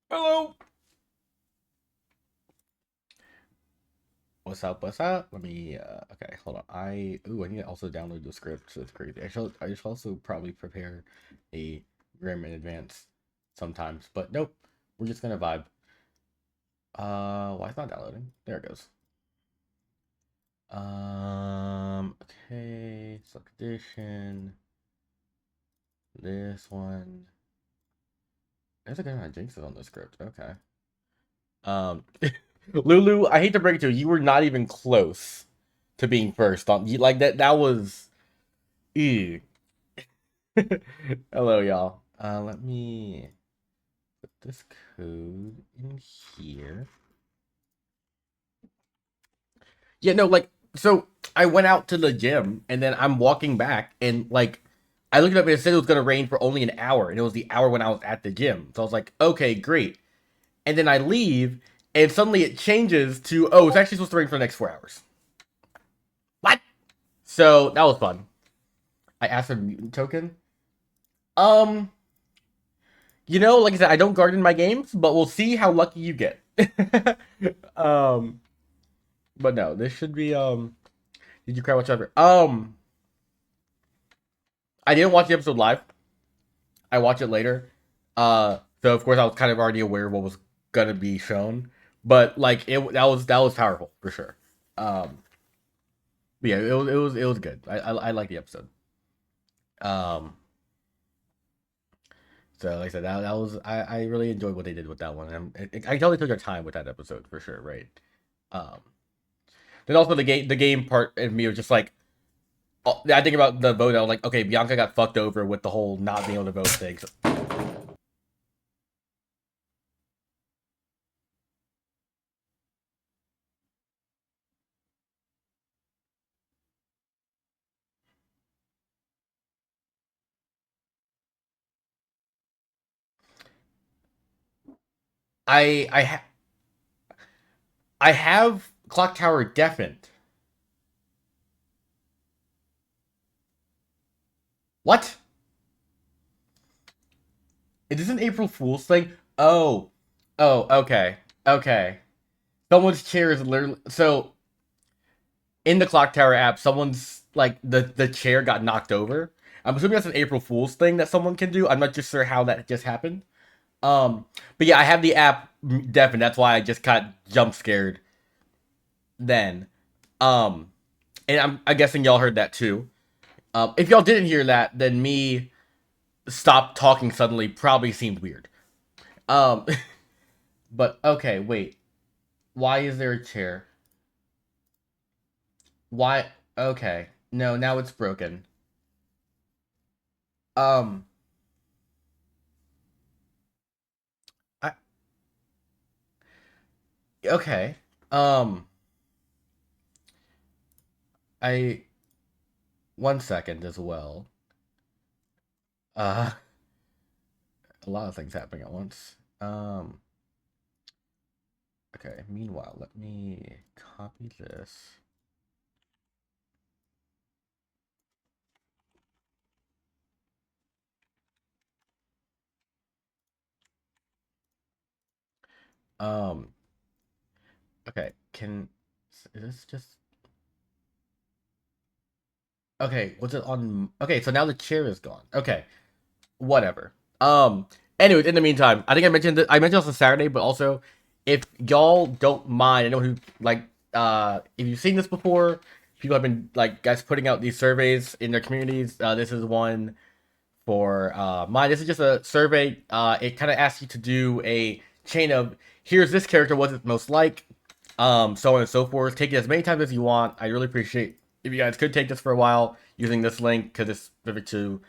Hello. What's up? What's up? Let me. Okay, hold on. I need to also download the script. So it's crazy. I should also probably prepare a grim in advance sometimes. But nope. We're just gonna vibe. Why it's not downloading? There it goes. Okay. Select edition. This one. There's a good amount of jinxes on the script. Okay. Um, Lulu, I hate to break it to you, you were not even close to being first on you like that. That was ew. Hello, y'all. Let me put this code in here. Yeah, no, like so. I went out to the gym and then I'm walking back and like I looked up and it said it was gonna rain for only an hour and it was the hour when I was at the gym. So I was like, okay, great. And then I leave and suddenly it changes to it's actually supposed to rain for the next 4 hours. What? So that was fun. I asked for a mutant token. Um, like I said, I don't garden my games, but we'll see how lucky you get. um, but no, this should be Did you cry whatever? I didn't watch the episode live. I watched it later. So of course I was kind of already aware of what was gonna be shown, but like that was powerful for sure. Um, but yeah, it was good. I like the episode. Um, So, like I said, that was I really enjoyed what they did with that one. I totally took their time with that episode for sure, right? Um, then also the game part of me was just like, I think about the vote. I was like, okay, Bianca got fucked over with the whole not being able to vote thing. So I I ha- I have Clocktower deafened. What? Is this an April Fool's thing? Okay, okay. Someone's chair is literally in the Clock Tower app, someone's like the chair got knocked over. I'm assuming that's an April Fool's thing that someone can do. I'm not just sure how that just happened. Um, but yeah, I have the app deafened. That's why I just got jump scared then. Um, and I'm guessing y'all heard that too. If y'all didn't hear that, then me stop talking suddenly probably seemed weird. Um, but okay, wait. Why is there a chair? Why? Okay, no, now it's broken. Um, I okay. Um, I 1 second as well. Uh, a lot of things happening at once. Okay. Meanwhile, let me copy this. Um, okay. Is this just okay? Was it on? Okay, so now the chair is gone. Okay, whatever. Anyways, in the meantime, I think I mentioned this on Saturday, but also if y'all don't mind, I know who like if you've seen this before, people have been like guys putting out these surveys in their communities. This is one for mine. This is just a survey. It kind of asks you to do a chain of here's this character, what's it most like, so on and so forth. Take it as many times as you want. I really appreciate if you guys could take this for a while using this link because it's specific to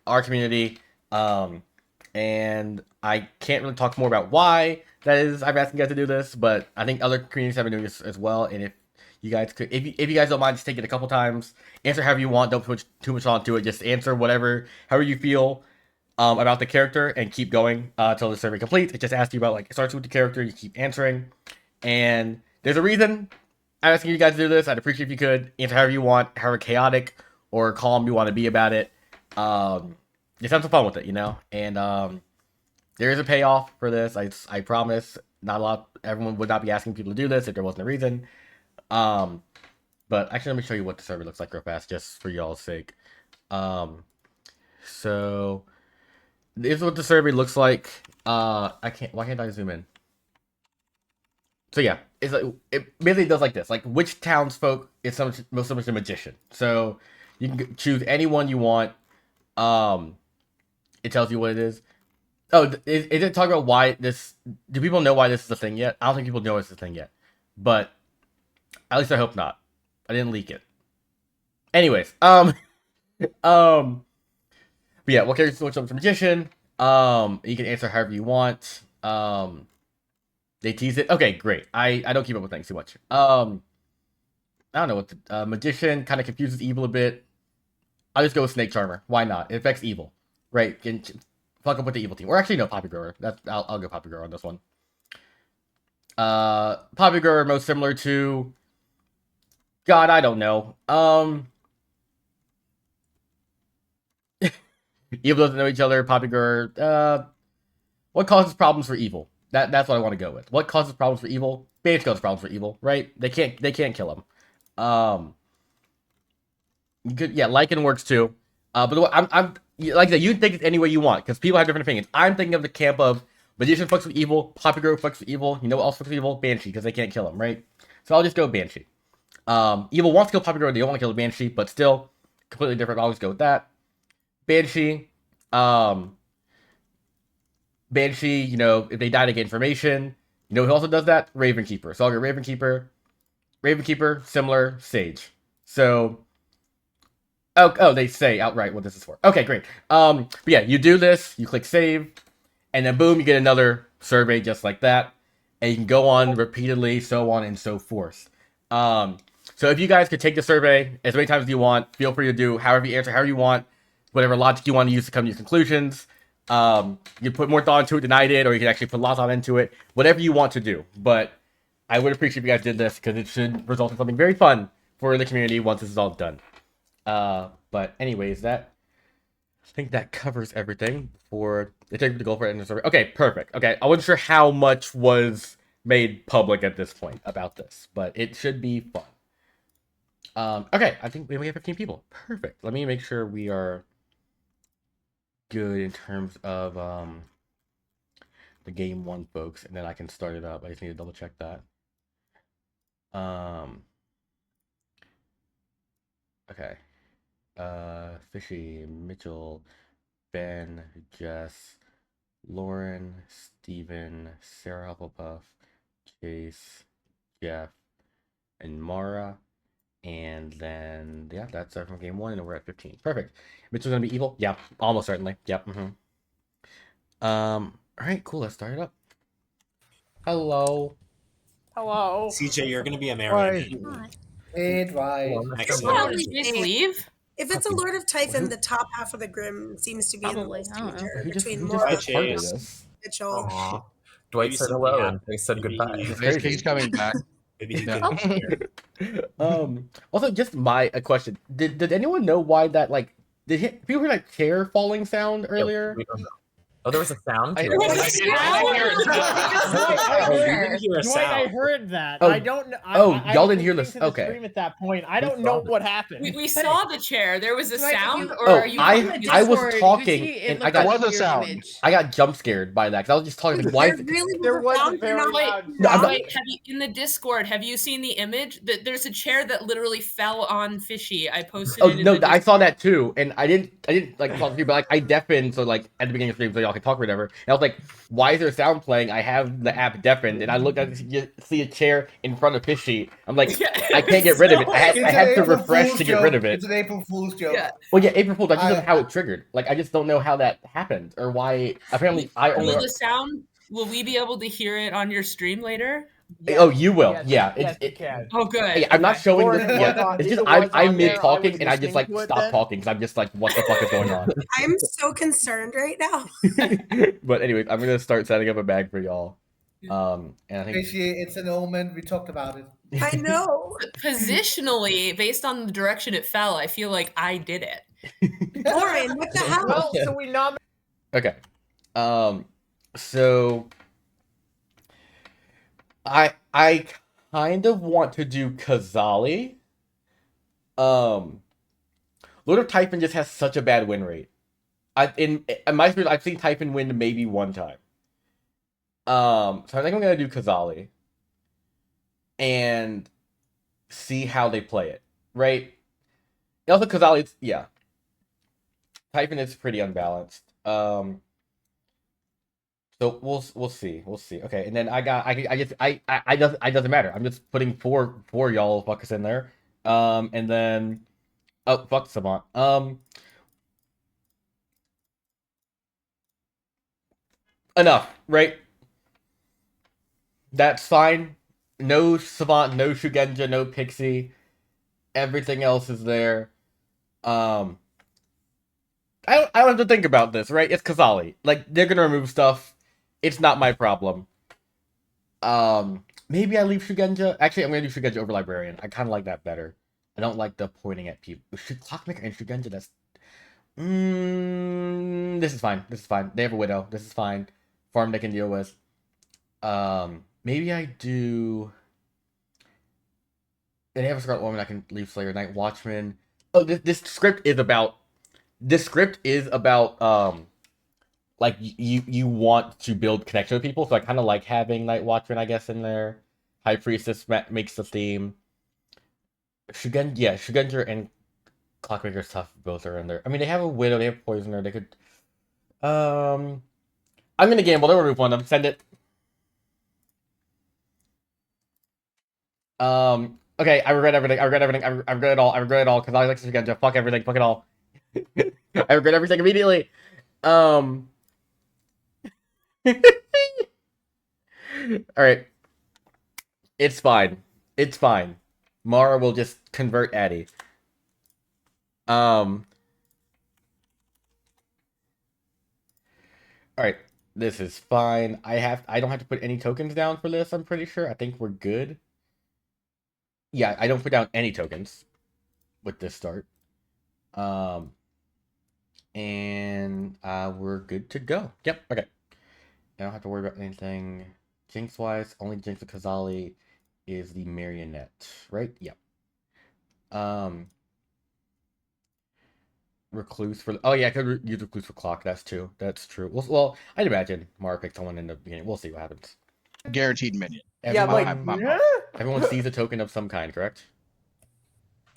our community. Um, and I can't really talk more about why that is. I'm asking you guys to do this, but I think other communities have been doing this as well. And if you guys could, if you guys don't mind, just take it a couple times. Answer however you want. Don't put too much onto it. Just answer whatever, however you feel about the character, and keep going until the survey completes. It just asks you about like it starts with the character. You keep answering, and there's a reason I'm asking you guys to do this. I'd appreciate if you could answer however you want, however chaotic or calm you want to be about it. Just have some fun with it, And There is a payoff for this. I promise. Not a lot. Everyone would not be asking people to do this if there wasn't a reason. But actually, let me show you what the server looks like real fast, just for y'all's sake. So this is what the survey looks like. I can't. Why can't I zoom in? So yeah, it's like it basically does like this. Like which townsfolk is most similar to magician. So you can choose any one you want. It tells you what it is. Oh, is it talking about why this? Do people know why this is a thing yet? I don't think people know it's a thing yet, but at least I hope not. I didn't leak it. Anyways, but yeah, what character switch up to magician? You can answer however you want. They tease it. Okay, great. I don't keep up with things too much. I don't know what the magician kind of confuses evil a bit. I'll just go with snake charmer. Why not? It affects evil, right? Can fuck up with the evil team, or actually no, poppy grower. I'll go poppy grower on this one. Poppy grower most similar to. God, I don't know. Evil doesn't know each other. Poppy grower. What causes problems for evil? That's what I want to go with. What causes problems for evil? Base causes problems for evil, right? They can't kill him. You could, yeah, Lycan works too. But I'm like I said, you can think it any way you want because people have different opinions. I'm thinking of the camp of magician fucks with evil, poppy grower fucks with evil. You know what else fucks with evil? Banshee, because they can't kill him, right? So I'll just go Banshee. Evil wants to kill poppy grower, they don't want to kill the Banshee, but still completely different. I'll always go with that. Banshee. Banshee, you know, if they die to get information, you know who also does that? Ravenkeeper. So I'll go Ravenkeeper. Ravenkeeper, similar, Sage. So, oh, they say outright what this is for. Okay, great. But yeah, you do this, you click save, and then boom, you get another survey just like that, and you can go on repeatedly, so on and so forth. So if you guys could take the survey as many times as you want, feel free to do however you answer, however you want, whatever logic you want to use to come to your conclusions. You can put more thought into it than I did, or you can actually put lots of thought into it. Whatever you want to do. But I would appreciate if you guys did this because it should result in something very fun for the community once this is all done. But anyways, I think that covers everything for the take the goal for end of survey. Okay, perfect. Okay, I wasn't sure how much was made public at this point about this, but it should be fun. Okay, I think we have 15 people. Perfect. Let me make sure we are good in terms of the game one, folks, and then I can start it up. I just need to double check that. Okay. Fishy, Mitchell, Ben, Jess, Lauren, Steven, Sarah Hufflepuff, Chase, Jeff, and Mara. And then, yeah, that's from game one, and we're at 15. Perfect. Mitchell's gonna be evil? Yeah, almost certainly. Yep. All right, cool. Let's start it up. Hello. Hello. CJ, you're gonna be a Marion. Right. Excellent. Just leave. If it's a Lord of Typhon, the top half of the Grim seems to be Probably. in the I don't know. danger Who just between Hi, Laura, Chase. Mitchell. Aw. Dwight Maybe said something hello happened. and they said Maybe goodbye. he- It's crazy. He's coming back. Maybe he Yeah. couldn't hear. Also, just a question. Did anyone know why that, like, people hear like chair falling sound earlier? We don't know. Oh, there was a sound I to heard it. I heard that. Oh. I don't know. Y'all didn't hear this? To the Okay. stream at that point. I We don't saw know it. what happened. We saw the chair. There was a Dwight, sound, you- or Oh, are you? I was talking, and I got There was a sound. I got jump scared by that because I was just talking. Like, why? There really There was was a a sound. very You're not- loud. No, I'm not- Wait, have you in the Discord? Have you seen the image? There's a chair that literally fell on Fishy. I posted. Oh it in no, the I saw that too, and I didn't like talk to you, but like I deafened, so like at the beginning of the stream, so y'all can talk or whatever. And I was like, why is there a sound playing? I have the app deafened, and I look at see a chair in front of Fishy. I'm like, I can't get rid of it. I have to refresh to get rid of it. It's an April Fool's joke. Yeah. Well, yeah, April Fool's. I just don't know how it triggered. Like, I just don't know how that happened or why. Apparently, I only. Will the sound? Will we be able to hear it on your stream later? Oh, you will. Yes, Yeah. yes, It, you can. Oh, good. yeah, I'm not Okay. showing Or this it was yet. on- It's just it was I'm on mid there, I talking was and I just like listening to it stop then. talking because I'm just like, what the fuck is going on? I'm so concerned right now. But anyways, I'm gonna start setting up a bag for y'all. And I think It's an omen. We talked about it. I know. Positionally, based on the direction it fell, I feel like I did it. Lauren, what the hell? Well, so we nominated. okay. So I kind of want to do Kazali. Lord of Typhon just has such a bad win rate. In my experience, I've seen Typhon win maybe one time. So I think I'm gonna do Kazali and see how they play it. Right. And also Kazali, yeah. Typhon is pretty unbalanced. So we'll see. Okay, and then I doesn't matter. I'm just putting four y'all fuckers in there. And then oh fuck Savant. Enough, right? That's fine. No Savant, no Shugenja, no Pixie. Everything else is there. I don't have to think about this, right? It's Kazali. Like they're gonna remove stuff. It's not my problem. Maybe I leave Shugenja. Actually, I'm gonna do Shugenja over Librarian. I kind of like that better. I don't like the pointing at people. Clockmaker and Shugenja. That's. This is fine. This is fine. They have a widow. This is fine. Farm they can deal with. Maybe I do. They have a Scarlet Woman. I can leave Slayer Night Watchman. Oh, this script is about. This script is about like you want to build connection with people, so I kind of like having Night Watchman, I guess, in there. High Priestess makes the theme. Shugenja and Clockmaker's tough. Both are in there. I mean, they have a Widow, they have Poisoner. They could. I'm gonna gamble. They'll remove one of them. Send it. Okay, I regret everything. I regret everything. I regret it all. I regret it all because I like Shugenja. Fuck everything. Fuck it all. I regret everything immediately. All right. It's fine. It's fine. Mara will just convert Addy. All right. This is fine. I don't have to put any tokens down for this, I'm pretty sure. I think we're good. Yeah, I don't put down any tokens with this start. And we're good to go. Yep, okay. I don't have to worry about anything Jinx-wise. Only Jinx with Kazali is the marionette, right? Yep. Recluse for... Oh, yeah, I could use Recluse for Clock. That's true. That's true. Well, I'd imagine Mara picked someone in the beginning. We'll see what happens. Guaranteed minion. Everyone sees a token of some kind, correct?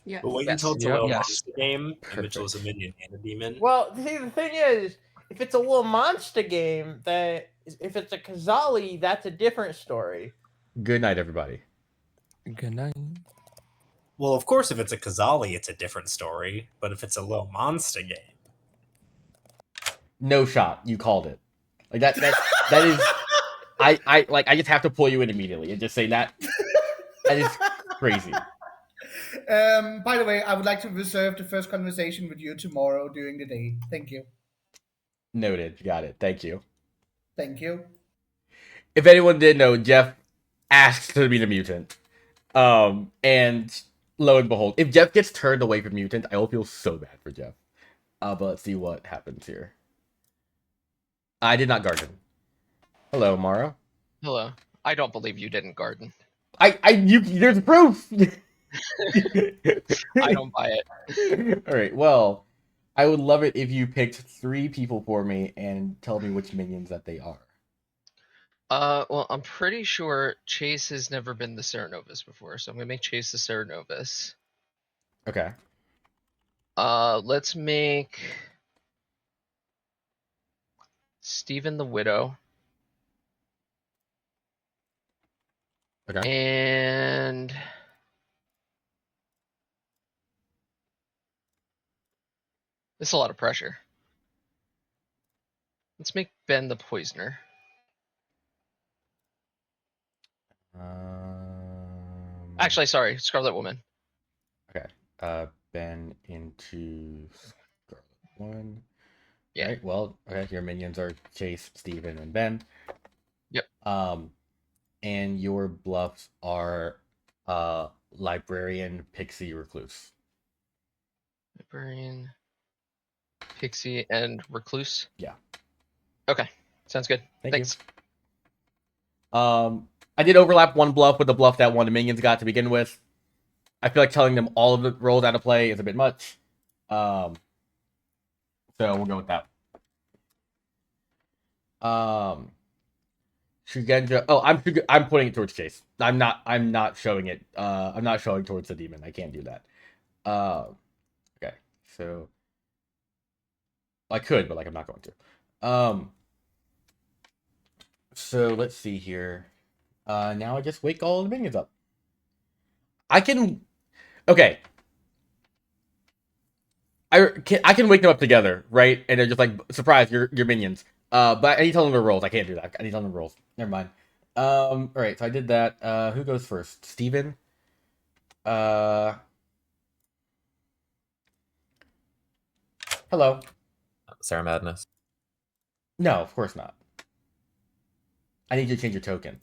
Yeah. But wait Yes. until it's a Yep. little Yes. monster game, Perfect. and Mitchell's a minion and a demon. Well, see, the thing is, if it's a little monster game, if it's a Kazali, that's a different story. Good night, everybody. Good night. Well, of course, if it's a Kazali, it's a different story. But if it's a little monster game, No shot. You called it. Like that is... I just have to pull you in immediately and just say that. That is crazy. By the way, I would like to reserve the first conversation with you tomorrow during the day. Thank you. Noted. Got it. Thank you. Thank you. If anyone did know, Jeff asks to be the mutant. And lo and behold, if Jeff gets turned away from mutant, I will feel so bad for Jeff. But let's see what happens here. I did not garden. Hello, Mara. Hello. I don't believe you didn't garden. There's proof. I don't buy it. All right. Well, I would love it if you picked 3 people for me and tell me which minions that they are. Well, I'm pretty sure Chase has never been the Ceranovus before, so I'm gonna make Chase the Ceranovus. Okay. Let's make Steven the Widow. Okay. And this is a lot of pressure. Let's make Ben the Poisoner. Actually, sorry, Scarlet Woman. Okay. Ben into Scarlet One. Yeah. Right. Well, okay. Your minions are Chase, Steven, and Ben. Yep. And your bluffs are Librarian, Pixie, Recluse. Librarian, Pixie, and Recluse? Yeah. Okay. Sounds good. Thank Thanks. I did overlap one bluff with the bluff that one of the minions got to begin with. I feel like telling them all of the rolls out of play is a bit much. So we'll go with that. Shugenja. Oh, I'm putting it towards Chase. I'm not showing it. I'm not showing towards the demon. I can't do that. Okay. So I could, but like I'm not going to. So let's see here. Now I just wake all the minions up. I can. Okay. I can wake them up together, right? And they're just like, surprise, your minions. But I need to tell them to rolls. I can't do that. I need to tell them to rolls. Never mind. All right. So I did that. Who goes first? Steven? Hello. Sarah Madness. No, of course not. I need you to change your token.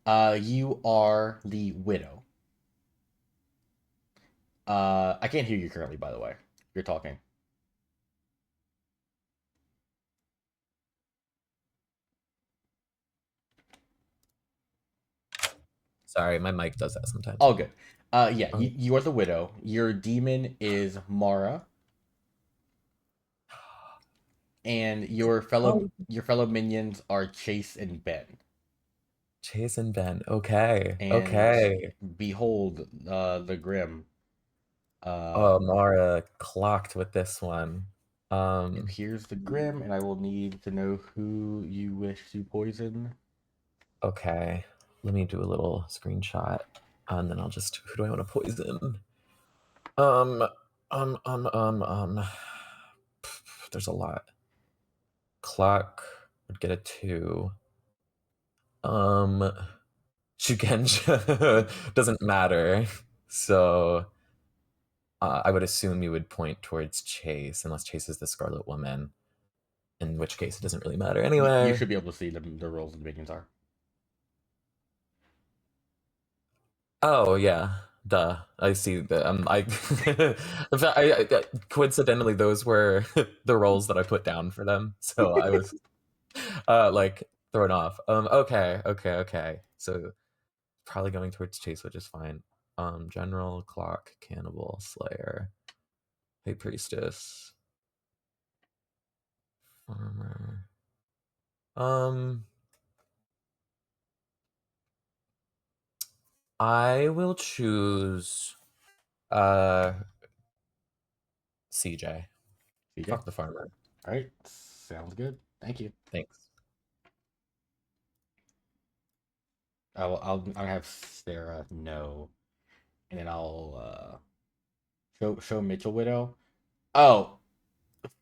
You are the widow. I can't hear you currently, by the way. You're talking. Sorry, my mic does that sometimes. All good. Yeah, you are the widow. Your demon is Mara. And your fellow minions are Chase and Ben. Chase and Ben. Okay. And okay. behold, the Grim. Oh, Mara clocked with this one. Here's the Grim, and I will need to know who you wish to poison. Okay. Let me do a little screenshot, and then I'll just. Who do I want to poison? There's a lot. Clock would get a 2. Shugenja doesn't matter. So I would assume you would point towards Chase, unless Chase is the Scarlet Woman. In which case, it doesn't really matter anyway. You should be able to see the roles the minions are. Oh yeah, duh. I see the in fact, I coincidentally those were the roles that I put down for them, so I was like thrown off. Okay. So probably going towards Chase, which is fine. General, Clock, Cannibal, Slayer, Hey Priestess, Farmer. I will choose CJ. CJ? Fuck the farmer. All right, sounds good. Thank you. Thanks. I'll have Sarah know, and then I'll show Mitchell widow. Oh,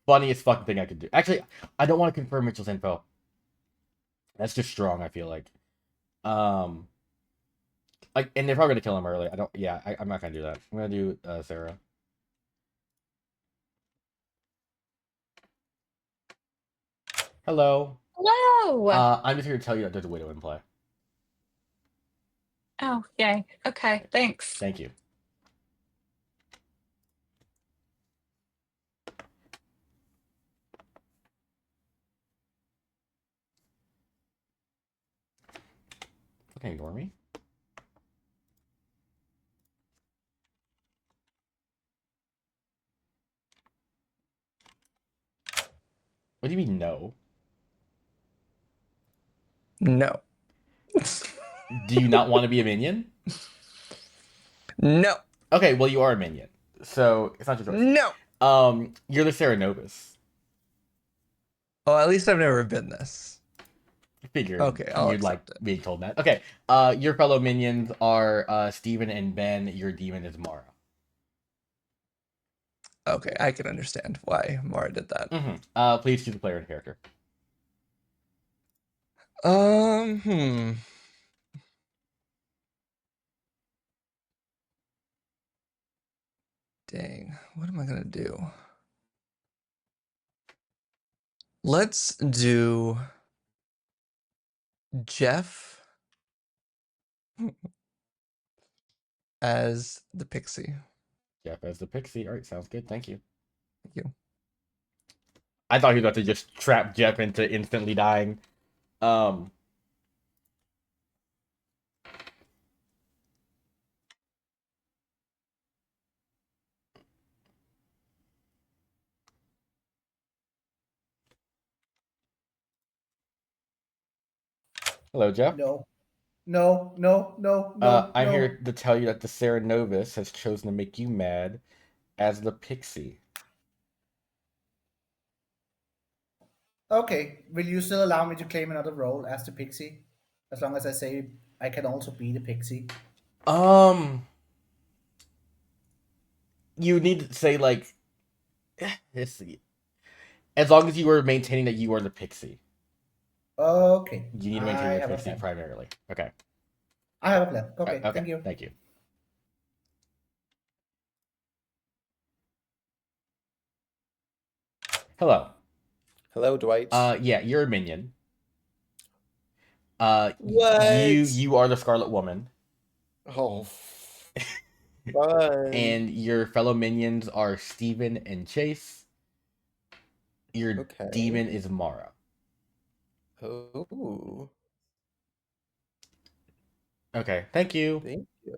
funniest fucking thing I could do. Actually, I don't want to confirm Mitchell's info. That's just strong. I feel like, like, and they're probably gonna kill him early. I don't. Yeah, I'm not gonna do that. I'm gonna do Sarah. Hello. Hello. I'm just here to tell you that there's a widow in play. Oh, yay. Okay, thanks. Thank you. Okay, ignore me. What do you mean no? No. Do you not want to be a minion? No. Okay, well you are a minion, so it's not your choice. No. You're the Cerenovus. Oh, at least I've never been this. Figured. Okay, I'll you'd like accept it. being told that. Okay. Your fellow minions are Steven and Ben. Your demon is Mara. Okay, I can understand why Mara did that. Mm-hmm. Please choose a player and character. Dang, what am I gonna do? Let's do Jeff as the pixie. Jeff as the pixie. All right, sounds good. Thank you. Thank you. I thought he was about to just trap Jeff into instantly dying. Hello, Jeff. No. No. I'm here to tell you that the Sarah Novus has chosen to make you mad as the pixie. Okay. Will you still allow me to claim another role as the pixie? As long as I say I can also be the pixie. You need to say like, let's see. As long as you are maintaining that you are the pixie. Okay. You need to maintain I your have a pixie plan. primarily. Okay. I have a plan. Okay. Okay. Thank you. Thank you. Hello. Hello, Dwight. Yeah, you're a minion. What? You are the Scarlet Woman. Oh. Fun. And your fellow minions are Steven and Chase. Your Okay. demon is Mara. Oh. Okay, thank you. Thank you.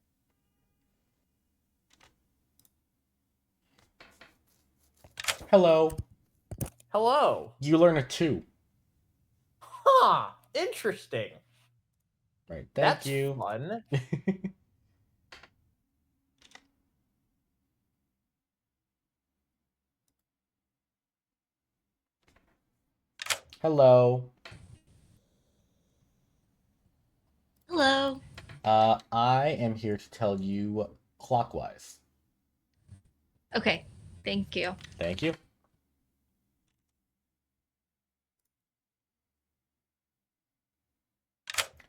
Hello. Hello. You learn a 2. Huh. Interesting. Right, thank That's you. fun. Hello. Hello. I am here to tell you clockwise. Okay. Thank you. Thank you.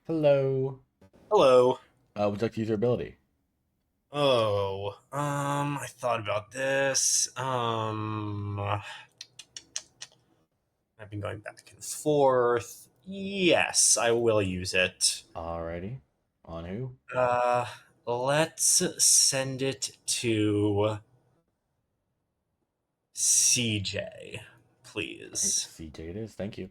Hello. Hello. Would you like to use your ability? Oh, I thought about this. I've been going back and forth. Yes, I will use it. Alrighty. On who? Let's send it to CJ, please. CJ it is. Thank you.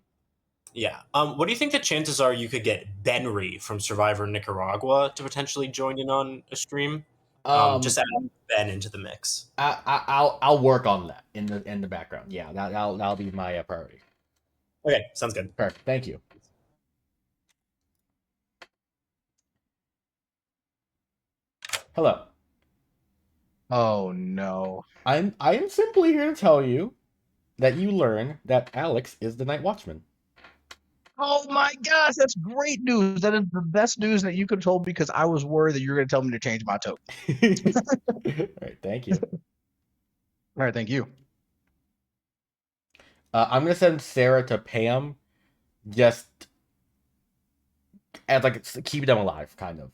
Yeah. What do you think the chances are you could get Benry from Survivor Nicaragua to potentially join in on a stream? Just add Ben into the mix. I'll work on that in the background. Yeah, that'll be my priority. Okay, sounds good. Perfect. Thank you. Hello. Oh no. I am simply here to tell you that you learn that Alex is the Night Watchman. Oh my gosh, that's great news. That is the best news that you could have told me because I was worried that you were going to tell me to change my token. All right, thank you. All right, thank you. I'm gonna send Sarah to Pam, just as like keep them alive, kind of.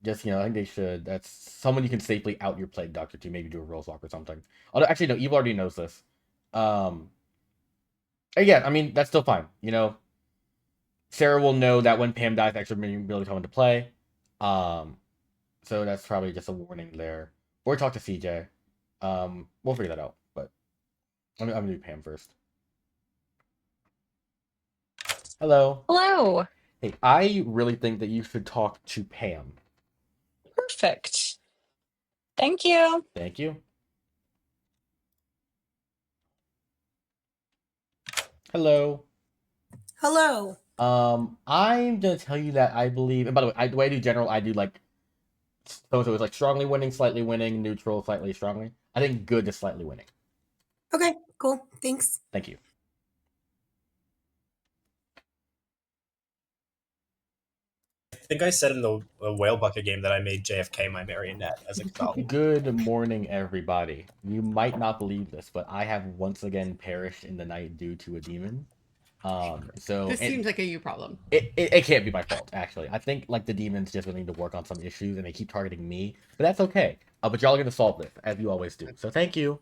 Just I think they should. That's someone you can safely out your plague doctor to, maybe do a role swap or something. Although actually no, Eve already knows this. Yeah, I mean that's still fine. Sarah will know that when Pam dies, extra ability come into play. So that's probably just a warning there. Or talk to CJ. We'll figure that out. But I'm gonna do Pam first. Hello. Hello. Hey, I really think that you should talk to Pam. Perfect. Thank you. Thank you. Hello. Hello. I'm gonna tell you that I believe, and by the way, the way I do general, I do like so it's like strongly winning, slightly winning, neutral, slightly strongly. I think good is slightly winning. Okay, cool. Thanks. Thank you. I think I said in the Whale Bucket game that I made JFK my marionette as a Kazali. Good morning, everybody. You might not believe this, but I have once again perished in the night due to a demon. So This seems like a you problem. It can't be my fault, actually. I think like the demons just really need to work on some issues, and they keep targeting me, but that's okay. But y'all are gonna solve this as you always do. So thank you.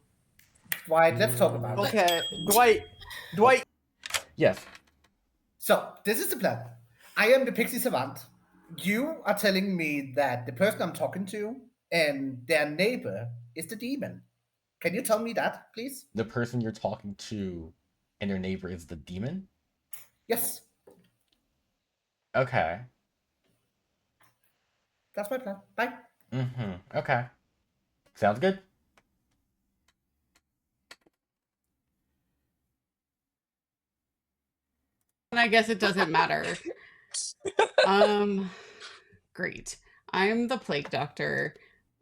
Dwight, let's talk about it. Okay, Dwight. Yes. So this is the plan. I am the pixie savant. You are telling me that the person I'm talking to and their neighbor is the demon. Can you tell me that, please? The person you're talking to and your neighbor is the demon? Yes, Okay. that's my plan. Bye. Okay. Sounds good. And I guess it doesn't matter. Great. I'm the plague doctor.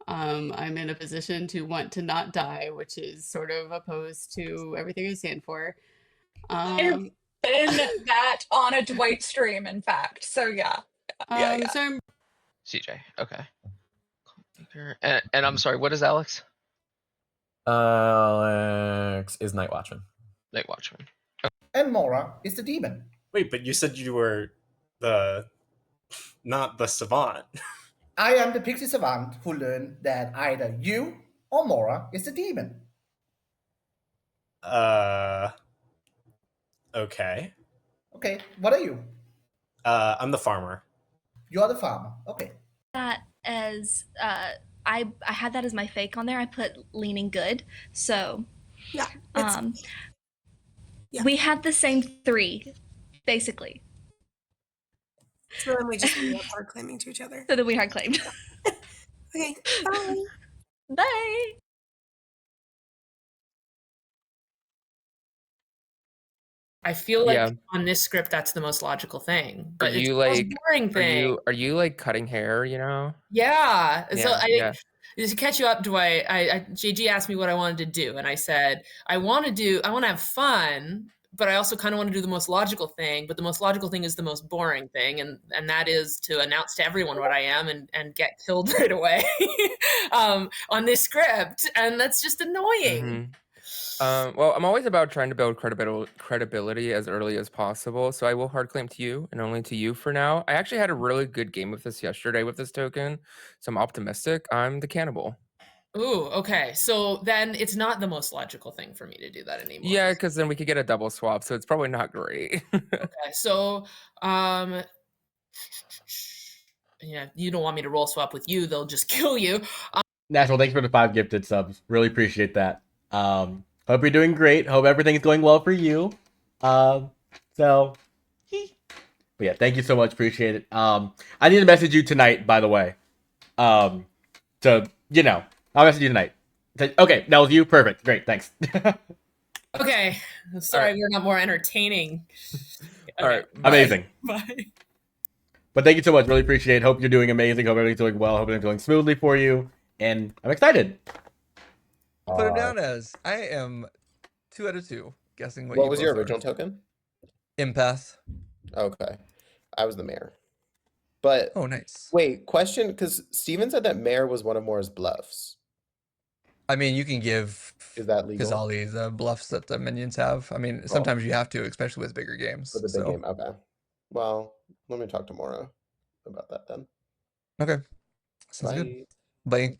I'm in a position to want to not die, which is sort of opposed to everything I stand for. I've been that on a Dwight stream, in fact. So yeah. So I'm CJ. Okay. And I'm sorry. What is Alex? Alex is Night Watchman. Night Watchman. And Mora is the demon. Wait, but you said you were not the savant. I am the pixie savant who learned that either you or Mora is the demon. Okay. Okay, what are you? I'm the farmer. You're the farmer. Okay. That as I had that as my fake on there. I put leaning good. So yeah, we had the same 3, basically. So then we just ended up hard claiming to each other. So then we hard claimed. Okay. Bye. Bye. I feel like on this script that's the most logical thing, but it's the most boring thing. Are you like cutting hair? You know? Yeah. So to catch you up, Dwight, JG asked me what I wanted to do, and I said I want to have fun, but I also kind of want to do the most logical thing. But the most logical thing is the most boring thing, and that is to announce to everyone what I am and get killed right away on this script, and that's just annoying. Well, I'm always about trying to build credibility as early as possible, so I will hard claim to you and only to you for now. I actually had a really good game with this yesterday with this token, so I'm optimistic. I'm the cannibal. Ooh, okay. So then it's not the most logical thing for me to do that anymore. Yeah, because then we could get a double swap, so it's probably not great. Okay, so yeah, you don't want me to roll swap with you, they'll just kill you. Natural, thanks for the 5 gifted subs. Really appreciate that. Hope you're doing great. Hope everything's going well for you. But yeah, thank you so much. Appreciate it. I need to message you tonight, by the way. So, I'll message you tonight. Okay, that was you? Perfect. Great, thanks. Okay. Sorry, we're not more entertaining. All right. Amazing. Bye. But thank you so much. Really appreciate it. Hope you're doing amazing. Hope everything's doing well. Hope everything's going smoothly for you. And I'm excited. I'll put him down as I am 2 out of 2. Guessing what was your original token? Empath. Okay. I was the mayor. But oh, nice. Wait, question, because Steven said that mayor was one of Moore's bluffs. I mean, you can give is that legal? Kazali the bluffs that the minions have. I mean, sometimes you have to, especially with bigger games. For the big game, okay. Well, let me talk to Mora about that then. Okay. Sounds good. Bye.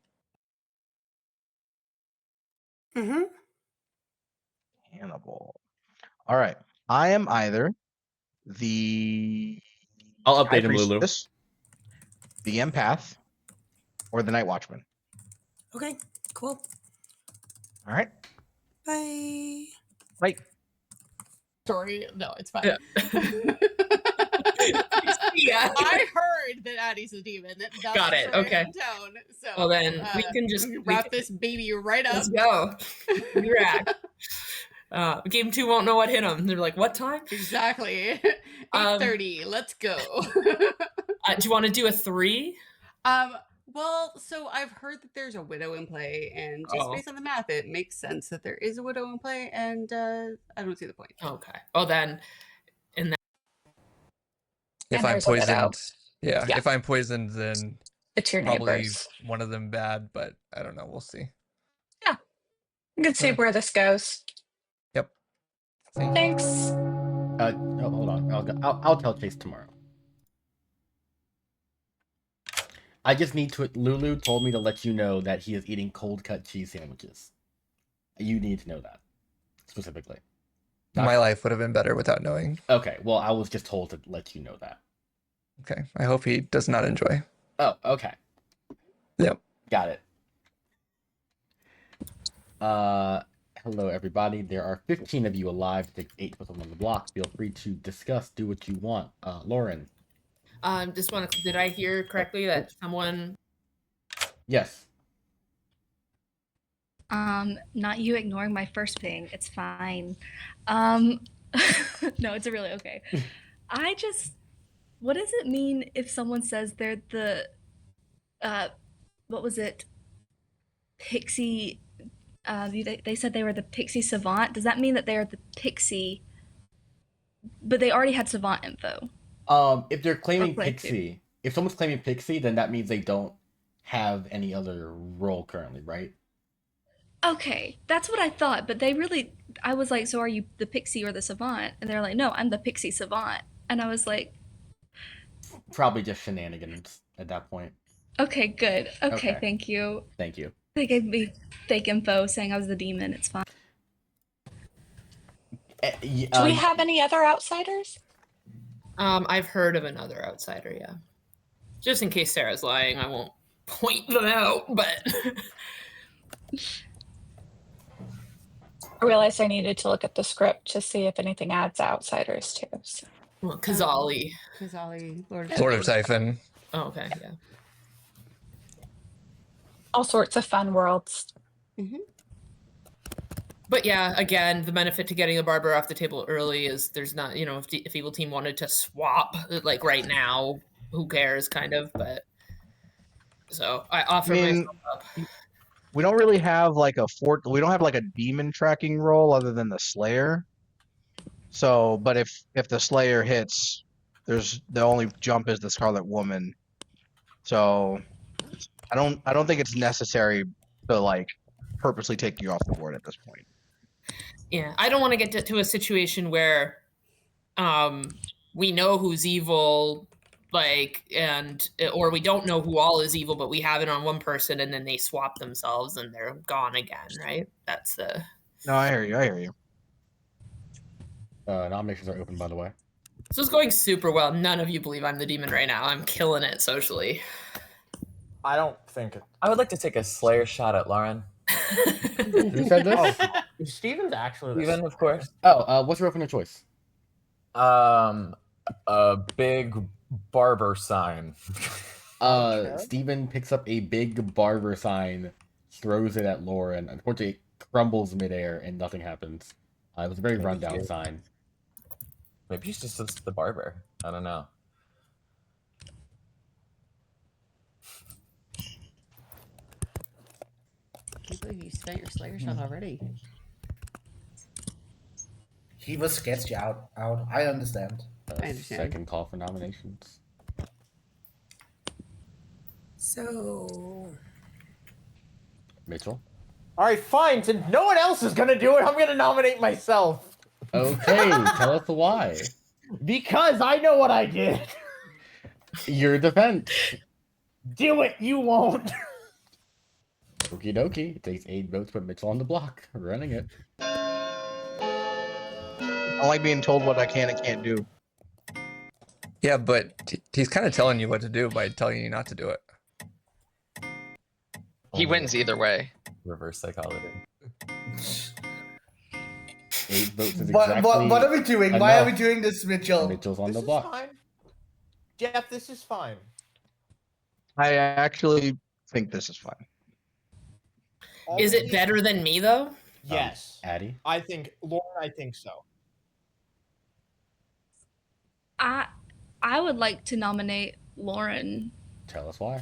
Hannibal. All right. I am either the I'll update him, Lulu. The empath, or the night watchman. Okay, cool. All right. Bye. Right. Sorry, no, it's fine. Yeah. I heard that Addie's a demon. That Got it. Okay. Tone, so well, then we can just wrap this baby right up. Let's go. Rack. Game 2 won't know what hit them. They're like, what time? Exactly. 8:30. Let's go. Do you want to do a 3? Well, so I've heard that there's a widow in play, and just based on the math, it makes sense that there is a widow in play, and I don't see the point. Okay. Oh, then in that. If I'm poisoned, if I'm poisoned, then it's your probably neighbors. one of them bad, but I don't know. We'll see. Yeah, you can see where this goes. Yep. Thanks. Hold on. I'll tell Chase tomorrow. I just need to. Lulu told me to let you know that he is eating cold cut cheese sandwiches. You need to know that specifically. My life would have been better without knowing. Okay, well, I was just told to let you know that. Okay, I hope he does not enjoy. Oh, okay. Yep. Got it. Hello everybody. There are 15 of you alive. Take 8 with them on the block. Feel free to discuss. Do what you want. Lauren. Just want to. Did I hear correctly that someone? Yes. Not you ignoring my first ping. It's fine. No, it's really okay. What does it mean if someone says they're the, what was it? Pixie, they said they were the Pixie Savant. Does that mean that they're the Pixie, but they already had Savant info? If they're claiming Or Pixie, if someone's claiming Pixie, then that means they don't have any other role currently, right? Okay, that's what I thought, but I was like, so are you the Pixie or the Savant? And they're like, no, I'm the Pixie Savant. And I was like, Probably just shenanigans at that point. okay, good. Okay, thank you. Thank you. They gave me fake info saying I was the demon. It's fine. Do we have any other outsiders? I've heard of another outsider, yeah. Just in case Sarah's lying, I won't point them out, but I realized I needed to look at the script to see if anything adds outsiders too. So. Well, Kazali. Lord of Typhon. Oh, okay, yeah. All sorts of fun worlds. But yeah, again, the benefit to getting the barber off the table early is there's not, if Evil Team wanted to swap, like right now, who cares, kind of, but so I offer myself up. We don't really have like we don't have like a demon tracking role other than the Slayer. So, but if the Slayer hits, there's the only jump is the Scarlet Woman. So, I don't think it's necessary to like purposely take you off the board at this point. Yeah, I don't want to get to a situation where we know who's evil, or we don't know who all is evil, but we have it on one person and then they swap themselves and they're gone again, right? That's the... No, I hear you. Nominations are open, by the way. This is going super well. None of you believe I'm the demon right now. I'm killing it socially. I don't think it. I would like to take a Slayer shot at Lauren. Who said this? Steven's actually. Steven, of course. What's your weapon of choice? A big barber sign. Steven picks up a big barber sign, throws it at Lauren. Unfortunately, it crumbles midair and nothing happens. It was a very rundown sign. Maybe he's just the barber. I don't know. I can't believe you spent your Slayer shot already. He was sketched out. I understand. I understand. Second call for nominations. So, Mitchell. All right, fine. Since no one else is gonna do it, I'm gonna nominate myself. Okay, tell us why. Because I know what I did. Your defense. Do it. You won't. Okie dokie. It takes 8 votes to put Mitchell on the block. Running it. I like being told what I can and can't do. Yeah, but he's kind of telling you what to do by telling you not to do it. He wins either way. Reverse psychology. 8 votes is What exactly are we doing? enough. Why are we doing this, Mitchell? Mitchell's on This the is block. fine. Jeff, this is fine. I actually think this is fine. Is it better than me, though? Yes. Addie? I think, Lauren, I think so. I would like to nominate Lauren. Tell us why.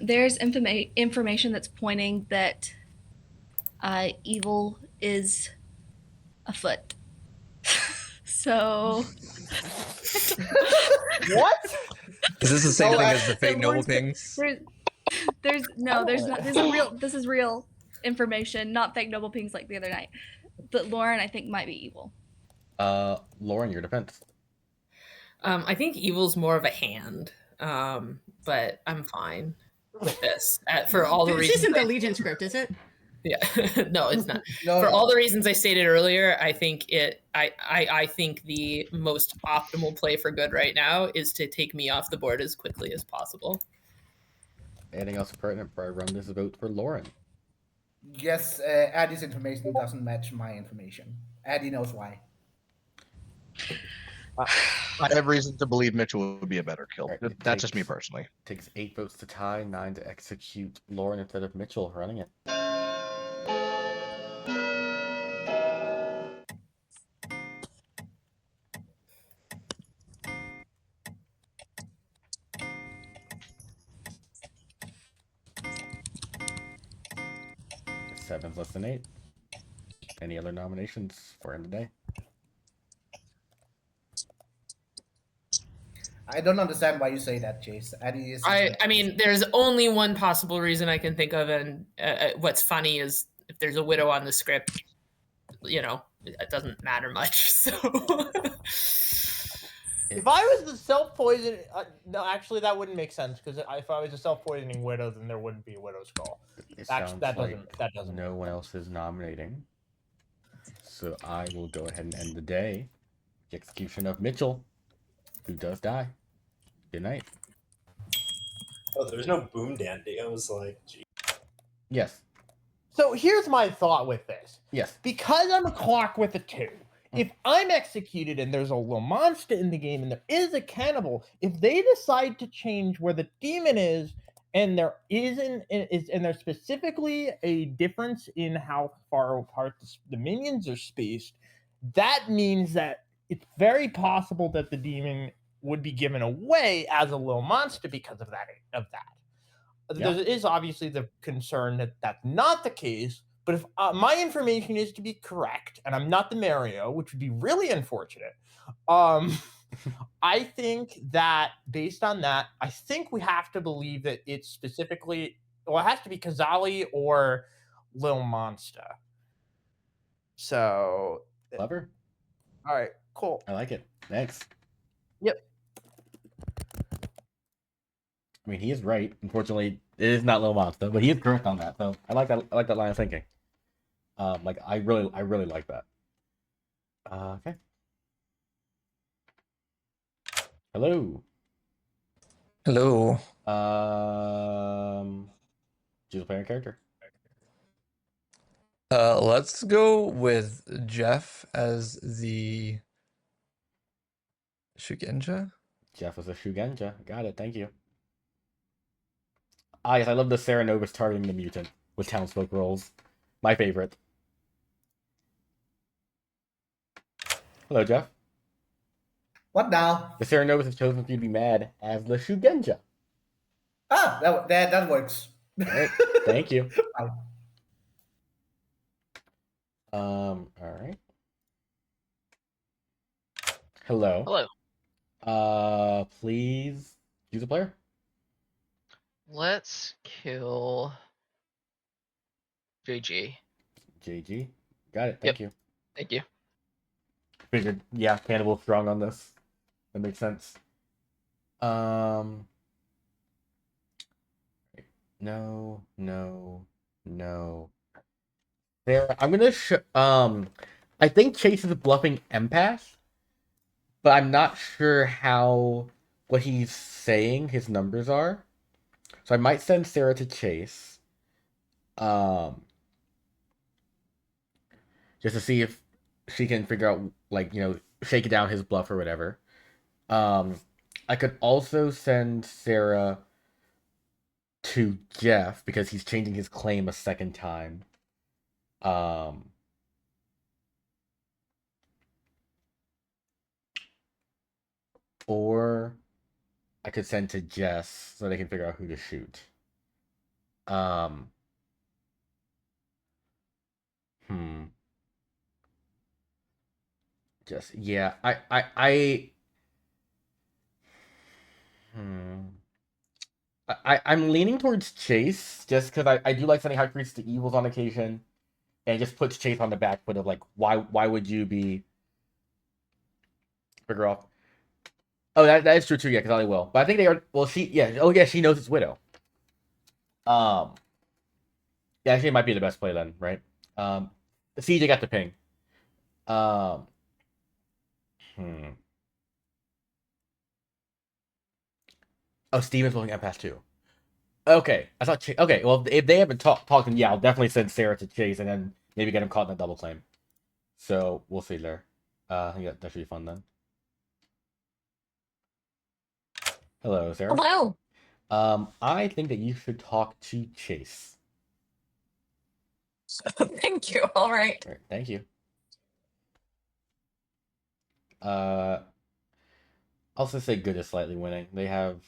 There's information that's pointing that evil is afoot. So what? Is this the same thing as the fake noble pings? There's not. This is real information, not fake noble pings like the other night. But Lauren, I think, might be evil. Lauren, your defense. I think evil's more of a hand, but I'm fine with this for all the This reasons. isn't the Legion script, is it? Yeah, no, it's not. No, For no. all the reasons I stated earlier, I think I think the most optimal play for good right now is to take me off the board as quickly as possible. Anything else pertinent before I run this vote for Lauren? Yes, Addy's information doesn't match my information. Addy knows why. I have reason to believe Mitchell would be a better kill. Right, That's just me personally. Takes 8 votes to tie, 9 to execute Lauren instead of Mitchell running it. Seven's less than 8. Any other nominations for him today? I don't understand why you say that, Chase. Addy is. I mean, there's only one possible reason I can think of, and what's funny is if there's a widow on the script, you know, it doesn't matter much. So. If I was the self-poison, no, actually that wouldn't make sense because if I was a self-poisoning widow, then there wouldn't be a widow's call. Actually, that doesn't. No one else is nominating, so I will go ahead and end the day. The execution of Mitchell, who does die. Good night. Oh, there's no boom dandy. I was like, gee. Yes. So here's my thought with this. Yes. Because I'm a clock with a 2. If I'm executed and there's a little monster in the game and there is a cannibal, if they decide to change where the demon is and there isn't and there's specifically a difference in how far apart the minions are spaced, that means that it's very possible that the demon would be given away as a little monster because of that. Yeah. There is obviously the concern that that's not the case. But if my information is to be correct, and I'm not the Mario, which would be really unfortunate, I think that based on that, I think we have to believe that it's specifically, well, it has to be Kazali or Lil Monster. So. Clever. All right, cool. I like it. Next. Yep. I mean, he is right. Unfortunately, it is not Lil Monster, but he is correct on that. So I like that. I like that line of thinking. Like I really like that. Okay. Hello. Hello. Choose a player character. Let's go with Jeff as the Shugenja. Jeff was a Shugenja. Got it. Thank you. Ah, yes, I love the Sarah Novus targeting the mutant with townsfolk rolls. My favorite. Hello, Jeff. What now? The Sarah Novus has chosen for you to be mad as the Shugenja. Ah, that works. Right. Thank you. Bye. All right. Hello. Hello. Please choose a player. Let's kill JG. JG. Got it. Thank you. Thank you. Figured, yeah, Cannibal strong on this. That makes sense. No. There, I'm gonna I think Chase is bluffing empath, but I'm not sure what he's saying his numbers are. So I might send Sarah to Chase. Just to see if she can figure out, like, shake down his bluff or whatever. I could also send Sarah to Jeff because he's changing his claim a second time. Or I could send to Jess so they can figure out who to shoot. Just, yeah, I'm leaning towards Chase just because I do like sending high priests to evils on occasion, and it just puts Chase on the back foot of like why would you be figure off? Oh, that is true too. Yeah, Kazali will, but I think they are. Well, she knows it's Widow. Yeah, actually, it might be the best play then, right? CJ got the ping. Oh, Steven's willing empath too. Okay, I thought. Okay, well, if they haven't talked, then yeah, I'll definitely send Sarah to Chase, and then maybe get him caught in a double claim. So we'll see there. I think that should be fun then. Hello, Sarah. Hello. I think that you should talk to Chase. Thank you. All right. All right, thank you. I'll just say good is slightly winning. They have.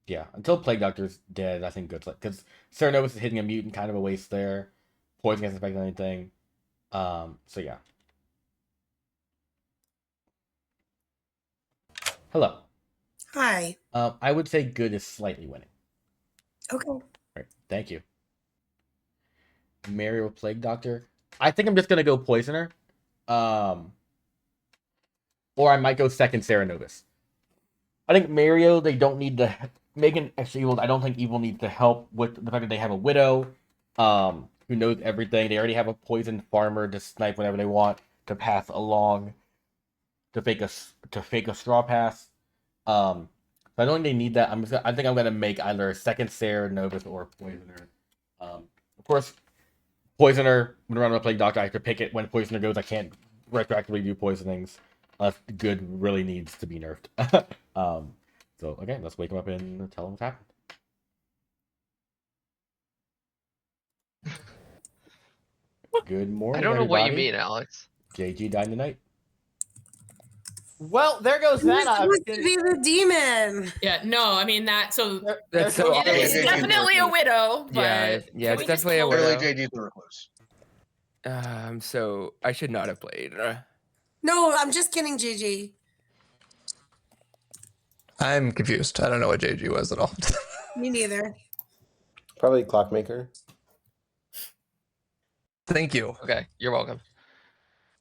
Yeah, until Plague Doctor's dead, I think good's like because Ceranovus is hitting a mutant, kind of a waste there. Poison can't affect anything. So yeah. Hello. Hi. I would say good is slightly winning. Okay. All right, thank you. Mario Plague Doctor. I think I'm just gonna go Poisoner. Or I might go second Ceranovus. I think Mario, they don't need to make an extra evil. I don't think evil needs to help with the fact that they have a widow, who knows everything. They already have a poison farmer to snipe whenever they want to pass along, to fake a straw pass. So I don't think they need that. I think I'm gonna make either a second Ceranovus or Poisoner. Of course, Poisoner, when around a Plague Doctor, I have to pick it when Poisoner goes. I can't retroactively do poisonings unless good really needs to be nerfed. So okay, let's wake him up and tell him what's happened. Good morning, I don't know everybody. what you mean, Alex. JG died tonight. Well, there goes Who's that supposed to be the demon? Yeah, no, I mean that. So That's so it is obvious. definitely a widow. But Yeah, it's definitely a Clearly, widow. JG's the recluse. So I should not have played. No, I'm just kidding, JG. I'm confused. I don't know what JG was at all. Me neither. Probably Clockmaker. Thank you. Okay, you're welcome.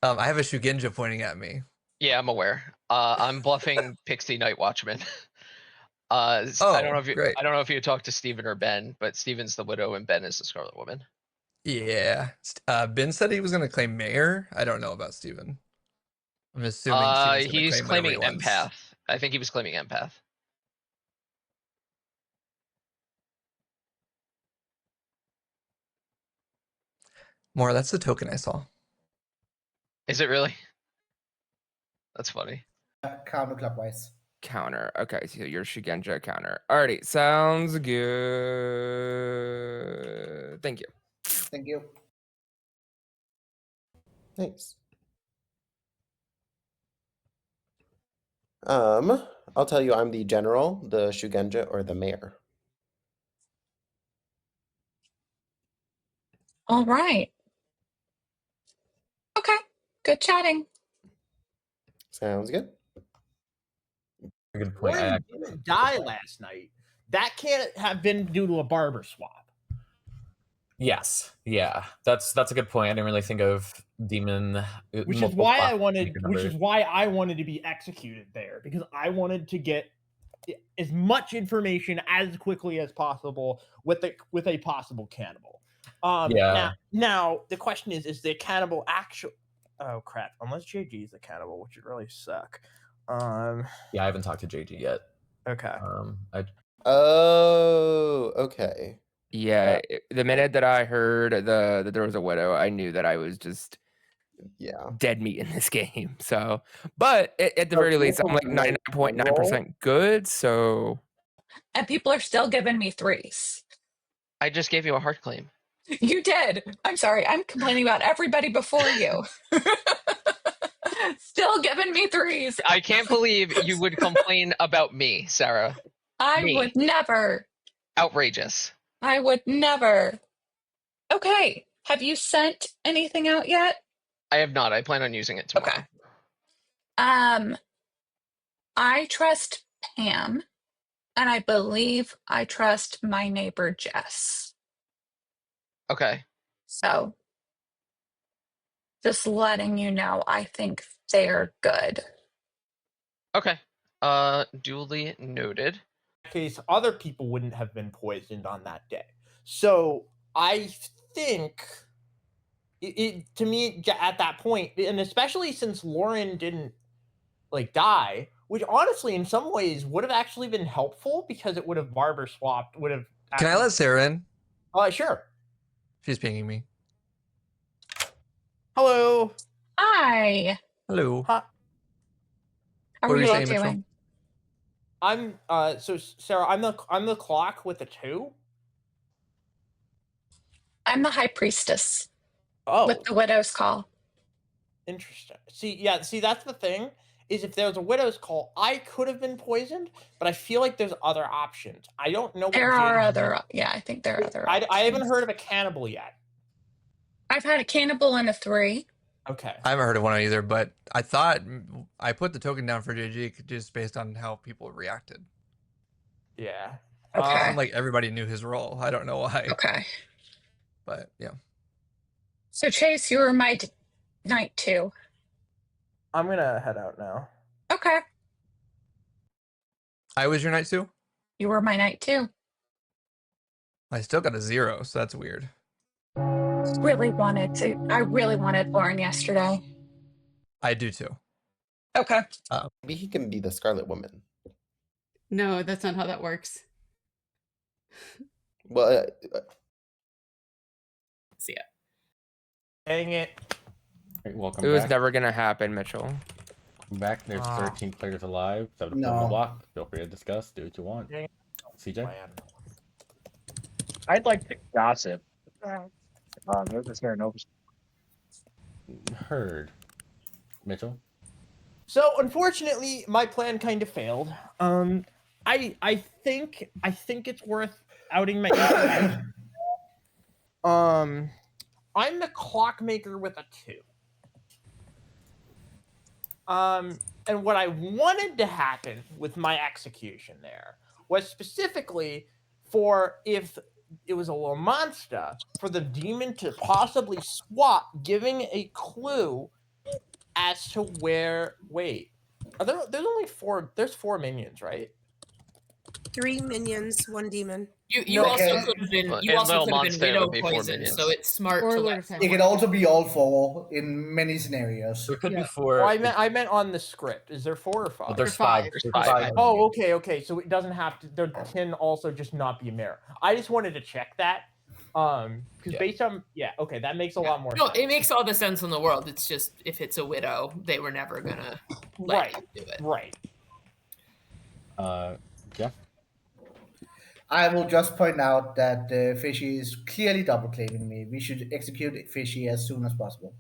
I have a Shugenja pointing at me. Yeah, I'm aware. I'm bluffing Pixie Night Watchman. I don't know if you great. I don't know if you talked to Steven or Ben, but Steven's the widow and Ben is the Scarlet Woman. Yeah. Ben said he was going to claim Mayor. I don't know about Steven. I'm assuming Steven's going to He's claim whatever claiming he wants. empath. I think he was claiming empath. More, that's the token I saw. Is it really? That's funny. Counterclockwise. Counter. Okay, so your Shugenja counter. Alrighty, sounds good. Thank you. Thank you. Thanks. I'll tell you I'm the general, the Shugenja, or the mayor. All right. Okay. Good chatting. Sounds good. Good point. Lauren didn't die last night. That can't have been due to a barber swap. Yes. Yeah. That's a good point. I didn't really think of demon. Which is why I wanted to be executed there, because I wanted to get as much information as quickly as possible with a possible cannibal. Yeah. Now the question is the cannibal actual? Oh crap! Unless JG is the cannibal, which would really suck. Yeah, I haven't talked to JG yet. Okay. Oh, okay. Yeah, the minute that I heard that there was a widow, I knew that I was just dead meat in this game. So, but at the very least, I'm like 99.9% good. So, And people are still giving me threes. I just gave you a heart claim. You did. I'm sorry. I'm complaining about everybody before you. Still giving me threes. I can't believe you would complain about me, Sarah. I would never. Outrageous. I would never. Okay. Have you sent anything out yet? I have not. I plan on using it tomorrow. Okay. I trust Pam, and I believe I trust my neighbor Jess. Okay. So, just letting you know, I think they're good. Okay. Duly noted. In case other people wouldn't have been poisoned on that day. So I think it to me at that point, and especially since Lauren didn't die, which honestly, in some ways, would have actually been helpful because it would have barber swapped. Would have. Can I let Sarah in? Sure. She's pinging me. Hello. Hi. Hello. Huh. How What are were you you all saying, Mitchell? doing? I'm so Sarah, I'm the clock with a 2. I'm the high priestess. Oh. With the widow's call. Interesting. See, that's the thing, is if there was a widow's call, I could have been poisoned, but I feel like there's other options. I don't know what There are Jade- other, yeah, I think there are other I haven't options. heard of a cannibal yet. I've had a cannibal and a 3. Okay. I haven't heard of one either, but I thought I put the token down for JG just based on how people reacted. Yeah. It seemed like everybody knew his role. I don't know why. Okay. But yeah. So Chase, you were my night 2. I'm gonna head out now. Okay. I was your night 2? You were my night 2. I still got a 0, so that's weird. I really wanted Lauren yesterday. I do too. Okay. Maybe he can be the Scarlet Woman. No, that's not how that works. Well, See ya. Dang it. Right, welcome It was back. never gonna happen, Mitchell. Welcome back. There's 13 players alive. 7 No. on the block. Feel free to discuss. Do what you want. CJ? I'd like to gossip. There's a Sarah Novus. Heard. Mitchell? So unfortunately, my plan kind of failed. I think it's worth outing my information. I'm the clockmaker with a 2. And what I wanted to happen with my execution there was specifically for if it was a little monster, for the demon to possibly swap, giving a clue as to where. Wait, there's only 4. There's 4 minions, right? 3 minions, 1 demon. You No, also okay. could have been Well, you and also Little could have been Monster widow would be 4 poison, minions. so it's smart Or to Lord let of It Ten. can also be all 4 in many scenarios. It could Yeah. be 4. Oh, I meant on the script. Is there 4 or 5? Well, there's There's 5. 5. There's There's 5. 5. Oh, okay. So it doesn't have to. There can also just not be a mirror. I just wanted to check that. Because Yeah. based on okay, that makes a lot more No, sense. it makes all the sense in the world. It's just if it's a widow, they were never gonna let Right. you do it. Right. Jeff? I will just point out that Fishy is clearly double claiming me. We should execute Fishy as soon as possible.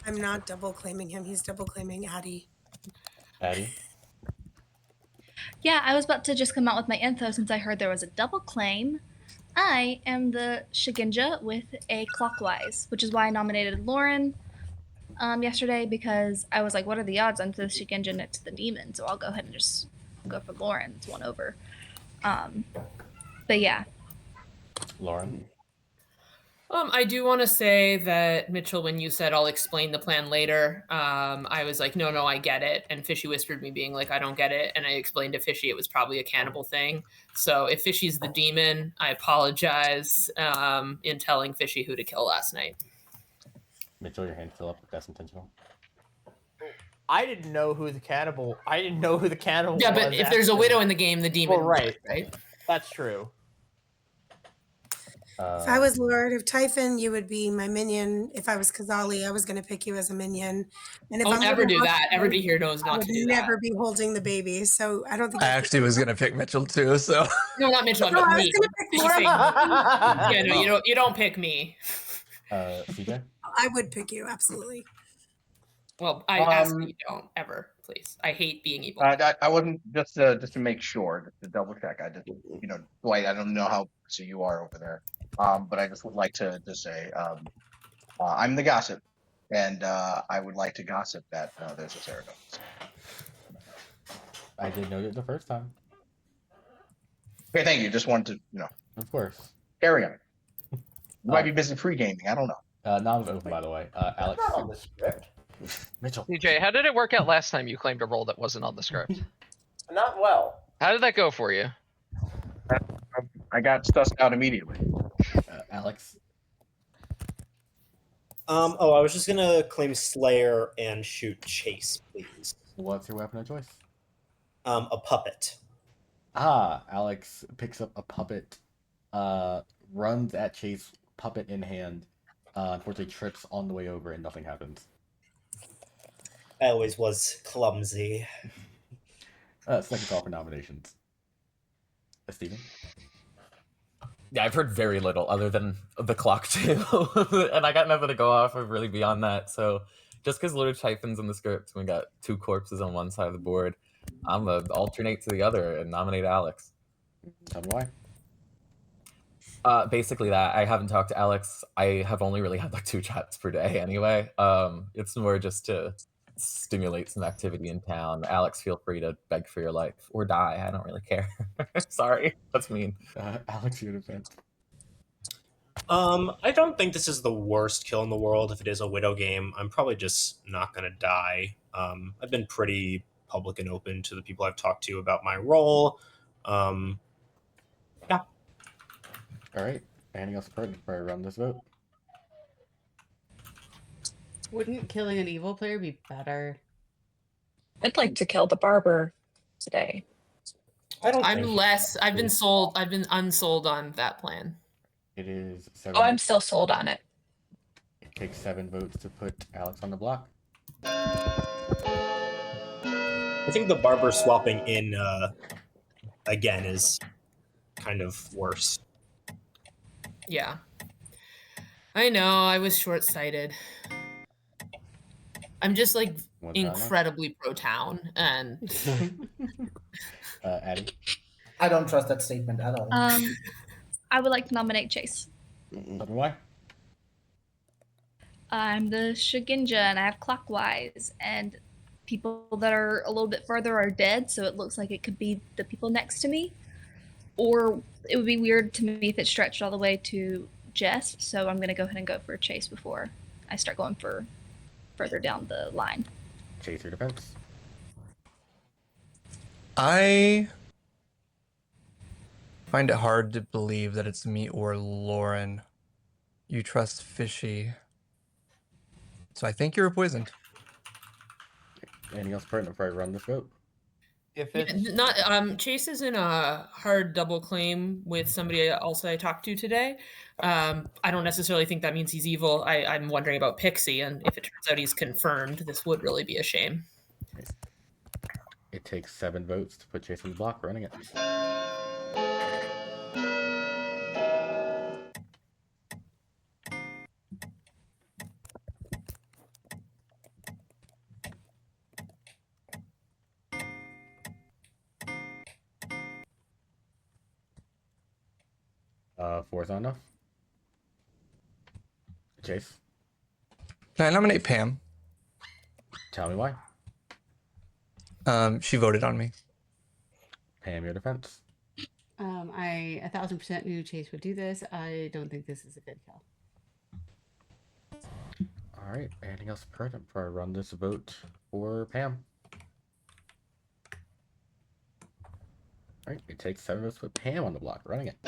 I'm not double claiming him. He's double claiming Addie. Addie? Yeah, I was about to just come out with my info since I heard there was a double claim. I am the Shiginja with a clockwise, which is why I nominated Lauren yesterday, because I was like, what are the odds I'm the Shiginja next to the demon? So I'll go ahead and just go for Lauren. It's 1 over. But yeah. Lauren? I do want to say that Mitchell, when you said I'll explain the plan later, I was like, no, I get it. And Fishy whispered me being like, I don't get it. And I explained to Fishy it was probably a cannibal thing. So if Fishy's the demon, I apologize in telling Fishy who to kill last night. Mitchell, your hand's still up. That's intentional. I didn't know who the cannibal. Yeah, but was if there's a actually. widow in the game, the demon. Well, right. would, right. That's true. If I was Lord of Typhon, you would be my minion. If I was Kazali, I was going to pick you as a minion. And if Don't I'm ever Lord of do that. Monster, Everybody here knows I not would to do never that. be holding the baby. So I don't think. I actually was gonna pick Mitchell too, so No, not Mitchell. No, No, I was me. gonna pick She's Lauren. saying- yeah, no, you don't pick me. CJ? I would pick you, absolutely. Well, I ask you don't ever, please. I hate being evil. I wouldn't just to make sure, just to double check. I just Dwight, I don't know how so you are over there, but I just would like to say I'm the gossip, and I would like to gossip that there's a Sarah Novus. I did know it the first time. Okay, thank you. Just wanted to Of course. carry on. You might be busy pre-gaming. I don't know. Nom's open, by the way. Alex? Not on the script. Mitchell. DJ, how did it work out last time you claimed a role that wasn't on the script? Not well. How did that go for you? I got sussed out immediately. Alex? I was just gonna claim Slayer and shoot Chase, please. What's your weapon of choice? A puppet. Alex picks up a puppet, runs at Chase, puppet in hand. Unfortunately, trips on the way over, and nothing happens. I always was clumsy. Second call for nominations. Steven? Yeah, I've heard very little other than the clock too, and I got nothing to go off of really beyond that. So just because Lord Typhon's in the script, we got 2 corpses on one side of the board. I'm gonna alternate to the other and nominate Alex. Tell me why. Basically that I haven't talked to Alex. I have only really had like 2 chats per day anyway. It's more just to stimulate some activity in town. Alex, feel free to beg for your life or die. I don't really care. Sorry, that's mean. Alex, your defense. I don't think this is the worst kill in the world. If it is a widow game, I'm probably just not gonna die. I've been pretty public and open to the people I've talked to about my role. Yeah. All right. Anything else pertinent before I run this vote? Wouldn't killing an evil player be better? I'd like to kill the barber today. I'm less. I've been sold. I've been unsold on that plan. It is 7. Oh, I'm still sold on it. It takes 7 votes to put Alex on the block. I think the barber swapping in again is kind of worse. Yeah. I know. I was short-sighted. I'm just like incredibly pro town, and Addie. I don't trust that statement at all. I would like to nominate Chase. Why? I'm the Shugenja and I have Clockwise, and people that are a little bit further are dead, so it looks like it could be the people next to me. Or it would be weird to me if it stretched all the way to Jess, so I'm going to go ahead and go for Chase before I start going for further down the line. Chase, your defense. I find it hard to believe that it's me or Lauren. You trust Fishy. So I think you're poisoned. Anything else pertinent before I run this vote? If yeah, not Chase is in a hard double claim with somebody else I talked to today. I don't necessarily think that means he's evil. I'm wondering about Pixie, and if it turns out he's confirmed, this would really be a shame. It takes 7 votes to put Chase on the block. Running it. Four's not enough. Chase. Can I nominate Pam? Tell me why. She voted on me. Pam, your defense. I 1000% knew Chase would do this. I don't think this is a good kill. All right. Anything else pertinent before I run this vote for Pam? All right. It takes 7 votes to put Pam on the block. Running it.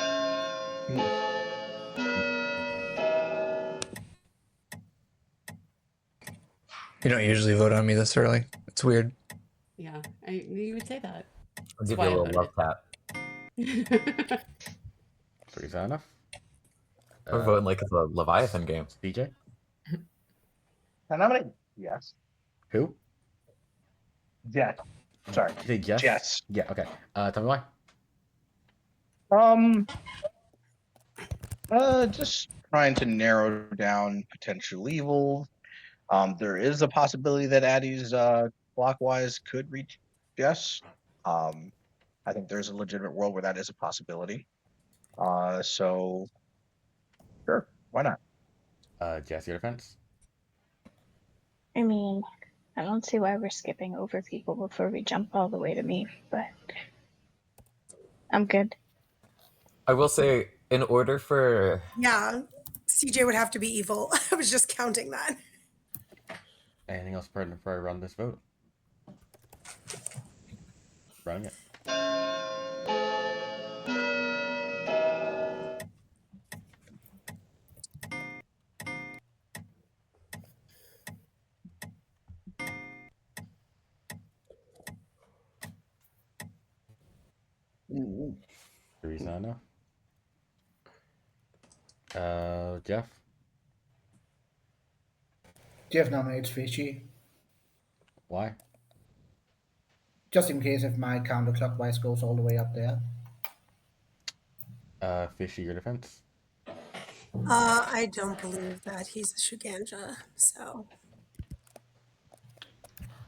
You don't usually vote on me this early. It's weird. Yeah, I knew you would say that. I'll give you a little love tap. 3 is that enough? We're voting like it's a Leviathan game. DJ? Can I nominate? Yes. Who? Yes. Sorry. You say yes? Yes. Yeah, okay. Tell me why. Just trying to narrow down potential evil. There is a possibility that Addie's clockwise could reach Jess. I think there's a legitimate world where that is a possibility. So sure, why not? Jess, your defense? I mean, I don't see why we're skipping over people before we jump all the way to me, but I'm good. I will say, in order for... Yeah, CJ would have to be evil. I was just counting that. Anything else pertinent before I run this vote? Running it. Three's not enough. Jeff? Jeff nominates Fishy, Why? just in case if my counterclockwise goes all the way up there. Fishy, your defense? I don't believe that he's a Shuganja, so.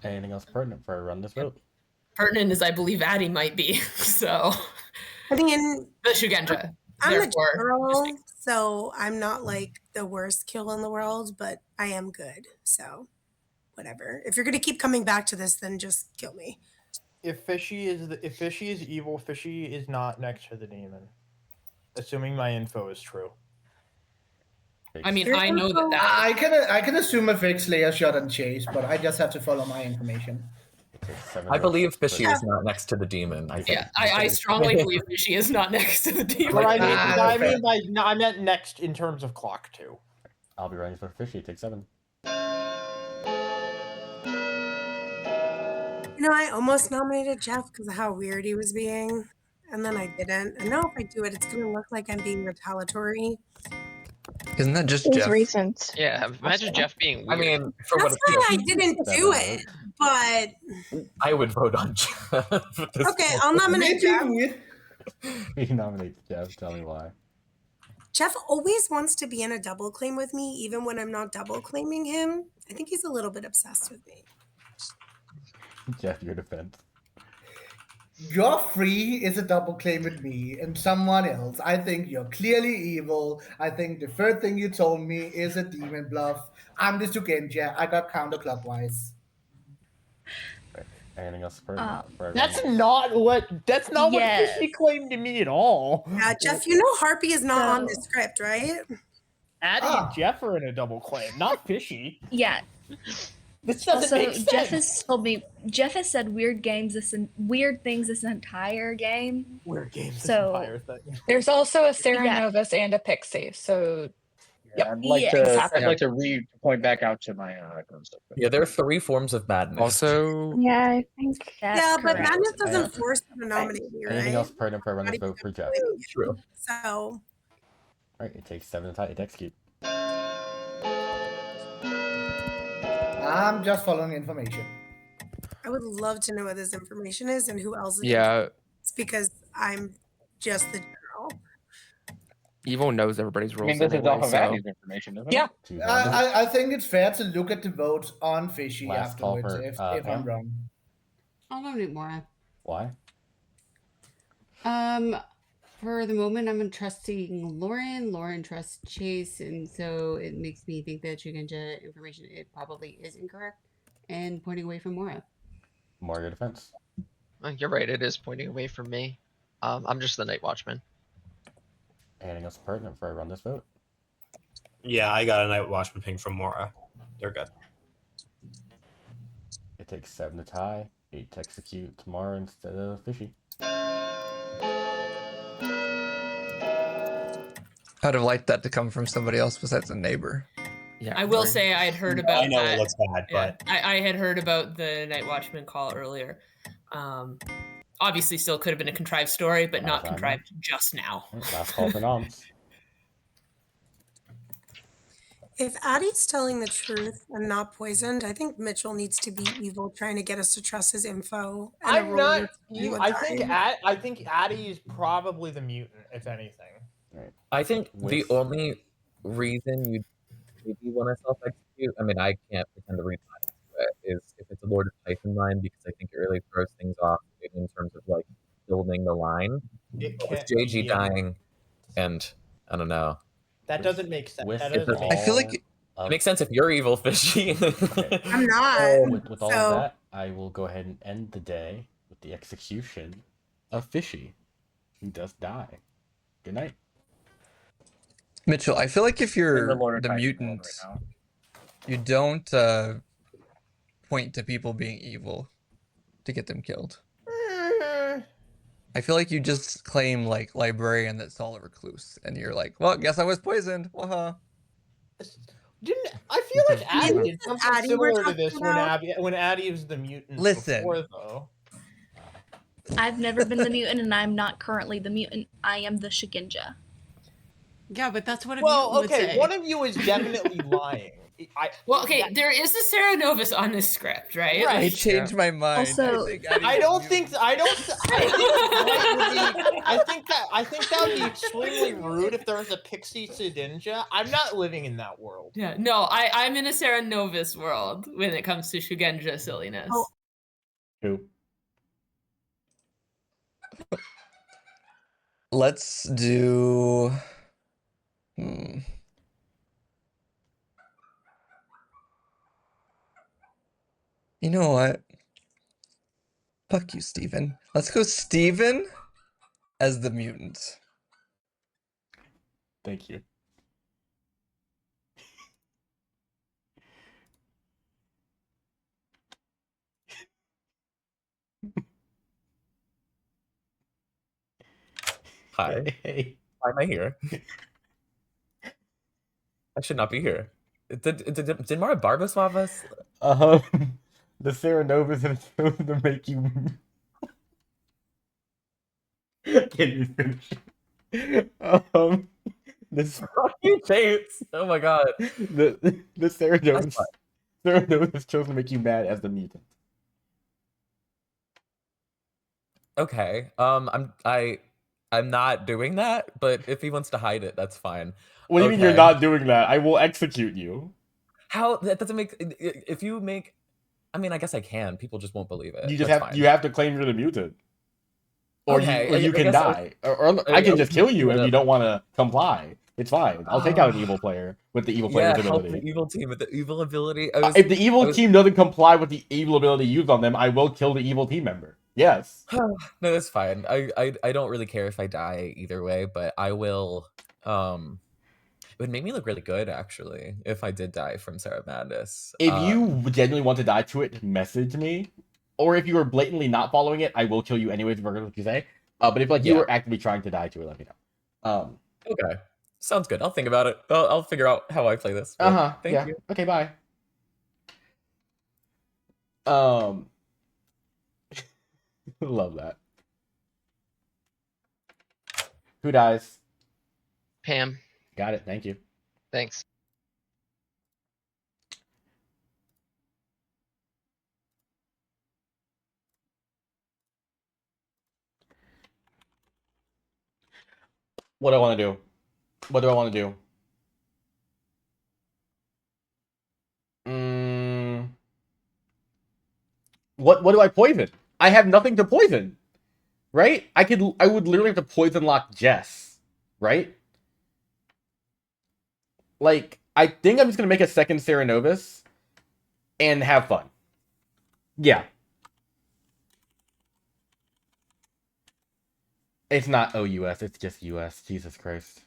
Anything else pertinent for I run this vote? Pertinent as I believe Addie might be, so. I mean, the Shugenja. I'm a Therefore, general, so I'm not like the worst kill in the world, but I am good. So, whatever. If you're gonna keep coming back to this, then just kill me. If Fishy is evil, Fishy is not next to the demon. Assuming my info is true. I mean, I know that. I can assume a fake Slayer shot and chase, but I just have to follow my information. I believe Fishy is not next to the demon. I strongly believe Fishy is not next to the demon. What I meant next in terms of clock too. I'll be running for Fishy. Take 7. You know, I almost nominated Jeff because of how weird he was being, and then I didn't. And now if I do it, it's gonna look like I'm being retaliatory. Isn't that just There's Jeff? reasons. Yeah, imagine Jeff being weird. I mean, for That's what why I didn't do it, but I would vote on Jeff. okay, I'll nominate Jeff. He nominates Jeff. Tell me why. Jeff always wants to be in a double claim with me, even when I'm not double claiming him. I think he's a little bit obsessed with me. Jeff, your defense. Your free is a double claim with me and someone else. I think you're clearly evil. I think the third thing you told me is a demon bluff. I'm the Sugenja. I got counterclockwise. Anything else pertinent? That's not what Yes. Fishy claimed to me at all. Yeah, Jeff, you know Harpy is not on the script, right? Addie and Jeff are in a double claim, not Fishy. Yeah. This doesn't Also, make sense. Jeff has said weird things this entire game. Weird games this So- entire thing. There's also a Cerenovus and a Pixie, so Yeah, I'd like to point back out to my concept. Yeah, there are 3 forms of madness. Also, Yeah, I think. Yeah, but correct. Madness doesn't force you to nominate me, right? Anything else pertinent for I run this vote for Jeff? True. So, Alright, it takes 7 to execute. I'm just following information. I would love to know what this information is and who else it yeah, is, because I'm just the general. Evil knows everybody's I rules. mean, this is anyway, off of so- Addie's information, isn't yeah. it? I think it's fair to look at the votes on Fishy Last call afterwards for, if I'm Pam? wrong. I'll nominate Mora. Why? For the moment, I'm trusting Lauren. Lauren trusts Chase, and so it makes me think that Shugenja information it probably is incorrect, and pointing away from Mora. More your defense. You're right, it is pointing away from me. I'm just the Night Watchman. Anything else pertinent for I run this vote? Yeah, I got a Night Watchman ping from Mora. They're good. It takes 7 to tie, 8 to execute tomorrow instead of Fishy. I'd have liked that to come from somebody else besides a neighbor. Yeah, I will say I had heard about I know that. it looks bad, Yeah, but I had heard about the Night Watchman call earlier. Obviously, still could have been a contrived story, but not contrived just now. Last call for noms. If Addie's telling the truth and not poisoned, I think Mitchell needs to be evil, trying to get us to trust his info. and I'm roll not. with you I and think I think Addie is probably the mutant, if anything. I think the only reason you maybe want to self-execute, I mean, I can't pretend to read minds, is if it's a Lord of Typhon line, because I think it really throws things off in terms of like building the line. It But with can't JG be dying, and I don't know. That doesn't make sense. With That it doesn't make I feel like It makes sense if you're evil, Fishy. I'm not. With all so of that, I will go ahead and end the day with the execution of Fishy, who does die. Good night. Mitchell, I feel like if you're the Lord of the Titan's mutant, right now. you don't point to people being evil to get them killed. I feel like you just claim like librarian that saw a recluse, and you're like, well, guess I was poisoned. Waha. Didn't I feel like Addie Isn't did this something Addie we're similar to talking this about? when Addie was the mutant Listen. before, though. I've never been the mutant, and I'm not currently the mutant. I am the Shigenja. Yeah, but that's what a Well, mutant would okay, say. one of you is definitely lying. Well, okay, there is the Sarah Novus on this script, right? Right. I changed my mind. Also, I don't think I think that would be extremely rude if there was a pixie Sudinja. I'm not living in that world. Yeah, no, I'm in a Sarah Novus world when it comes to Shugenja silliness. Oh. Who? Let's do. You know what? Fuck you, Steven. Let's go Steven as the mutant. Thank you. Hi. Hey. Why am I here? I should not be here. Did Mara Barba swap us? The Sarah Novus have chosen to make you. Can you finish? This fucking Chase. Oh my god. The Sarah Novus. Sarah Novus has chosen to make you mad as the mutant. Okay. I'm not doing that, but if he wants to hide it, that's fine. What do you mean you're not doing that? I will execute you. How that doesn't make if you make I mean I guess I can. People just won't believe it. You just That's have fine. you have to claim you're the mutant. Or Okay, you I can guess die. Or I can just kill you if yeah. you don't want to comply. It's fine. I'll take out an evil player with the evil player's help ability. the evil team with the evil ability. If the evil team doesn't comply with the evil ability used on them, I will kill the evil team member. Yes. No, that's fine. I don't really care if I die either way, but I will. It would make me look really good actually if I did die from Sarah Madness. If you genuinely want to die to it, message me. Or if you are blatantly not following it, I will kill you anyways, regardless of what you say. But if you are actively trying to die to it, let me know. Okay, sounds good. I'll think about it. I'll figure out how I play this. Thank Yeah. you. Okay. Bye. Love that. Who dies? Pam. Got it. Thank you. Thanks. What do I want to do? What do I want to do? What do I poison? I have nothing to poison. Right? I would literally have to poison lock Jess. Right? Like, I think I'm just gonna make a second Sarah Novus and have fun. Yeah. It's not OUS, it's just US. Jesus Christ.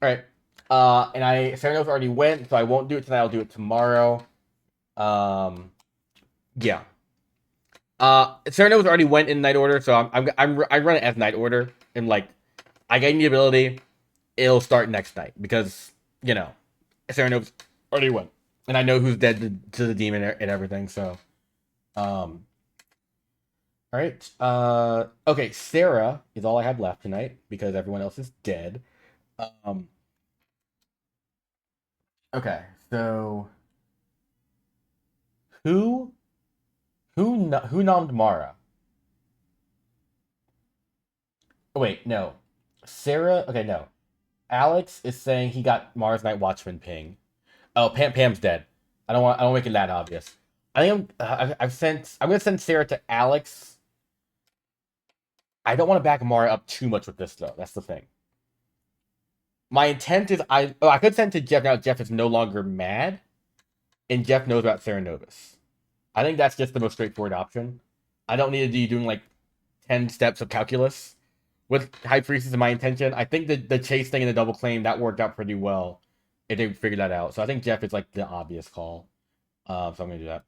Alright. And Sarah Novus already went, so I won't do it tonight, I'll do it tomorrow. Yeah. Sarah Novus already went in night order, so I run it as night order, and like I gain the ability, it'll start next night because Sarah Novus already went, and I know who's dead to the demon and everything. So, all right. Okay, Sarah is all I have left tonight because everyone else is dead. Okay, so who nommed Mara? Oh, wait, no. Sarah. Okay, no. Alex is saying he got Mars Night Watchman ping. Oh, Pam's dead. I don't make it that obvious. I think I'm gonna send Sarah to Alex. I don't want to back Mara up too much with this though. That's the thing. My intent is I could send to Jeff now. Jeff is no longer mad, and Jeff knows about Sarah Novus. I think that's just the most straightforward option. I don't need to be doing like 10 steps of calculus with High Priestess in my intention. I think the chase thing and the double claim that worked out pretty well if they figured that out. So I think Jeff is like the obvious call. So I'm gonna do that.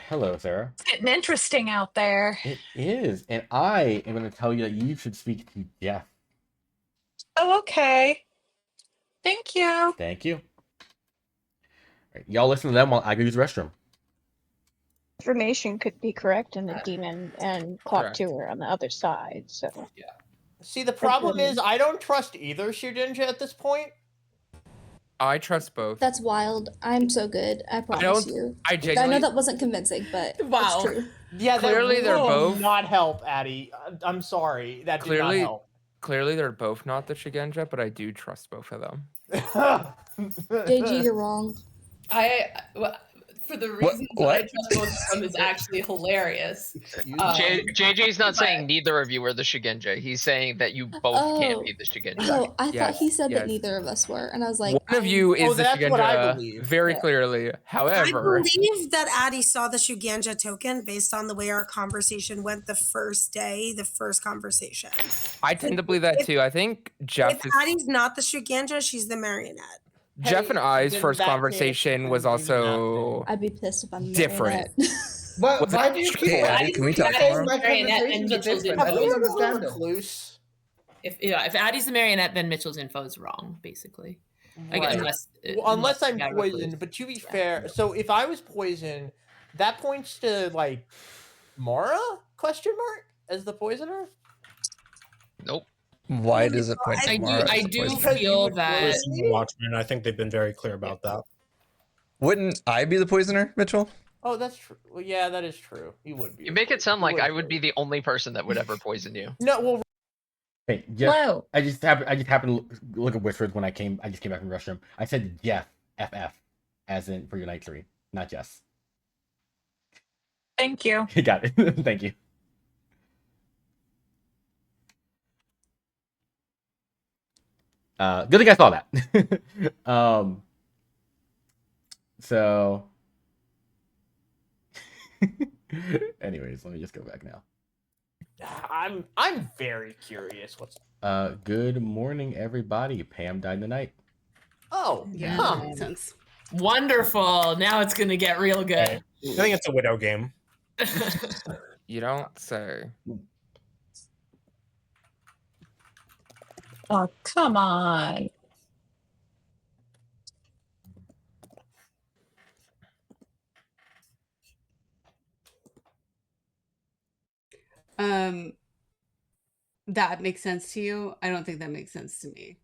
Hello, Sarah. It's getting interesting out there. It is, and I am gonna tell you that you should speak to Jeff. Oh, okay. Thank you. Thank you. All Y'all listen to them while I go use the restroom. Information could be correct in the demon and Clocktower on the other side. So yeah. See, the problem is I don't trust either Shujinja at this point. I trust both. That's wild. I'm so good. I promise you. I know genuinely. that wasn't convincing, but Wow. it's true. Yeah, Clearly that they're will both- not help, Addy. I'm sorry, that did not help. Clearly, they're both not the Shigenja, but I do trust both of them. JG, you're wrong. For the reasons that I trust both of them is actually hilarious. JJ's not saying neither of you are the Shigenja. He's saying that you both can't be the Shigenja. Oh, I thought he said that neither of us were, and I was like, One of you is the that's what I Shigenja believe. very clearly. However, I believe that Addie saw the Shuganja token based on the way our conversation went the first day, the first conversation. I tend to believe that too. I think Jeff If is. Addie's not the Shuganja, she's the marionette. Jeff and I's then first that conversation was also I'd be pissed if I'm the different. But Was why that do you straight? keep Addie, can we talk saying tomorrow? my Marionette and conversations are Mitchell's different? I info. don't understand it. Recluse. If Addie's the marionette, then Mitchell's info is wrong, basically. I guess, Right. Unless I'm poisoned, but to be fair, so if I was poisoned, that points to like Mara question mark as the poisoner. Nope. Why does it point to I Mara? do as the poisoner? feel that Watchmen, I think they've been very clear about that. Wouldn't I be the poisoner, Mitchell? Oh, that's true. Well, yeah, that is true. He would be. You make it sound like I would be the only person that would ever poison you. No, well, Hey, Jeff, Hello. I just happened to look at Whispers when I just came back from the restroom. I said Jeff, FF, as in for your night 3, not Jess. Thank you. You got it. Thank you. Good thing I saw that. So, anyways, let me just go back now. I'm very curious. What's Good morning, everybody. Pam died tonight. Oh, Yeah, huh. that makes sense. wonderful. Now it's gonna get real good. I think it's a widow game. You don't say. Oh, come on. That makes sense to you. I don't think that makes sense to me.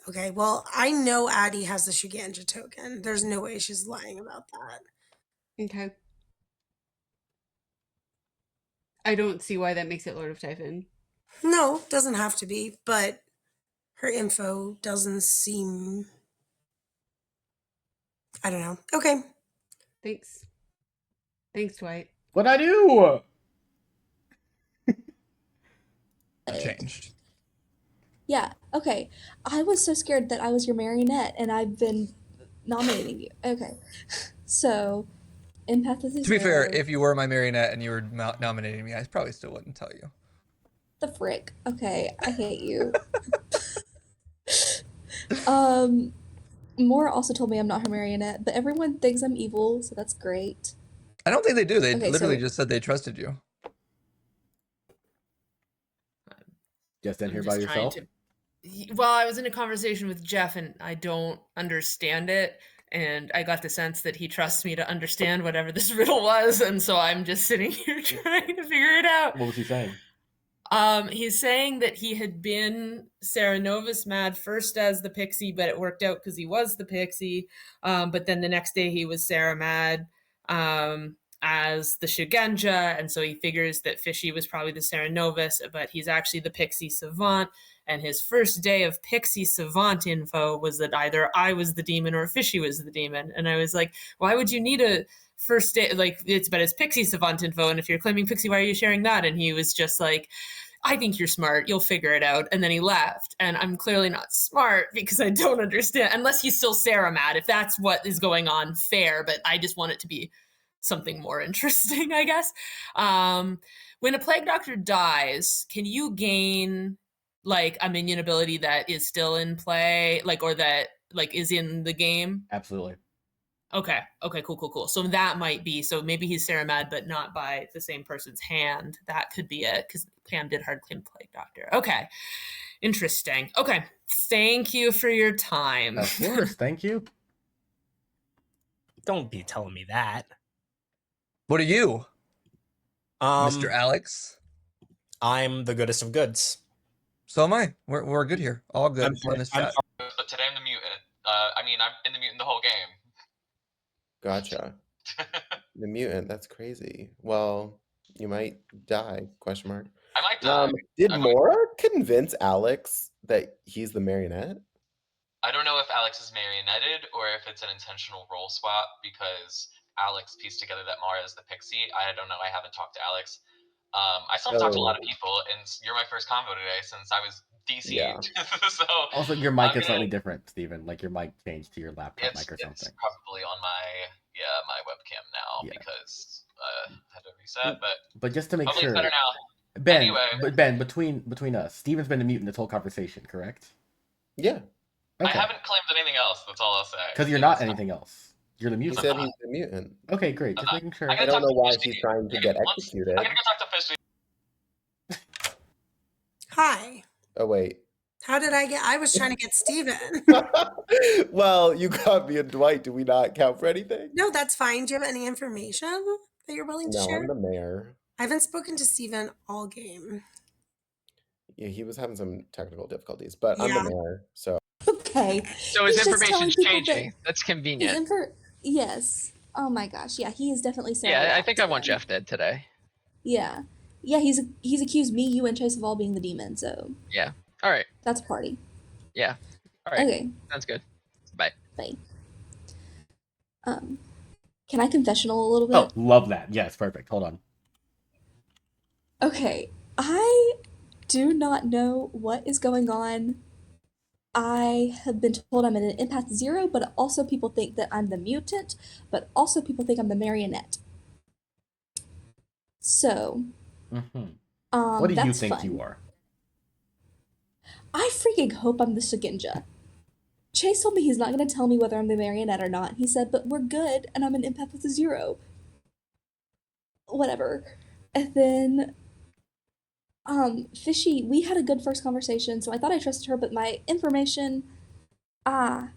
Okay, well, I know Addie has the Shuganja token. There's no way she's lying about that. Okay. I don't see why that makes it Lord of Typhon. No, doesn't have to be, but her info doesn't seem. I don't know. Okay. Thanks. Thanks, Dwight. What'd I do? Changed. Yeah, okay. I was so scared that I was your marionette and I've been nominating you. Okay. So, empath is To be fair, if you were my marionette and you were nominating me, I probably still wouldn't tell you. the frick. Okay, I hate you. Moore also told me I'm not her marionette, but everyone thinks I'm evil, so that's great. I don't think they do. They Okay, literally so- just said they trusted you. Just in I'm here just by trying yourself? Well, I was in a conversation with Jeff and I don't understand it. And I got the sense that he trusts me to understand whatever this riddle was. And so I'm just sitting here trying to figure it out. What was he saying? He's saying that he had been Sarah Novus mad first as the pixie, but it worked out because he was the pixie. But then the next day he was Sarah mad as the Shuganja, and so he figures that Fishy was probably the Sarah Novus, but he's actually the pixie savant. And his first day of pixie savant info was that either I was the demon or Fishy was the demon. And I was like, why would you need a first day? Like, it's pixie savant info, and if you're claiming pixie, why are you sharing that? And he was just like, I think you're smart. You'll figure it out. And then he left. And I'm clearly not smart because I don't understand, unless he's still Sarah mad. If that's what is going on, fair. But I just want it to be something more interesting, I guess. When a plague doctor dies, can you gain like a minion ability that is still in play, like, or that like is in the game? Absolutely. Okay, cool. So that might be, so maybe he's Sarah mad, but not by the same person's hand. That could be it, because Pam did hard claim plague doctor. Okay, interesting. Okay, thank you for your time. Of course, thank you. Don't be telling me that. What are you, Mr. Um, Alex? I'm the goodest of goods. So am I. We're good here. All good in this chat. But today I'm the mutant. I mean, I've been the mutant the whole game. Gotcha. The mutant. That's crazy. Well, you might die? Question mark. I might die. Did Moore convince Alex that he's the marionette? I don't know if Alex is marionetted or if it's an intentional role swap because Alex pieced together that Mara is the pixie. I don't know. I haven't talked to Alex. I still haven't talked to a lot of people, and you're my first convo today since I was DC'd. Yeah. So Also, your mic is slightly different, Steven. Like your mic changed to your laptop mic or it's something. probably on my webcam now because I had to reset. But just to make hopefully sure, it's better now. Ben. Anyway. But Ben, between us, Steven's been the mutant this whole conversation, correct? Yeah. I Okay. haven't claimed anything else. That's all I'll say. Because you're not anything else. You're the He mutant. said he's the mutant. Okay, great. Just making sure. I don't know why he's trying to get executed. I'm gonna go talk to Fishy. Hi. Oh wait. How did I get? I was trying to get Steven. Well, you got me and Dwight. Do we not count for anything? No, that's fine. Do you have any information that you're willing to No, share? I'm the mayor. I haven't spoken to Steven all game. Yeah, he was having some technical difficulties, but I'm Yeah. the mayor, so. Okay. So his He's just telling information's people changing. that That's the convenient. yes. Oh my gosh. Yeah, he is definitely saying. Yeah, I that think to I want them. Jeff dead today. Yeah. Yeah, he's accused me, you, and Chase of all being the demon, so Yeah. All right. that's a party. Yeah. All right. Okay. Sounds good. Bye. Bye. Can I confessional a little bit? Oh, love that. Yes, perfect. Hold on. Okay, I do not know what is going on. I have been told I'm an empath 0, but also people think that I'm the mutant, but also people think I'm the marionette. So, What do you that's think fun. you are? I freaking hope I'm the Shigenja. Chase told me he's not going to tell me whether I'm the marionette or not. He said, but we're good, and I'm an empath with a 0. Whatever. And then, Fishy, we had a good first conversation, so I thought I trusted her, but my information, gosh,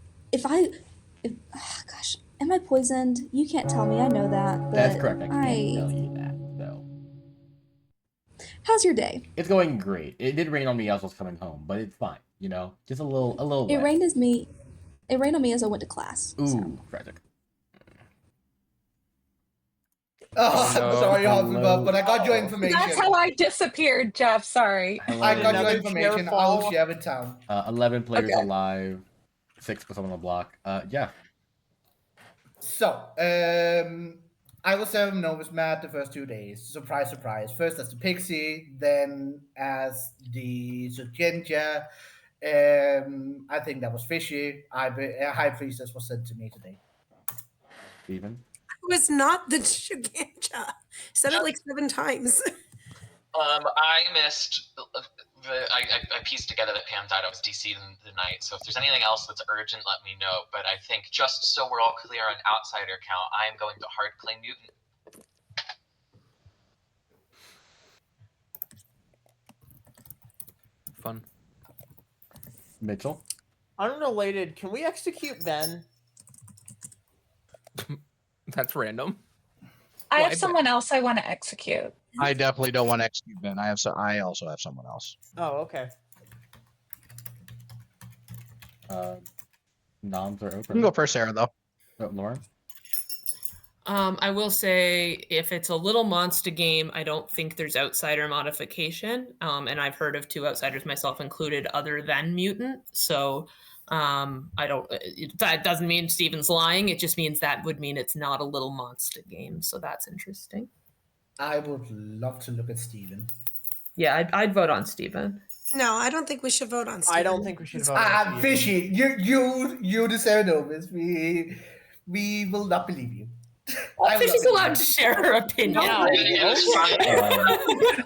am I poisoned? You can't tell me, I know that, but That's correct. I can't tell you that, though. How's your day? It's going great. It did rain on me as I was coming home, but it's fine. You know, just a little. It wet. rained on me as I went to class. Ooh, tragic. Oh, Hello, I'm sorry, hello. Hufflepuff, but I got your information. That's how I disappeared, Jeff. Sorry. I got your Another information. chair I will fall. share with town. 11 players Okay. alive, 6 on the block. Yeah. So, I was Seven Novus Matt the first 2 days. Surprise, surprise. First as the Pixie, then as the Sugenja. I think that was Fishy. High Priestess was sent to me today. Steven? It was not the Shuganja. Said it like 7 times. I missed. I pieced together that Pam died. I was DC'd in the night. So if there's anything else that's urgent, let me know. But I think just so we're all clear on outsider count, I am going to hard claim mutant. Fun. Mitchell? Unrelated. Can we execute Ben? That's random. I Why, have Ben? someone else I want to execute. I definitely don't want to execute Ben. I also have someone else. Oh, okay. Noms are open. You can go first, Sarah, though. Oh, Lauren? I will say if it's a little monster game, I don't think there's outsider modification. And I've heard of 2 outsiders, myself included, other than mutant. So I don't. That doesn't mean Steven's lying. It just means that would mean it's not a little monster game. So that's interesting. I would love to look at Steven. Yeah, I'd vote on Steven. No, I don't think we should vote on Steven. I don't think we should vote on Steven. Fishy, you the Seven Novus. We will not believe you. Well, Fishy's allowed to share her opinion. No.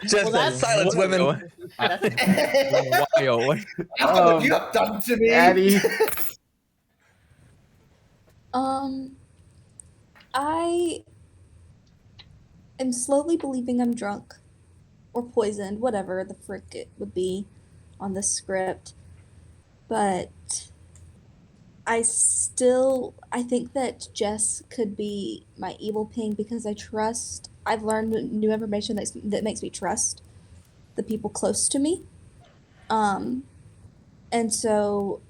Just that's- silence women. Wild. After what you have done to me. Abby? I am slowly believing I'm drunk or poisoned, whatever the frick it would be on the script. But I think that Jess could be my evil ping because I've learned new information that makes me trust the people close to me. And so,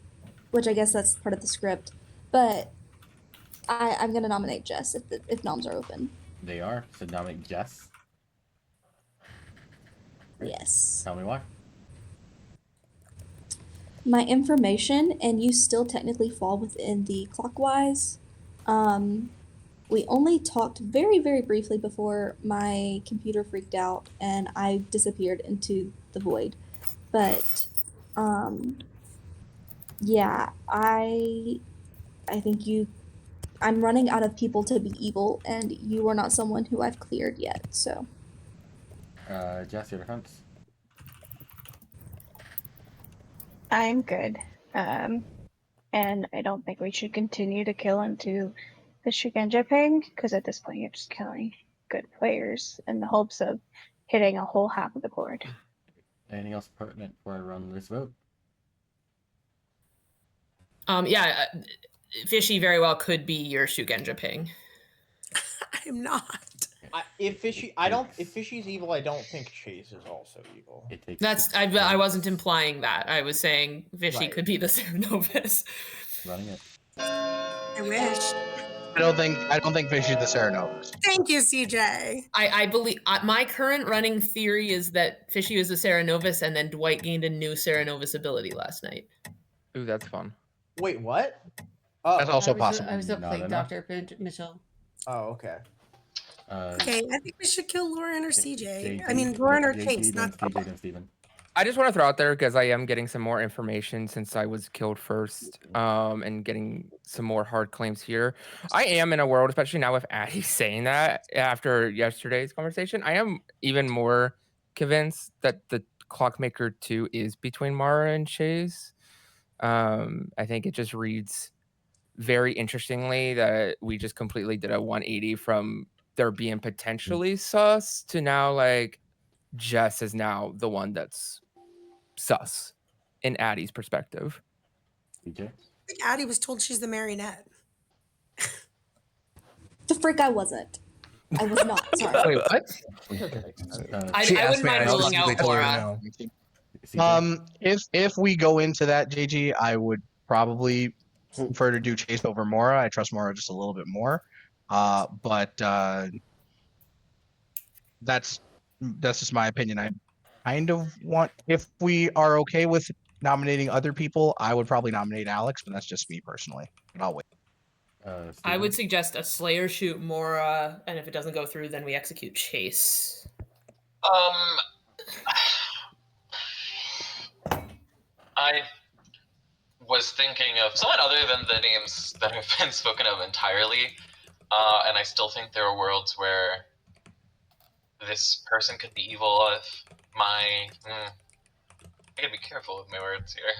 which I guess that's part of the script, but I'm gonna nominate Jess if noms are open. They are. So nominate Jess. Great. Yes. Tell me why. My information, and you still technically fall within the clockwise. We only talked very, very briefly before my computer freaked out and I disappeared into the void. But, yeah, I think I'm running out of people to be evil, and you are not someone who I've cleared yet. So, Jess, your defense. I'm good. And I don't think we should continue to kill into the Shugenja ping, because at this point you're just killing good players in the hopes of hitting a whole half of the board. Anything else pertinent before I run this vote? Yeah, Fishy very well could be your Shugenja ping. I'm not. If Fishy's evil, I don't think Chase is also evil. I wasn't implying that. I was saying Fishy Right. could be the Cerenovus. Running it. I wish. I don't think Fishy's the Cerenovus. Thank you, CJ. I believe my current running theory is that Fishy was the Cerenovus, and then Dwight gained a new Cerenovus ability last night. Ooh, that's fun. Wait, what? Oh, That's also possible. I was up Not playing enough. Dr. Mitchell. Oh, okay. Okay, I think we should kill Lauren or CJ. I JD, mean, Lauren or JD, Chase, then not CJ, then Steven. I just want to throw out there because I am getting some more information since I was killed first, and getting some more hard claims here. I am in a world, especially now with Addie saying that after yesterday's conversation, I am even more convinced that the Clockmaker 2 is between Mara and Chase. I think it just reads very interestingly that we just completely did a 180 from there being potentially sus to now like Jess is now the one that's sus in Addie's perspective. CJ? I think Addie was told she's the marionette. the frick I wasn't. I was not. Sorry. Wait, what? I wouldn't mind ruling out Laura. If we go into that, JG, I would probably prefer to do Chase over Mora. I trust Mora just a little bit more. But that's just my opinion. I kind of want, if we are okay with nominating other people, I would probably nominate Alex, but that's just me personally. But I'll wait. I would suggest a Slayer shoot Mora, and if it doesn't go through, then we execute Chase. I was thinking of someone other than the names that have been spoken of entirely, and I still think there are worlds where this person could be evil. If I gotta be careful with my words here.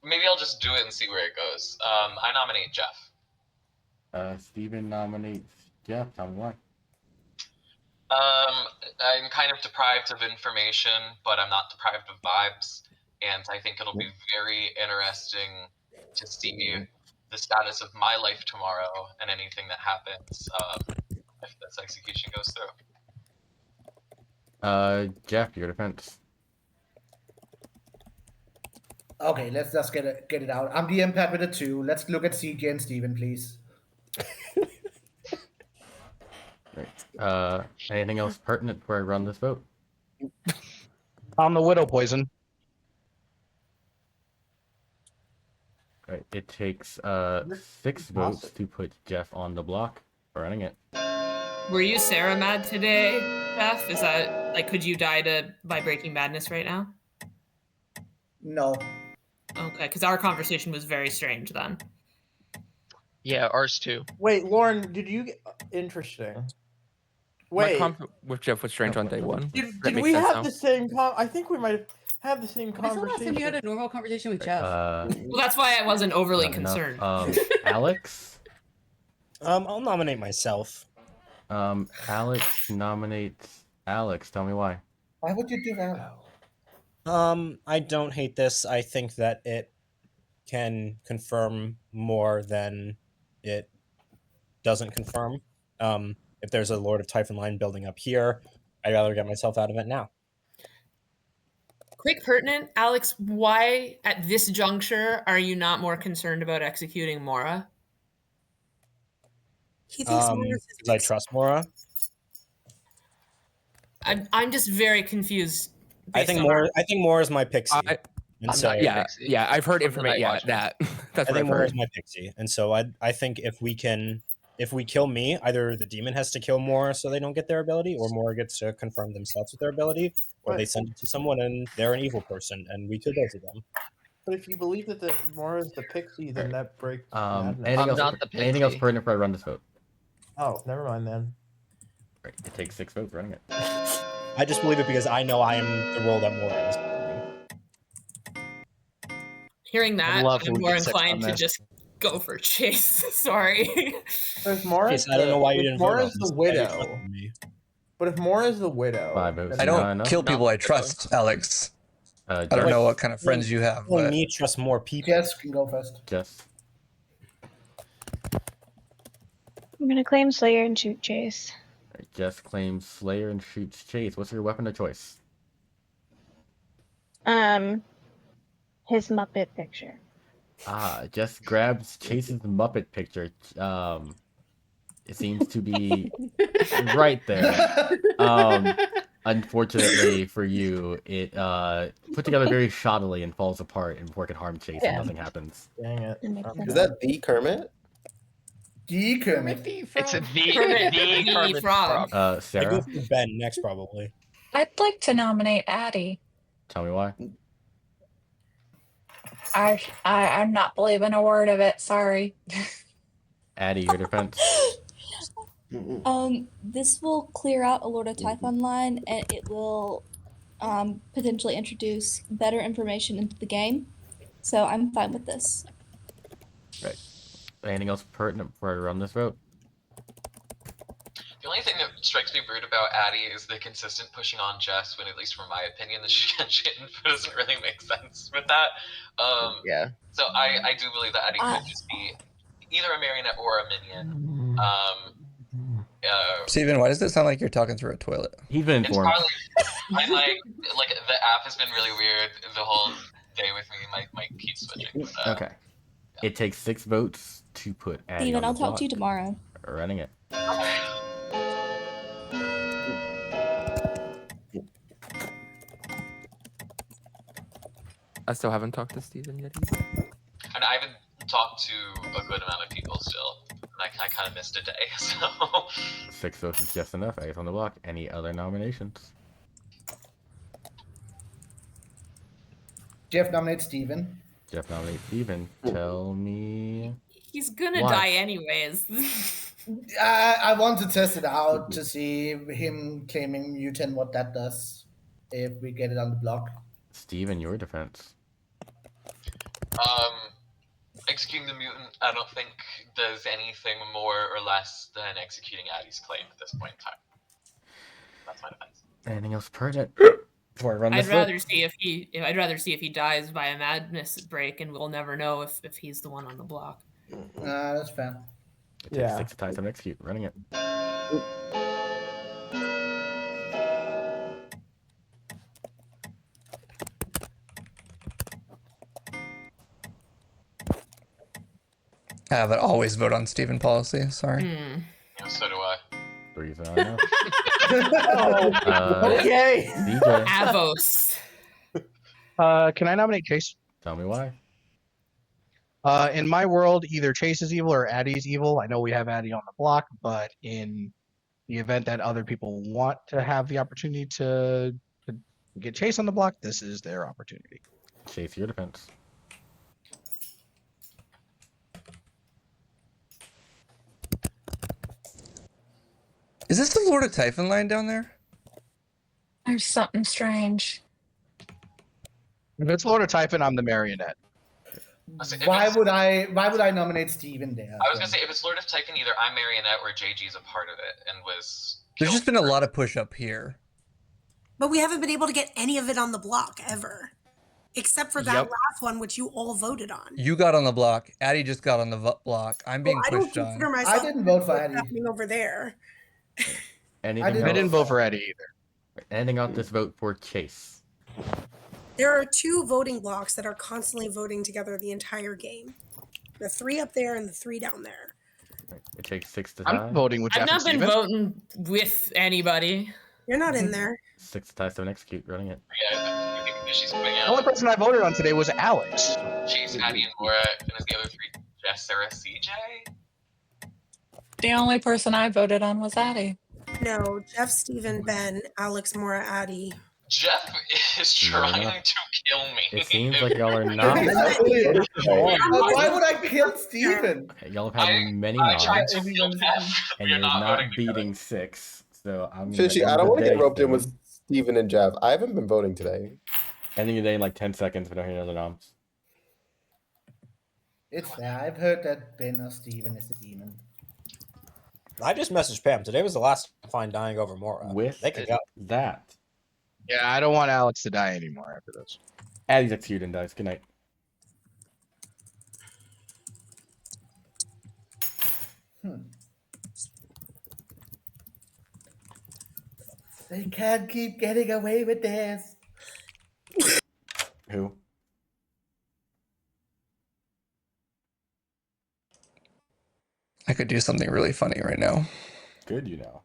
Maybe I'll just do it and see where it goes. I nominate Jeff. Steven nominates Jeff. Tell me why. I'm kind of deprived of information, but I'm not deprived of vibes, and I think it'll be very interesting to see the status of my life tomorrow and anything that happens if this execution goes through. Jeff, your defense. Okay, let's just get it out. I'm the empath with a 2. Let's look at CJ and Steven, please. Right. Anything else pertinent before I run this vote? On the Widow poison. Right. It takes 6 votes to put Jeff on the block. Running it. Were you Sarah mad today, Beth? Is that like, could you die by Breaking Madness right now? No. Okay, because our conversation was very strange then. Yeah, ours too. Wait, Lauren, did you get interesting? My Wait, comp with Jeff was strange on day one. did we have the same I think we might have the same When's the last time conversation. you had a normal conversation with Jeff? Well, that's why I wasn't overly Not enough. concerned. Alex? I'll nominate myself. Alex nominates Alex. Tell me why. Why would you do that? I don't hate this. I think that it can confirm more than it doesn't confirm. If there's a Lord of Typhon line building up here, I'd rather get myself out of it now. Quick pertinent, Alex, why at this juncture are you not more concerned about executing Mora? He thinks Because I trust Mora. I'm just very confused. I think Mora is my pixie. And so yeah, I've heard information. Yeah, that that's I what I've think Mora heard. is my pixie, and so I think if we kill me, either the demon has to kill Mora so they don't get their ability, or Mora gets to confirm themselves with their ability, or they send it to someone and they're an evil person, and we kill both of them. But if you believe that the Mora is the pixie, then that breaks madness. Anything else pertinent before I run this vote? Oh, never mind then. Right, it takes 6 votes running it. I just believe it because I know I am the role that Mora is. Hearing that, love I'm when we more get six on inclined to this. just go for Chase. Sorry. If Mora's I don't know why you didn't vote on Mora's this. the Why you widow. trusted me. But if Mora's the widow, 5 votes. then I not don't enough? kill people I trust, Alex. I don't know what kind of friends you have, Well, but me trust more people. Jess can go first. Jess. I'm gonna claim Slayer and shoot Chase. Right, Jess claims Slayer and shoots Chase. What's your weapon of choice? His Muppet picture. Jess grabs Chase's Muppet picture. It seems to be right there. Unfortunately for you, it put together very shoddily and falls apart, and before it can harm Chase, and nothing happens. Dang it. Is that the Kermit? The Kermit. It's a The Kermit frog. I Sarah, go for Ben next, probably. I'd like to nominate Addie. tell me why. I'm not believing a word of it. Sorry. Addie, your defense. This will clear out a Lord of Typhon line, and it will potentially introduce better information into the game. So I'm fine with this. Right. Anything else pertinent before I run this vote? The only thing that strikes me weird about Addie is the consistent pushing on Jess when, at least from my opinion, the Shigenship info doesn't really make sense with that. Yeah. So I do believe that Addie could just be either a marionette or a minion. Steven, why does it sound like you're talking through a toilet? He's been It's informed. probably like the app has been really weird the whole day with me. My mic keeps switching. Okay. It takes 6 votes to put Addie Steven, on I'll the talk block. to you tomorrow. Running it. I still haven't talked to Steven yet either. And I haven't talked to a good amount of people still. And I kind of missed a day, so. 6 votes is just enough. Addie's on the block. Any other nominations? Jeff nominates Steven. Jeff nominates Steven. Tell me. He's gonna Why? die anyways. I want to test it out to see him claiming mutant, what that does if we get it on the block. Steven, your defense. Executing the mutant, I don't think does anything more or less than executing Addie's claim at this point in time. That's my defense. Anything else pertinent? Before I run this I'd vote? rather see if he dies by a madness break, and we'll never know if he's the one on the block. That's fair. It takes 6 to tie some execute. Running it. I have an always vote on Steven policy. Sorry. Yeah, so do I. The reason I know. Okay. DJ. Avos. Can I nominate Chase? Tell me why. In my world, either Chase is evil or Addie's evil. I know we have Addie on the block, but in the event that other people want to have the opportunity to get Chase on the block, this is their opportunity. Chase, your defense. Is this the Lord of Typhon line down there? There's something strange. If it's Lord of Typhon, I'm the marionette. Why would I nominate Steven there? I was gonna say, if it's Lord of Typhon, either I'm Marionette or JG's a part of it and was. There's just been a lot of push up here. But we haven't been able to get any of it on the block ever. except for that last one, which you all voted on. You got on the block. Addie just got on the block. I'm being I don't pushed on. consider myself. I didn't vote for what's Eddie. happening over there. Anything I didn't else? vote for Eddie either. Ending out this vote for Chase. There are 2 voting blocks that are constantly voting together the entire game. The 3 up there and the 3 down there. It takes 6 to I'm tie. voting with Jeff I've and not been Steven. voting with anybody. You're not in there. 6 to tie, 7 execute, running it. She's putting The out only person I voted on today was Alex. Chase, Hattie, and Laura, and as the other 3, Jeff, Sarah, CJ. The only person I voted on was Addie. No, Jeff, Steven, Ben, Alex, Mora, Addie. Jeff is trying to kill me. It seems like y'all are not. Why would I kill Steven? Okay, y'all have had many I nods, tried to kill Jeff. and You're you're not not voting beating 6. So I'm. Fishy, I don't want to get roped in with Steven and Jeff. I haven't been voting today. Ending the day in like 10 seconds. We don't hear another noms. It's fair. I've heard that Ben or Steven is a demon. I just messaged Pam. Today was the last fine dying over Mora. With they could go. that. Yeah, I don't want Alex to die anymore after this. Addie's executed and dies. Good night. They can't keep getting away with this. Who? I could do something really funny right now. Good, you know.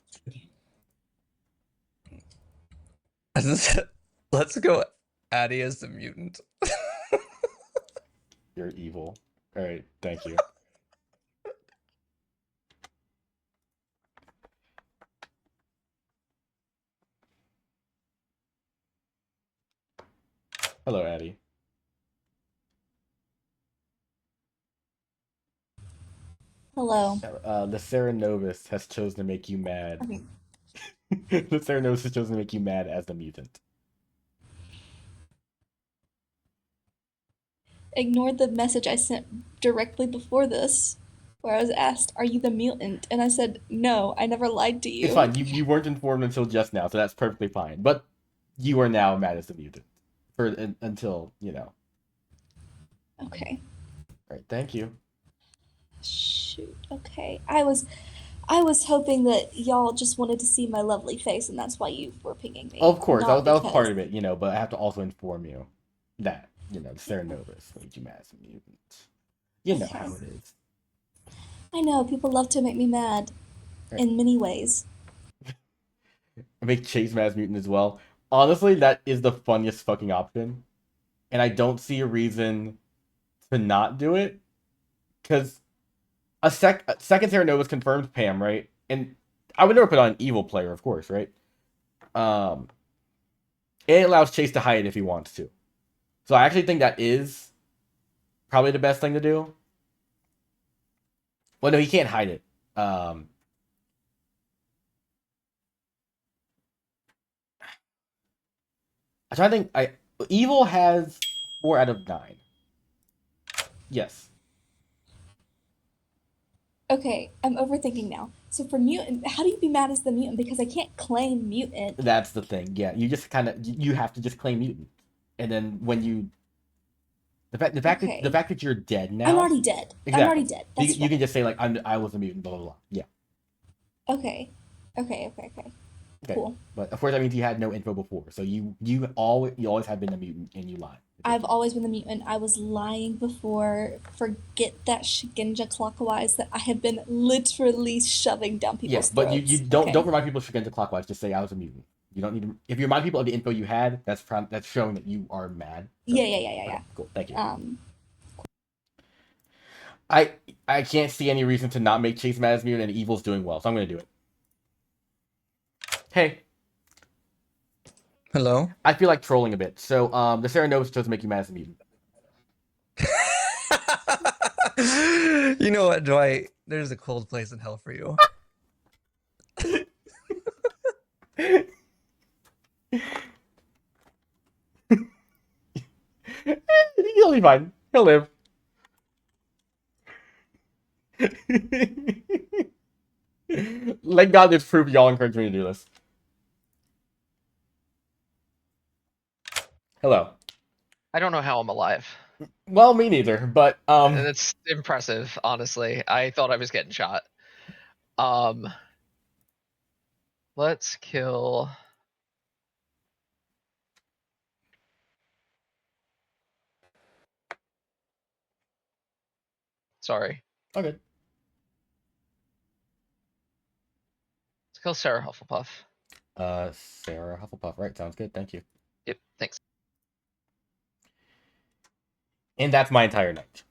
Let's go Addie as the mutant. You're evil. All right, thank you. Hello, Addie. Hello. The Serenovus has chosen to make you mad. Okay. The Serenovus has chosen to make you mad as the mutant. Ignore the message I sent directly before this, where I was asked, "Are you the mutant?" And I said, "No, I never lied to you." It's fine. You weren't informed until just now, so that's perfectly fine. But you are now mad as the mutant until you know. Okay. All right. Thank you. Shoot. Okay. I was hoping that y'all just wanted to see my lovely face, and that's why you were pinging me. Of course, not that was because- part of it, you know. But I have to also inform you that the Serenovus made you mad as a mutant. You know how it is. I know people love to make me mad, in many ways. I make Chase mad as mutant as well. Honestly, that is the funniest fucking option, and I don't see a reason to not do it, because a second Serenovus confirms Pam, right? And I would never put on an evil player, of course, right? It allows Chase to hide if he wants to. So I actually think that is probably the best thing to do. Well, no, he can't hide it. I'm trying to think. Evil has 4 out of 9. Yes. Okay, I'm overthinking now. So for mutant, how do you be mad as the mutant? Because I can't claim mutant. That's the thing. Yeah, you just kind of you have to just claim mutant, and then when you the fact that you're dead now. I'm already dead. Exactly. I'm already dead. That's You can just say like I was a mutant. Blah blah blah. Yeah. Okay. Cool. But of course, that means you had no info before, so you always have been a mutant, and you lied. I've always been the mutant. I was lying before. Forget that Shigenja clockwise that I have been literally shoving down people's Yes, but throats. you don't remind people of Shigenja clockwise. Just say I was a mutant. You don't need to. If you remind people of the info you had, that's showing that you are mad. So, Yeah. okay, cool. Thank you. Um. I can't see any reason to not make Chase mad as mutant, and Evil's doing well, so I'm gonna do it. Hey. Hello? I feel like trolling a bit. So, the Serenovus chose to make you mad as a mutant. You know what, Dwight? There's a cold place in hell for you. He'll be fine. He'll live. Thank God there's proof y'all encouraged me to do this. Hello. I don't know how I'm alive. Well, me neither, but That's impressive, honestly. I thought I was getting shot. Let's kill. Sorry. Okay. Let's kill Sarah Hufflepuff. Sarah Hufflepuff, right? Sounds good. Thank you. Yep, thanks. And that's my entire night.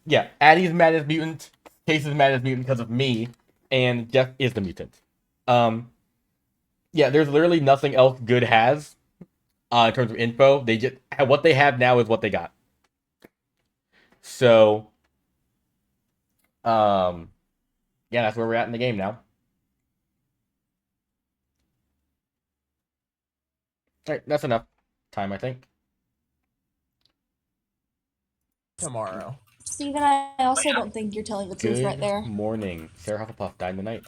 Yeah, Addie's mad as mutant. Case is mad as mutant because of me, and Jeff is the mutant. Yeah, there's literally nothing else Good has in terms of info. They just what they have now is what they got. So, yeah, that's where we're at in the game now. All right, that's enough time, I think. Tomorrow. Steven, I also don't think you're telling the truth right there. Good morning. Sarah Hufflepuff died in the night.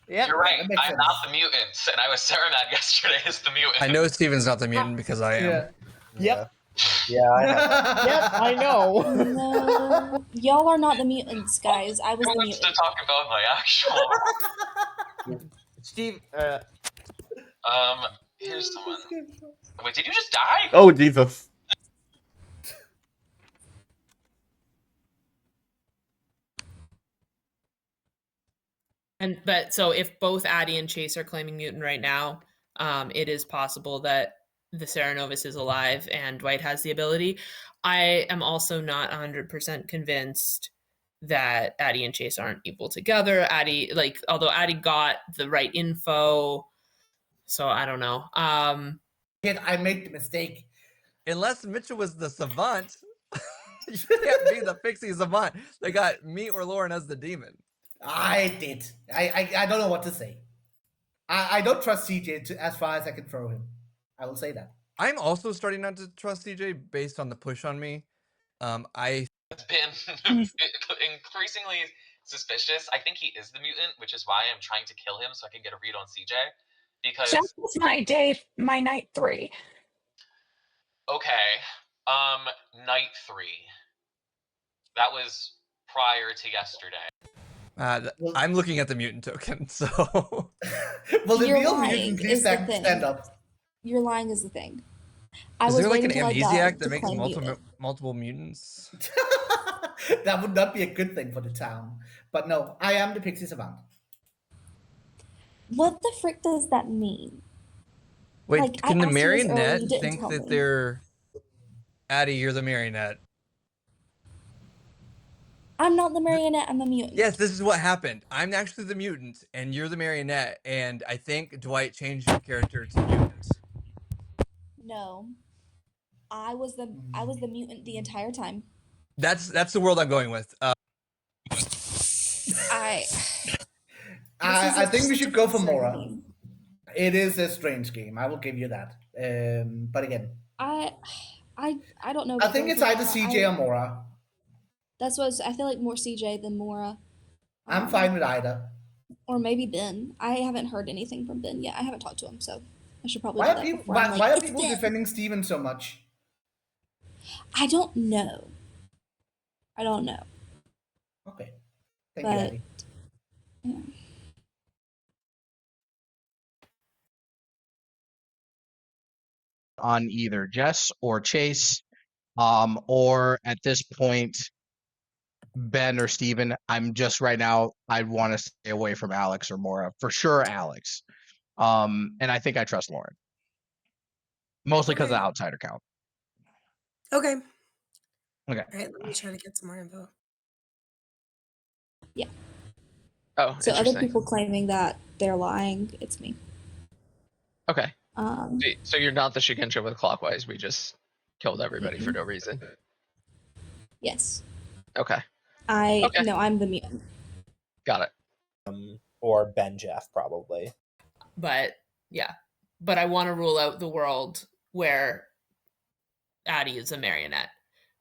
Yep. You're right. that makes I'm sense. not the mutant, and I was Sarah mad yesterday as the mutant. I know Steven's not the mutant because I am. Yeah. Yep. Yeah, I have. Yep, I know. No, y'all are not the mutants, guys. I was Who the wants to mutant. talk about my actual? Steve, Here's someone. Wait, did you just die? Oh, Jesus. But so if both Addie and Chase are claiming mutant right now, it is possible that the Serenovus is alive and Dwight has the ability. I am also not 100% convinced that Addie and Chase aren't evil together. Although Addie got the right info, so I don't know. Kid, I made the mistake. Unless Mitchell was the savant, you can't be the pixie savant. They got me or Lauren as the demon. I did. I don't know what to say. I don't trust CJ as far as I can throw him. I will say that. I'm also starting not to trust CJ based on the push on me. It's been increasingly suspicious. I think he is the mutant, which is why I'm trying to kill him so I can get a read on CJ. Because That was my night 3. okay, night 3. That was prior to yesterday. I'm looking at the mutant token, so. Well, the You're real lying mutant, please is the thing. stand up. You're lying is the thing. I Is was there like an waiting till I died amnesiac that to makes claim mutant. multiple mutants? That would not be a good thing for the town. But no, I am the Pixie Savant. What the frick does that mean? Wait, Like, can I the asked you this earlier, marionette you didn't think tell that me. they're Addie, you're the marionette? I'm not the marionette, I'm the mutant. Yes, this is what happened. I'm actually the mutant, and you're the marionette, and I think Dwight changed your character to mutant. No. I was the mutant the entire time. That's the world I'm going with. I think we should go for Mora. It is a strange game. I will give you that. But again, I don't know. I think it's either CJ or Mora. That's what I feel like, more CJ than Mora. I'm fine with either. Or maybe Ben. I haven't heard anything from Ben yet. I haven't talked to him, so I should probably Why do are that people? before I'm Why like, are "It's people Ben." defending Steven so much? I don't know. I don't know. Okay. Thank you, But Abby. yeah. On either Jess or Chase, or at this point, Ben or Steven. I'm just right now, I want to stay away from Alex or Mora. For sure, Alex. And I think I trust Lauren. Mostly because of the outsider count. Okay. Okay. All right, let me try to get some more info. Yeah. Oh, So other interesting. people claiming that they're lying, it's me. Okay. Um, So you're not the Shigenja with Clockwise. We just killed everybody for no reason. Yes. Okay. No, I'm the mutant. Got it. Or Ben Jeff, probably. But yeah, but I want to rule out the world where Addie is a marionette.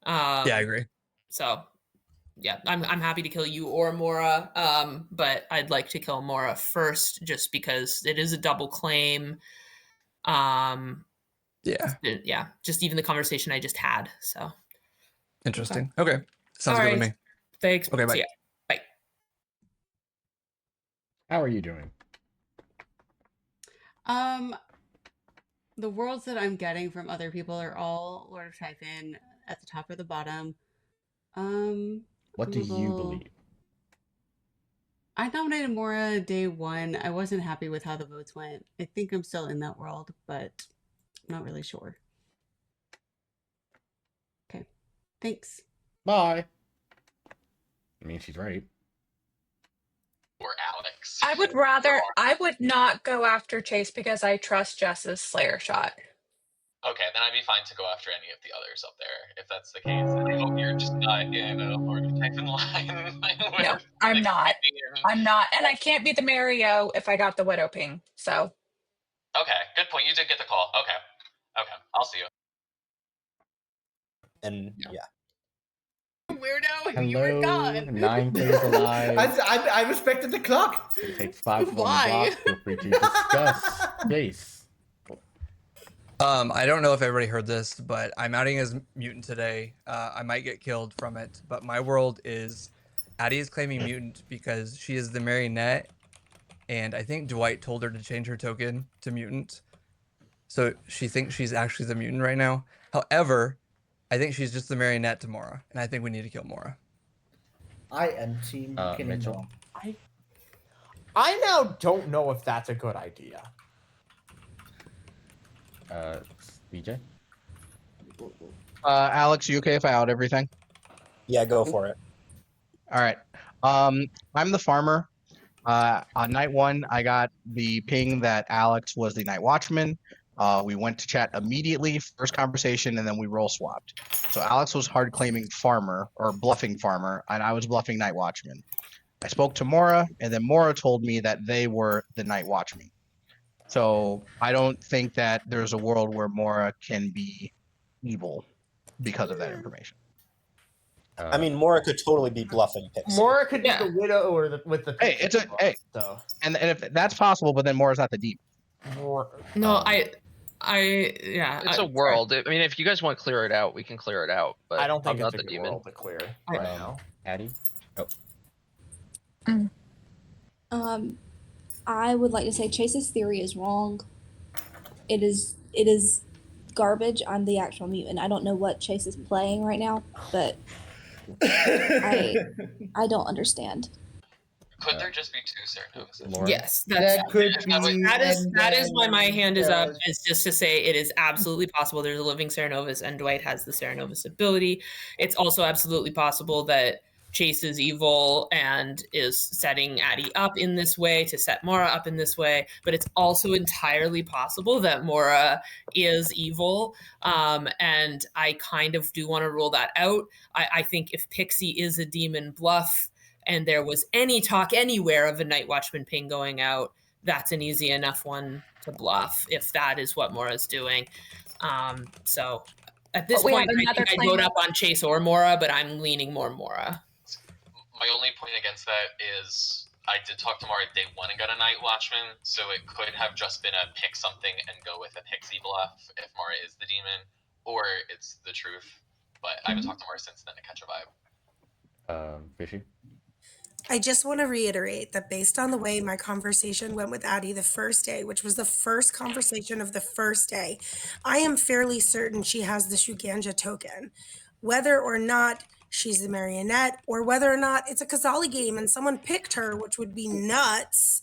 Yeah, I agree. So yeah, I'm happy to kill you or Mora, but I'd like to kill Mora first, just because it is a double claim. Yeah, just even the conversation I just had. So Interesting. Okay. Sounds All good to right. me. Thanks. Okay, bye. See ya. Bye. How are you doing? The worlds that I'm getting from other people are all Lord of Typhon at the top or the bottom. What do you believe? I nominated Mora day one. I wasn't happy with how the votes went. I think I'm still in that world, but I'm not really sure. Okay. Thanks. Bye. I mean, she's right. Or Alex. I would not go after Chase because I trust Jess's Slayer shot. Okay, then I'd be fine to go after any of the others up there, if that's the case. And I hope you're just not in a Lord of Typhon line. No, I'm not. I'm not. And I can't be the Mario if I got the Widow ping. So. Okay, good point. You did get the call. Okay, I'll see you. And yeah. Weirdo, Hello, you were gone. 9 players alive. I respected the clock. It takes 5 to Why? win the block. Feel free to discuss. Jace. I don't know if everybody heard this, but I'm outing as mutant today. I might get killed from it, but my world is Addie is claiming mutant because she is the marionette, and I think Dwight told her to change her token to mutant. So she thinks she's actually the mutant right now. However, I think she's just the marionette to Mora, and I think we need to kill Mora. I am team killing Mitchell. Mora. I now don't know if that's a good idea. BJ? Alex, you okay if I out everything? Yeah, go for it. All right. I'm the farmer. On night one, I got the ping that Alex was the night watchman. We went to chat immediately, first conversation, and then we role swapped. So Alex was hard claiming farmer or bluffing farmer, and I was bluffing night watchman. I spoke to Mora, and then Mora told me that they were the night watchman. So I don't think that there's a world where Mora can be evil because of that information. I mean, Mora could totally be bluffing Pixie. Mora could be the widow or with the Hey, it's a hey. So. And if that's possible, but then Mora's not the deep. No, yeah. It's a world. I mean, if you guys want to clear it out, we can clear it out. But I don't think I'm it's not a the good demon. world to clear right now. Addie? I would like to say Chase's theory is wrong. It is garbage. I'm the actual mutant. I don't know what Chase is playing right now, but I don't understand. Could there just be 2 Cernovises? Yes, That could be. that is why my hand is up. there's- Is just to say it is absolutely possible there's a living Cernovus and Dwight has the Cernovus ability. It's also absolutely possible that Chase is evil and is setting Addie up in this way to set Mora up in this way, but it's also entirely possible that Mora is evil. And I kind of do want to rule that out. I think if Pixie is a demon bluff, and there was any talk anywhere of a Night Watchman ping going out, that's an easy enough one to bluff if that is what Mora's doing. So at this point, I think I'd vote up on Chase or Mora, but I'm leaning more Mora. My only point against that is I did talk to Mara day 1 and got a Night Watchman, so it could have just been a pick something and go with a Pixie bluff if Mara is the demon, or it's the truth. But I haven't talked to Mara since then to catch a vibe. Fishy? I just want to reiterate that based on the way my conversation went with Addie the first day, which was the first conversation of the first day, I am fairly certain she has the Shuganja token. Whether or not she's the marionette or whether or not it's a Kazali game and someone picked her, which would be nuts,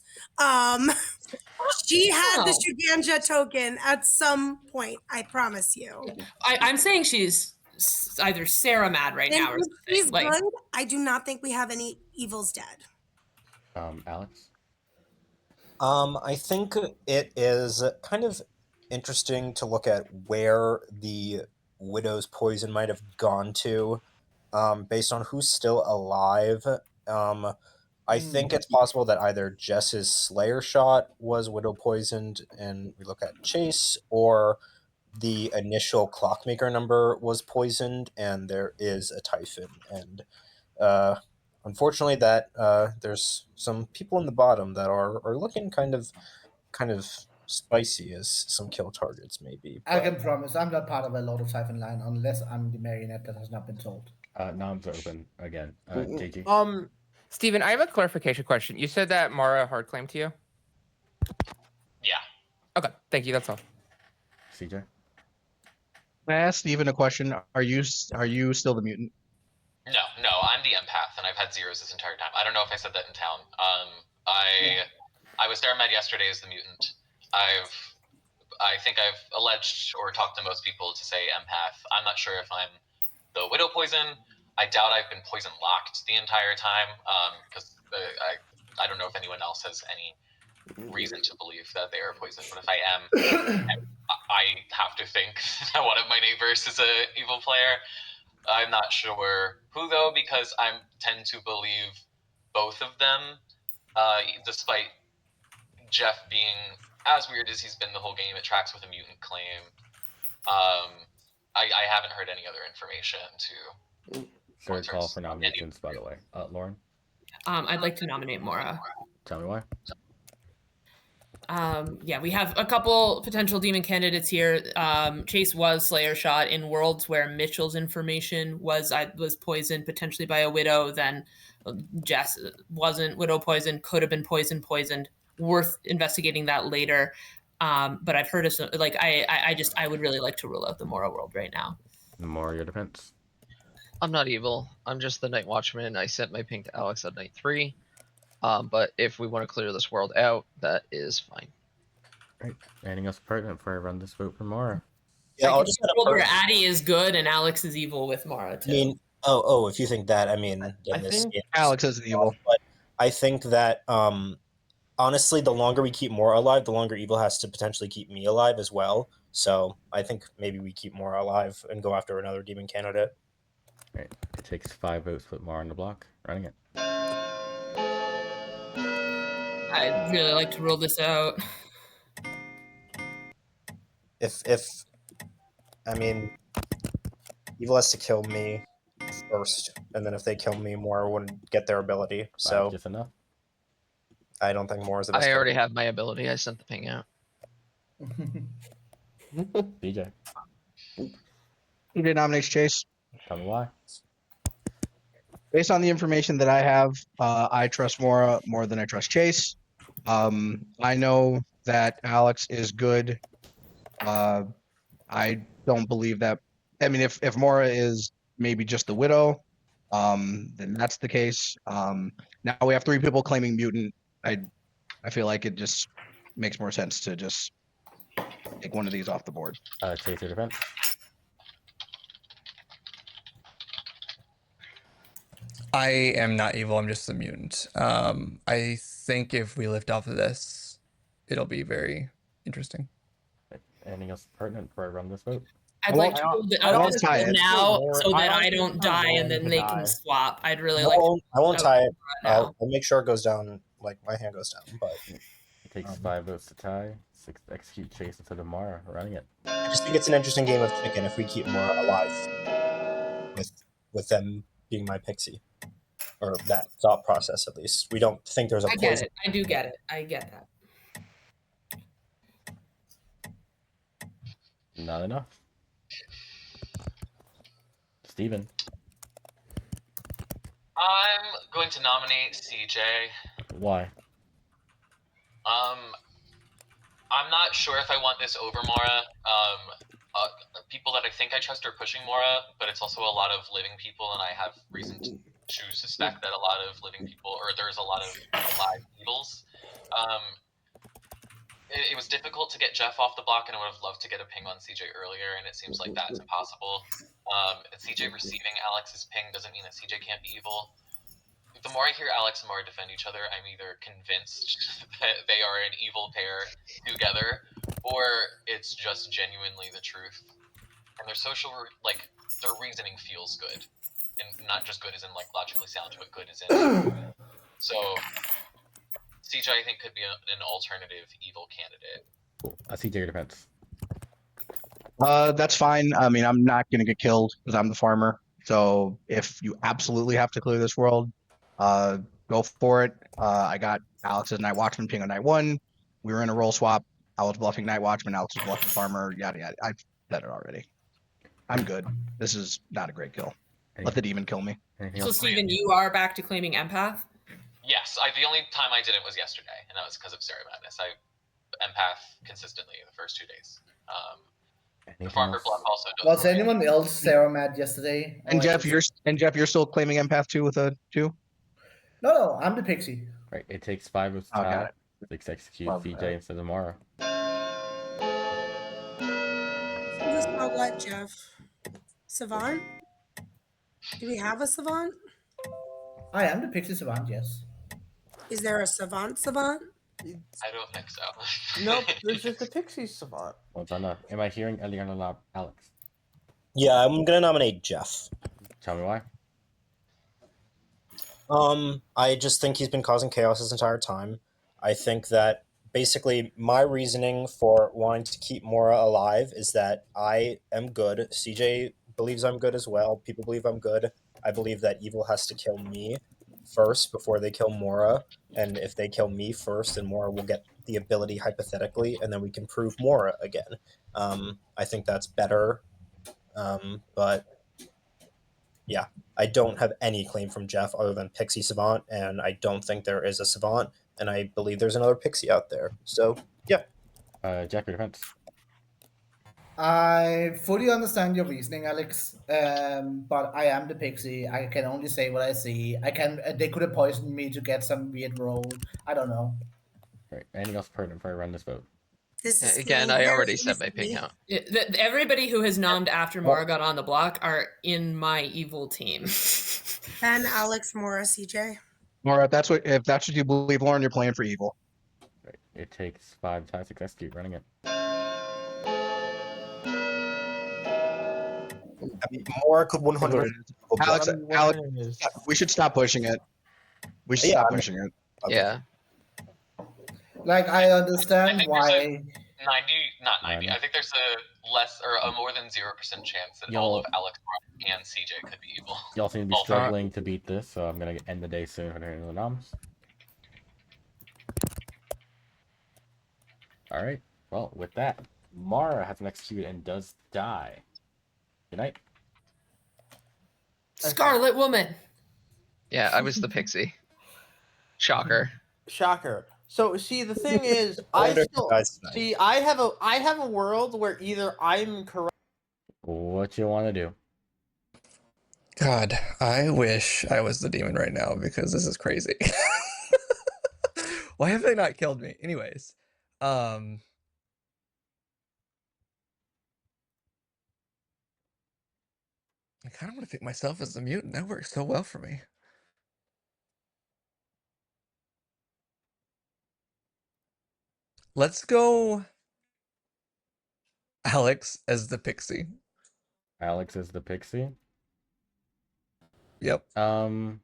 she had the Shuganja token at some point, I promise you. I'm saying she's either Sarah mad right now or And if something. she's Like, good, I do not think we have any evils dead. Alex? I think it is kind of interesting to look at where the Widow's poison might have gone to, based on who's still alive. I think it's possible that either Jess's Slayer shot was Widow poisoned, and we look at Chase, or the initial Clockmaker number was poisoned, and there is a Typhon. And unfortunately, that there's some people in the bottom that are looking kind of spicy as some kill targets may be. I but- can promise I'm not part of a Lord of Siphon line unless I'm the marionette that has not been told. Noms are open again. JG. Steven, I have a clarification question. You said that Mara hard claimed to you? Yeah. Okay, thank you. That's all. CJ. Can I ask Steven a question? Are you still the mutant? No, I'm the empath, and I've had zeros this entire time. I don't know if I said that in town. I was Starmed yesterday as the mutant. I think I've alleged or talked to most people to say empath. I'm not sure if I'm the widow poison. I doubt I've been poison locked the entire time, because I don't know if anyone else has any reason to believe that they are poisoned. But if I am, I have to think that one of my neighbors is an evil player. I'm not sure who though, because I tend to believe both of them, despite Jeff being as weird as he's been the whole game. It tracks with a mutant claim. I haven't heard any other information to. Third call for nominations, by the way. Lauren. I'd like to nominate Mora. Tell me why. Yeah, we have a couple potential demon candidates here. Chase was Slayer shot in worlds where Mitchell's information was poisoned potentially by a widow. Then Jess wasn't widow poisoned, could have been poisoned. Worth investigating that later. But I've heard of some, like I would really like to rule out the Mora world right now. Mora, your defense. I'm not evil. I'm just the Night Watchman. I sent my ping to Alex at night 3. But if we want to clear this world out, that is fine. Right. Anything else pertinent before I run this vote for Mora? Yeah, I'll just where Addy is good and Alex is evil with Mara too. I mean, if you think that, I mean, then this think game Alex is evil. But I think that honestly, the longer we keep Mora alive, the longer evil has to potentially keep me alive as well. So I think maybe we keep Mora alive and go after another demon candidate. Right. It takes 5 votes to put Mora on the block. Running it. I'd really like to rule this out. If I mean, evil has to kill me first, and then if they kill me, Mora wouldn't get their ability. So just enough. I don't think Mora's the best. I already have my ability. I sent the ping out. DJ. DJ nominates Chase. Tell me why. Based on the information that I have, I trust Mora more than I trust Chase. I know that Alex is good. I don't believe that. I mean, if Mora is maybe just the widow, then that's the case. Now we have 3 people claiming mutant. I feel like it just makes more sense to just take one of these off the board. Chase, your defense. I am not evil. I'm just a mutant. I think if we lift off of this, it'll be very interesting. Anything else pertinent before I run this vote? I'd like to rule the out this vote now so that I don't die and then they can swap. I'd really like to. I won't tie it. I'll make sure it goes down. Like my hand goes down, but it takes 5 votes to tie. 6 to execute Chase instead of Mara. Running it. I just think it's an interesting game of chicken if we keep Mora alive with them being my pixie, or that thought process at least. We don't think there's a poison. I get it. I do get it. I get that. Not enough. Steven. I'm going to nominate CJ. Why? I'm not sure if I want this over Mora. People that I think I trust are pushing Mora, but it's also a lot of living people, and I have reason to suspect that a lot of living people, or there's a lot of live evils. It was difficult to get Jeff off the block, and I would have loved to get a ping on CJ earlier, and it seems like that's impossible. CJ receiving Alex's ping doesn't mean that CJ can't be evil. The more I hear Alex and Mara defend each other, I'm either convinced that they are an evil pair together, or it's just genuinely the truth. And their their reasoning feels good. And not just good as in, logically sound, but good as in... So, CJ, I think, could be an alternative evil candidate. CJ, your defense. That's fine. I mean, I'm not going to get killed because I'm the farmer. So if you absolutely have to clear this world, go for it. I got Alex's Night Watchman ping on night 1. We were in a roll swap. I was bluffing Night Watchman, Alex was bluffing Farmer, yada yada. I've said it already. I'm good. This is not a great kill. Let the demon kill me. So Steven, you are back to claiming empath? Yes, the only time I didn't was yesterday, and that was because of Sarah Madness. I empath consistently the first 2 days. The Farmer Bluff also does. Was anyone else Sarah mad yesterday? And Jeff, you're still claiming empath 2 with a 2? No, I'm the pixie. Right. It takes 5 of Oh, got Tau. it. 6 execute Love CJ that. instead of Mara. This about what, Jeff? Savant? Do we have a savant? I am the pixie savant, yes. Is there a savant? I don't think so. Nope, there's just a pixie savant. Well done. Am I hearing Eliana Alex? Yeah, I'm gonna nominate Jeff. Tell me why. I just think he's been causing chaos this entire time. I think that basically my reasoning for wanting to keep Mora alive is that I am good. CJ believes I'm good as well. People believe I'm good. I believe that evil has to kill me first before they kill Mora. And if they kill me first, then Mora will get the ability hypothetically, and then we can prove Mora again. I think that's better. But yeah, I don't have any claim from Jeff other than Pixie Savant, and I don't think there is a Savant, and I believe there's another Pixie out there. So yeah. Jeff, your defense. I fully understand your reasoning, Alex. But I am the pixie. I can only say what I see. I can. They could have poisoned me to get some weird roll. I don't know. Right. Anything else pertinent before I run this vote? This is Again, I already set my ping out. Everybody who has nommed after Mara got on the block are in my evil team. Ben, Alex, Mora, CJ. Mora, if that's what you believe, Lauren, you're playing for evil. Right. It takes 5 times to execute running it. Mora could 100. Alex, we should stop pushing it. We should stop pushing it. Yeah. Like I understand why. 90. I think there's a less or a more than 0% chance that all of Alex and CJ could be evil. Y'all seem to be struggling to beat this, so I'm gonna end the day soon for the noms. All right. Well, with that, Mara has an execute and does die. Good night. Scarlet Woman. Yeah, I was the pixie. Shocker. Shocker. So see, the thing is, I have a world where either I'm correct. What you want to do? God, I wish I was the demon right now because this is crazy. Why have they not killed me? Anyways, I kind of want to pick myself as the mutant. That works so well for me. Let's go Alex as the pixie. Alex is the pixie? Yep. Hold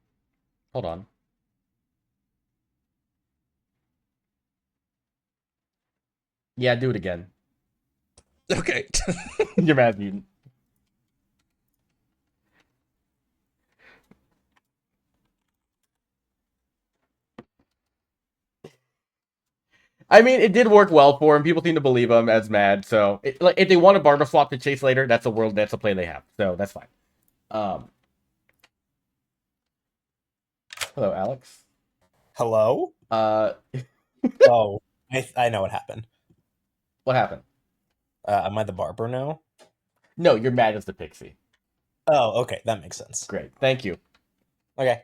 on. Yeah, do it again. Okay. You're mad mutant. I mean, it did work well for him. People seem to believe him as mad. So, like, if they want to barter swap to chase later, that's a play they have. So that's fine. Hello, Alex. Hello. Oh, I know what happened. What happened? Am I the barber now? No, you're mad as the pixie. Oh, okay, that makes sense. Great, thank you. Okay.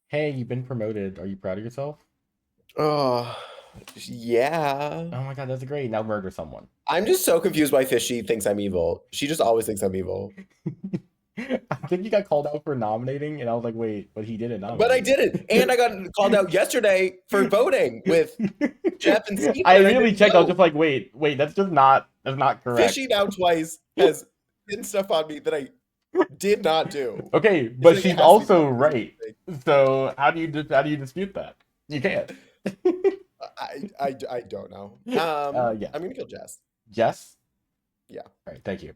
Hey, you've been promoted. Are you proud of yourself? Oh, yeah. Oh my god, that's great. Now murder someone. I'm just so confused why Fishy thinks I'm evil. She just always thinks I'm evil. I think you got called out for nominating, and I was like, wait, but he didn't nominate. But I didn't. And I got called out yesterday for voting with Jeff and Steve. I immediately checked. I was just like, wait, that's not correct. Fishy now twice has pinned stuff on me that I did not do. Okay, but she's also right. So how do you dispute that? You can't. I don't know. Yeah. I'm gonna kill Jess. Jess? Yeah. All right. Thank you.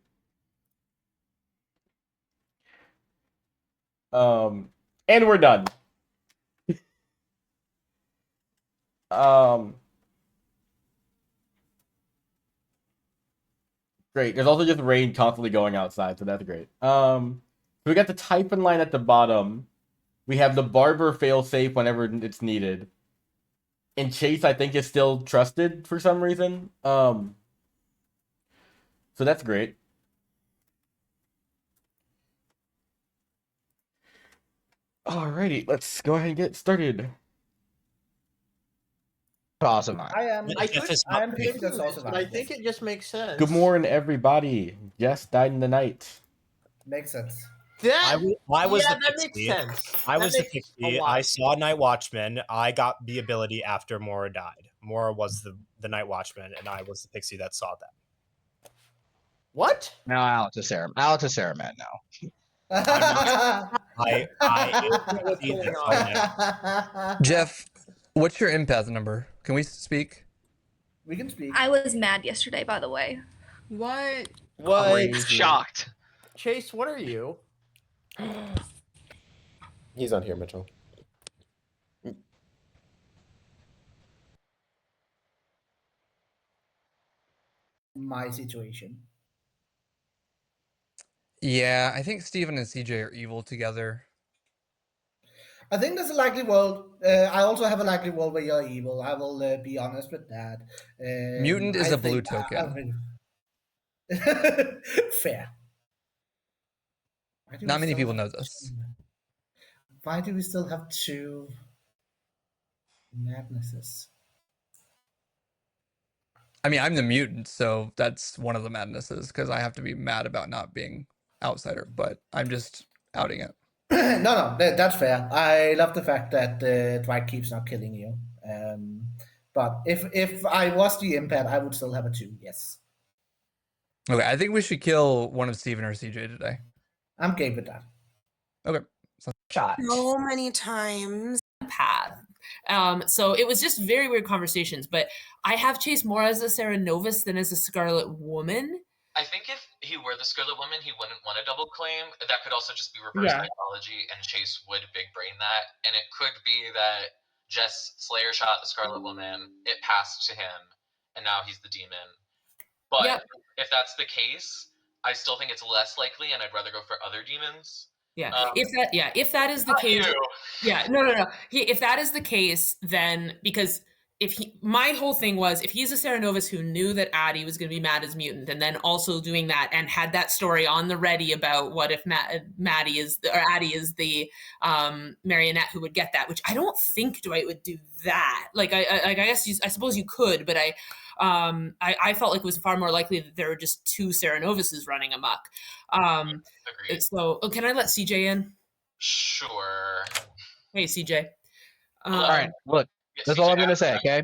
And we're done. Great. There's also just rain constantly going outside, so that's great. So we got the typing line at the bottom. We have the barber fail safe whenever it's needed. And Chase, I think, is still trusted for some reason. So that's great. Alrighty, let's go ahead and get started. Awesome. I am picking that's this, also but I think it just makes sense. Good morning, everybody. Jess died in the night. Makes sense. I was yeah, the that makes pixie. sense. I That was the makes a pixie. lot I of saw Night Watchman. I got the ability after Mora died. Mora was the Night Watchman, and I was the pixie that saw that. What? Now Alex is Sarah. Alex is Sarah man now. Jeff, what's your empath number? Can we speak? We can speak. I was mad yesterday, by the way. What? What? Crazy. Shocked. Chase, what are you? He's on here, Mitchell. My situation. Yeah, I think Steven and CJ are evil together. I think there's a likely world. I also have a likely world where you're evil. I will be honest with that. Mutant is I a blue think token. Fair. Not many people know this. Why do we still have two madnesses? I mean, I'm the mutant, so that's one of the madnesses because I have to be mad about not being outsider, but I'm just outing it. No, that's fair. I love the fact that Dwight keeps not killing you. But if I was the empath, I would still have a 2. Yes, Okay, I think we should kill one of Steven or CJ today. I'm game with that. Okay. So many times. Path. So it was just very weird conversations, but I have Chase more as a Sarah Novus than as a Scarlet Woman. I think if he were the Scarlet Woman, he wouldn't want a double claim. That could also just be reverse psychology, and Chase would big brain that. And it could be that Jess Slayer shot the Scarlet Woman, it passed to him, and now he's the demon. But if that's the case, I still think it's less likely, and I'd rather go for other demons. Yeah. If that is the case. No. If that is the case, then because my whole thing was if he's a Sarah Novus who knew that Addie was going to be mad as mutant, and then also doing that and had that story on the ready about what if Addie is the marionette who would get that, which I don't think Dwight would do that. Like I guess I suppose you could, but I felt like it was far more likely that there were just two Sarah Novuses running amok. So can I let CJ in? Sure. Hey, CJ. All right, look, that's all I'm going to say, okay?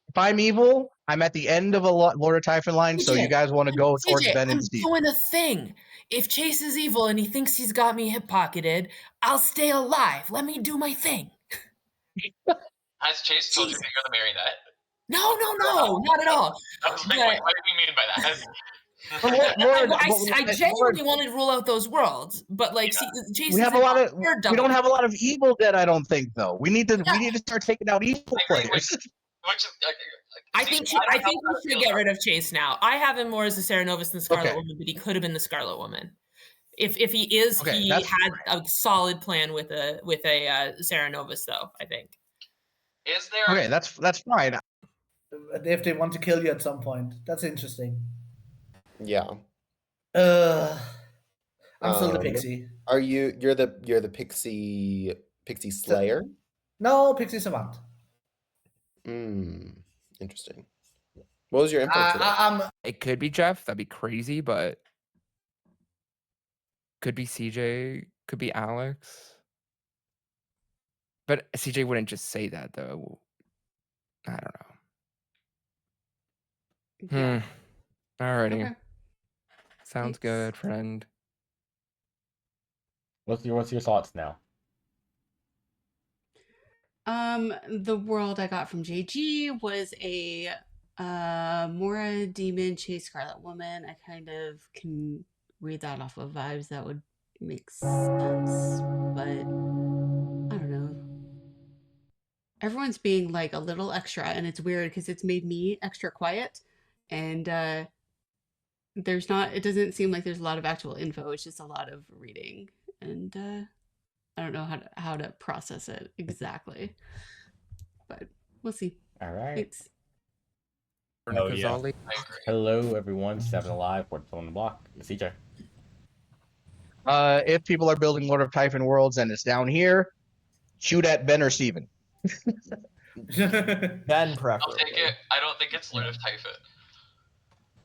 If I'm evil, I'm at the end of a Lord of Typhon line, so you guys want to go towards Ben and Steve. I'm doing a thing. If Chase is evil and he thinks he's got me hip-pocketed, I'll stay alive. Let me do my thing. Has Chase told you that you're the marionette? No, not at all. I was like, what do you mean by that? I genuinely wanted to rule out those worlds, but like, we have a lot of. We don't have a lot of evil dead. I don't think though. We need to start taking out evil players. I think we should get rid of Chase now. I have him more as the Sarah Novus than Scarlet Woman, but he could have been the Scarlet Woman. If he is, he had a solid plan with a Sarah Novus, though. I think. Is there? Okay, that's fine. If they want to kill you at some point, that's interesting. Yeah. I'm still the pixie. Are you? You're the pixie slayer? No, pixie savant. Interesting. What was your info today? It could be Jeff. That'd be crazy, but could be CJ. Could be Alex. But CJ wouldn't just say that though. I don't know. Alrighty. Okay. Sounds good, friend. What's your thoughts now? The world I got from JG was a Mora demon chase Scarlet Woman. I kind of can read that off of vibes. That would make sense, but I don't know. everyone's being like a little extra, and it's weird because it's made me extra quiet, and there's not. It doesn't seem like there's a lot of actual info. It's just a lot of reading, and I don't know how to process it exactly, but we'll see. All right. It's Oh yeah. Hello, everyone. 7 Alive. What's on the block? CJ. If people are building Lord of Typhon worlds and it's down here, shoot at Ben or Steven. Ben I'll preferably. take it. I don't think it's Lord of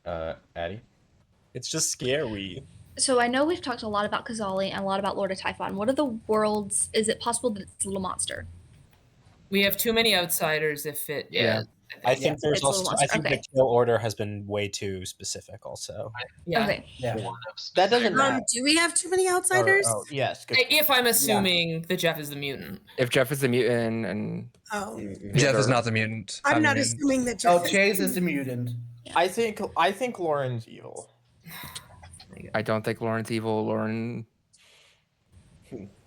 Typhon. Addy? It's just scary. So I know we've talked a lot about Kazali and a lot about Lord of Typhon. What are the worlds? Is it possible that it's a little monster? We have too many outsiders if it Yeah. is. I think there's It's a little also. I monster. think Okay. the kill order has been way too specific. Also. Yeah. Okay. Yeah. That doesn't matter. Do we have too many outsiders? Oh, yes. Good. If I'm assuming that Jeff is the mutant. If Jeff is the mutant and Oh. Jeff is not the mutant. I'm not the mutant. assuming that Jeff Oh, Chase is the mutant. I think Lauren's evil. I don't think Lauren's evil. Lauren.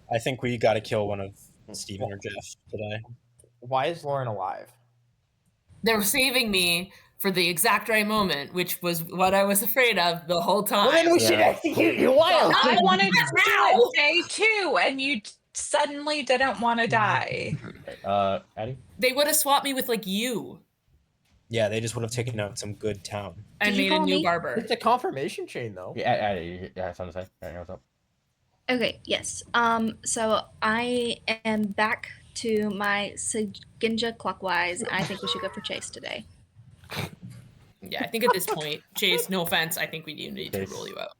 I think we got to kill one of Steven or Jeff today. Why is Lauren alive? They're saving me for the exact right moment, which was what I was afraid of the whole time. Well, then we should execute you. Why else? I wanted to do it day 2, and you suddenly didn't want to die. Addy? They would have swapped me with like you Yeah, they just would have taken out some good town. and Did you made a call new me? barber. It's a confirmation chain, though. Yeah, Addy. Yeah, something to say. Alright, what's up? Okay, yes. So I am back to my Siginja clockwise. I think we should go for Chase today. Yeah, I think at this point, Chase, no offense, I think we do need to rule you out.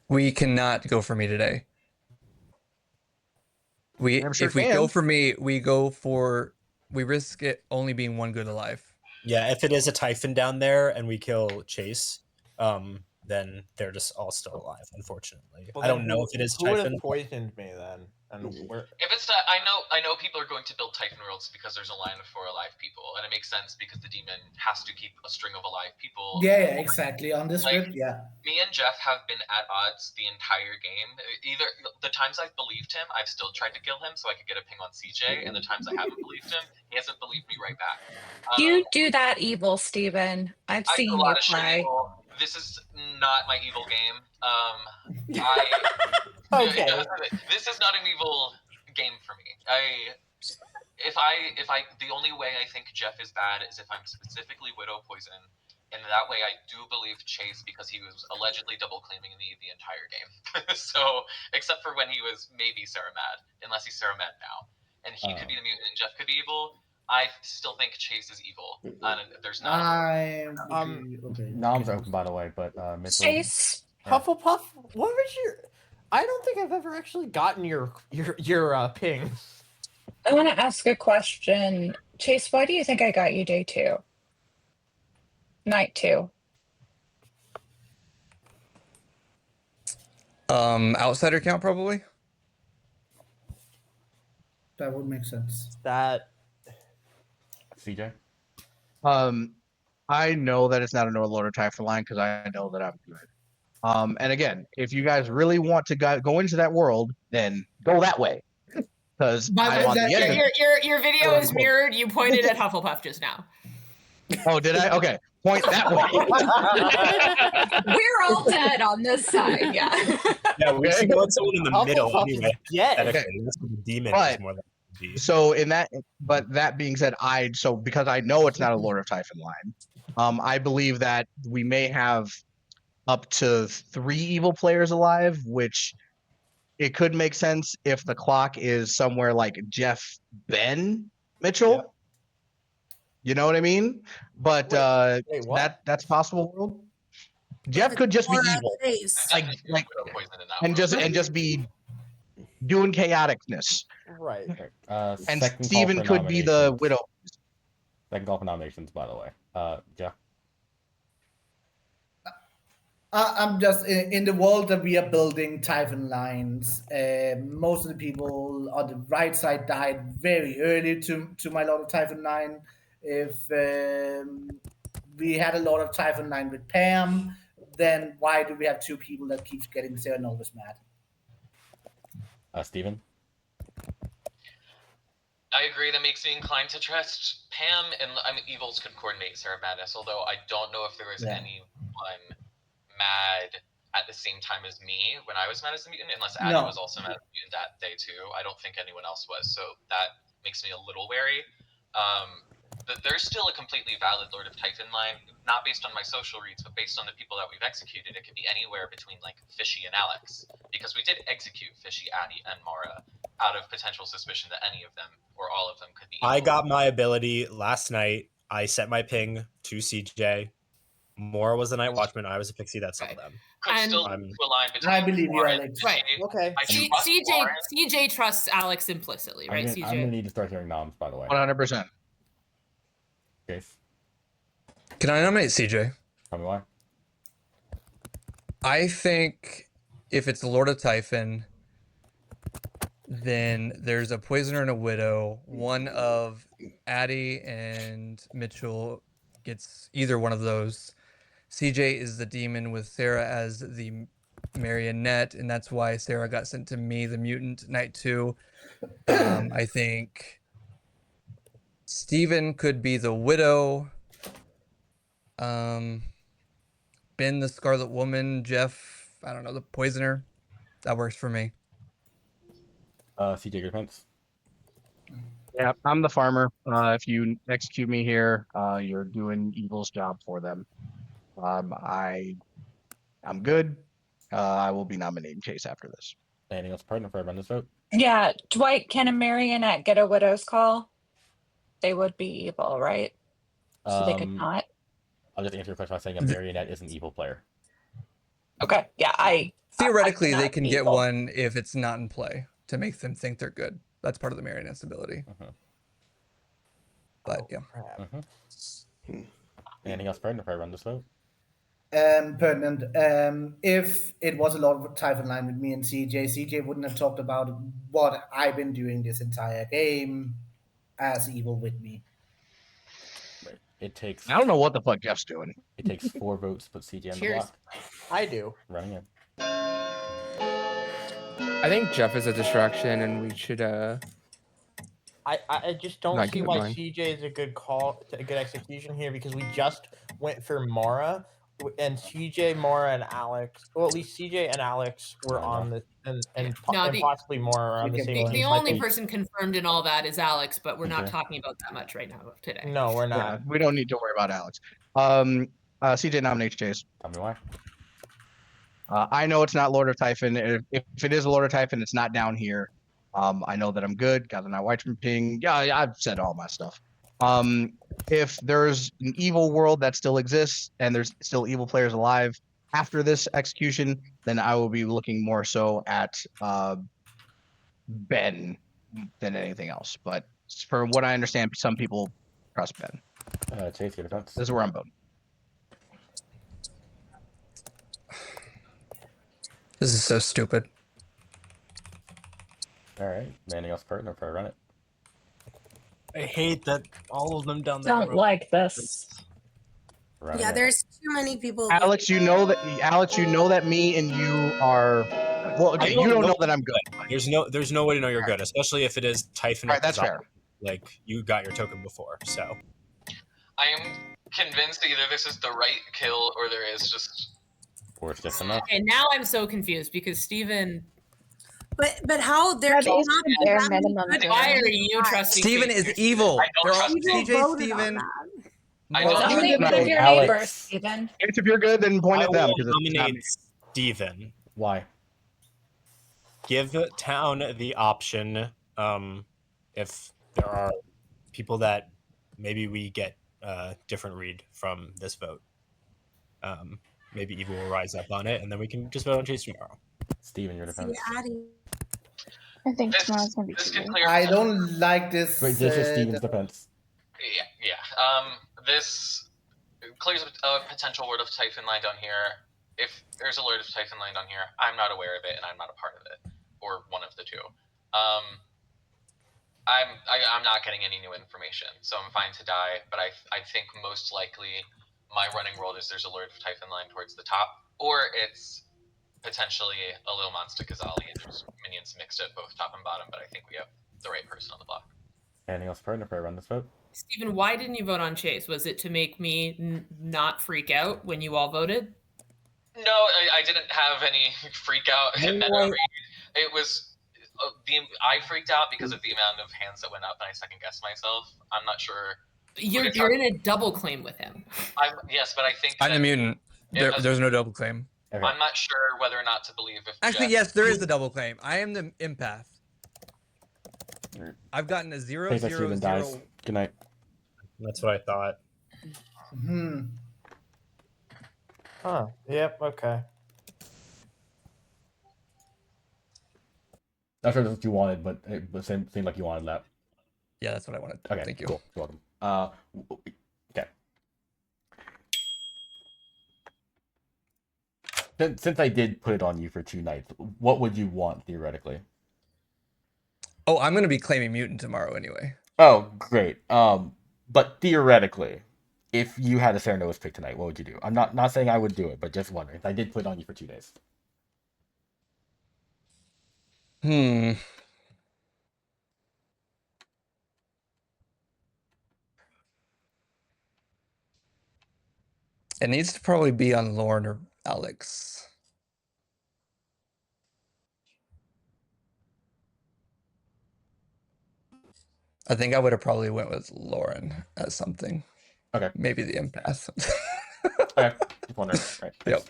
We cannot go for me today. I'm sure If we can. go for me, we risk it only being one good alive. Yeah, if it is a Typhon down there and we kill Chase, then they're just all still alive. Unfortunately, Well, I don't then know if it is Who would Typhon. have poisoned me then? And where? If it's not, I know people are going to build Typhon worlds because there's a line of 4 alive people, and it makes sense because the demon has to keep a string of alive people. Yeah, exactly. On this Like, script, yeah. Me and Jeff have been at odds the entire game. Either the times I've believed him, I've still tried to kill him so I could get a ping on CJ, and the times I haven't believed him, he hasn't believed me right back. You do that evil, Steven. I've I seen do a you lot of shit play. evil. This is not my evil game. Okay. This is not an evil game for me. The only way I think Jeff is bad is if I'm specifically Widow Poison, and that way I do believe Chase because he was allegedly double claiming me the entire game. So, except for when he was maybe Sarah Mad, unless he's Sarah Mad now, and he could be the mutant and Jeff could be evil. I still think Chase is evil. There's not. Okay. Nom's open, by the way, but Mitchell. Chase. Hufflepuff. What was your? I don't think I've ever actually gotten your ping. I want to ask a question. Chase, why do you think I got you day 2? Night 2. Outsider count probably. That would make sense. That. CJ? I know that it's not a Lord of Typhon line because I know that I'm good. And again, if you guys really want to go into that world, then go that way. Because I want the end. Your video is mirrored. You pointed at Hufflepuff just now. Oh, did I? Okay. Point that way. We're all dead on this side, yeah. Yeah, we should go with someone in the middle Hufflepuff is anyway. dead. Okay. That's what the demon But- is more likely to be. So but that being said, because I know it's not a Lord of Typhon line, I believe that we may have up to 3 evil players alive, which it could make sense if the clock is somewhere like Jeff Ben Mitchell. Yep. You know what I mean? But Wait, what? that's possible world. Jeff could just be evil. Like and just be doing chaoticness. Right. And Second call Steven for could be the nominations. widow. Second call for nominations, by the way. Jeff? I'm just in the world that we are building Typhon lines. Most of the people on the right side died very early to my Lord of Typhon line. If we had a Lord of Typhon line with Pam, then why do we have 2 people that keeps getting Serenovus mad? Steven? I agree. That makes me inclined to trust Pam, and Evils could coordinate Sarah Madness. Although I don't know if there was anyone mad at the same time as me when I was mad as the mutant, unless Addie was also mad as the mutant that day too. I don't think anyone else was, so that makes me a little wary. But there's still a completely valid Lord of Typhon line, not based on my social reads, but based on the people that we've executed. It could be anywhere between like Fishy and Alex, because we did execute Fishy, Addie, and Mara out of potential suspicion that any of them or all of them could be. I got my ability last night. I set my ping to CJ. Mora was the Night Watchman. I was a pixie that saw them. Could still I'm- to a line between I believe you, Lauren, Alex. Fishy. Okay. I trust Lauren. CJ trusts Alex implicitly, right? CJ. I'm gonna need to start hearing noms, by the way. 100%. Chase, Can I nominate CJ? tell me why. I think if it's the Lord of Typhon, then there's a poisoner and a widow. One of Addie and Mitchell gets either one of those. CJ is the demon with Sarah as the marionette, and that's why Sarah got sent to me, the mutant, night 2. I think Steven could be the widow. Ben the Scarlet Woman, Jeff, I don't know, the poisoner. That works for me. CJ, your defense. Yeah, I'm the farmer. If you execute me here, you're doing Evil's job for them. I'm good. I will be nominating Chase after this. Anything else, partner, for everyone this vote? Yeah, Dwight, can a marionette get a widow's call? They would be evil, right? So they could not. I'll just answer your question by saying a marionette is an evil player. Okay, yeah, Theoretically, I they can get evil. one if it's not in play to make them think they're good. That's part of the marionette's ability. But yeah. Anything else, partner, for everyone this vote? Pertinent. If it was a lot of Typhon line with me and CJ wouldn't have talked about what I've been doing this entire game as evil with me. It takes. I don't know what the fuck Jeff's doing. It takes 4 votes to put CJ on the Cheers. block. I do. Running in. I think Jeff is a distraction, and we should. I just don't Not see good why line. CJ is a good call, a good execution here, because we just went for Mara, and CJ, Mara, and Alex. Well, at least CJ and Alex were on the and possibly Mara are on the same team. The so I only think- person confirmed in all that is Alex, but we're not talking about that much right now today. No, we're not. Yeah, we don't need to worry about Alex. CJ nominates Chase. Tell me why. I know it's not Lord of Typhon. If it is Lord of Typhon, it's not down here. I know that I'm good. Got the Night Watchman ping. Yeah, I've said all my stuff. If there's an evil world that still exists and there's still evil players alive after this execution, then I will be looking more so at Ben than anything else. But from what I understand, some people trust Ben. Chase, your defense. This is where I'm voting. This is so stupid. All right. Anything else, partner, for run it? I hate that all of them down there. Don't like this. Run Yeah, it. there's too many people. Alex, you know that me and you are. Well, okay, you don't know that I'm good. There's no way to know you're good, especially if it is Typhon. All right, that's fair. Like you got your token before, so. I am convinced either this is the right kill or there is just. Or it's just enough. Okay, now I'm so confused because Steven. But how there That cannot is the be bare that many minimum. people. Why are you trusting? Steven is evil. I don't trust People CJ voted on Steven. that. I Well, don't Don't trust leave it with your Alex. neighbors, Steven. If you're good, then point I at them will because it's not nominate me. Steven. Why? Give town the option, if there are people that maybe we get a different read from this vote. Maybe Evil will rise up on it, and then we can just vote on Chase tomorrow. Steven, your See, defense. Addie. I think tomorrow's gonna be This too can late. clear. I don't like this. Wait, this is Steven's defense. Yeah. This clears a potential Lord of Typhon line down here. If there's a Lord of Typhon line down here, I'm not aware of it, and I'm not a part of it, or one of the two. I'm not getting any new information, so I'm fine to die. But I think most likely my running world is there's a Lord of Typhon line towards the top, or it's potentially a Lil Monster Kazali and there's minions mixed at both top and bottom. But I think we have the right person on the block. Anything else, partner, before I run this vote? Steven, why didn't you vote on Chase? Was it to make me not freak out when you all voted? No, I didn't have any freak out meta read. It was I freaked out because of the amount of hands that went up, and I second guessed myself. I'm not sure. You're in a double claim with him. Yes, but I think I'm the mutant. As- There's no double claim. I'm not sure whether or not to believe if Actually, Jeff- yes, there is a double claim. I am the empath. I've gotten a 0, Thanks, 0, Steven 0. dies. Good night. That's what I thought. Huh. Yep. Okay. Not sure that's what you wanted, but it seemed like you wanted that. Yeah, that's what I wanted. Okay, Thank you. Cool. You're welcome. Okay. Since I did put it on you for 2 nights, what would you want theoretically? Oh, I'm gonna be claiming mutant tomorrow anyway. Oh, great. But theoretically, if you had a Sarah Noah's pick tonight, what would you do? I'm not saying I would do it, but just wondering. If I did put it on you for 2 days. It needs to probably be on Lauren or Alex. I think I would have probably went with Lauren as something. Okay. Maybe the empath. Okay. Just wondering. Right. Yep.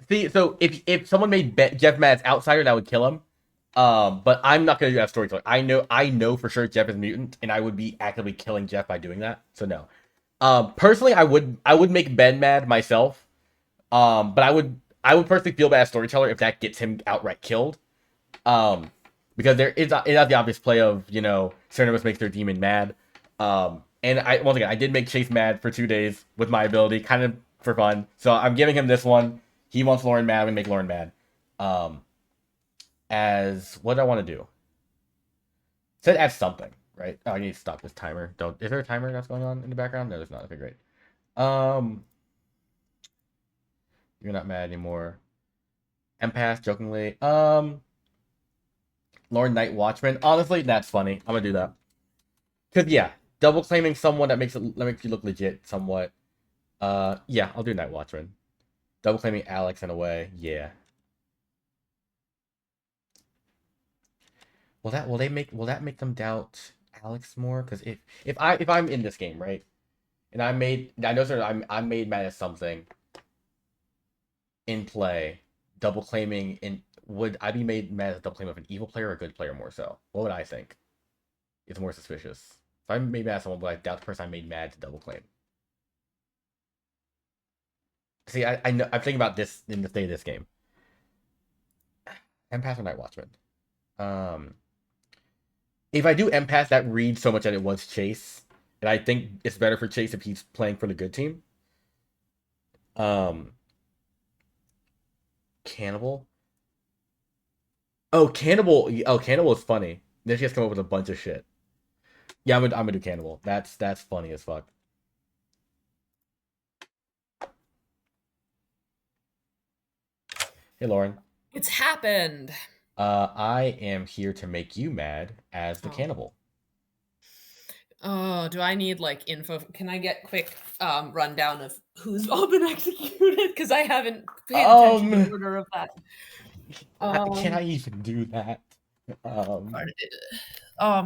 See, so if someone made Jeff mad as outsider, that would kill him. But I'm not gonna do that storytelling. I know for sure Jeff is mutant, and I would be actively killing Jeff by doing that. So no. Personally, I would make Ben mad myself. But I would personally feel bad as storyteller if that gets him outright killed. Because it has the obvious play of, Cernibus makes their demon mad. And once again, I did make Chase mad for 2 days with my ability, kind of for fun. So I'm giving him this one. He wants Lauren mad. I'm gonna make Lauren mad. As what do I want to do? Said as something, right? Oh, I need to stop this timer. Is there a timer that's going on in the background? No, there's not. Okay, great. You're not mad anymore. Empath, jokingly. Lord Night Watchman. Honestly, that's funny. I'm gonna do that. Cause yeah, double claiming someone that makes you look legit somewhat. Yeah, I'll do Night Watchman. Double claiming Alex in a way, yeah. Will that make them doubt Alex more? Because if I'm in this game, right, and I'm made mad at something in play, double claiming would I be made mad at double claim of an evil player or a good player more so? What would I think? It's more suspicious. If I'm made mad at someone, would I doubt the person I made mad to double claim? See, I know I'm thinking about this in the state of this game. Empath or Night Watchman? If I do Empath, that reads so much that it was Chase. And I think it's better for Chase if he's playing for the good team. Cannibal? Oh, Cannibal is funny. Then she has to come up with a bunch of shit. Yeah, I'm gonna do Cannibal. That's funny as fuck. Hey, Lauren. It's happened. I am here to make you mad as the cannibal. Oh, do I need info? Can I get quick rundown of who's all been executed? Because I haven't paid attention to the order of that. Can I even do that? Oh my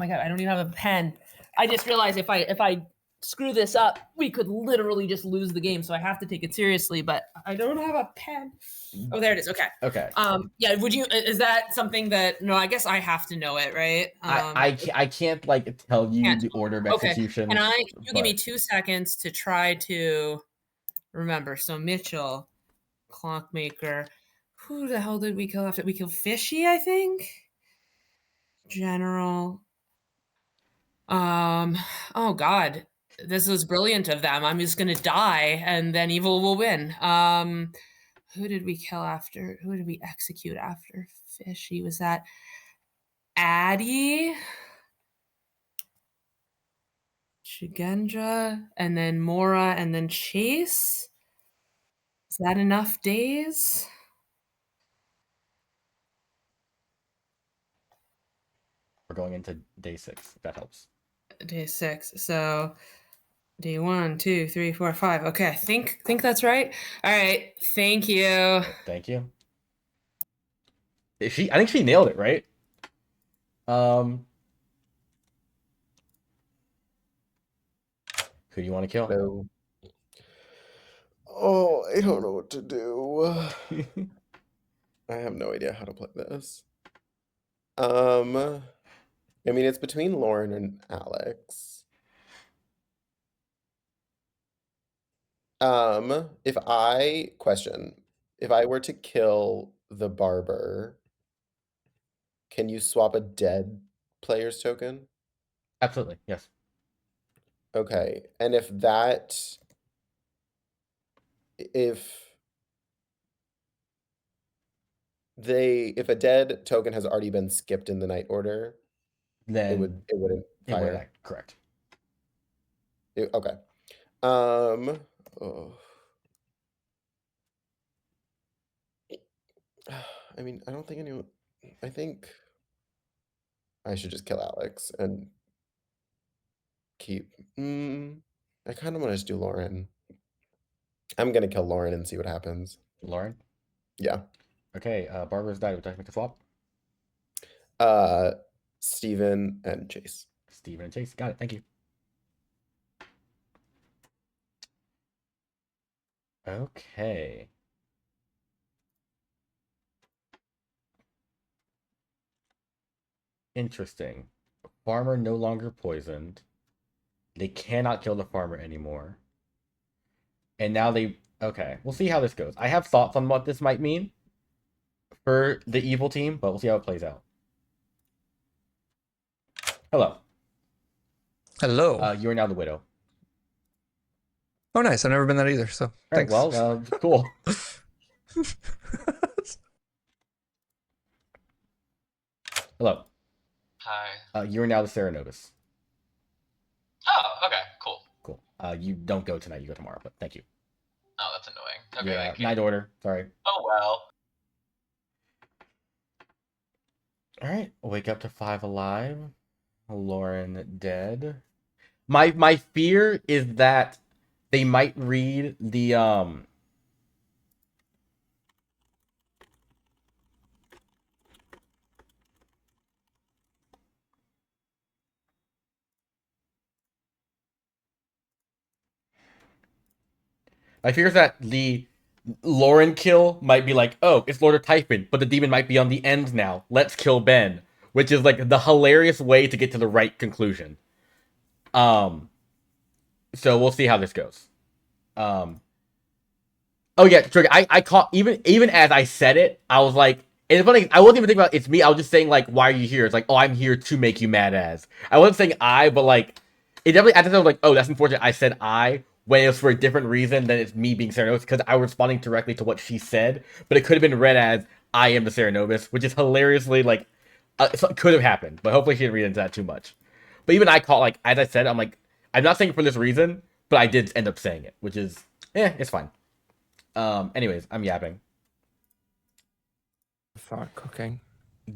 god, I don't even have a pen. I just realized if I screw this up, we could literally just lose the game. So I have to take it seriously, but I don't have a pen. Oh, there it is. Okay. Okay. Yeah. Is that something that? No, I guess I have to know it, right? I can't tell you the order of execution. Okay. And you give me 2 seconds to try to remember. So Mitchell, Clockmaker. Who the hell did we kill after? We killed Fishy, I think. General. Oh god, this was brilliant of them. I'm just gonna die and then evil will win. Who did we kill after? Who did we execute after Fishy? Was that Addie? Shigendra, and then Mora, and then Chase? Is that enough days? We're going into day 6. If that helps. Day 6. So day 1, 2, 3, 4, 5. Okay, I think that's right. All right. Thank you. Thank you. I think she nailed it, right? Who do you want to kill? No. Oh, I don't know what to do. I have no idea how to play this. I mean, it's between Lauren and Alex. If I were to kill the barber, can you swap a dead player's token? Absolutely, yes. Okay, and if a dead token has already been skipped in the night order, then it wouldn't fire. Correct. Okay. Oh. I mean, I don't think anyone. I think I should just kill Alex and keep. I kind of want to just do Lauren. I'm gonna kill Lauren and see what happens. Lauren? Yeah. Okay, Barbara's died. Would you like me to swap? Steven and Chase. Steven and Chase. Got it. Thank you. Okay. Interesting. Farmer no longer poisoned. They cannot kill the farmer anymore. And now okay, we'll see how this goes. I have thoughts on what this might mean for the evil team, but we'll see how it plays out. Hello. Hello. You are now the widow. Oh, nice. I've never been that either, so Alright, thanks. well, cool. Hello. Hi. You are now the Cerenovus. Oh, okay, cool. Cool. You don't go tonight, you go tomorrow, but thank you. Oh, that's annoying. Okay. Yeah, night order. Sorry. Oh well. Alright, wake up to 5 alive. Lauren dead. My fear is that they might read the my fear is that the Lauren kill might be like, oh, it's Lord of Typhon, but the demon might be on the end now. Let's kill Ben. Which is like the hilarious way to get to the right conclusion. So we'll see how this goes. Oh yeah, Trigger. I caught even as I said it, I was like, and it's funny, I wasn't even thinking about it's me. I was just saying like, why are you here? It's like, oh, I'm here to make you mad as. I wasn't saying I, but like, it definitely at the time I was like, oh, that's unfortunate. I said I when it was for a different reason than it's me being Cerenovus because I was responding directly to what she said, but it could have been read as I am the Cerenovus, which is hilariously like, it could have happened, but hopefully she didn't read into that too much. But even I caught like, as I said, I'm like, I'm not saying it for this reason, but I did end up saying it, which is, it's fine. Anyways, I'm yapping. Fuck, okay.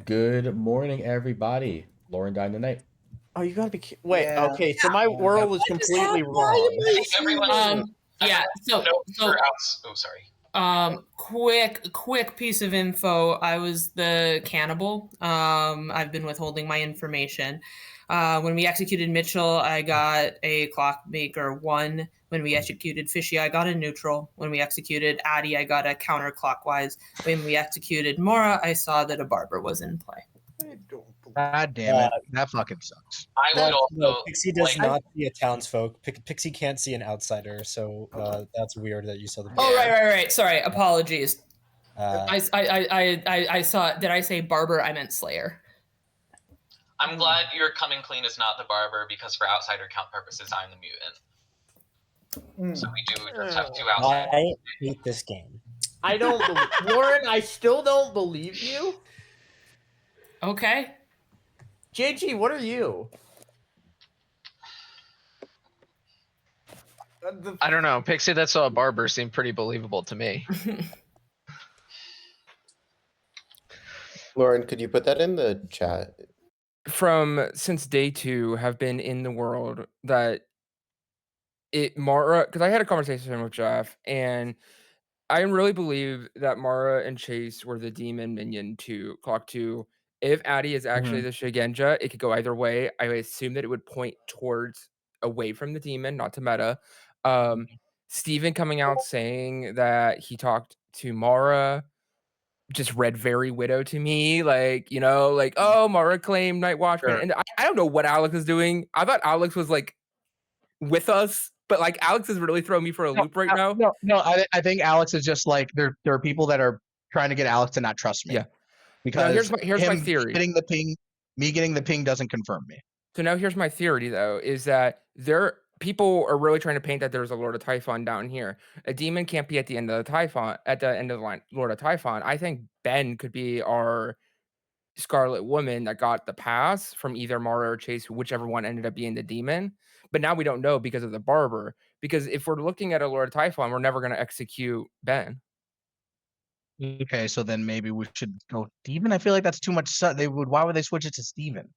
Good morning, everybody. Lauren died tonight. Oh, you gotta be wait. Yeah. Okay, so my world was completely wrong. Yeah. So oh, sorry. Quick piece of info. I was the cannibal. I've been withholding my information. When we executed Mitchell, I got a clockmaker 1. When we executed Fishy, I got a neutral. When we executed Addie, I got a counterclockwise. When we executed Mora, I saw that a barber was in play. God damn it. That fucking sucks. I would also no, Pixie does like, not see a townsfolk. Pixie can't see an outsider, so that's weird that you saw the. Oh, right. Sorry, apologies. I saw. Did I say barber? I meant slayer. I'm glad you're coming clean as not the barber because for outsider count purposes, I'm the mutant. So we do just have 2 outsiders. I hate this game. I don't, Lauren. I still don't believe you. Okay. JG, what are you? I don't know. Pixie that saw a barber seemed pretty believable to me. Lauren, could you put that in the chat? since day 2 have been in the world that Mara, because I had a conversation with Jeff, and I really believe that Mara and Chase were the demon minion to Clock 2. If Addie is actually the Shigenja, it could go either way. I would assume that it would point towards away from the demon, not to meta. Steven coming out saying that he talked to Mara just read very Widow to me. Like, oh, Mara claimed Night Watchman. Sure. And I don't know what Alex is doing. I thought Alex was like with us, but like Alex is really throwing me for a loop right now. No. I think Alex is just like there are people that are trying to get Alex to not trust me. Yeah. Because here's my theory. Me getting the ping doesn't confirm me. So now here's my theory though, is that people are really trying to paint that there's a Lord of Typhon down here. A demon can't be at the end of the Typhon, at the end of the line, Lord of Typhon. I think Ben could be our Scarlet Woman that got the pass from either Mara or Chase, whichever one ended up being the demon. But now we don't know because of the barber. Because if we're looking at a Lord of Typhon, we're never going to execute Ben. Okay, so then maybe we should go Steven. I feel like that's too much. Why would they switch it to Steven?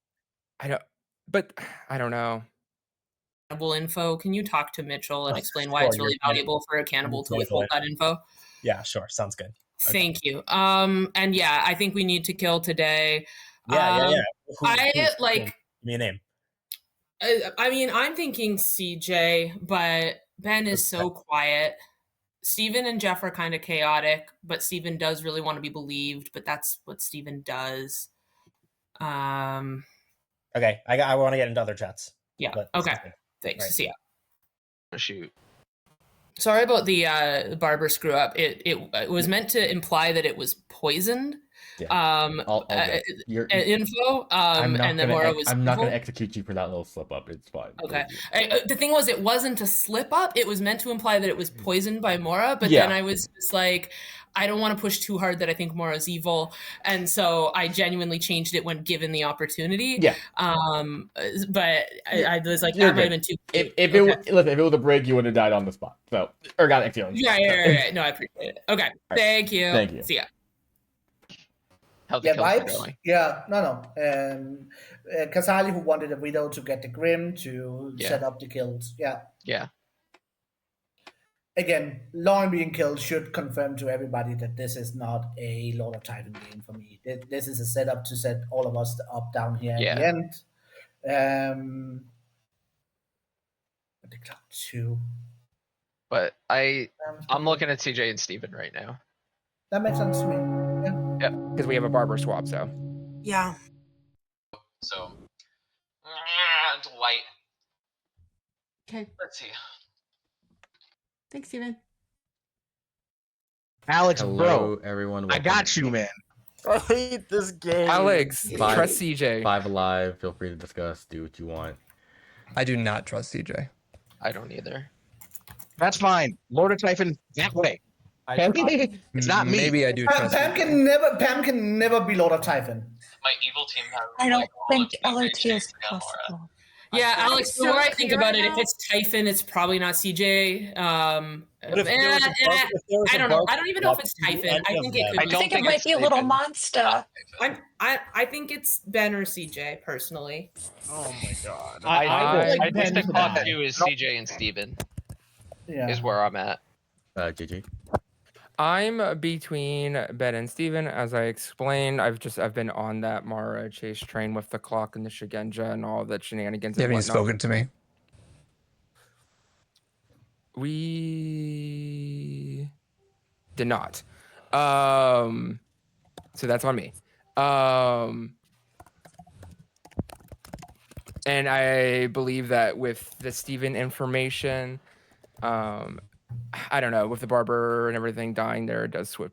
I don't know. Cannibal info. Can you talk to Mitchell and explain why it's really valuable for a cannibal to withhold that info? Yeah, sure. Sounds good. Okay. Thank you. And yeah, I think we need to kill today. Yeah. Give me a name. I mean, I'm thinking CJ, but Ben is so quiet. Steven and Jeff are kind of chaotic, but Steven does really want to be believed, but that's what Steven does. Okay, I want to get into other chats. Yeah. Okay. Thanks. Right. See ya. Shoot. Sorry about the barber screw up. It was meant to imply that it was poisoned. Yeah. Info. And then Mora was. I'm not going to execute you for that little slip up. It's fine. Okay. The thing was, it wasn't a slip up. It was meant to imply that it was poisoned by Mora, but then I was just like, I don't want to push too hard that I think Mora's evil, and so I genuinely changed it when given the opportunity. Yeah. But I was like, that might have been too. If it was a break, you would have died on the spot. So or got executed. Yeah. No, I appreciate it. Okay. Right. Thank you. Thank you. See ya. Vibes? Yeah, no. Kasali, who wanted a widow to get the Grim to set up the kills. Yeah. Again, Lauren being killed should confirm to everybody that this is not a Lord of Titan game for me. This is a setup to set all of us up down here at the end. The Clock 2. But I'm looking at CJ and Steven right now. That makes sense to me. Yeah, because we have a barber swap, so. Yeah. So, Dwight. Okay. Let's see. Thanks, Steven. Alex, Hello, bro. everyone. I got you, man. I hate this game. Alex, trust CJ. 5 alive. Feel free to discuss. Do what you want. I do not trust CJ. I don't either. That's fine. Lord of Typhon, that way. It's not me. Maybe I do trust Pam can never be Lord of Typhon. My evil team has. I don't think LRT is possible. Yeah, Alex, the more I think about it, right if it's Typhon, it's probably not CJ. But if there was a I don't know. I don't even know if it's Typhon. I think it could I think it might be a little monster. I think it's Ben or CJ, personally. Oh my god. I think the Clock 2 is CJ and Steven. Yeah. Is where I'm at. GG. I'm between Ben and Steven. As I explained, I've been on that Mara chase train with the clock and the Shigenja and all that shenanigans. You haven't even spoken to me. We did not. So that's on me. And I believe that with the Steven information, I don't know, with the barber and everything dying there, it does switch.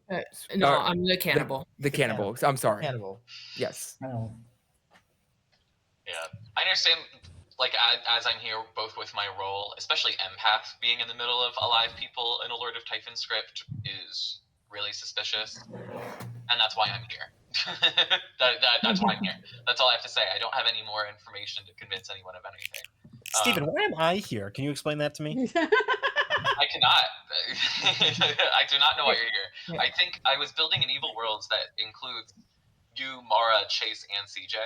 No, I'm the cannibal. The cannibal. I'm sorry. Cannibal. Yes. Oh. Yeah, I understand. Like as I'm here, both with my role, especially empath, being in the middle of alive people in a Lord of Typhon script is really suspicious, and that's why I'm here. That's why I'm here. That's all I have to say. I don't have any more information to convince anyone of anything. Steven, why am I here? Can you explain that to me? I cannot. I do not know why you're here. I think I was building an evil worlds that includes you, Mara, Chase, and CJ.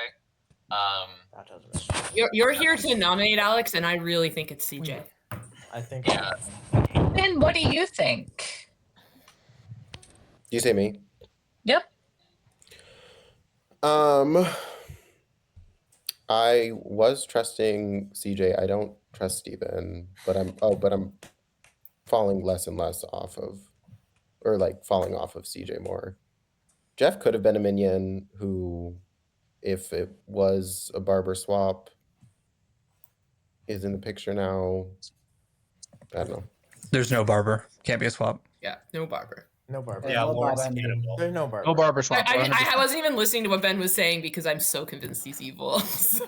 You're here to nominate Alex, and I really think it's CJ. I think. Yeah. Ben, what do you think? You say me? Yep. I was trusting CJ. I don't trust Steven, but I'm falling less and less off of, or like falling off of CJ more. Jeff could have been a minion who, if it was a barber swap, is in the picture now. I don't know. There's no barber. Can't be a swap. Yeah, no barber. No barber. Yeah, no Lawrence barber. Cannonball. There's no barber. No barber swap. I wasn't even listening to what Ben was saying because I'm so convinced he's evil. So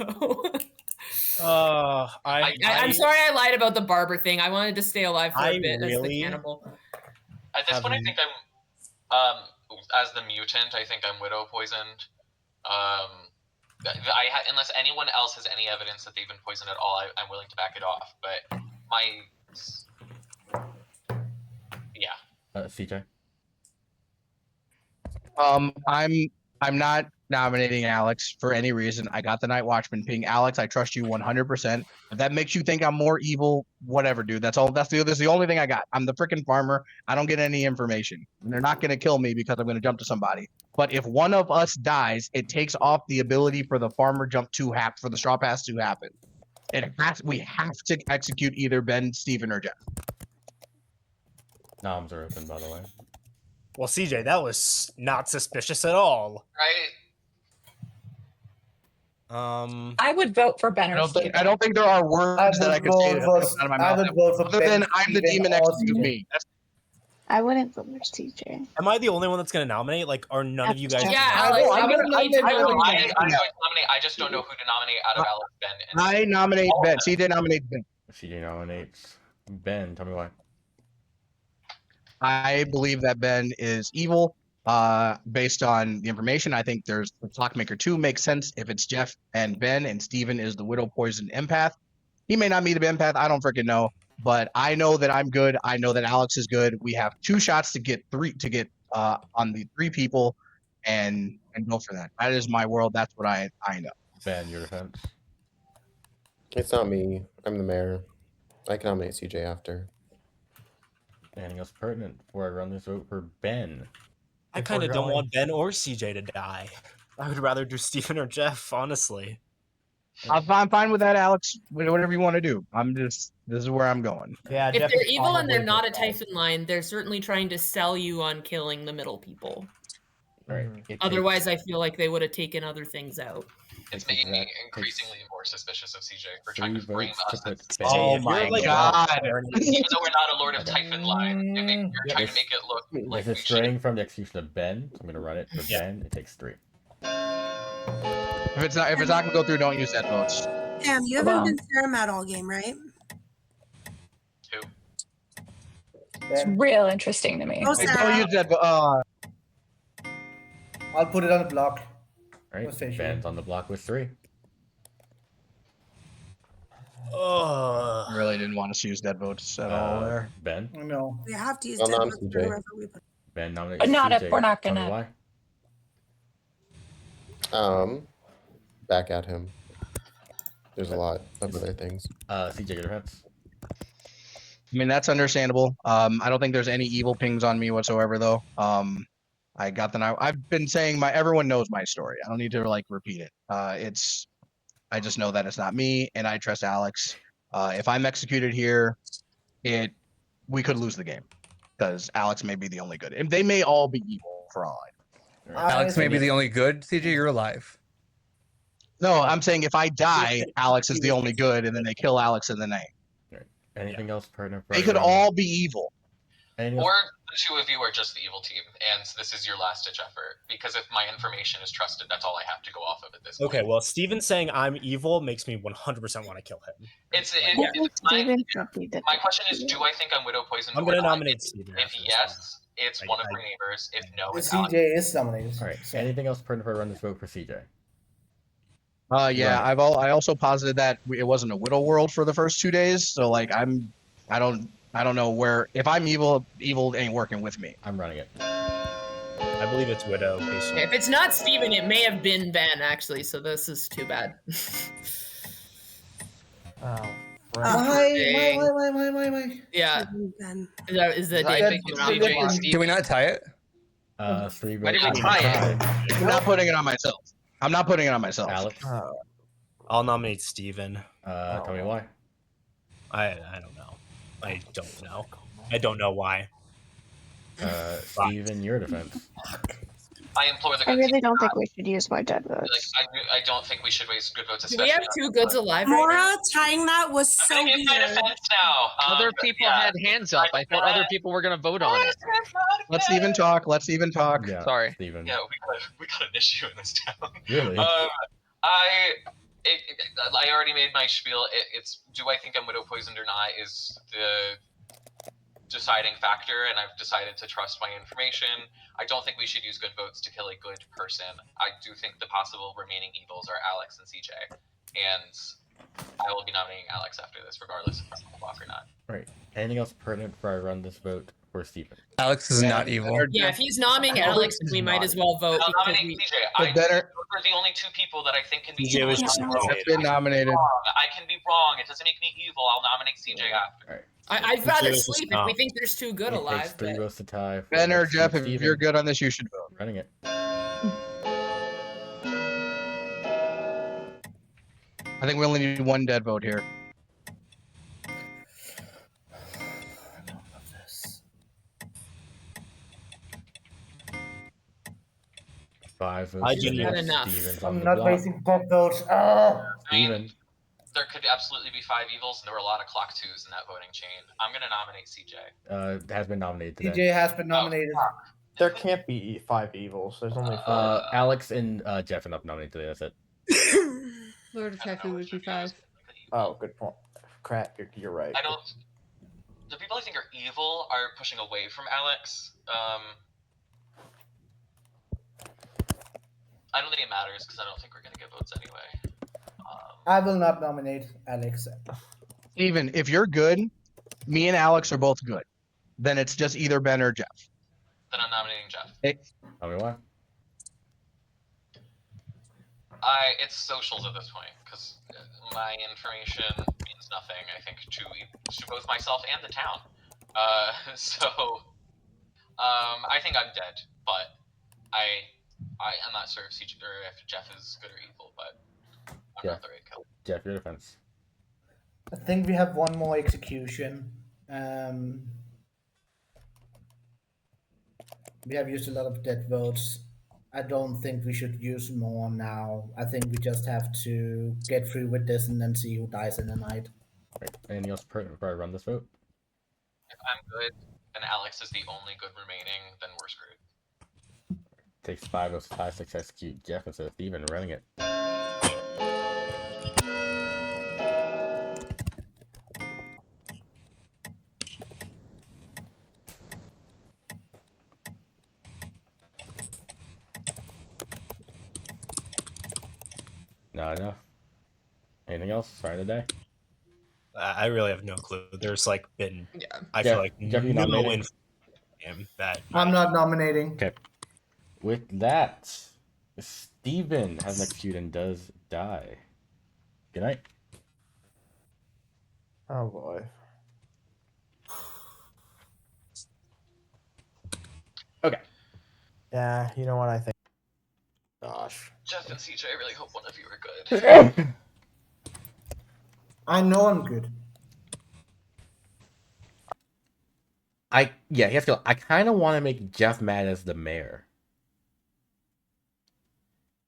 I'm sorry I lied about the barber thing. I wanted to stay alive for a bit as the cannibal. At this point, I think I'm, as the mutant, I think I'm widow poisoned. Unless anyone else has any evidence that they've been poisoned at all, I'm willing to back it off. But yeah. CJ. I'm not nominating Alex for any reason. I got the Night Watchman ping. Alex, I trust you 100%. If that makes you think I'm more evil, whatever, dude. That's the only thing I got. I'm the freaking farmer. I don't get any information. And they're not gonna kill me because I'm gonna jump to somebody. But if one of us dies, it takes off the ability for the farmer jump for the straw pass to happen. We have to execute either Ben, Steven, or Jeff. Noms are open, by the way. Well, CJ, that was not suspicious at all. Right. I would vote for Ben or Steven. I don't think there are words that I could say out of my mouth. Other than I'm the demon next to me. I wouldn't vote for CJ. Am I the only one that's going to nominate? Like, are none of you guys? Yeah, Alex. I'm going to nominate. I just don't know who to nominate out of Alex, Ben. I nominate Ben. CJ nominates Ben. CJ nominates Ben. Tell me why. I believe that Ben is evil. Based on the information, I think there's the Clockmaker 2 makes sense if it's Jeff and Ben, and Steven is the Widow Poison empath. He may not be the empath. I don't freaking know. But I know that I'm good. I know that Alex is good. We have 2 shots to get on the 3 people and go for that. That is my world. That's what I know. Ben, your defense. It's not me. I'm the mayor. I can nominate CJ after. Anything else pertinent before I run this vote for Ben? I kind of don't want Ben or CJ to die. I would rather do Steven or Jeff, honestly. I'm fine with that, Alex. Whatever you want to do. This is where I'm going. Yeah. If they're evil and they're not a Typhon line, they're certainly trying to sell you on killing the middle people. Right. Otherwise, I feel like they would have taken other things out. It's making me increasingly more suspicious of CJ for trying to frame us as Oh my god! Even though we're not a Lord of Typhon line, you're trying to make it look like If it's straying from the execution of Ben, I'm gonna run it for Ben. It takes 3. If it's not gonna go through, don't use that votes. Damn, you haven't been Ceramat all game, right? It's real interesting to me. Oh, Don't use that. I'll put it on the block. Right. Ben's on the block with 3. I really didn't want to use dead votes at all there. Ben? No. We have to use Well, dead I'm votes CJ. for whoever we put. Ben nominates But not CJ. if we're not Tell me gonna. why. Back at him. There's a lot of other things. CJ, your defense. I mean, that's understandable. I don't think there's any evil pings on me whatsoever, though. I got the night. I've been saying everyone knows my story. I don't need to repeat it. I just know that it's not me, and I trust Alex. If I'm executed here, we could lose the game because Alex may be the only good. And they may all be evil for all I know. Alex may be the only good. CJ, you're alive. No, I'm saying if I die, Alex is the only good, and then they kill Alex in the night. Anything else pertinent? They could all be evil. Or the 2 of you are just the evil team, and this is your last-ditch effort. Because if my information is trusted, that's all I have to go off of at this point. Okay, well, Steven saying I'm evil makes me 100% want to kill him. My question is, do I think I'm widow poisoned? I'm going to nominate Steven. If yes, it's one of my neighbors. If no, it's CJ Alex. is nominated. All right. Anything else pertinent before I run this vote for CJ? Yeah, Right. I also posited that it wasn't a Widow world for the first 2 days, so like I don't know where if I'm evil ain't working with me. I'm running it. I believe it's Widow. Based on If it's not Steven, it may have been Ben, actually, so this is too bad. Oh, Why? Yeah. Ben. Is the I David think coming CJ off? and Can we not tie it? 3 Might votes. even tie it. I'm not putting it on myself. I'm not putting it on myself. Alex. I'll nominate Steven. Tell me why. I don't know. I don't know. I don't know why. Steven, your defense. I implore the I good really people don't think not- we should use more dead votes. I don't think we should waste good votes. Do we have especially 2 goods alive right now? Mora tying that was so I'm gonna give my weird. defense now. Other people had hands up. I thought other people were gonna vote on it. Let's even talk. Let's even talk. Yeah, Sorry. Steven. Yeah, we got an issue in this town. Really? I already made my spiel. It's do I think I'm widow poisoned or not is the deciding factor, and I've decided to trust my information. I don't think we should use good votes to kill a good person. I do think the possible remaining evils are Alex and CJ, and I will be nominating Alex after this, regardless if I'm block or not. Right. Anything else pertinent before I run this vote for Steven? Alex is not evil. Yeah, if he's nomming Alex, we might as well vote. I'll because nominate we... CJ. Those are the only 2 people that I think can be CJ evil. was just It's been nominated. I can be wrong. It doesn't make me evil. I'll nominate CJ after. I'd rather CJ was sleep just if we think there's 2 good It alive. takes 3 but- votes to tie. Ben or Jeff, if Steven. you're good on this, you should vote. Running it. I think we only need 1 dead vote here. 5 votes. I do Steven. not enough. Steven's on I'm the not block. wasting dead votes. Oh. Steven. There could absolutely be 5 evils, and there were a lot of clock 2s in that voting chain. I'm gonna nominate CJ. Has been nominated today. DJ has been nominated. There can't be 5 evils. There's only 4. Alex and Jeff are not nominated today. That's it. Lord of Typhoon would be 5. Oh, good point. Crap, you're right. I don't. The people I think are evil are pushing away from Alex. I don't think it matters because I don't think we're gonna get votes anyway. I will not nominate Alex. Steven, if you're good, me and Alex are both good. Then it's just either Ben or Jeff. Then I'm nominating Jeff. Hey. Tell me why. It's socials at this point because my information means nothing. I think to both myself and the town. I think I'm dead, but I'm not sure if Jeff is good or evil, but I'm not the right killer. Jeff, your defense. I think we have 1 more execution. We have used a lot of dead votes. I don't think we should use more now. I think we just have to get through with this and then see who dies in the night. Right. Anything else pertinent before I run this vote? If I'm good and Alex is the only good remaining, then we're screwed. Takes 5 votes to tie, 6 to execute Jeff instead of Steven running it. Not enough. Anything else? Sorry today. I really have no clue. There's like been I Jeff, feel like Jeff, you no nominated? info that I'm not nominating. Okay. With that, Steven has an execute and does die. Good night. Oh boy. Okay. Yeah, you know what I think. Gosh. Jeff and CJ, I really hope one of you are good. I know I'm good. He has to go. I kind of want to make Jeff mad as the mayor.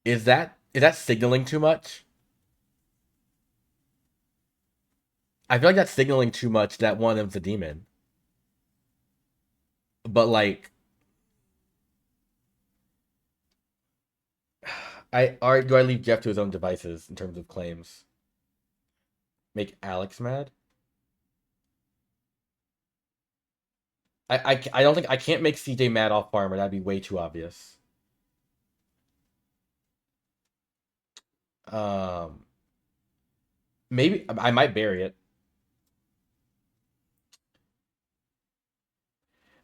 Is that signaling too much? I feel like that's signaling too much that one of them's a demon. But like, do I leave Jeff to his own devices in terms of claims? Make Alex mad? I don't think I can't make CJ mad off farmer. That'd be way too obvious. Maybe I might bury it.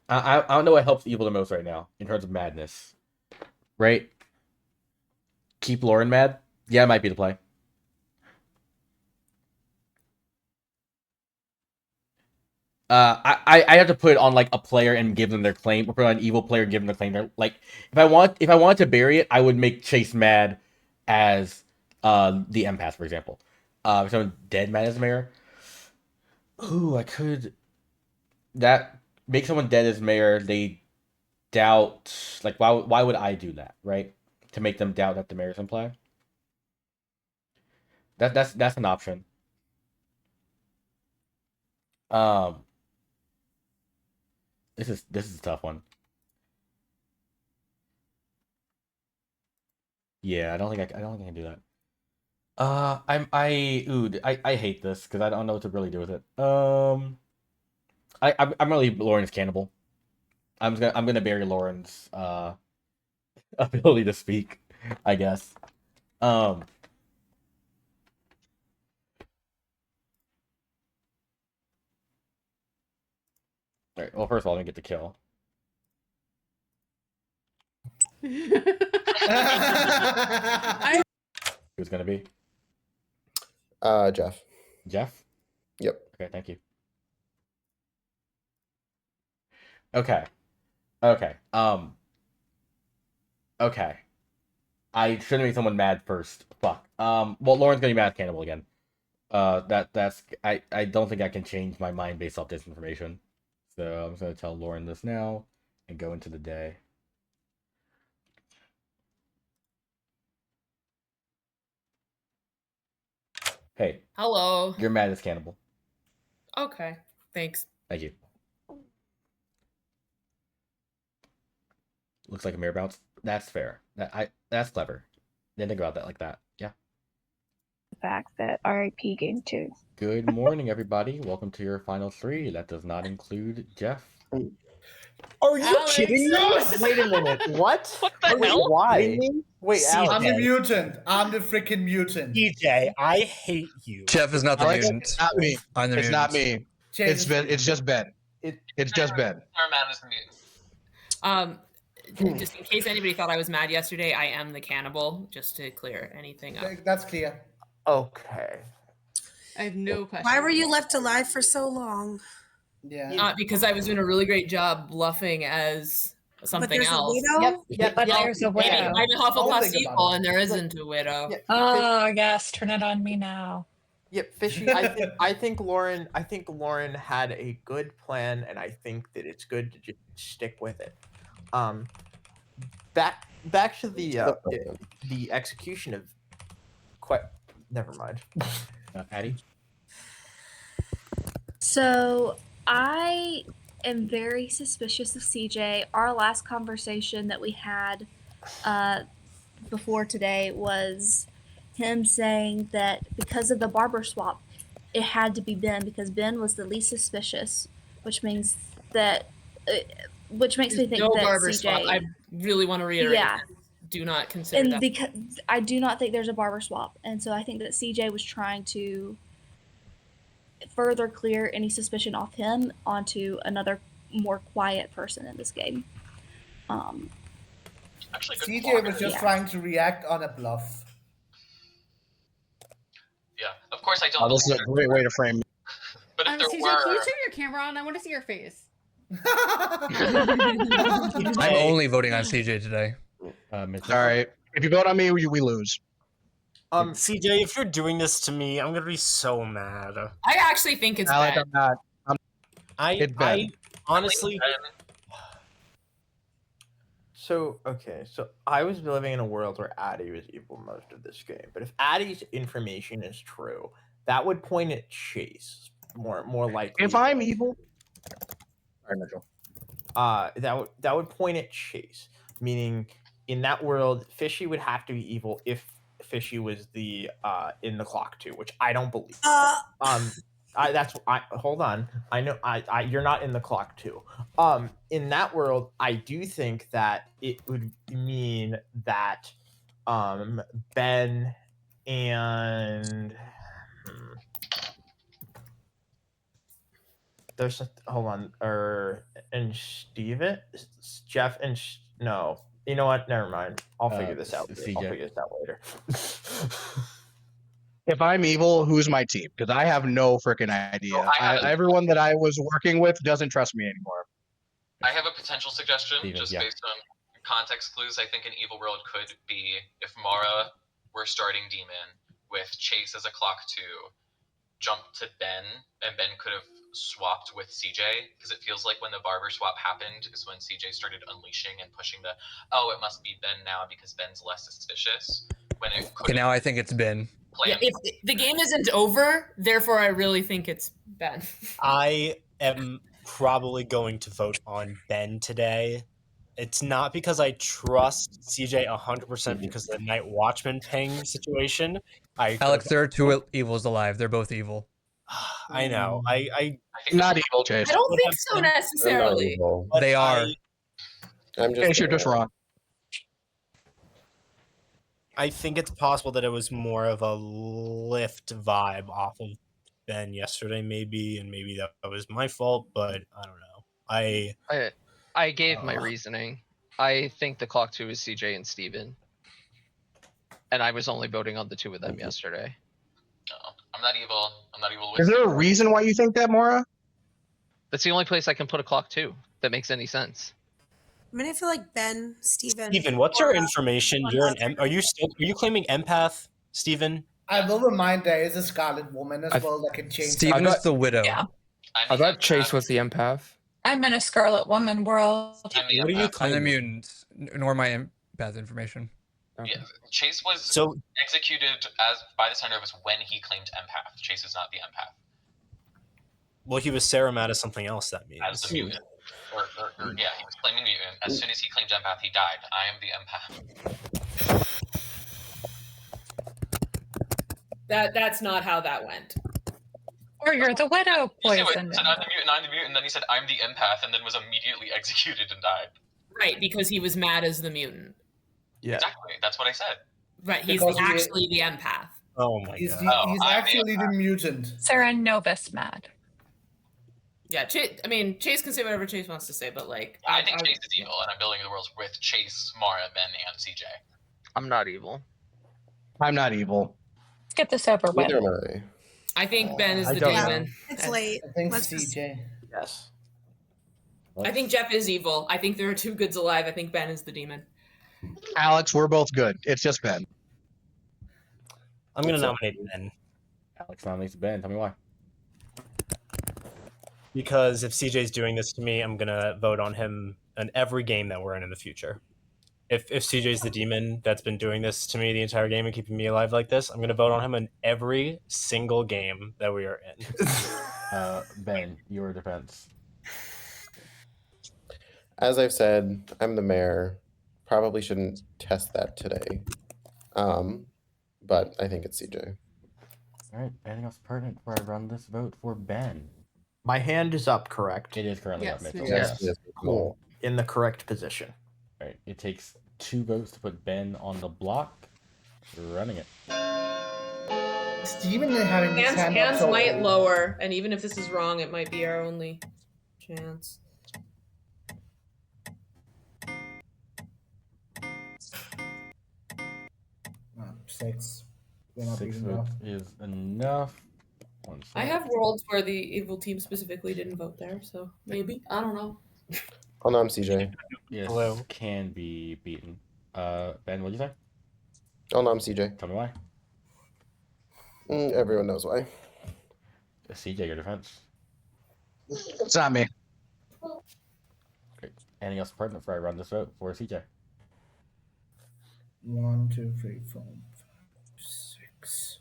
I don't know what helps evil the most right now in terms of madness. Right? Keep Lauren mad? Yeah, it might be the play. I have to put it on like a player and give them their claim, or put it on an evil player and give them their claim. Like if I wanted to bury it, I would make Chase mad as the empath, for example. If someone dead mad as mayor. Ooh, I could that make someone dead as mayor. They doubt like why would I do that, right? To make them doubt that the mayor's in play. That's an option. Um, this is a tough one. Yeah, I don't think I can do that. I hate this because I don't know what to really do with it. I'm really Lauren's cannibal. I'm gonna bury Lauren's ability to speak, I guess. Um, all right, well, first of all, let me get the kill. Who's gonna be? Jeff. Jeff? Yep. Okay, thank you. Okay. Okay. Okay. I should have made someone mad first. Fuck. Well, Lauren's gonna be mad at Cannibal again. I don't think I can change my mind based off this information. So I'm just gonna tell Lauren this now and go into the day. Hey. Hello. You're mad as Cannibal. Okay. Thanks. Thank you. Looks like a mirror bounce. That's fair. That's clever. Didn't think about that like that. Yeah. The fact that RIP game 2. Good morning, everybody. Welcome to your final 3. That does not include Jeff. Are you Alex. kidding me? Wait a minute. What? What the hell? Why? Wait, Alex. I'm the mutant. I'm the freaking mutant. DJ, I hate you. Jeff is not the Alex, mutant. it's not me. I'm the It's mutant. not me. It's Ben. It's just Ben. It's just Ben. Our man is mutant. Just in case anybody thought I was mad yesterday, I am the cannibal, just to clear anything up. That's clear. Okay. I have no question. Why were you left alive for so long? Yeah. Not because I was doing a really great job bluffing as something there's a else. widow? But there's a Maybe widow. I'm a Hufflepuff think about sequel it. and there isn't a widow. Oh yes, turn it on me now. Yep, Fishy. I think Lauren had a good plan, and I think that it's good to just stick with it. Back to the execution of. Never mind. Addie. So I am very suspicious of CJ. Our last conversation that we had before today was him saying that because of the barber swap, it had to be Ben because Ben was the least suspicious, which means that, which makes me think No that barber CJ. swap. I really want to reiterate. Yeah. Do not consider And that. because I do not think there's a barber swap, and so I think that CJ was trying to further clear any suspicion off him onto another more quiet person in this game. Actually, good CJ point. was just Yeah. trying to react on a bluff. Yeah, of course I don't. Oh, this is a great way to frame. But if there CJ, were, can you turn your camera on? I want to see your face. I'm only voting on CJ today. All right. If you vote on me, we lose. CJ, if you're doing this to me, I'm gonna be so mad. I actually think it's Alec, bad. I'm not. I honestly. So I was living in a world where Addie was evil most of this game, but if Addie's information is true, that would point at Chase more likely. If I'm evil, all right, Mitchell. That would point at Chase, meaning in that world, Fishy would have to be evil if Fishy was the in the clock too, which I don't believe. Hold on. I know you're not in the clock too. In that world, I do think that it would mean that Ben and there's hold on, and Steven, Jeff, and no, you know what? Never mind. I'll figure this out. CJ. I'll figure this out later. If I'm evil, who's my team? Because I have no freaking idea. I have Everyone that I was working with doesn't trust me anymore. I have a potential suggestion, Steven, just yeah. based on context clues. I think an evil world could be if Mara were starting Demon with Chase as a clock 2, jump to Ben, and Ben could have swapped with CJ, because it feels like when the barber swap happened is when CJ started unleashing and pushing the, oh, it must be Ben now because Ben's less suspicious. When it could Okay, now I think it's Ben. Yeah, if the game isn't over, therefore I really think it's Ben. I am probably going to vote on Ben today. It's not because I trust CJ 100% because of the Night Watchman ping situation. Alex, there are two evils alive. They're both evil. I know. I not evil, Chase. I don't think so necessarily. They are. I'm just. Chase, you're just wrong. I think it's possible that it was more of a lift vibe off of Ben yesterday, maybe, and maybe that was my fault, but I don't know. I gave my reasoning. I think the clock 2 is CJ and Steven. And I was only voting on the 2 of them yesterday. No, I'm not evil. I'm not evil with Is there a you. reason why you think that, Mora? That's the only place I can put a clock 2 that makes any sense. I mean, I feel like Ben, Steven. Steven, what's your information? You're an are you claiming empath, Steven? I will remind there is a Scarlet Woman as well that can change. Steven is the widow. Yeah. I thought Chase was the empath. I'm in a Scarlet Woman world. What are you I'm the claiming? mutant, nor my empath information. Yeah, Chase was executed by the Sun Rovers when he claimed empath. Chase is not the empath. Well, he was Sarah mad as something else, that means. As the mutant. Yeah, he was claiming mutant. As soon as he claimed empath, he died. I am the empath. That's not how that went. Or you're the widow He said, poison. I'm the mutant, and then he said, I'm the empath, and then was immediately executed and died. Right, because he was mad as the mutant. Yeah. Exactly, that's what I said. Right, he's Because he- actually the empath. Oh my He's, god. he's actually the mutant. Sarah Novus mad. Yeah, Chase can say whatever Chase wants to say, but like... I think Chase is evil, and I'm building the world with Chase, Mara, Ben, and CJ. I'm not evil. I'm not evil. Let's get this over with. Neither am I. I think Ben is I the don't demon. know. It's late. I think Let's just- CJ. Yes. I think Jeff is evil. I think there are 2 goods alive. I think Ben is the demon. Alex, we're both good. It's just Ben. I'm going to nominate Ben. Alex nominates Ben. Tell me why. Because if CJ's doing this to me, I'm going to vote on him in every game that we're in the future. If CJ's the demon that's been doing this to me the entire game and keeping me alive like this, I'm going to vote on him in every single game that we are in. Ben, your defense. As I've said, I'm the mayor. Probably shouldn't test that today. But I think it's CJ. All right. Anything else pertinent before I run this vote for Ben? My hand is up, correct? It is currently Yes, up, Mitchell. Mitchell. Yes. Cool. In the correct position. All right. It takes 2 votes to put Ben on the block. We're running it. Steven having his hand up Hands so might early. lower, and even if this is wrong, it might be our only chance. Oh, 6. We're not 6 beating enough. votes is enough. One I second. have worlds where the evil team specifically didn't vote there, so maybe. I don't know. Oh no, I'm CJ. Yes, Hello. can be beaten. Ben, what'd you say? Oh no, I'm CJ. Tell me why. Everyone knows why. CJ, your defense. It's not me. Great. Anything else pertinent before I run this vote for CJ? 1, 2, 3, 4, 5, 6,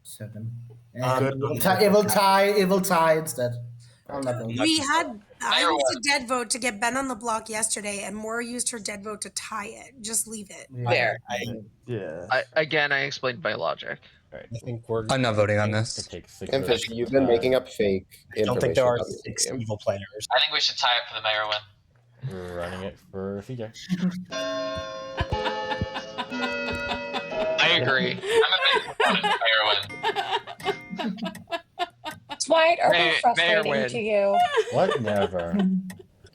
7. Good. And it will tie instead. I'm not voting. I used a dead vote to get Ben on the block yesterday, and Maura used her dead vote to tie it. Just leave it. There. I explained my logic. All right. I think we're. I'm not voting on It this. takes 6 And votes. Fish, you've been making up fake I don't think there are information about this 6 game. evil players. I think we should tie it for the mayor win. We're running it for CJ. I agree. I'm a big proponent of mayor win. White, are we Mayor frustrating win. to you? What? Never.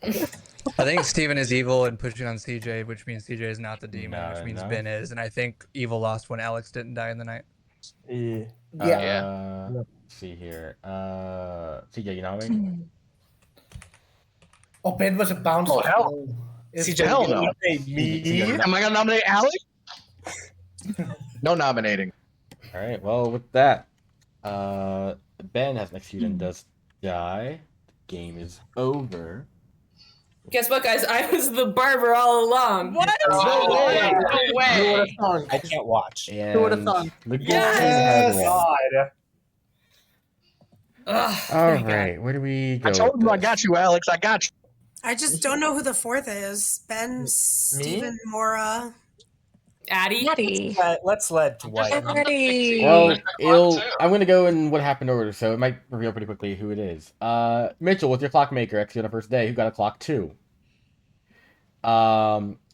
I think Steven is evil and pushing on CJ, which means CJ is not the demon, Not which means enough. Ben is. And I think evil lost when Alex didn't die in the night. Yeah. Let's see here. CJ, you know me? Oh, Ben was a bounce. Oh, hell. CJ, Hell you no. nominate me? Am I gonna nominate Alex? No nominating. All right. Well, with that, Ben has executed and does die. The game is over. Guess what, guys? I was the barber all along. What? No way! No way! Who would have thunk? I can't watch. And Who would have thunk? the game Yes! had won. Ugh, All thank God. right. Where do we go? I told with you I this? got you, Alex. I got you. I just don't know who the fourth is. Ben, Steven, Mora. Addie? Addie. Let's let Dwight. Addie. Well, I'm gonna go in what happened order, so it might reveal pretty quickly who it is. Mitchell, with your clockmaker executed on the first day, who got a clock 2?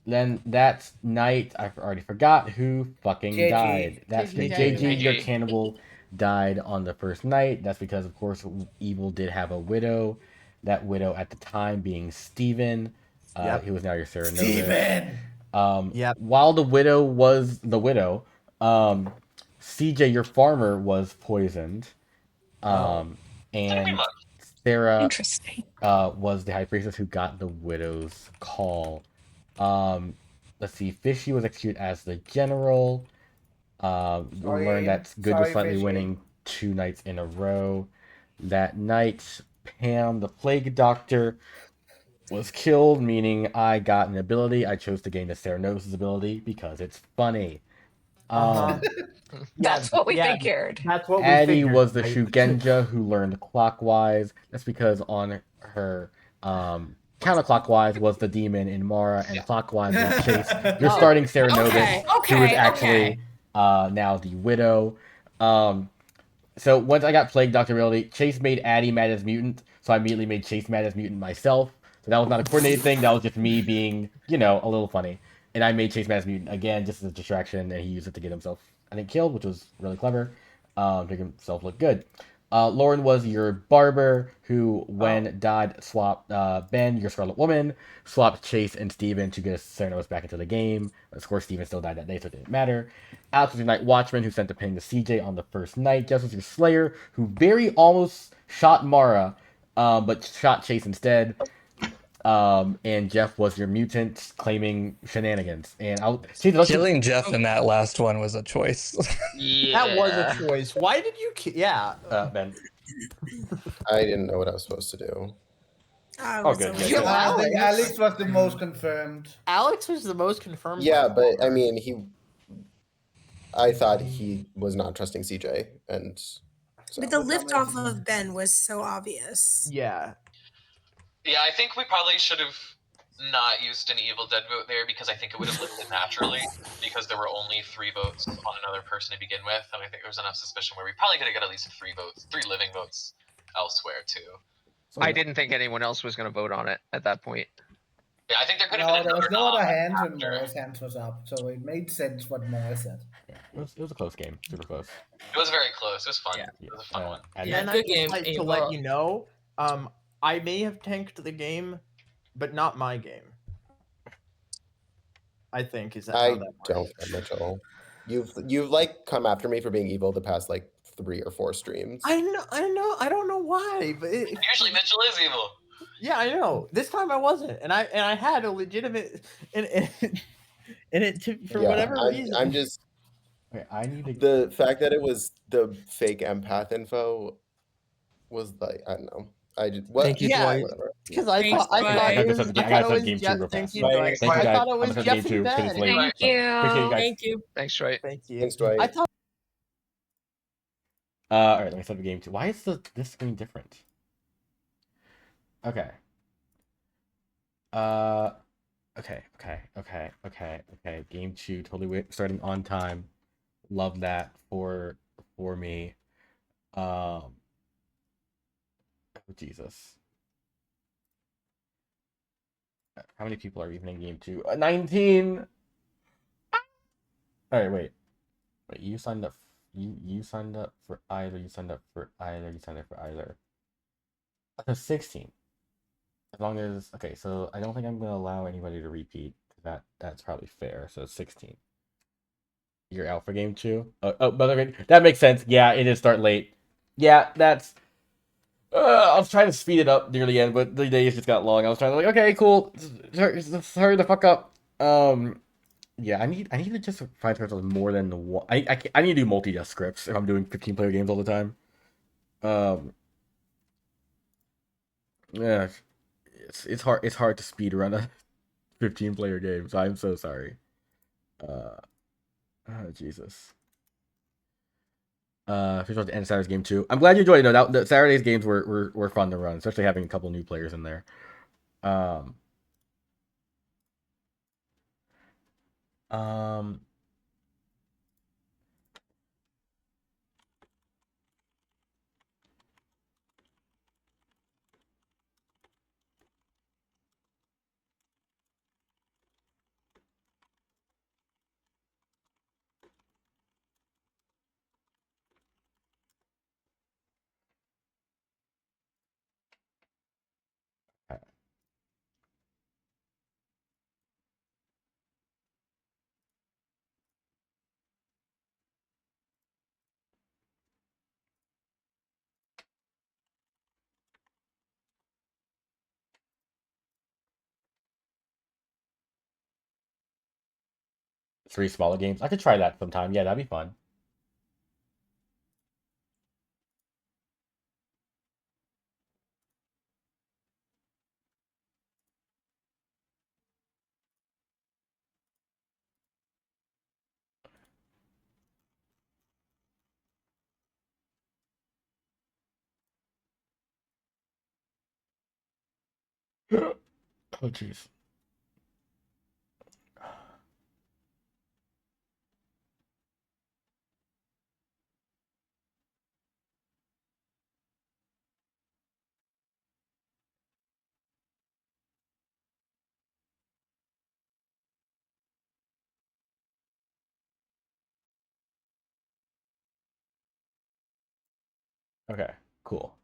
Then that night, I already forgot who fucking JG. died. That's JG JG, your JG. cannibal, died on the first night. That's because, of course, Evil did have a widow. That widow at the time being Steven. He was now your Serenova. Steven! While the widow was the widow, CJ, your farmer, was poisoned. And Sarah Interesting. was the high priestess who got the widow's call. Let's see, Fishy was executed as the general. We learned that Good was slightly Fishy. winning 2 nights in a row. That night, Pam, the plague doctor, was killed, meaning I got an ability. I chose to gain the Serenosis ability because it's funny. That's what we figured. That's what we Addie figured. was the Shugenja who learned clockwise. That's because on her counterclockwise was the demon in Mara, and clockwise was Chase. You're starting Serenovis, who is actually now the widow. So once I got Plague Doctor ability, Chase made Addie mad as mutant, so I immediately made Chase mad as mutant myself. So that was not a coordinated thing, that was just me being, a little funny. And I made Chase mad as mutant again, just as a distraction, and he used it to get himself, I think, killed, which was really clever, to make himself look good. Lauren was your barber, who, when died, swapped Ben, your Scarlet Woman, swapped Chase and Steven to get Serenos back into the game. Of course, Steven still died that day, so it didn't matter. Alex was your Night Watchman, who sent the ping to CJ on the first night. Jess was your Slayer, who very almost shot Mara, but shot Chase instead. And Jeff was your mutant, claiming shenanigans. And Killing Jeff in that last one was a choice. That was a choice. Why did you? Ben. I didn't know what I was supposed to do. Oh, good. I think Alex was the most confirmed. Alex was the most confirmed. Yeah, but I mean, I thought he was not trusting CJ, and so. But the lift off of Ben was so obvious. Yeah. Yeah, I think we probably should have not used an Evil Dead vote there because I think it would have lifted naturally because there were only 3 votes on another person to begin with, and I think there was enough suspicion where we probably could have got at least 3 living votes elsewhere too. I didn't think anyone else was going to vote on it at that point. Yeah, I think there could have No, been there was another no other nod hands when after. Mora's hands was up, so it made sense what Mora said. It was a close game, super close. It was very close. It was fun. It was a fun one. And good I'd game, like to Ava. let you know, I may have tanked the game, but not my game. I think is that. I how that works? don't know, Mitchell. You've like come after me for being evil the past like 3 or 4 streams. I know. I don't know why, but Usually Mitchell is evil. Yeah, I know. This time I wasn't, and I had a legitimate and for whatever reason. I'm just. Okay, I need to. The fact that it was the fake empath info was like, I don't know. I just Thank you, Dwight. whatever. Because I thought it was Jeff. Thank you, Dwight. I thought it was Jeff and Ben. Thank you. Appreciate you guys. Thank you. Thanks, Dwight. Thank you. Thanks, Dwight. I thought. All right, let me set the game 2. Why is this screen different? Okay. Okay. Game 2, totally starting on time. Love that for me. Oh, Jesus. How many people are even in game 2? 19. All right, wait. You signed up You signed up for either. You signed up for either. You signed up for either. So 16. As long as okay, so I don't think I'm gonna allow anybody to repeat. That's probably fair. So 16. You're out for game 2. But okay, that makes sense. Yeah, it is start late. Yeah, that's. I was trying to speed it up near the end, but the days just got long. I was trying to like, okay, cool, hurry the fuck up. Yeah, I need to just find scripts more than the one. I need to do multi-desk scripts if I'm doing 15-player games all the time. Yeah, it's hard to speed run a 15-player game. So I'm so sorry. Oh, Jesus. Finish off the end of Saturday's game too. I'm glad you enjoyed it. No, the Saturday's games were fun to run, especially having a couple new players in there. Um. 3 smaller games. I could try that sometime. Yeah, that'd be fun. Oh, jeez. Okay, cool.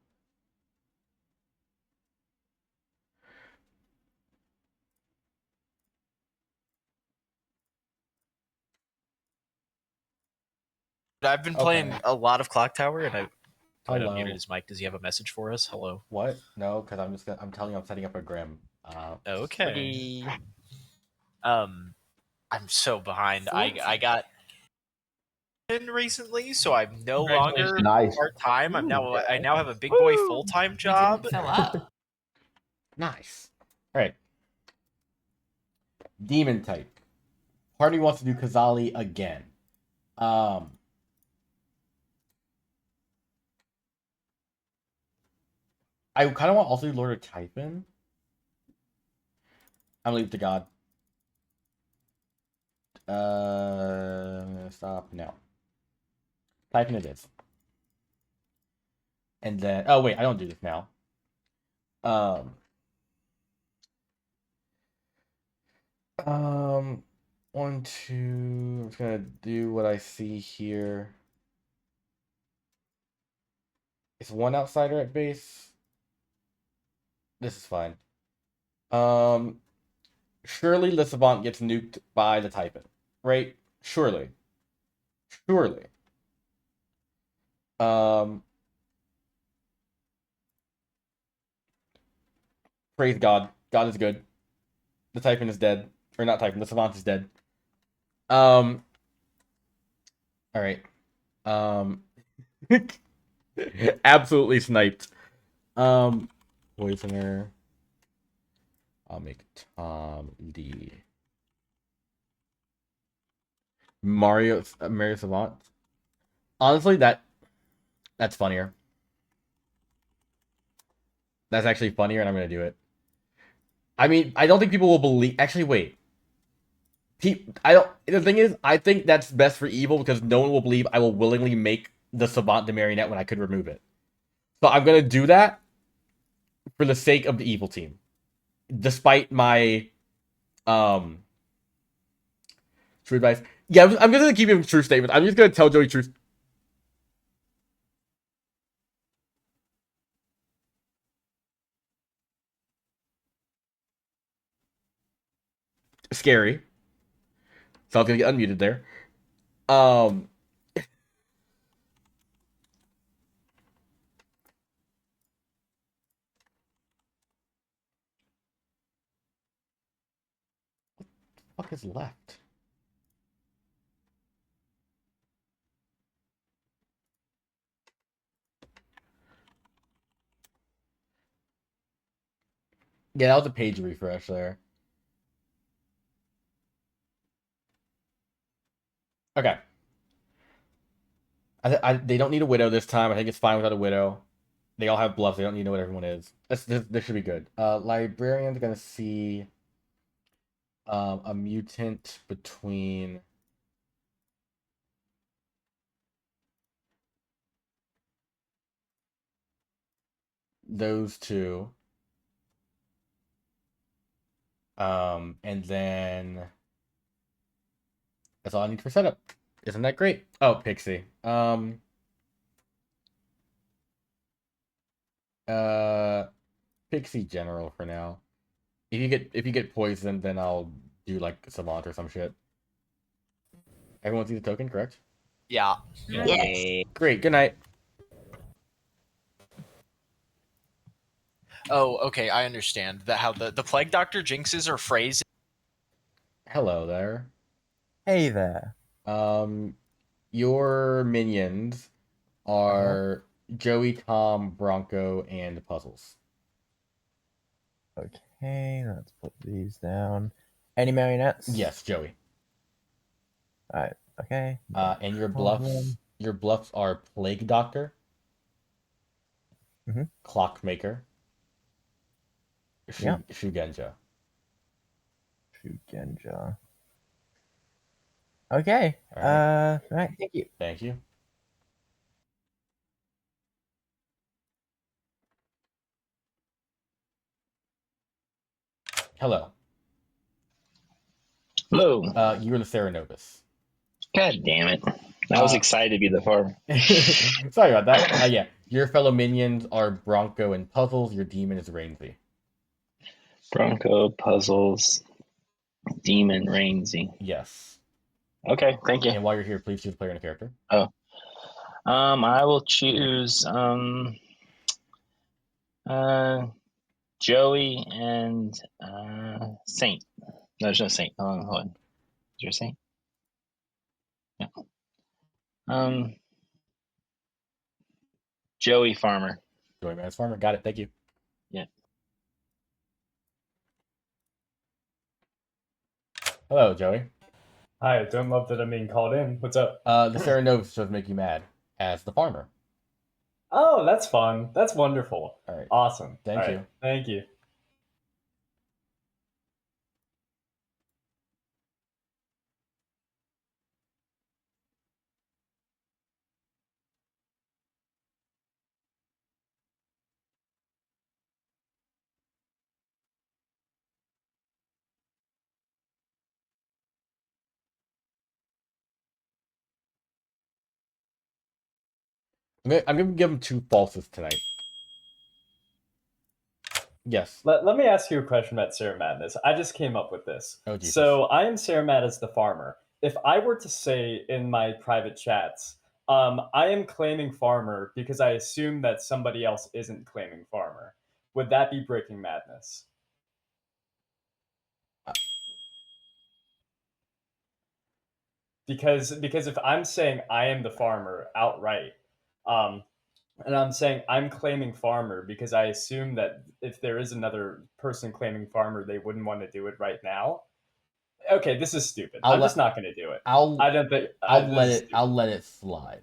I've been playing a lot of Clocktower, and I Dwight Hello. unmuted his mic. Does he have a message for us? Hello. What? No, because I'm telling you I'm setting up a Grim. Okay. I'm so behind. I got in recently, so I'm no longer Nice. part time. I now have a big boy full time job. Nice. All right. Demon type. Party wants to do Kazali again. I kind of want also Lord of Typhon. I'm gonna leave it to God. Stop now. Typhon it is. And then, oh wait, I don't do this now. 1, 2. I'm just gonna do what I see here. It's 1 outsider at base. This is fine. Surely the Savant gets nuked by the Typhon, right? Surely. Praise God. God is good. The Typhon is dead. Or not Typhon, the Savant is dead. Alright. Absolutely sniped. Poisoner. I'll make Tom D. Mario Savant. Honestly, that's funnier. That's actually funnier, and I'm gonna do it. I mean, I don't think people will believe. Actually, wait. I don't. The thing is, I think that's best for evil because no one will believe I will willingly make the Savant the marionette when I could remove it. So I'm gonna do that for the sake of the evil team, despite my true advice. Yeah, I'm just gonna keep him true statements. I'm just gonna tell Joey truth. scary. So I was gonna get unmuted there. What the fuck is left? Yeah, that was a page refresh there. Okay. They don't need a widow this time. I think it's fine without a widow. They all have bluffs. They don't need to know what everyone is. This should be good. Librarian's gonna see a mutant between those two. And then that's all I need for setup. Isn't that great? Oh, Pixie. Pixie General for now. If you get poisoned, then I'll do like Savant or some shit. Everyone sees the token, correct? Yeah. Yes. Great. Good night. Oh, okay. I understand that how the Plague Doctor jinxes are phrased. Hello there. Hey there. Your minions are Joey, Tom, Bronco, and Puzzles. Okay, let's put these down. Any marionettes? Yes, Joey. Alright, okay. And your bluffs are Plague Doctor, Clockmaker, Shugenja. Shugenja. Okay. Right, thank you. Thank you. Hello. Hello. You're the Theranovus. God damn it. I was excited to be the farmer. Sorry about that. Yeah. Your fellow minions are Bronco and Puzzles. Your demon is Rainsy. Bronco, Puzzles, Demon, Rainsy. Yes. Okay, thank you. And while you're here, please choose a player and a character. Oh. I will choose Joey and Saint. No, there's no Saint. Hold on. Is there a Saint? Yeah. Joey Farmer. Joey Man's Farmer. Got it. Thank you. Yeah. Hello, Joey. Hi, don't love that I'm being called in. What's up? The Theranovus does make you mad as the farmer. Oh, that's fun. That's wonderful. All right. Awesome. Thank All you. right. Thank you. I'm gonna give him 2 falses tonight. Yes. Let me ask you a question about Sarah Madness. I just came up with this. Oh, Jesus. So I am Sarah Madness the farmer. If I were to say in my private chats, I am claiming farmer because I assume that somebody else isn't claiming farmer, would that be breaking madness? Because if I'm saying I am the farmer outright, and I'm saying I'm claiming farmer because I assume that if there is another person claiming farmer, they wouldn't want to do it right now. Okay, this is stupid. I'm just not going to do it. I don't think I'll let it slide.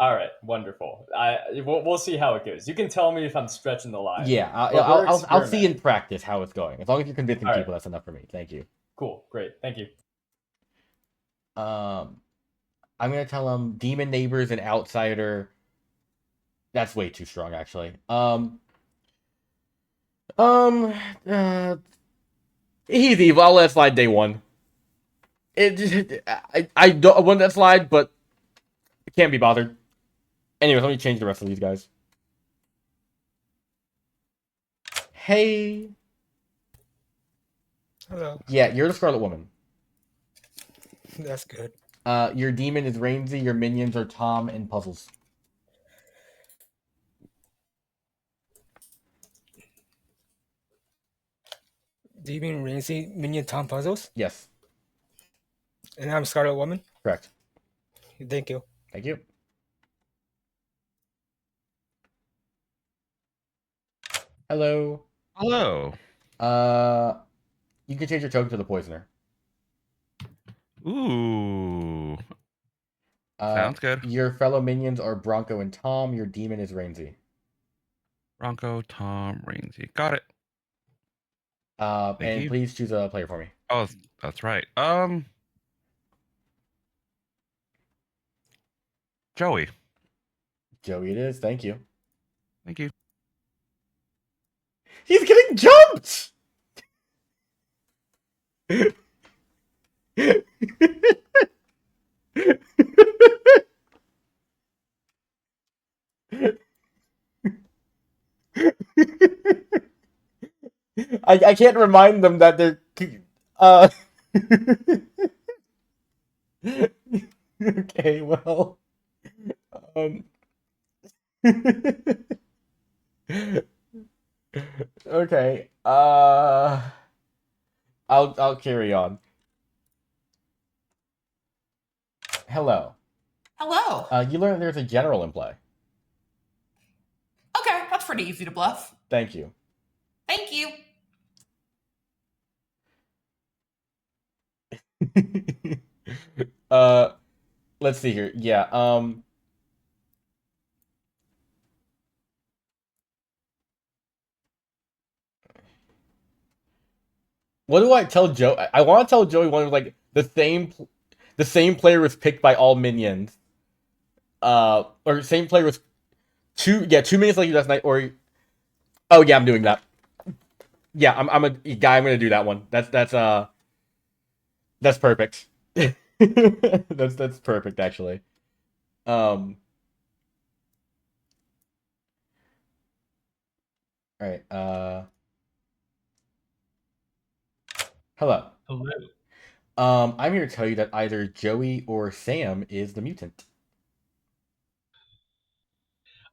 All right, wonderful. We'll see how it goes. You can tell me if I'm stretching the line. Yeah, I'll see in practice how it's going. As long as you're convincing people, that's enough for me. Thank you. Cool, great, thank you. I'm gonna tell him demon neighbors and outsider. That's way too strong, actually. He's evil. I'll let it slide day 1. I don't want that slide, but I can't be bothered. Anyways, let me change the rest of these guys. Hey. Hello. Yeah, you're the Scarlet Woman. That's good. Your demon is Rainsy. Your minions are Tom and Puzzles. Do you mean Rinsey Minion Tom Puzzles? Yes. And I'm Scarlet Woman? Correct. Thank you. Thank you. Hello. Hello. You can change your token to the Poisoner. Ooh. Sounds good. Your fellow minions are Bronco and Tom. Your demon is Rainsy. Bronco, Tom, Rainsy. Got it. And you. please choose a player for me. Oh, that's right. Joey. Joey it is. Thank you. Thank you. He's getting jumped! I can't remind them that they're okay, well okay. I'll carry on. Hello. Hello. You learned there's a general in play. Okay, that's pretty easy to bluff. Thank you. Thank you. Let's see here. Yeah, what do I tell Joe? I want to tell Joey one of like the same player was picked by all minions. Or same player was two minions like you last night. Or oh yeah, I'm doing that. Yeah, I'm a guy. I'm gonna do that one. That's perfect. that's perfect actually. All right. Hello. Hello. I'm here to tell you that either Joey or Sam is the mutant.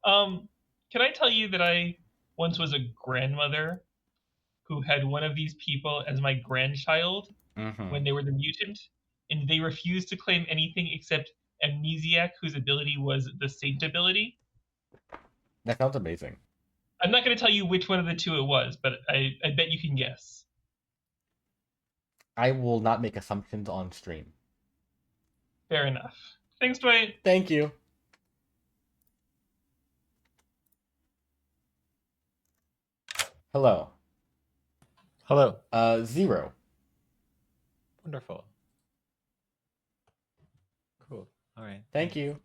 Can I tell you that I once was a grandmother who had one of these people as my grandchild when they were the mutant, and they refused to claim anything except Amnesiac, whose ability was the Saint ability? That sounds amazing. I'm not going to tell you which one of the two it was, but I bet you can guess. I will not make assumptions on stream. Fair enough. Thanks, Dwight. Thank you. Hello. Hello. 0. Wonderful. Cool. All right. Thank you.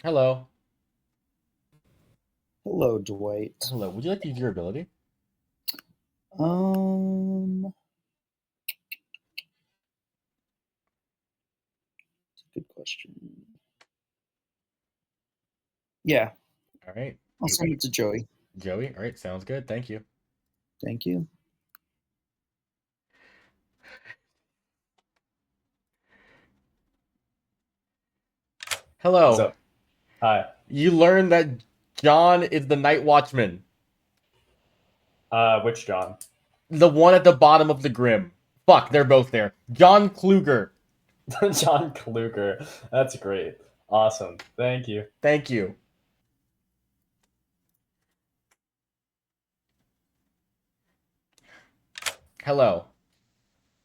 Hello. Hello, Dwight. Hello. Would you like to use your ability? Good question. Yeah. All right. I'll send it to Joey. Joey? All right. Sounds good. Thank you. Thank you. Hello. What's up? Hi. You learned that John is the Night Watchman. Which John? The one at the bottom of the Grim. Fuck, they're both there. John Kluger. John Kluger. That's great. Awesome. Thank you. Thank you. Hello.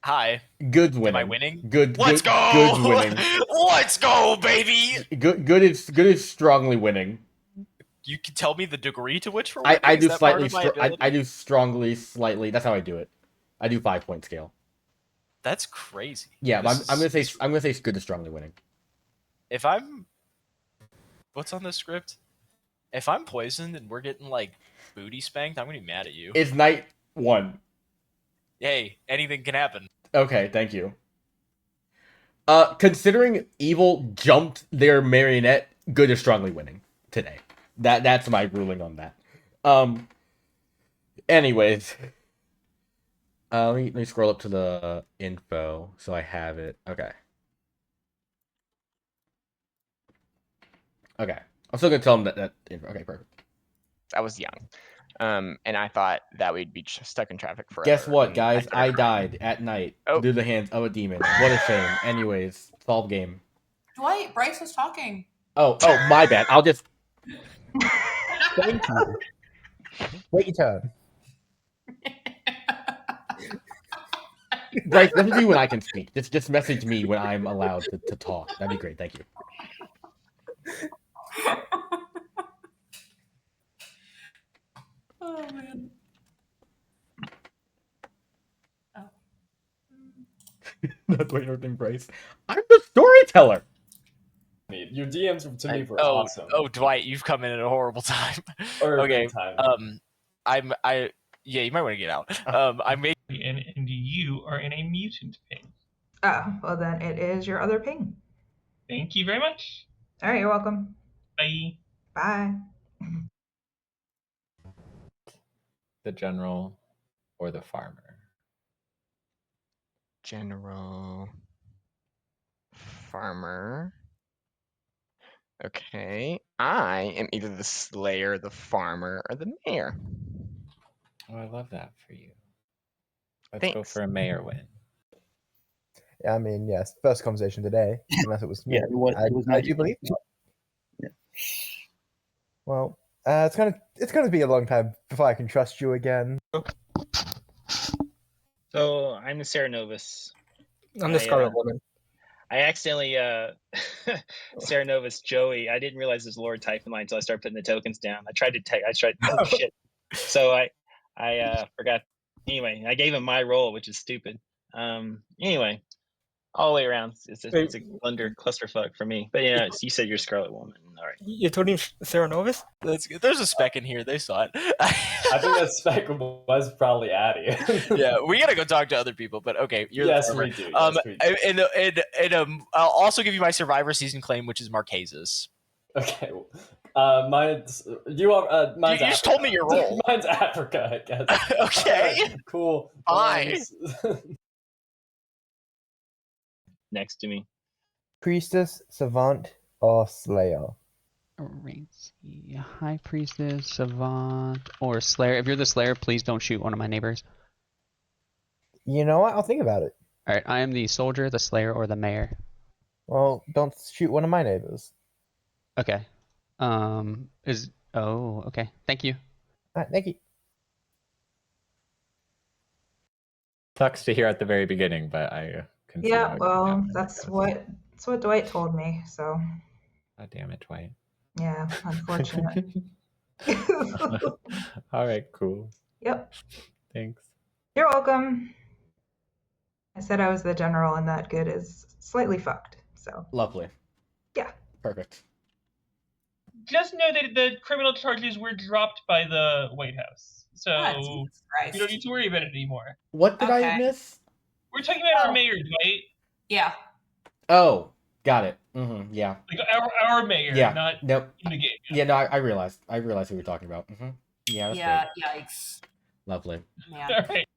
Hi. Good's winning. Am I winning? Good's Let's go. winning. Let's go, baby. Good is strongly winning. You can tell me the degree to which we're winning? I Is do that part slightly. of my ability? I do strongly, slightly. That's how I do it. I do 5-point scale. That's crazy. Yeah, but I'm gonna say This- I'm gonna say good is strongly winning. If I'm, what's on the script? If I'm poisoned and we're getting like booty spanked, I'm gonna be mad at you. It's night 1. Hey, anything can happen. Okay, thank you. Considering evil jumped their marionette, good is strongly winning today. That's my ruling on that. Anyways, let me scroll up to the info so I have it. Okay. Okay. I'm still gonna tell him that info. Okay, perfect. I was young. And I thought that we'd be stuck in traffic forever. Guess what, and guys? I started crying. died at night Oh. through the hands of a demon. What a shame. Anyways, solved game. Dwight, Bryce was talking. Oh, my bad. I'll just. Thank you. Wait your turn. Bryce, message me when I can speak. Just message me when I'm allowed to talk. That'd be great. Thank you. Oh man. That's what you're doing, Bryce. I'm the storyteller. Your DMs to me were Oh, awesome. oh, Dwight, you've come in at a horrible time. Or a okay. great time. Yeah, you might want to get out. I made. And you are in a mutant ping. Ah, well then it is your other ping. Thank you very much. All right, you're welcome. Bye. Bye. The general or the farmer? General. Farmer. Okay. I am either the slayer, the farmer, or the mayor. Oh, I love that for you. Let's go for a mayor win. Yeah, I mean, yes, first conversation today, unless it was me. Yeah, it was I do believe that. Yeah. Well, it's gonna be a long time before I can trust you again. So I'm the Serenovus. I'm the Scarlet Woman. I accidentally Serenovus Joey. I didn't realize there's Lord Typhon line until I started putting the tokens down. Oh shit. So I forgot. Anyway, I gave him my role, which is stupid. Anyway, all the way around, it's a clusterfuck for me. But yeah, you said you're Scarlet Woman. All right. You told him Serenovus? That's good. There's a spec in here. They saw it. I think that spec was probably Addy. Yeah, we gotta go talk to other people. But okay, you're Yes, the farmer. we do. Yes, we do. And I'll also give you my Survivor season claim, which is Marquesas. Okay. Mine's you are. Mine's You just told me your role. Mine's Africa, I guess. Okay. Right, cool. Fine. Next to me. Priestess, Savant, or Slayer? High Priestess, Savant, or Slayer. If you're the Slayer, please don't shoot one of my neighbors. You know what? I'll think about it. Alright, I am the Soldier, the Slayer, or the Mayor. Well, don't shoot one of my neighbors. Okay. Okay. Thank you. Alright, thank you. Sucks to hear at the very beginning, but I can see Yeah, how well, that's what Dwight told me. So. God damn it, Dwight. Yeah, unfortunate. All right, cool. Yep. Thanks. You're welcome. I said I was the general, and that good is slightly fucked. So. Lovely. Yeah. Perfect. Just know that the criminal charges were dropped by the White House, so Jesus Christ. you don't need to worry about it anymore. What did I miss? We're talking about our mayor, Dwight. Yeah. Oh, got it. Yeah. Like our mayor, Yeah. not Nope. in the game. Yeah. No, I realized. I realized who we were talking about. Yeah. That's Yeah. great. Yikes. Lovely. Man. All right.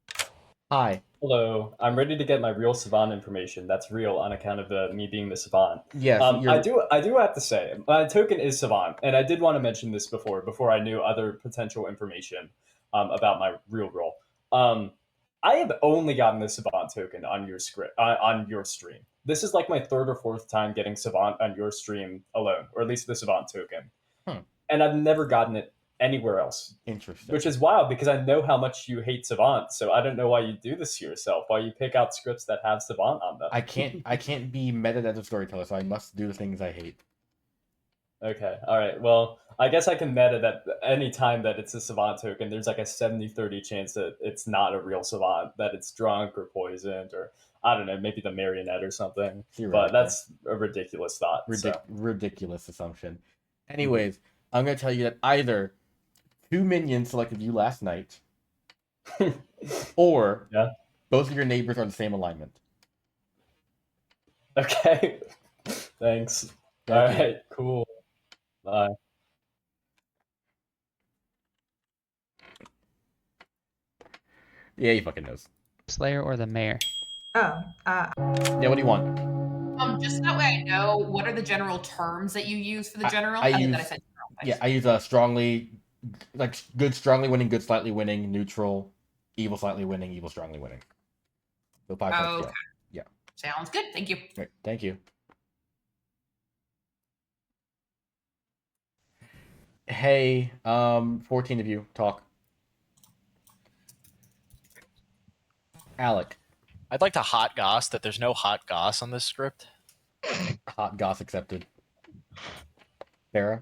Hi. Hello. I'm ready to get my real Savant information. That's real on account of me being the Savant. Yes. I do have to say, my token is Savant, and I did want to mention this before I knew other potential information about my real role. I have only gotten the Savant token on your on your stream. This is like my third or fourth time getting Savant on your stream alone, or at least the Savant token. And I've never gotten it anywhere else. Interesting. Which is wild because I know how much you hate Savant, so I don't know why you do this to yourself. Why you pick out scripts that have Savant on them. I can't be meta as a storyteller, so I must do the things I hate. Okay, all right. Well, I guess I can meta that any time that it's a Savant token, there's like a 70-30 chance that it's not a real Savant, that it's drunk or poisoned or I don't know, maybe the marionette or something. But that's a ridiculous thought. Ridiculous assumption. Anyways, I'm going to tell you that either 2 minions selected you last night, or both of your neighbors are the same alignment. Okay. Thanks. All right, cool. Bye. Yeah, he fucking knows. Slayer or the mayor? Oh, Yeah, what do you want? Just that way I know what are the general terms that you use for the general, and then I said general. Yeah, I use a strongly, like good strongly winning, good slightly winning, neutral, evil slightly winning, evil strongly winning. So 5 point Okay. scale. Yeah. Sounds good. Thank you. Great. Thank you. Hey, 14 of you talk. Alec. I'd like to hot goss that there's no hot goss on this script. Hot goss accepted. Sarah.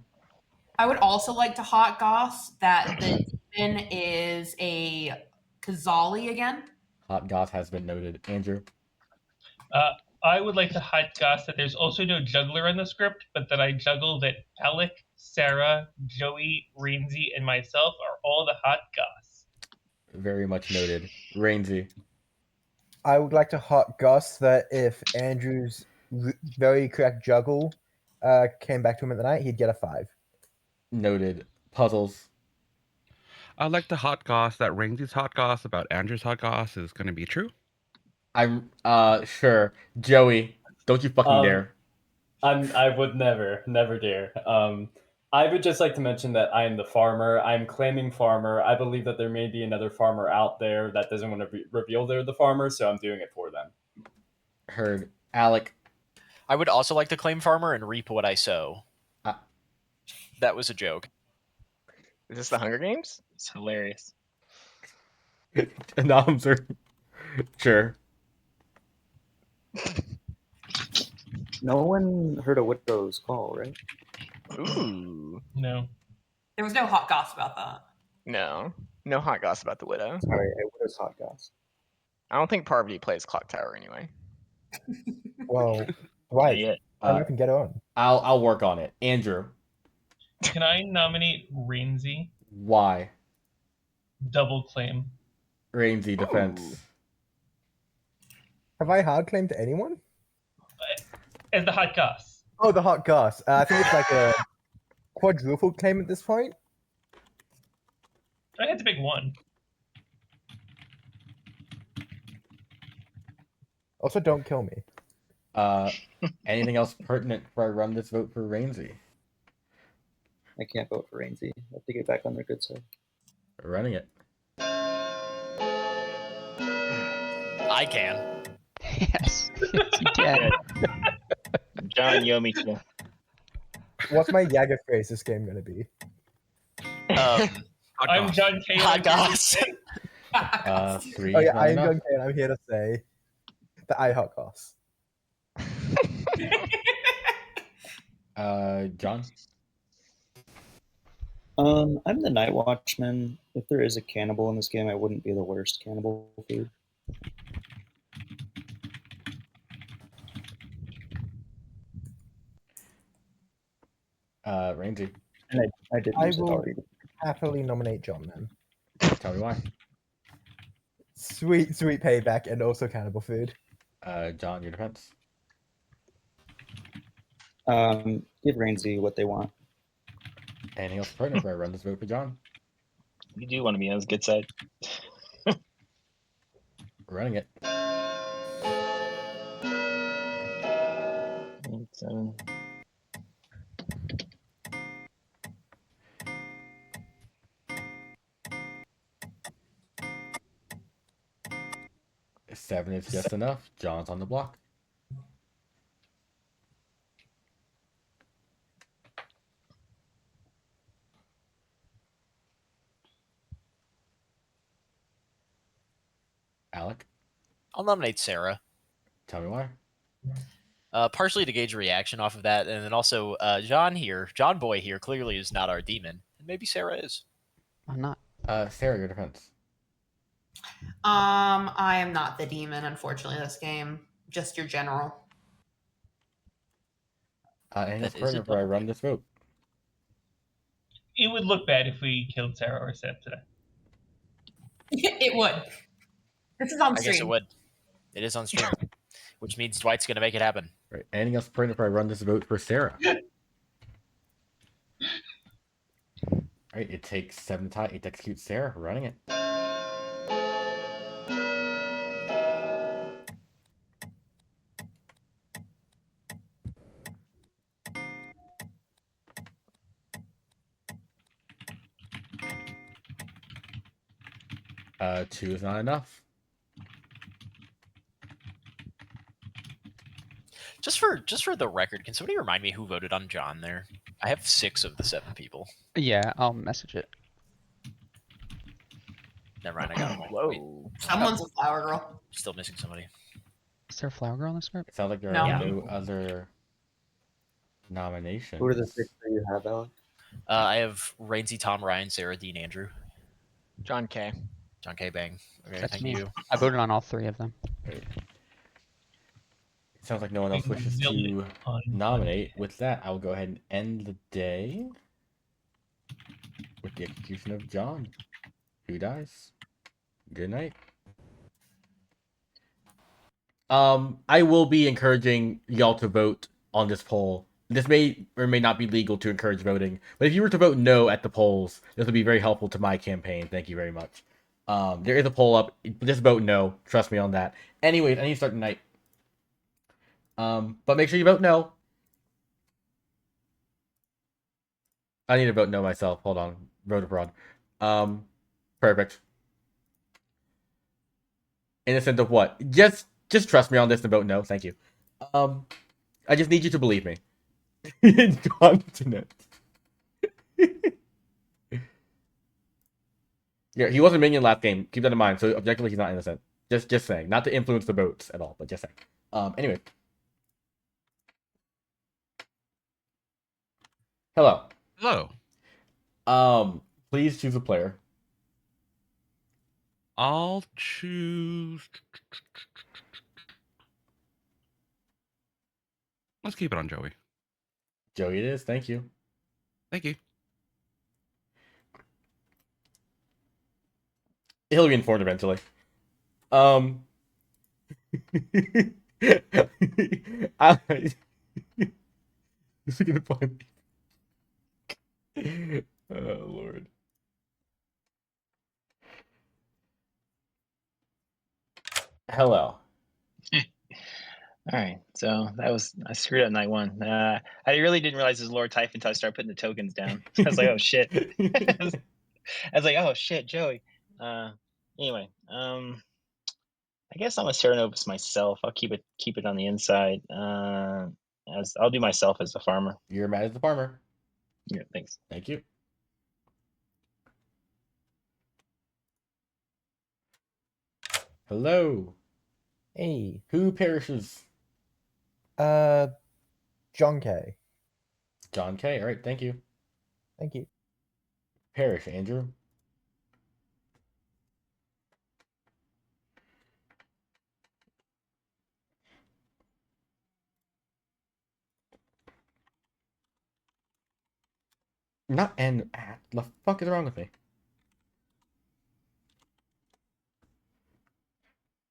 I would also like to hot goss that the demon is a Kazali again. Hot goss has been noted. Andrew. I would like to hot goss that there's also no juggler in the script, but that I juggle that Alec, Sarah, Joey, Rainsy, and myself are all the hot goss. Very much noted. Rainsy. I would like to hot goss that if Andrew's very correct juggle came back to him at the night, he'd get a 5. Noted. Puzzles. I'd like to hot goss that Rainsy's hot goss about Andrew's hot goss is going to be true. I'm sure. Joey, don't you fucking dare. I would never dare. I would just like to mention that I am the farmer. I'm claiming farmer. I believe that there may be another farmer out there that doesn't want to reveal they're the farmer, so I'm doing it for them. Heard. Alec. I would also like to claim farmer and reap what I sow. That was a joke. Is this the Hunger Games? It's hilarious. Announcer. Sure. No one heard a widow's call, right? Ooh. No. There was no hot goss about that. No. No hot goss about the widow. Sorry, a widow's hot goss. I don't think Parvati plays Clocktower anyway. Well, why? You can get on. I'll work on it. Andrew. Can I nominate Rainsy? Why? Double claim. Rainsy defense. Have I hard claimed anyone? As the hot goss. Oh, the hot goss. I think it's like a quadruple claim at this point. I had to pick one. Also, don't kill me. Anything else pertinent before I run this vote for Rainsy? I can't vote for Rainsy. I have to get back on their good side. Running it. I can. Yes. Yes, you can. John Yomi too. What's my Yaga phrase this game gonna be? I'm John K. Hot goss. 3. Oh yeah, I am John K, and I'm here to say that I hot goss. John. I'm the night watchman. If there is a cannibal in this game, I wouldn't be the worst cannibal food. Rainsy. And I did use it will already. happily nominate John then. Tell me why. Sweet payback and also cannibal food. John, your defense. Give Rainsy what they want. Anything else pertinent before I run this vote for John? You do want to be on his good side. Running it. 7. Seven is just enough. John's on the block. Alec. I'll nominate Sarah. Tell me why. Partially to gauge a reaction off of that, and then also John Boy here clearly is not our demon, and maybe Sarah is. I'm not. Sarah, your defense. I am not the demon, unfortunately, this game. Just your general. Anything else pertinent before I run this vote? It would look bad if we killed Sarah or Seth today. It would. This is on I stream. guess it would. It is on stream, which means Dwight's going to make it happen. Right. Anything else pertinent before I run this vote for Sarah? Alright, it takes 7 to tie. It executes Sarah. Running it. 2 is not enough. Just for the record, can somebody remind me who voted on John there? I have 6 of the 7 people. Yeah, I'll message it. Never mind, I got him. Whoa. Someone's a flower girl. Still missing somebody. Is there a flower girl in the script? It sounds like there No. are no other nominations. Who are the 6 that you have, Alex? I have Rainsy, Tom, Ryan, Sarah, Dean, Andrew. John K. John K. Bang. Okay, That's thank me. you. I voted on all 3 of them. It sounds like no one else Big wishes to million on nominate. With that, I will go ahead and end the day with the execution of John. Who dies? Good night. I will be encouraging y'all to vote on this poll. This may or may not be legal to encourage voting, but if you were to vote no at the polls, this would be very helpful to my campaign. Thank you very much. There is a poll up. Just vote no. Trust me on that. Anyways, I need to start tonight. But make sure you vote no. I need to vote no myself. Hold on. Vote abroad. Perfect. Innocent of what? Just trust me on this and vote no. Thank you. I just need you to believe me. Continent. Yeah, he was a minion last game. Keep that in mind. So objectively, he's not innocent. Just saying, not to influence the votes at all, but just saying. Anyway. Hello. Hello. Please choose a player. I'll choose. Let's keep it on Joey. Joey it is. Thank you. Thank you. He'll be informed eventually. This is gonna find me. Oh Lord. Hello. All right, so I screwed up night 1. I really didn't realize it was Lord Typhon until I started putting the tokens down. I was like, oh shit. I was like, oh shit, Joey. Anyway, I guess I'm a Cerenovus myself. I'll keep it on the inside. As I'll do myself as the farmer. You're mad as the farmer. Yeah, thanks. Thank you. Hello. Hey. Who perishes? John K. John K. All right, thank you. Thank you. Perish, Andrew. Not N. The fuck is wrong with me?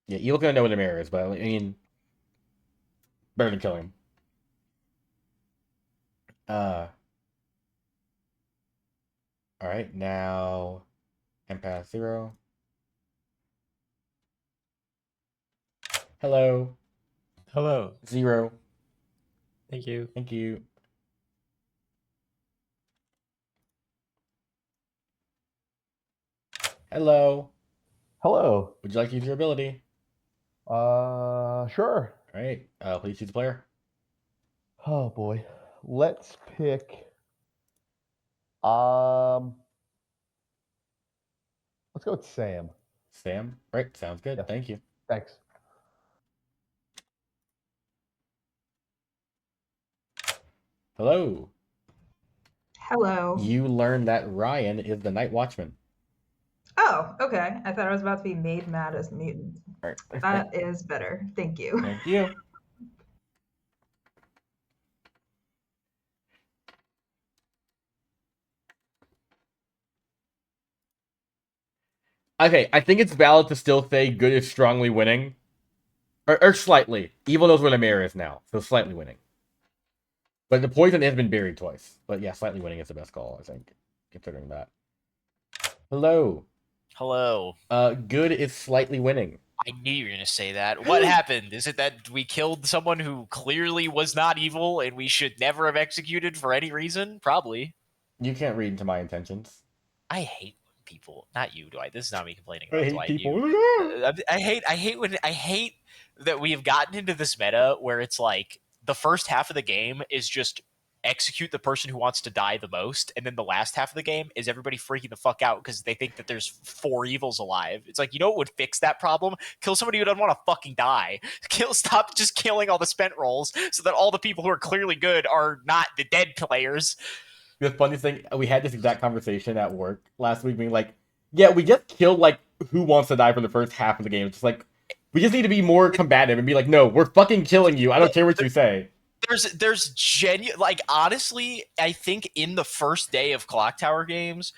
Yeah, you're gonna know what the mirror is, but I mean, better than killing him. All right, now empath 0. Hello. Hello. 0. Thank you. Thank you. Hello. Hello. Would you like to use your ability? Sure. All right. Please choose a player. Oh boy. Let's pick. Let's go with Sam. Sam? Right. Sounds good. Yeah. Thank you. Thanks. Hello. Hello. You learned that Ryan is the Night Watchman. Oh, okay. I thought I was about to be made mad as mutant. All right. That is better. Thank you. Thank you. Okay, I think it's valid to still say good is strongly winning. Or slightly. Evil knows where the mirror is now, so slightly winning. But the poison has been buried twice. But yeah, slightly winning is the best call, I think, considering that. Hello. Hello. Good is slightly winning. I knew you were going to say that. What happened? Is it that we killed someone who clearly was not evil and we should never have executed for any reason? Probably. You can't read into my intentions. I hate people, not you, Dwight. This is not me complaining I about hate Dwight. people. I hate that we have gotten into this meta where it's like the first half of the game is just execute the person who wants to die the most, and then the last half of the game is everybody freaking the fuck out because they think that there's 4 evils alive. It's like, you know what would fix that problem? Kill somebody who doesn't want to fucking die. Stop just killing all the spent rolls so that all the people who are clearly good are not the dead players. The funniest thing, we had this exact conversation at work last week, being like, yeah, we just killed, like, who wants to die for the first half of the game. It's just like, we just need to be more combative and be like, no, we're fucking killing you. I don't care what you say. There's genuine, like, honestly, I think in the first day of Clocktower games,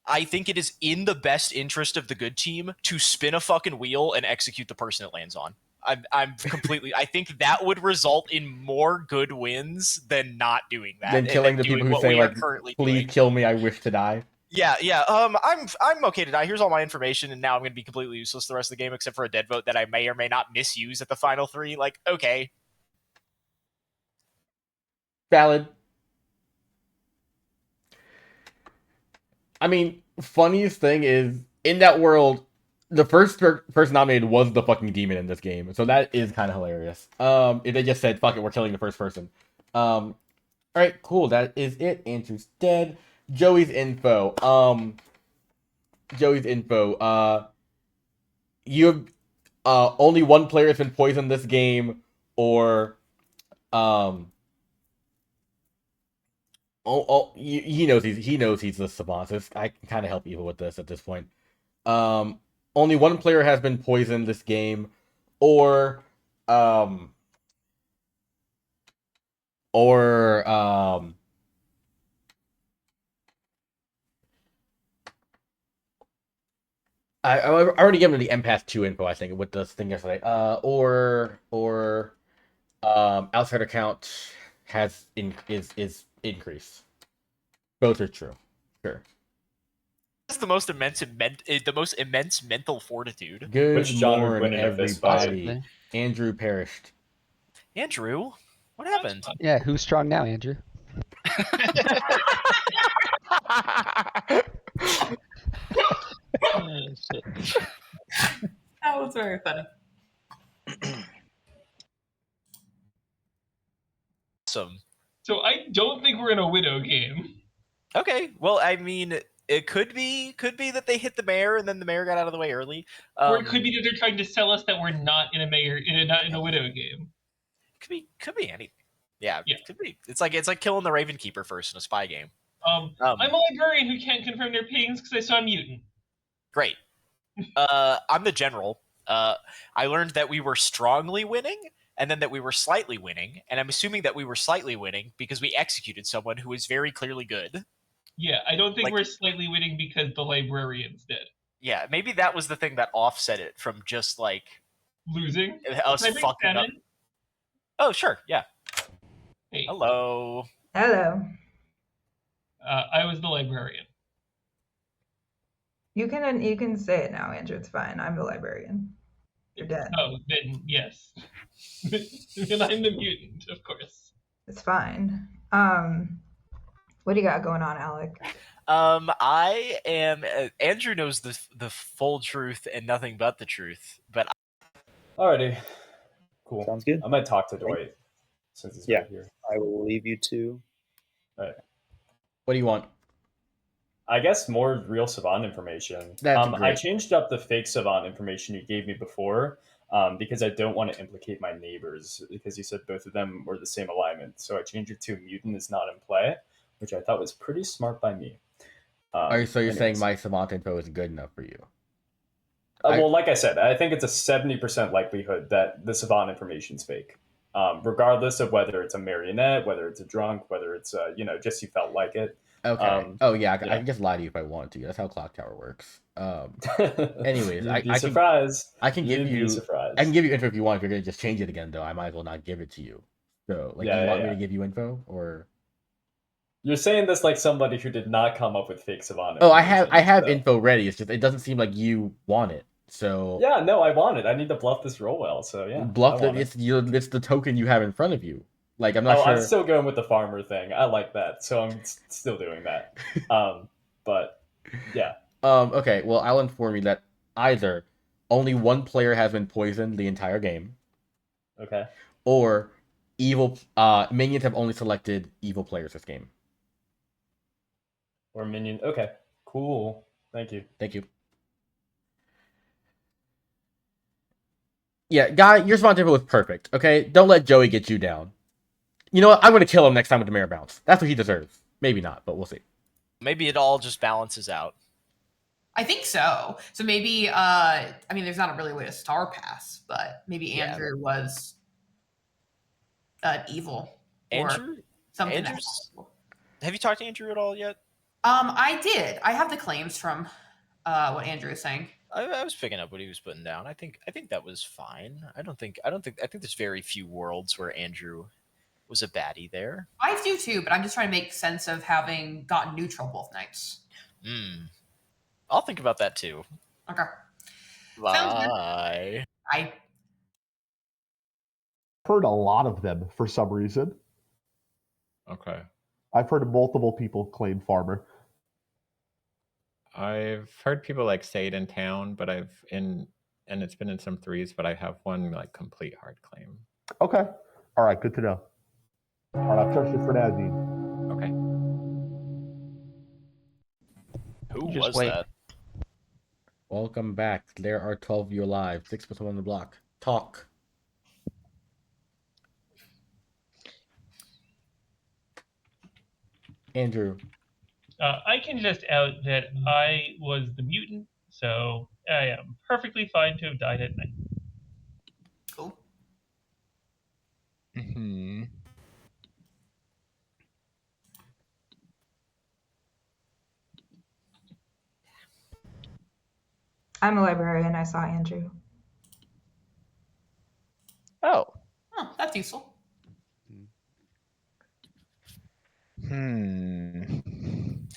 I think it is in the best interest of the good team to spin a fucking wheel and execute the person it lands on. I'm completely. I think that would result in more good wins than not doing that. Than killing the people who say, like, please kill me, I wish to die. Yeah. I'm okay to die. Here's all my information, and now I'm going to be completely useless the rest of the game, except for a dead vote that I may or may not misuse at the final 3. Like, okay. Valid. I mean, funniest thing is, in that world, the first person nominated was the fucking demon in this game, so that is kind of hilarious. If they just said, fuck it, we're killing the first person. Alright, cool, that is it. Andrew's dead. Joey's info. You have, only one player has been poisoned this game, or, he knows he's the savant. So I can kind of help Evil with this at this point. Only one player has been poisoned this game, or I already gave him the Empath 2 info, I think, with this thing yesterday. Outsider count is increased. Both are true. Sure. That's the most immense mental fortitude. Good morning, everybody. Andrew perished. Andrew, what happened? Yeah, who's strong now, Andrew? That was very funny. Awesome. So I don't think we're in a widow game. Okay, well, I mean, it could be that they hit the mayor and then the mayor got out of the way early. Or it could be that they're trying to sell us that we're not in a widow game. Could be anything. Yeah, it could be. It's like killing the Raven Keeper first in a spy game. I'm a librarian who can't confirm their pings because I saw a mutant. Great. I'm the general. I learned that we were strongly winning, and then that we were slightly winning, and I'm assuming that we were slightly winning because we executed someone who is very clearly good. Yeah, I don't think we're slightly winning because the librarian's dead. Yeah, maybe that was the thing that offset it from just, like, losing? Us fucking up. Oh, sure, yeah. Hey. Hello. Hello. I was the librarian. You can say it now, Andrew. It's fine. I'm the librarian. You're dead. Oh, then yes. Then I'm the mutant, of course. It's fine. What do you got going on, Alec? I am. Andrew knows the full truth and nothing but the truth, but. Alrighty. Cool. Sounds good. I might talk to Dwight since he's right here. I will leave you two. All right. What do you want? I guess more real Savant information. I changed up the fake Savant information you gave me before because I don't want to implicate my neighbors because you said both of them were the same alignment. So I changed it to mutant is not in play, which I thought was pretty smart by me. So you're saying my Savant info is good enough for you? Well, like I said, I think it's a 70% likelihood that the Savant information is fake. Regardless of whether it's a marionette, whether it's a drunk, whether it's just you felt like it. Okay. I can just lie to you if I want to. That's how Clocktower works. Anyways, I can give you info if you want. If you're gonna just change it again, though, I might as well not give it to you. So, do you want me to give you info, or you're saying this like somebody who did not come up with fake Savant? Oh, I have info ready. It's just it doesn't seem like you want it. So yeah, no, I want it. I need to bluff this roll well. So yeah, bluff it. It's the token you have in front of you. Like I'm not sure. I'm still going with the farmer thing. I like that, so I'm still doing that. But yeah, Okay, well, I'll inform you that either only one player has been poisoned the entire game, Okay. or minions have only selected evil players this game. Or minion. Okay. Cool. Thank you. Thank you. Yeah, Guy, your response was perfect. Okay, don't let Joey get you down. You know what? I'm gonna kill him next time with the mirror bounce. That's what he deserves. Maybe not, but we'll see. Maybe it all just balances out. I think so. So maybe, I mean, there's not really a way to star pass, but maybe Andrew was evil or Andrew? something. Have you talked to Andrew at all yet? I did. I have the claims from what Andrew is saying. I was picking up what he was putting down. I think that was fine. I think there's very few worlds where Andrew was a baddie there. I do too, but I'm just trying to make sense of having gotten neutral both nights. I'll think about that too. Okay. Bye. I've heard a lot of them for some reason. Okay. I've heard multiple people claim farmer. I've heard people like say it in town, but and it's been in some threes, but I have one like complete hard claim. Okay. All right. Good to know. All right. I'll trust you for now, Dean. Okay. Who Just was wait. that? Welcome back. There are 12 of you alive. 6% on the block. Talk. Andrew. I can just out that I was the mutant, so I am perfectly fine to have died at night. Cool. Hmm. I'm a librarian. I saw Andrew. Oh. Oh, that's useful.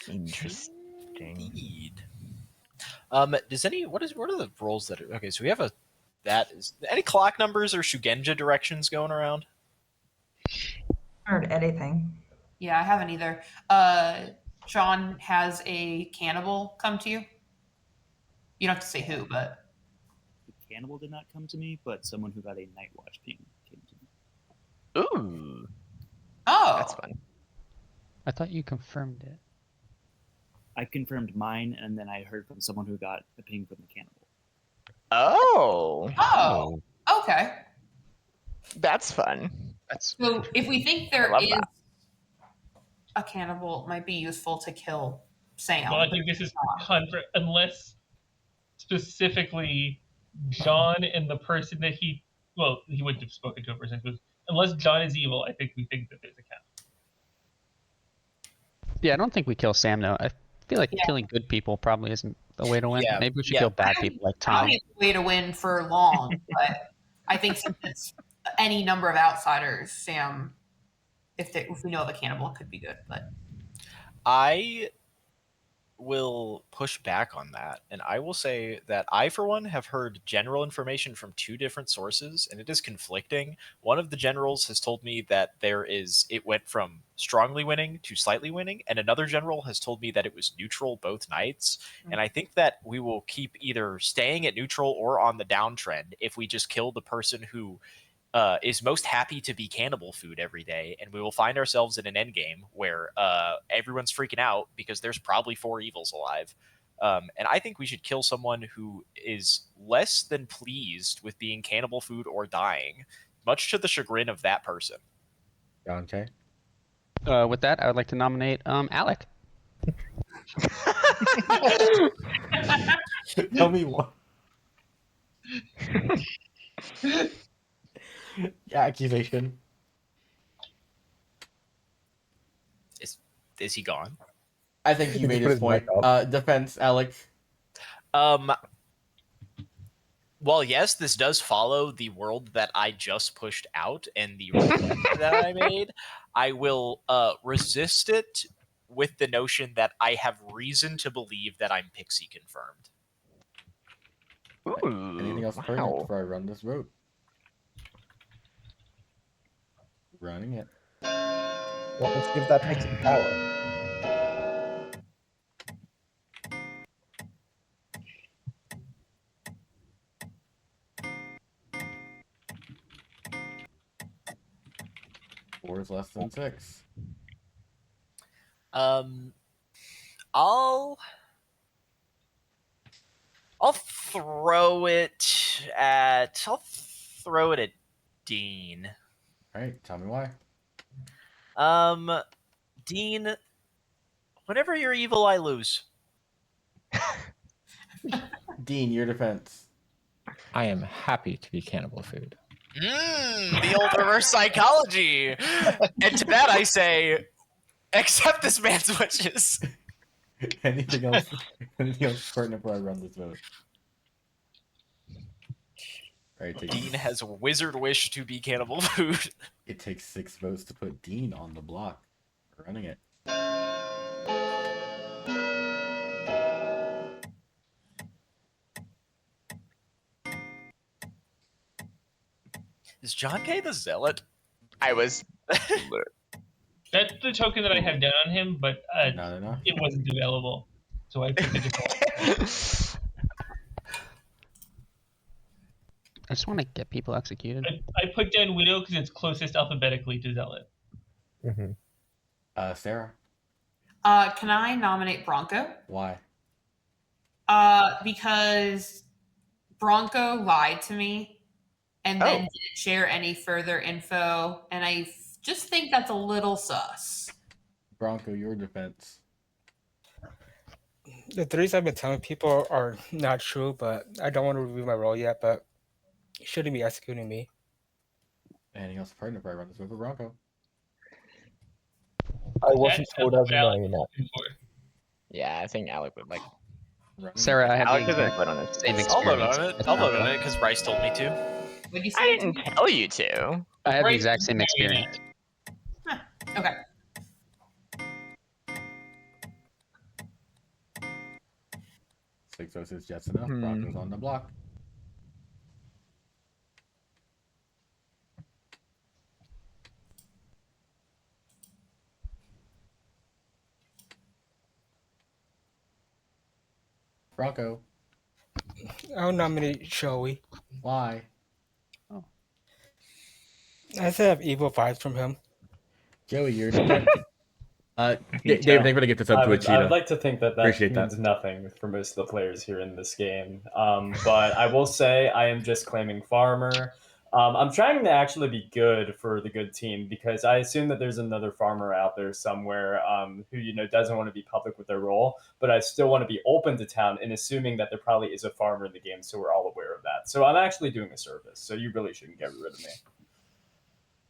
Interesting. Indeed. What are the roles that are, okay, so we have any clock numbers or Shugenja directions going around? Heard anything. Yeah, I haven't either. Sean has a cannibal come to you. You don't have to say who, but The cannibal did not come to me, but someone who got a night watch ping came to me. Ooh. Oh, That's fun. I thought you confirmed it. I confirmed mine, and then I heard from someone who got a ping from the cannibal. Oh, okay. That's fun. So if we think there love is that. a cannibal, it might be useful to kill Sam. Well, I think this is unless specifically John and the person that he wouldn't have spoken to a person, but unless John is evil, I think we think that there's a cat. Yeah, I don't think we kill Sam though. I feel like killing good people probably isn't the way to win. Maybe we should kill bad people like I don't Tom. think it's a way to win for long, but I think since it's any number of outsiders, Sam, if we know of a cannibal, it could be good. But I will push back on that, and I will say that I, for one, have heard general information from two different sources, and it is conflicting. One of the generals has told me that it went from strongly winning to slightly winning, and another general has told me that it was neutral both nights. And I think that we will keep either staying at neutral or on the downtrend if we just kill the person who is most happy to be cannibal food every day, and we will find ourselves in an end game where everyone's freaking out because there's probably 4 evils alive. And I think we should kill someone who is less than pleased with being cannibal food or dying, much to the chagrin of that person. Okay. With that, I would like to nominate Alec. Tell me what. Accusation. Is he gone? I think you made his point. Defense, Alex. Well, yes, this does follow the world that I just pushed out and the that I made. I will resist it with the notion that I have reason to believe that I'm Pixie confirmed. Ooh, anything else pertinent before I run this route? Running it. Well, let's give that Pixie power. 4 is less than 6. I'll throw it at Dean. All right, tell me why. Dean, whenever you're evil, I lose. Dean, your defense. I am happy to be cannibal food. The old reverse psychology. And to that I say, accept this man's wishes. Anything else? Anything else pertinent before I run this vote? Right, Dean has a wizard wish to be cannibal food. It takes 6 votes to put Dean on the block. We're running it. Is John K the zealot? I was. That's the token that I have down on him, but it wasn't available, so I picked a different one. I just want to get people executed. I put down Widow because it's closest alphabetically to Zealot. Sarah. Can I nominate Bronco? Why? Because Bronco lied to me and then didn't share any further info, and I just think that's a little sus. Bronco, your defense. The threes I've been telling people are not true, but I don't want to review my role yet, but he shouldn't be executing me. Anything else pertinent before I run this vote for Bronco? I wasn't told as a million. Yeah, I think Alec would like. Sarah, I have Alex the doesn't vote on this. same I'll vote experience. on it. I'll vote on it because Bryce told me to. What'd you say? I didn't tell you to. I have the exact same experience. Okay. Six votes is just enough. Bronco's on the block. Bronco. I'll nominate Joey. Why? I still have evil vibes from him. Joey, you're defense. David, thank you for to get this up to a cheetah. I would like to think that Appreciate means nothing for most of the players here in this game. But I will say I am just claiming farmer. I'm trying to actually be good for the good team because I assume that there's another farmer out there somewhere who doesn't want to be public with their role, but I still want to be open to town and assuming that there probably is a farmer in the game, so we're all aware of that. So I'm actually doing a service, so you really shouldn't get rid of me.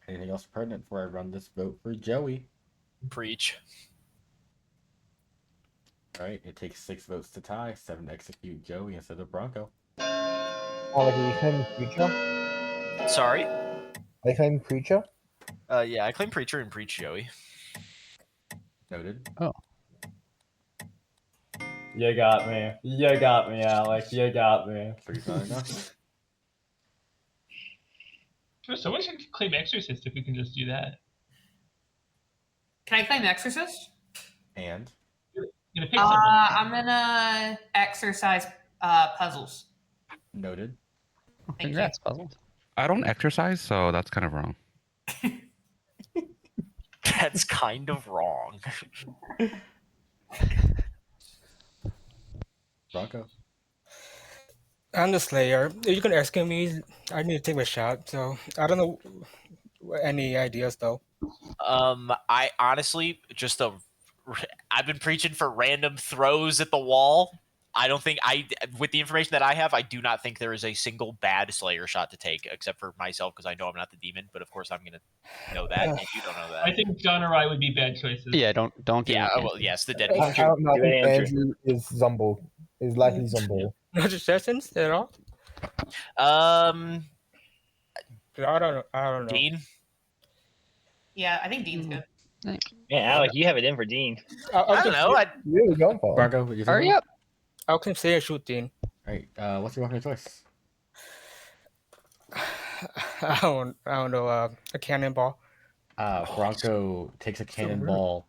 Anything else pertinent before I run this vote for Joey? Preach. All right, it takes 6 votes to tie, 7 to execute Joey instead of Bronco. Alec, are you claiming Preacher? Sorry? Are you claiming Preacher? Yeah, I claim Preacher and Preach Joey. Noted. Oh. You got me. You got me, Alec. You got me. Sure, someone should claim Exorcist if we can just do that. Can I claim Exorcist? And? You're gonna pick I'm gonna exercise puzzles. Noted. Congrats, puzzles. I don't exercise, so that's kind of wrong. That's kind of wrong. Bronco. I'm the Slayer. If you can ask me, I need to take a shot. So I don't know any ideas though. I honestly I've been preaching for random throws at the wall. I don't think with the information that I have, I do not think there is a single bad Slayer shot to take, except for myself because I know I'm not the demon. But of course, I'm gonna know that, and you don't know that. I think John or I would be bad choices. Yeah, don't give Yeah, me well, yes, the dead. I don't know. Andrew is Zumble. Is likely Zumble. No suggestions at all? I don't know. Dean? Yeah, I think Dean's good. Yeah, Alec, you have it in for Dean. I don't know. Really going for Bronco, what you Hurry think? up! I'll consider shoot Dean. All right, what's your weapon of choice? I don't know. A cannonball. Bronco takes a cannonball,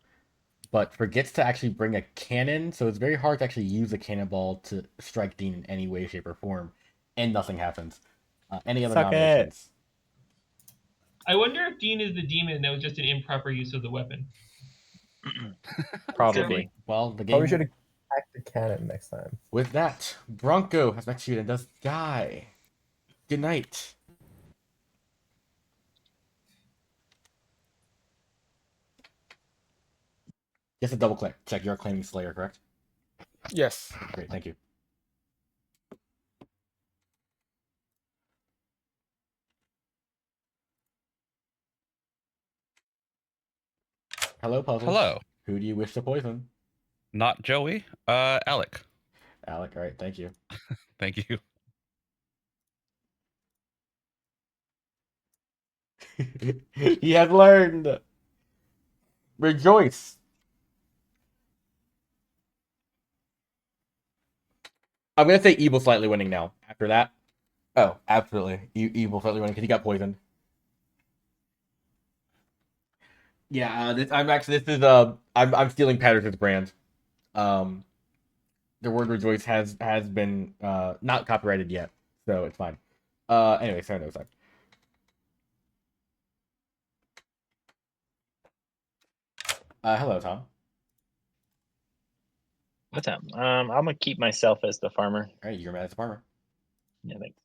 but forgets to actually bring a cannon, so it's very hard to actually use a cannonball to strike Dean in any way, shape, or form, and nothing happens. Any other Suck nominations? I wonder if Dean is the demon that was just an improper use of the weapon. Probably. Well, the Probably game. should have hacked the cannon next time. With that, Bronco has executed and does die. Good night. Just a double click. Check you're claiming Slayer, correct? Yes. Great, thank you. Hello, Puzzles. Hello. Who do you wish to poison? Not Joey. Alec. Alec, all right, thank you. Thank you. He has learned. Rejoice. I'm gonna say Evil slightly winning now. After that, oh, absolutely, Evil slightly winning because he got poisoned. Yeah, I'm stealing Patterson's brand. The word rejoice has been not copyrighted yet, so it's fine. Anyway, sorry, no, sorry. Hello, Tom. What's up? I'm gonna keep myself as the farmer. All right, you're mad as a farmer. Yeah, thanks.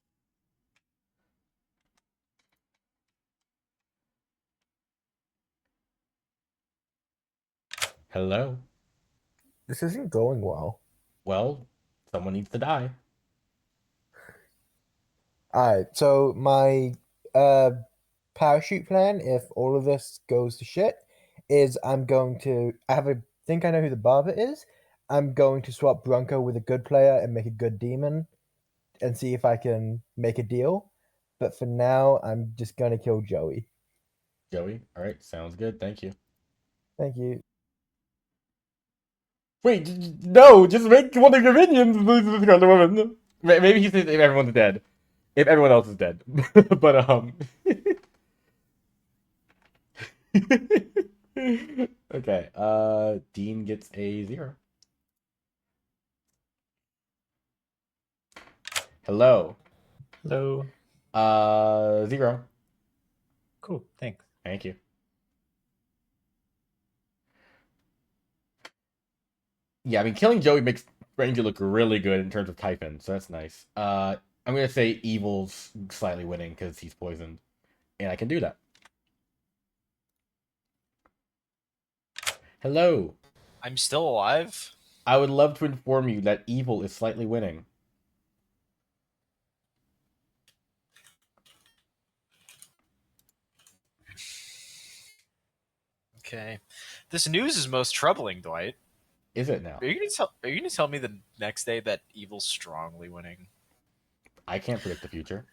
Hello. This isn't going well. Well, someone needs to die. Alright, so my parachute plan, if all of this goes to shit, is I think I know who the barber is. I'm going to swap Bronco with a good player and make a good demon and see if I can make a deal. But for now, I'm just gonna kill Joey. Joey, all right, sounds good. Thank you. Thank you. Wait, no, just make one of your minions lose the other woman. Maybe he says if everyone's dead. If everyone else is dead. But, okay, Dean gets a 0. Hello. Hello. 0. Cool, thanks. Thank you. Yeah, I mean, killing Joey makes Ranger look really good in terms of type-in, so that's nice. I'm gonna say Evil's slightly winning because he's poisoned, and I can do that. Hello. I'm still alive. I would love to inform you that Evil is slightly winning. Okay. This news is most troubling, Dwight. Is it now? Are you gonna tell me the next day that Evil's strongly winning? I can't predict the future.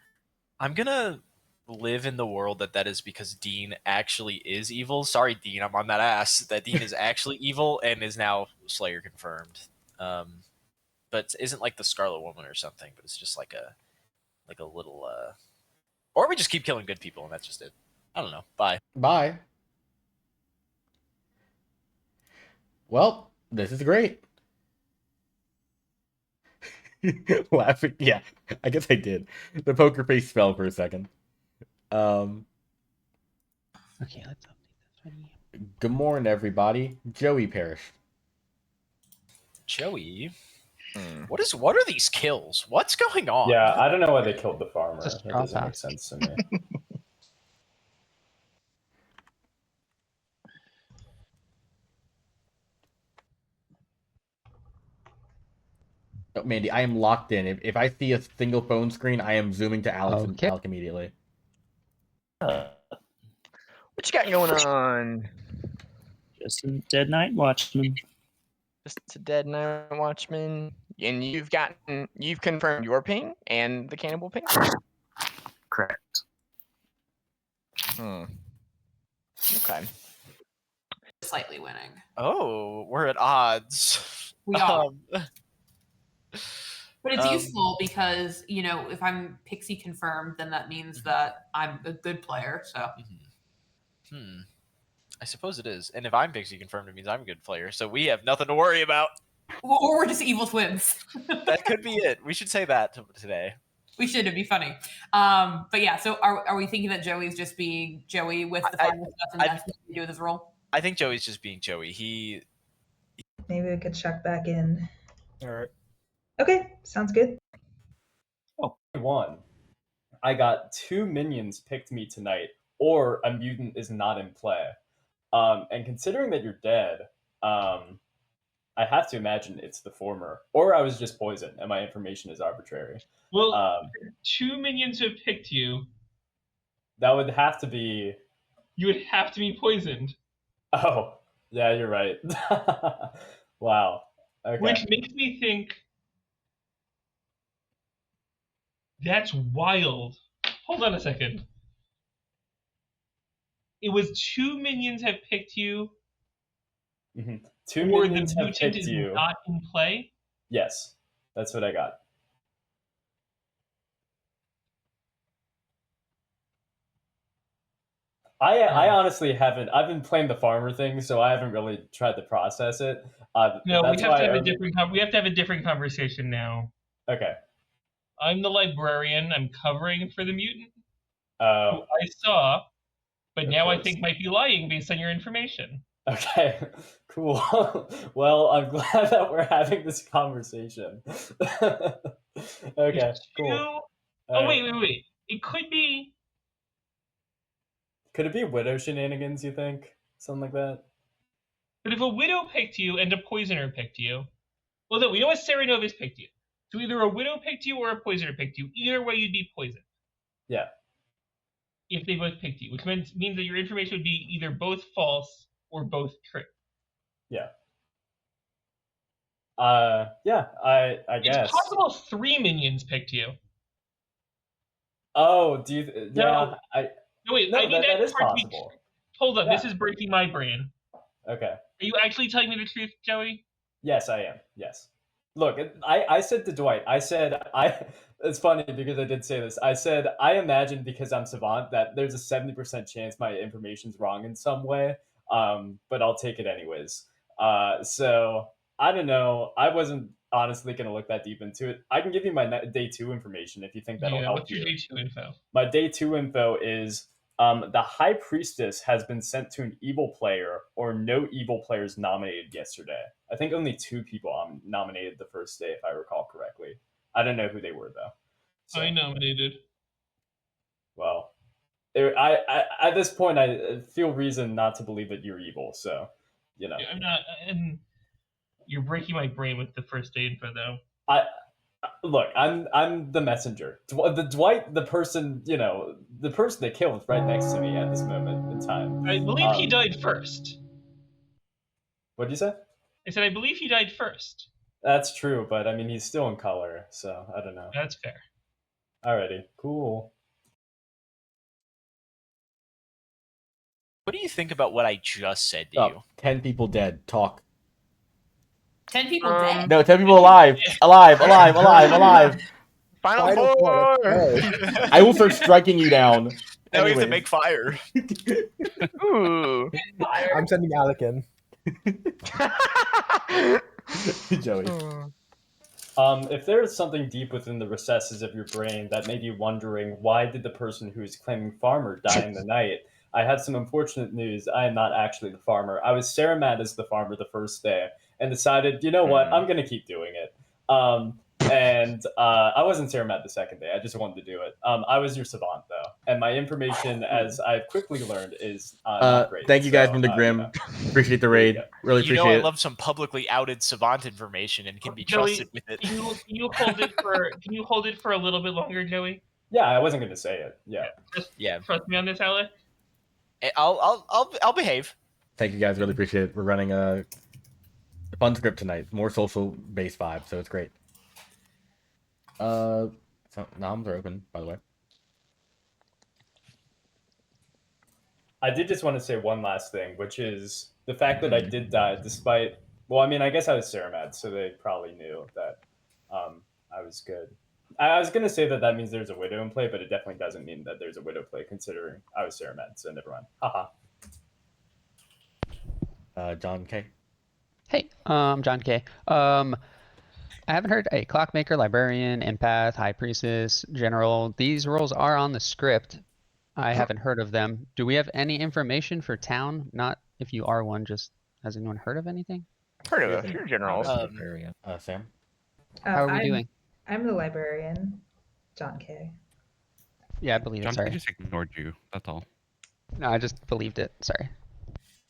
I'm gonna live in the world that is because Dean actually is evil. Sorry, Dean, I'm on that ass. That Dean is actually evil and is now Slayer confirmed. But isn't like the Scarlet Woman or something. But it's just like a little. Or we just keep killing good people and that's just it. I don't know. Bye. Bye. Well, this is great. Laughing. Yeah, I guess I did. The poker face fell for a second. Okay, let's update this. Good morning, everybody. Joey perished. Joey? What are these kills? What's going on? Yeah, I don't know why they killed the farmer. Just That draw doesn't make fast. sense to me. Oh, Mandy, I am locked in. If I see a single phone screen, I am zooming to Alex and Okay. Alec immediately. What you got going on? Just a dead night watchman. Just a dead night watchman. And you've confirmed your ping and the cannibal ping? Correct. Okay. Slightly winning. Oh, we're at odds. We are. But it's Um, useful because, if I'm Pixie confirmed, then that means that I'm a good player. So I suppose it is. And if I'm Pixie confirmed, it means I'm a good player. So we have nothing to worry about. Or we're just evil twins. That could be it. We should say that today. We should. It'd be funny. But yeah. So are we thinking that Joey's just being Joey with the farmer stuff, and that's what we do with his role? I think Joey's just being Joey. Maybe we could check back in. All right. Okay, sounds good. Oh, one. I got 2 minions picked me tonight, or a mutant is not in play. And considering that you're dead, I have to imagine it's the former, or I was just poisoned and my information is arbitrary. Well, 2 minions have picked you. That would have to be. You would have to be poisoned. Oh, yeah, you're right. Wow. Okay. Which makes me think that's wild. Hold on a second. It was 2 minions have picked you. Mm-hmm. 2 or minions the have mutant picked is you. not in play? Yes, that's what I got. I honestly haven't. I've been playing the farmer thing, so I haven't really tried to process it. No, that's we have why to have a different. We have to have a different conversation now. Okay. I'm the librarian. I'm covering for the mutant. Oh. Who I saw, but Of now I course. think might be lying based on your information. Okay, cool. Well, I'm glad that we're having this conversation. Okay, cool. Oh, wait. It could be. Could it be widow shenanigans, you think? Something like that? But if a widow picked you and a poisoner picked you, well, no, we know a Serenovus picked you. So either a widow picked you or a poisoner picked you. Either way, you'd be poisoned. Yeah. If they both picked you, which means that your information would be either both false or both true. Yeah. Yeah, I guess. It's possible 3 minions picked you. Oh, do you? Yeah, No, wait. No, I need that is part to be- possible. Hold on, Yeah. this is breaking my brain. Okay. Are you actually telling me the truth, Joey? Yes, I am. Yes. Look, I said to Dwight, it's funny because I did say this. I said, I imagine because I'm savant that there's a 70% chance my information's wrong in some way, but I'll take it anyways. So I don't know. I wasn't honestly going to look that deep into it. I can give you my day 2 information if you think that'll help what's your day 2 info? My day 2 info is the High Priestess has been sent to an evil player, or no evil players nominated yesterday. I think only 2 people nominated the first day, if I recall correctly. I don't know who they were, though. So, I nominated. well, I at this point, I feel reason not to believe that you're evil, so, you know. Yeah, I'm not. And you're breaking my brain with the first day info, though. Look, I'm the messenger. The Dwight, the person they killed is right next to me at this moment in time. I believe he died first. What'd you say? I said I believe he died first. That's true, but I mean he's still in color, so I don't know. That's fair. Alrighty, cool. What do you think about what I just said to you? 10 people dead. Talk. 10 people dead? No, 10 people alive. Alive. Final four. I will start striking you down. Now we have to Anyways. make fire. Ooh. I'm sending Alec in. Joey. If there is something deep within the recesses of your brain that made you wondering why did the person who is claiming farmer die in the night, I have some unfortunate news. I am not actually the farmer. I was Sarah mad as the farmer the first day and decided, you know what, I'm going to keep doing it. And I wasn't Sarah mad the second day. I just wanted to do it. I was your savant, though. And my information, as I've quickly learned, is not great. Thank you guys So, from the Grim. Appreciate the raid. Really You know appreciate I it. love some publicly outed savant information and can be Joey, trusted with it. Can you hold it for? Can you hold it for a little bit longer, Joey? Yeah, I wasn't going to say it. Yeah. Yeah. Trust me on this, Alec. I'll behave. Thank you guys. Really appreciate it. We're running a fun script tonight. More social based vibe, so it's great. So noms are open, by the way. I did just want to say one last thing, which is the fact that I did die despite. Well, I mean, I guess I was Ceramad, so they probably knew that I was good. I was gonna say that means there's a widow in play, but it definitely doesn't mean that there's a widow play considering I was Ceramad. So never mind. Haha. John K. Hey, I'm John K. I haven't heard a clockmaker, librarian, empath, high priestess, general. These roles are on the script. I haven't heard of them. Do we have any information for town? Not if you are one, just has anyone heard of anything? Heard of a few generals. Sam? How are we doing? I'm the librarian, John K. Yeah, I believe it. John, I Sorry. just ignored you. That's all. No, I just believed it. Sorry.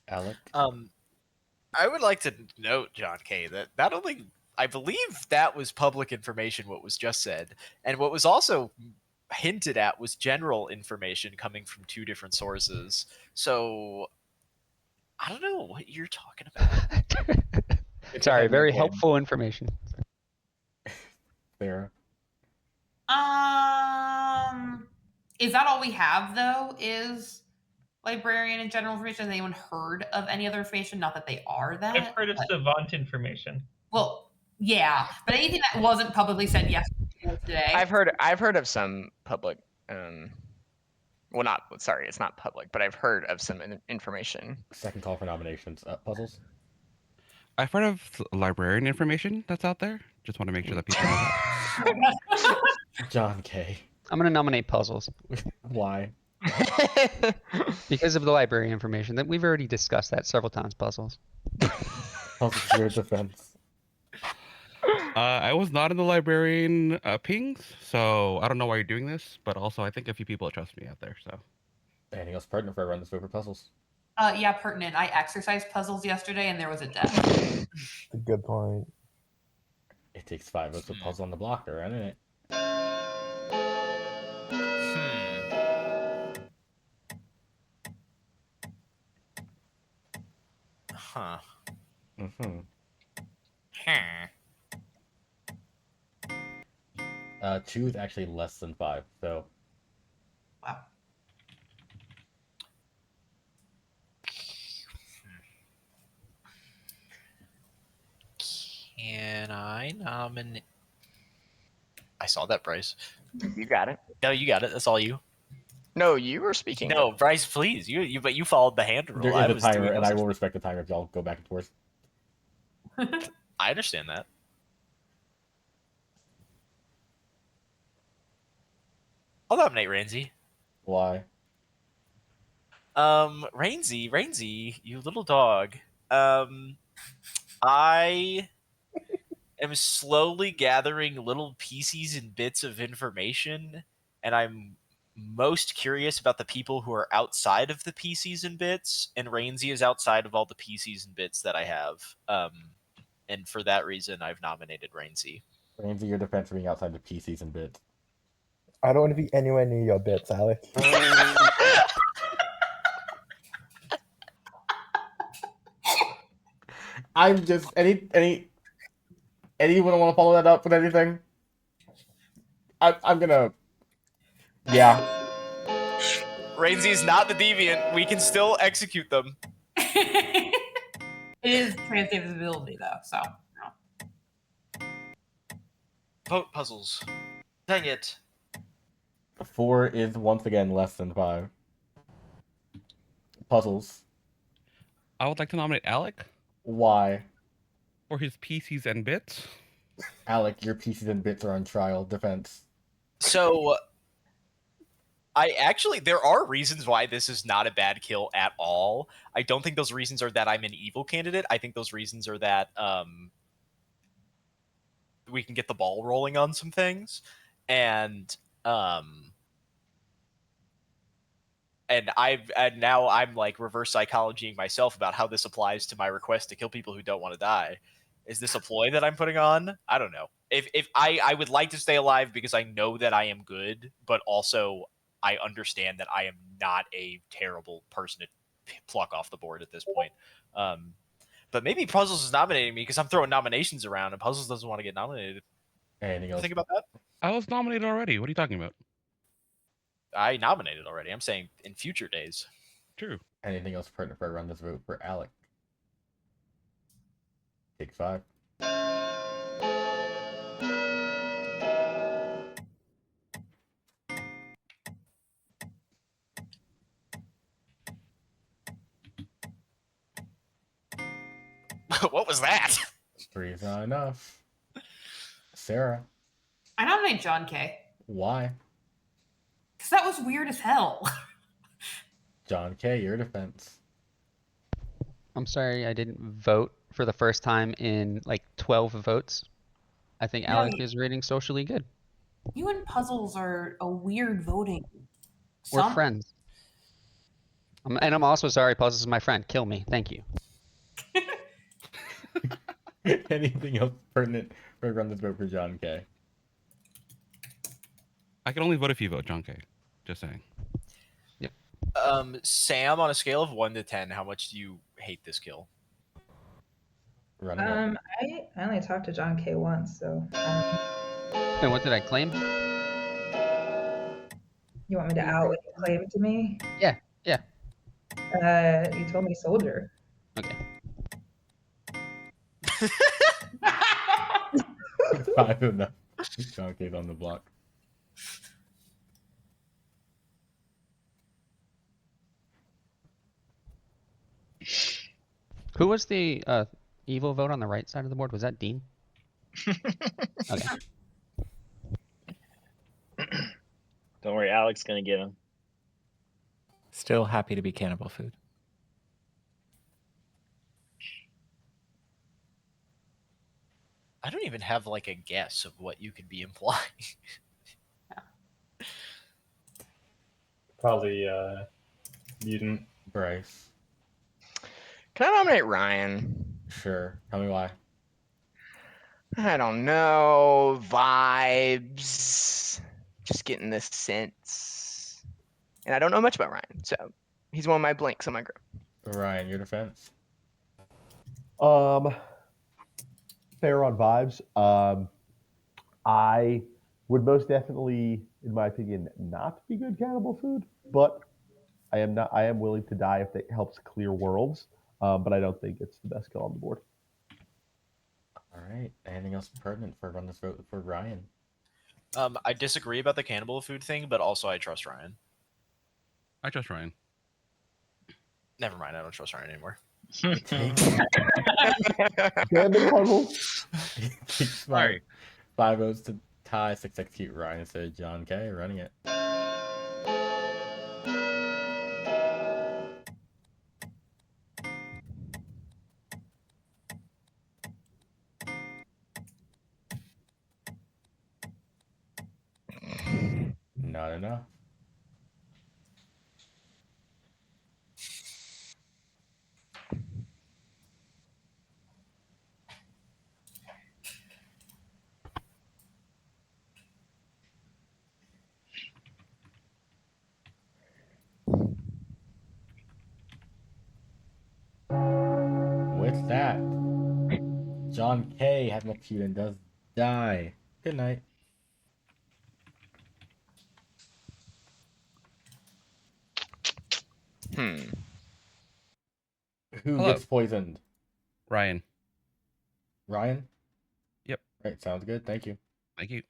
Alec? I would like to note, John K, that not only I believe that was public information what was just said, and what was also hinted at was general information coming from two different sources. So I don't know what you're talking about. Sorry, very helpful information. Sarah? Is that all we have though? Is librarian and general information? Has anyone heard of any other information? Not that they are that. I've heard of savant information. Well, yeah, but anything that wasn't publicly said yesterday today. I've heard of some public. Well, not sorry, it's not public, but I've heard of some information. Second call for nominations. Puzzles? I've heard of librarian information that's out there. Just want to make sure that people know that. John K. I'm gonna nominate puzzles. Why? Because of the library information that we've already discussed that several times. Puzzles. Puzzles, your defense. I was not in the librarian pings, so I don't know why you're doing this. But also, I think a few people trust me out there. So, anything else pertinent for I run this over puzzles? Yeah, pertinent. I exercised puzzles yesterday, and there was a death. A good point. It takes 5 of us to puzzle on the blocker, isn't it? Huh. Mm-hmm. Huh. 2 is actually less than 5, so. Wow. Can I nominate? I saw that, Bryce. You got it. No, you got it. That's all you. No, you were speaking. No, Bryce, please. But you followed the hand rule. There is a timer, and I will respect the timer if y'all go back and forth. I understand that. I'll nominate Rainsy. Why? Rainsy, you little dog. I am slowly gathering little pieces and bits of information, and I'm most curious about the people who are outside of the PCs and bits, and Rainsy is outside of all the PCs and bits that I have. And for that reason, I've nominated Rainsy. Rainsy, your defense for being outside the PCs and bits. I don't want to be anywhere near your bits, Alec. I'm just anyone want to follow that up with anything? I'm gonna. Yeah. Rainsy is not the deviant. We can still execute them. It is transdivisibility though, so. No. Vote puzzles. Dang it. 4 is once again less than 5. Puzzles. I would like to nominate Alec. Why? For his PCs and bits. Alec, your PCs and bits are on trial. Defense. So, there are reasons why this is not a bad kill at all. I don't think those reasons are that I'm an evil candidate. I think those reasons are that we can get the ball rolling on some things, and now I'm like reverse psychologying myself about how this applies to my request to kill people who don't want to die. Is this a ploy that I'm putting on? I don't know. If I would like to stay alive because I know that I am good, but also I understand that I am not a terrible person to pluck off the board at this point. But maybe Puzzles is nominating me because I'm throwing nominations around and Puzzles doesn't want to get nominated. Anything else? Think about that? I was nominated already. What are you talking about? I nominated already. I'm saying in future days. True. Anything else pertinent for I run this vote for Alec? Take 5. What was that? 3 is not enough. Sarah. I nominate John K. Why? Because that was weird as hell. John K, your defense. I'm sorry I didn't vote for the first time in like 12 votes. I think Yeah, Alec is rating socially good. You and puzzles are a weird voting. We're friends. And I'm also sorry, Puzzles is my friend. Kill me. Thank you. Anything else pertinent for run this vote for John K? I can only vote if you vote, John K. Just saying. Yep. Sam, on a scale of 1 to 10, how much do you hate this kill? I only talked to John K once, so. And what did I claim? You want me to out what you claimed to me? Yeah. You told me soldier. Okay. 5 enough. John K's on the block. Who was the evil vote on the right side of the board? Was that Dean? Okay. Don't worry, Alec's gonna get him. Still happy to be cannibal food. I don't even have like a guess of what you could be implying. Probably mutant. Bryce. Can I nominate Ryan? Sure. Tell me why. I don't know. Vibes. Just getting this sense. And I don't know much about Ryan, so he's one of my blanks on my group. Ryan, your defense. Fair on vibes. I would most definitely, in my opinion, not be good cannibal food, but I am willing to die if it helps clear worlds. But I don't think it's the best kill on the board. All right. Anything else pertinent for run this vote for Ryan? I disagree about the cannibal food thing, but also I trust Ryan. I trust Ryan. Never mind, I don't trust Ryan anymore. Damn it, puzzles. Sorry. 5 votes to tie 6 execute Ryan instead of John K running it. Not enough. With that, John K has an execute and does die. Good night. Who Hello. gets poisoned? Ryan. Ryan? Yep. Right, sounds good. Thank you. Thank you.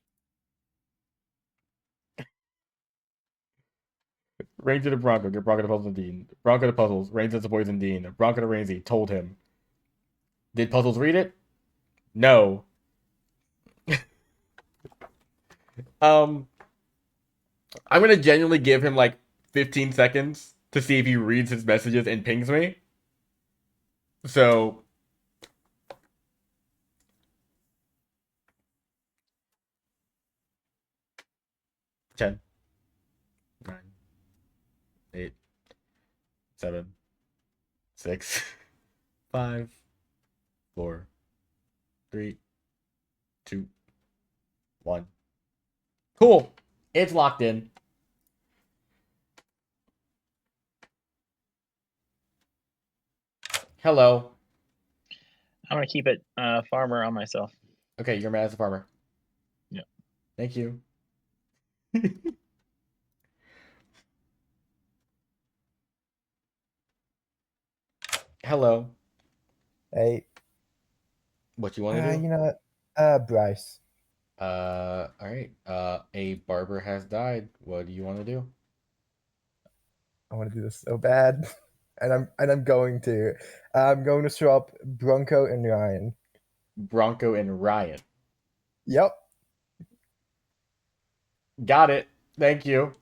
Ranger to Bronco, get Bronco to Puzzles and Dean. Bronco to Puzzles, Ranger to Poison Dean. Bronco to Ramsey, told him. Did Puzzles read it? No. I'm gonna genuinely give him like 15 seconds to see if he reads his messages and pings me. So 10, 9, 8, 7, 6, 5, 4, 3, 2, 1. Cool. It's locked in. Hello. I'm gonna keep it farmer on myself. Okay, you're mad as a farmer. Yeah. Thank you. Hello. Hey. What you want to do? You know what? Bryce. All right. A barber has died. What do you want to do? I want to do this so bad, and I'm going to. I'm going to swap Bronco and Ryan. Bronco and Ryan. Yep. Got it. Thank you.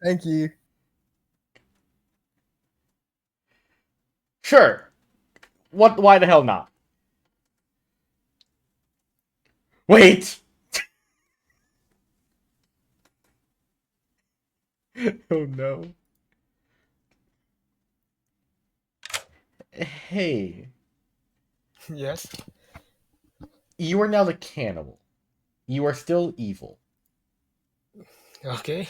Thank you. Sure. What? Why the hell not? Wait. Oh no. Hey. Yes. You are now the cannibal. You are still evil. Okay.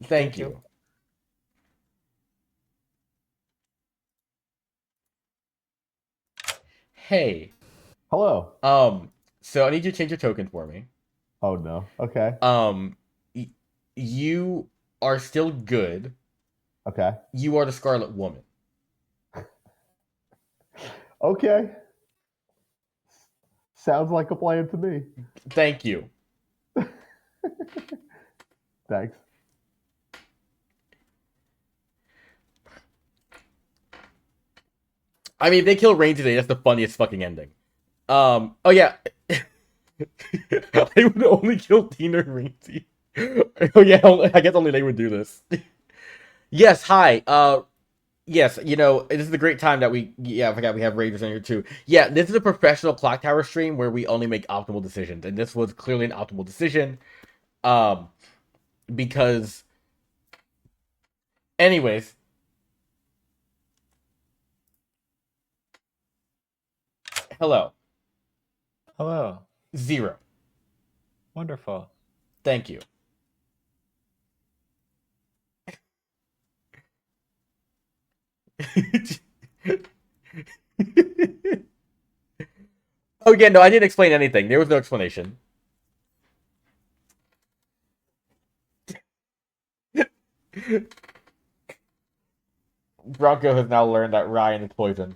Thank you. Hey. Hello. So I need you to change your token for me. Oh no. Okay. You are still good. Okay. You are the Scarlet Woman. Okay. Sounds like a plan to me. Thank you. Thanks. I mean, if they kill Rain today, that's the funniest fucking ending. Oh yeah. They would only kill Tina and Rainzy. Oh yeah, I guess only they would do this. Yes, hi. Yes, you know, this is a great time that I forgot we have Raiders in here too. Yeah, this is a professional Clocktower stream where we only make optimal decisions, and this was clearly an optimal decision. Because anyways, hello. Hello. 0. Wonderful. Thank you. Oh yeah, no, I didn't explain anything. There was no explanation. Bronco has now learned that Ryan is poisoned.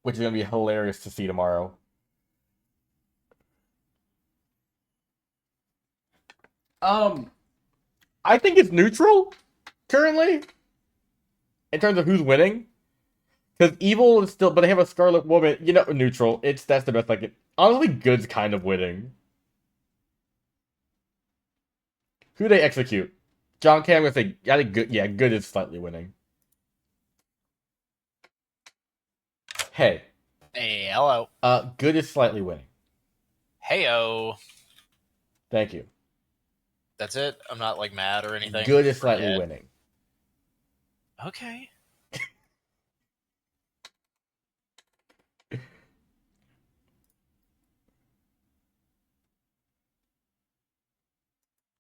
Which is going to be hilarious to see tomorrow. I think it's neutral, currently. In terms of who's winning. Because evil is still, but they have a Scarlet Woman, you know, neutral. That's the best I can. Honestly, good's kind of winning. Who they execute? John Cam with a, I think good, yeah, good is slightly winning. Hey. Hey, hello. Good is slightly winning. Heyo. Thank you. That's it? I'm not like mad or anything. Good is slightly winning. Okay.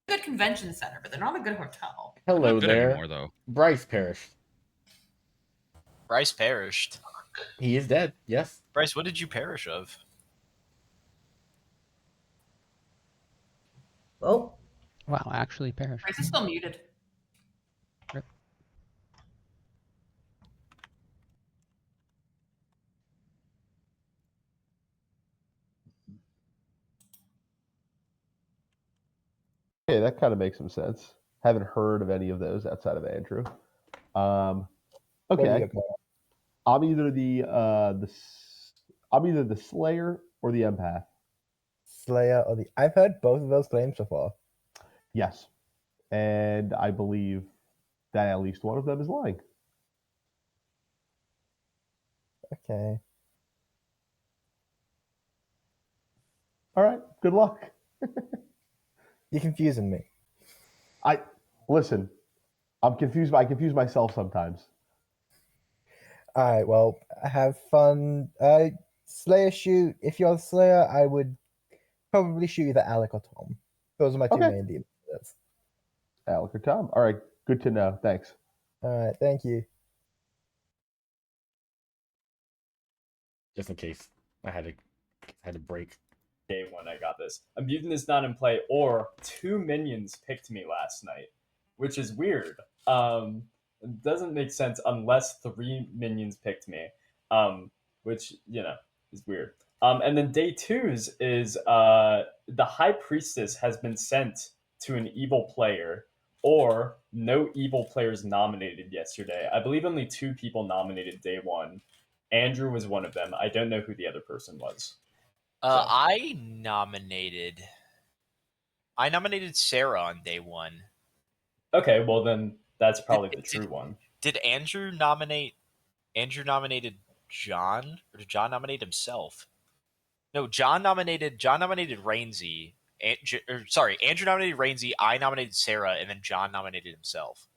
Good convention center, but they're not a good hotel. Hello good there. anymore, though. Bryce perished. Bryce perished. He is dead, yes. Bryce, what did you perish of? Oh. Wow, actually perished. Bryce is still muted. Rip. Okay, that kind of makes some sense. Haven't heard of any of those outside of Andrew. Okay. I'm either I'm either the Slayer or the Empath. Slayer or the. I've heard both of those claims so far. Yes, and I believe that at least one of them is lying. Okay. All right. Good luck. You're confusing me. Listen. I'm confused. I confuse myself sometimes. All right. Well, have fun. Slayer shoot. If you're the Slayer, I would probably shoot either Alec or Tom. Those are my two main demons. Alec or Tom. All right. Good to know. Thanks. All right. Thank you. Just in case I had to break. Day one, I got this. A mutant is not in play, or 2 minions picked me last night, which is weird. It doesn't make sense unless 3 minions picked me, which is weird. And then day 2's is the High Priestess has been sent to an evil player, or no evil players nominated yesterday. I believe only 2 people nominated day 1. Andrew was one of them. I don't know who the other person was. I nominated Sarah on day one. Okay, well then that's probably the true one. Did Andrew nominate? Andrew nominated John, or did John nominate himself? No, John nominated Rainsy. Andrew nominated Rainsy. I nominated Sarah, and then John nominated himself.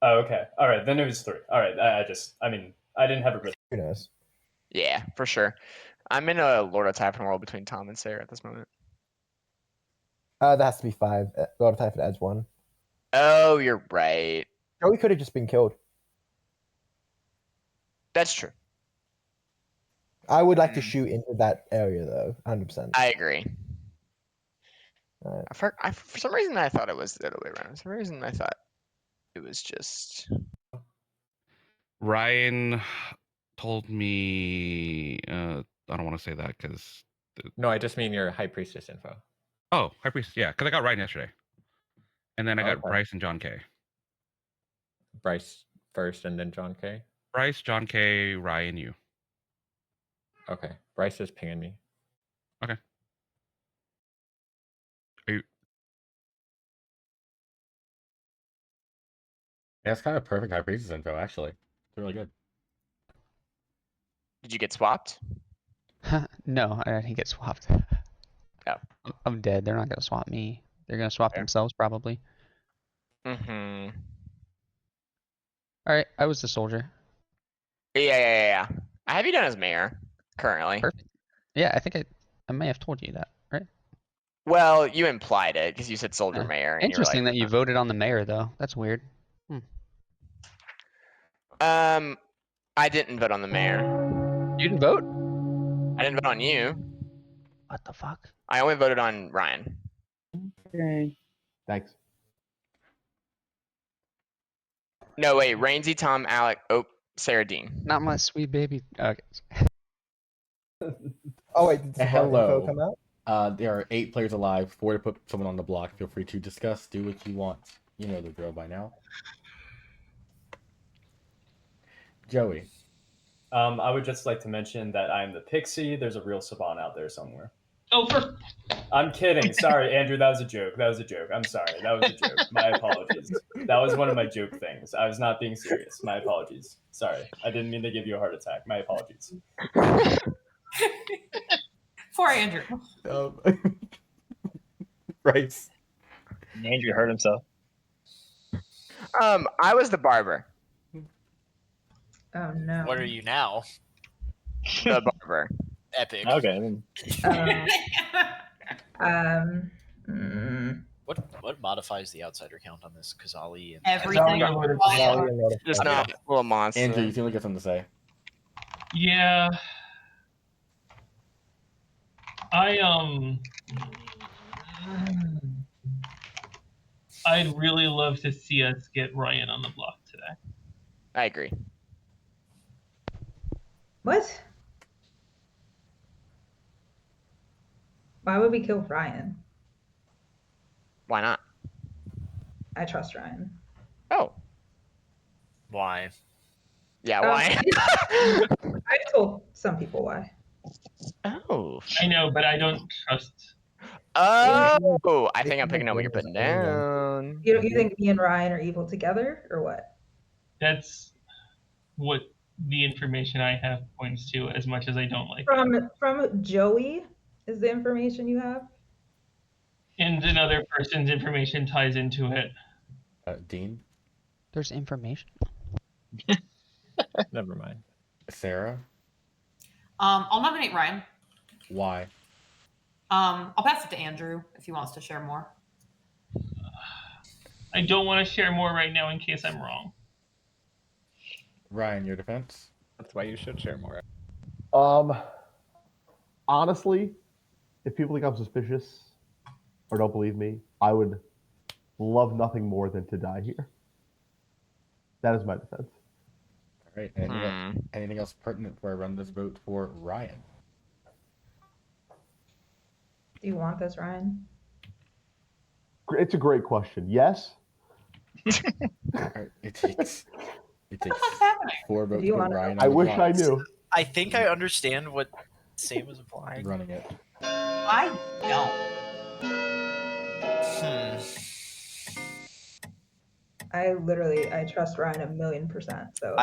Oh, okay. All right, then it was 3. All right, I didn't have a good. Who knows? Yeah, for sure. I'm in a Lord of Typhon world between Tom and Sarah at this moment. That has to be 5. Lord of Typhon adds 1. Oh, you're right. Joey could have just been killed. That's true. I would like to shoot into that area though, 100%. I agree. Right. For some reason, I thought it was the other way around. For some reason, I thought it was just. Ryan told me. I don't want to say that because. No, I just mean your High Priestess info. Oh, High Priest. Yeah, because I got Ryan yesterday, and then I got Okay. Bryce and John K. Bryce first, and then John K. Bryce, John K, Ryan, you. Okay, Bryce is pinging me. Okay. Are you? Yeah, it's kind of perfect High Priestess info, actually. It's really good. Did you get swapped? No, I didn't get swapped. Oh. I'm dead. They're not gonna swap me. They're gonna swap themselves probably. Mm-hmm. All right, I was the soldier. Yeah. I have you done as mayor currently. Perfect. Yeah, I think I may have told you that, right? Well, you implied it because you said soldier Yeah. mayor. And Interesting you were that you voted on the mayor though. That's weird. I didn't vote on the mayor. You didn't vote? I didn't vote on you. What the fuck? I only voted on Ryan. Okay. Thanks. No, wait. Rainsy, Tom, Alec, Sarah Dean. Not my sweet baby. Okay. Oh wait, did the info come Hello. out? There are 8 players alive. 4 to put someone on the block. Feel free to discuss. Do what you want. You know the drill by now. Joey. I would just like to mention that I'm the Pixie. There's a real Savant out there somewhere. Oh, for. I'm kidding. Sorry, Andrew. That was a joke. I'm sorry. That was a joke. My apologies. That was one of my joke things. I was not being serious. My apologies. Sorry. I didn't mean to give you a heart attack. My apologies. Poor Andrew. Bryce. Andrew hurt himself. I was the barber. Oh no. What are you now? The barber. Epic. Okay. What modifies the outsider count on this? Kazali and Everything. Just not a little monster. Andrew, you seem like you have something to say. Yeah. I'd really love to see us get Ryan on the block today. I agree. What? Why would we kill Ryan? Why not? I trust Ryan. Oh. Why? Yeah, why? I've told some people why. Oh. I know, but I don't trust. Oh, I think I'm picking up what you're putting down. You think me and Ryan are evil together, or what? That's what the information I have points to, as much as I don't like it. From Joey is the information you have? And another person's information ties into it. Dean? There's information. Never mind. Sarah? I'll nominate Ryan. Why? I'll pass it to Andrew if he wants to share more. I don't want to share more right now in case I'm wrong. Ryan, your defense? That's why you should share more. Honestly, if people think I'm suspicious or don't believe me, I would love nothing more than to die here. That is my defense. All right. Anything else pertinent before I run this vote for Ryan? Do you want this, Ryan? It's a great question. Yes. It It takes What's happening? 4 votes you to put wanna know. Ryan on I the wish block. I knew. I think I understand what Sam is implying. Running it. I don't. I trust Ryan 1,000,000%. So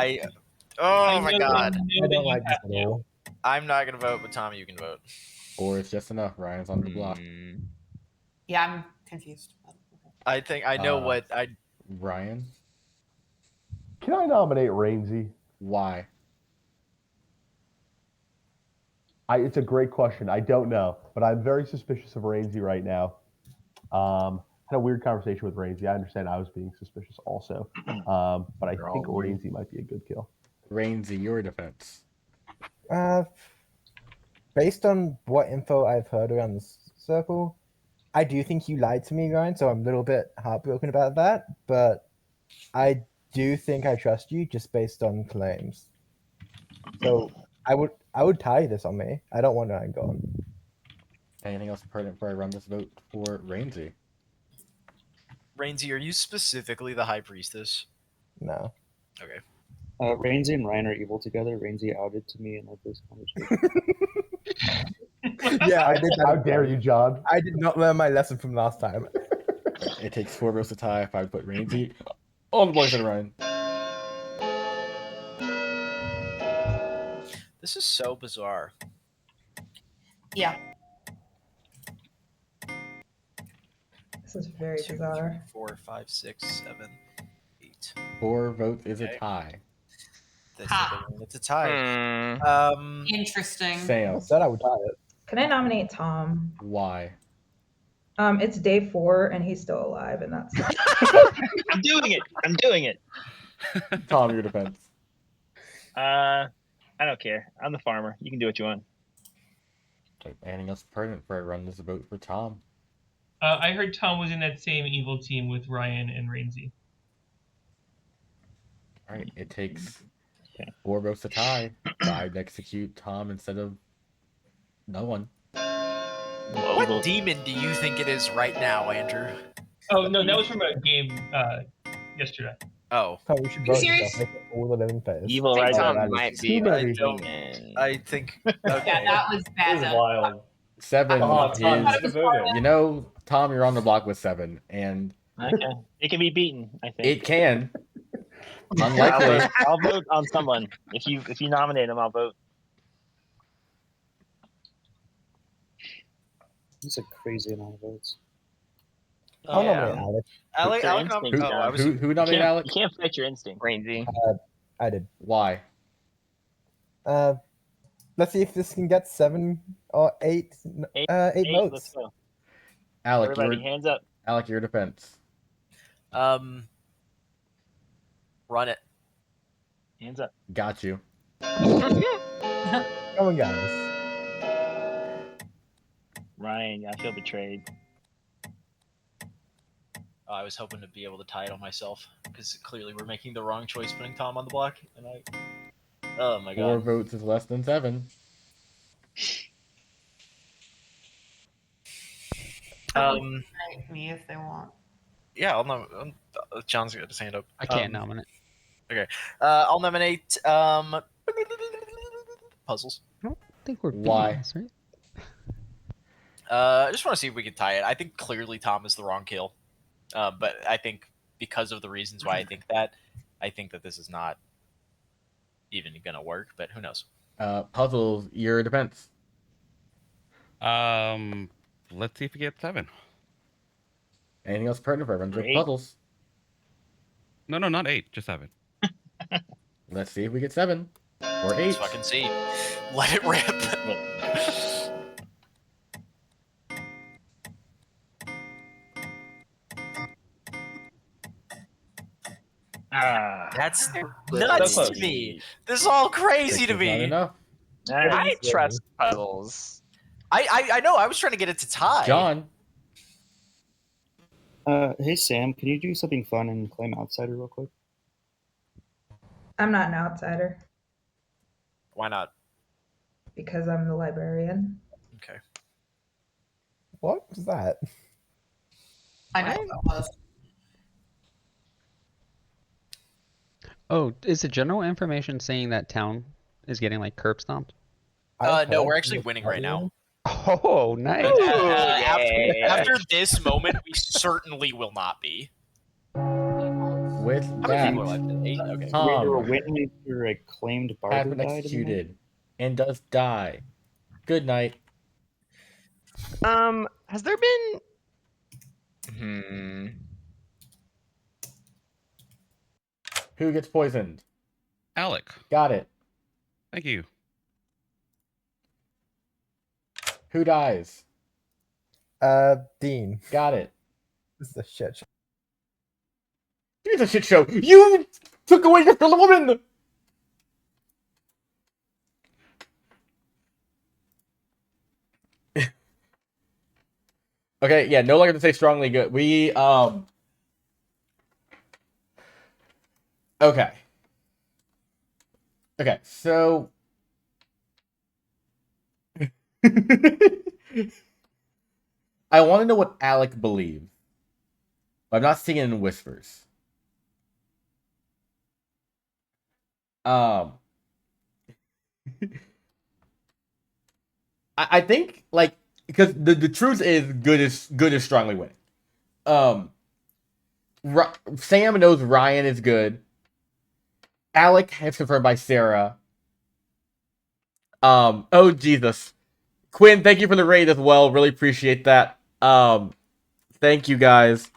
Oh my god. I don't like this at all. I'm not gonna vote, but Tommy, you can vote. 4 is just enough. Ryan's on the block. Yeah, I'm confused. I think I know what I. Ryan, Can I nominate Rainsy? why? It's a great question. I don't know, but I'm very suspicious of Rainsy right now. Had a weird conversation with Rainsy. I understand I was being suspicious also, but I think Rainsy might be a good kill. Rainsy, your defense. Based on what info I've heard around the circle, I do think you lied to me, Ryan, so I'm a little bit heartbroken about that, but I do think I trust you just based on claims. So I would tie this on me. I don't want Ryan gone. Anything else pertinent before I run this vote for Rainsy? Rainsy, are you specifically the High Priestess? No. Okay. Rainsy and Ryan are evil together. Rainsy outed to me in our first conversation. Yeah, I did that. How dare you, John? I did not learn my lesson from last time. It takes 4 votes to tie if I put Rainsy on the block instead of Ryan. This is so bizarre. Yeah. this is very 2, bizarre. 3, 4, 5, 6, 7, 8. 4 votes is a tie. That's it's a tie. Interesting. Sam. I said I would tie it. Can I nominate Tom? Why? It's day 4 and he's still alive, and that's I'm doing it. I'm doing it. Tom, your defense. I don't care. I'm the farmer. You can do what you want. Okay, anything else pertinent before I run this vote for Tom? I heard Tom was in that same evil team with Ryan and Rainsy. All right, it takes 4 votes to tie. 5 to execute Tom instead of no one. What demon do you think it is right now, Andrew? Oh no, that was from a game yesterday. Oh. We should You vote serious? yourself, make it all the living face. Evil I right think now. Tom might be. I think. Okay. Yeah, that was bad. This is wild. 7 Oh, Tom, is. you should have voted. You know, Tom, you're on the block with 7, and Okay. It can be beaten, I think. it can. Unlikely. I'll vote on someone. If you nominate him, I'll vote. That's a crazy amount of votes. I'll nominate Alex. Alec, Your Alec, instinct, oh, John. I was. Who nominated Alex? You can't fight your instinct. Rainsy. I did. Why? Let's see if this can get 7 or 8 Eight votes. Let's go. Alec, Everybody, your hands up. Alec, your defense. Run it. Hands up. Got you. Come on, guys. Ryan, I feel betrayed. I was hoping to be able to tie it on myself because clearly we're making the wrong choice putting Tom on the block, and I. Oh my 4 god. votes is less than 7. Me if they want. Yeah, I'll know. John's got his hand up. I can't nominate. Okay. I'll nominate puzzles. I don't think we're beating Why? this, right? I just want to see if we can tie it. I think clearly Tom is the wrong kill, but I think because of the reasons why I think that this is not even gonna work. But who knows? Puzzles, your defense. Let's see if we get 7. Anything else pertinent for everyone? Eight. Puzzles. No, not 8, just 7. Let's see if we get 7 or 8. Let's fucking see. Let it rip. That's nuts close. to me. This is all crazy to Not me. enough. I trust puzzles. I know. I was trying to get it to tie. John. Hey Sam, can you do something fun and claim outsider real quick? I'm not an outsider Why not? because I'm the librarian. Okay. What was that? I know what that was. Oh, is the general information saying that town is getting like curb stomped? No, we're actually winning right now. Oh, nice. After this moment, we certainly will not be. With How many people are left? 8? Okay. We were Tom winning after a claimed has barber been died. In the executed and does die. Good night. Has there been? Who gets poisoned? Alec. Got it. Thank you. Who dies? Dean. Got it. This is a shit show. It's a shit show. You took away the woman. Okay, yeah, no longer to say strongly good. Okay. Okay, so I want to know what Alec believes. But I'm not seeing it in whispers. I think like because the truth is good is strongly winning. Sam knows Ryan is good. Alec has confirmed by Sarah. Oh Jesus, Quinn, thank you for the raid as well. Really appreciate that. Thank you guys.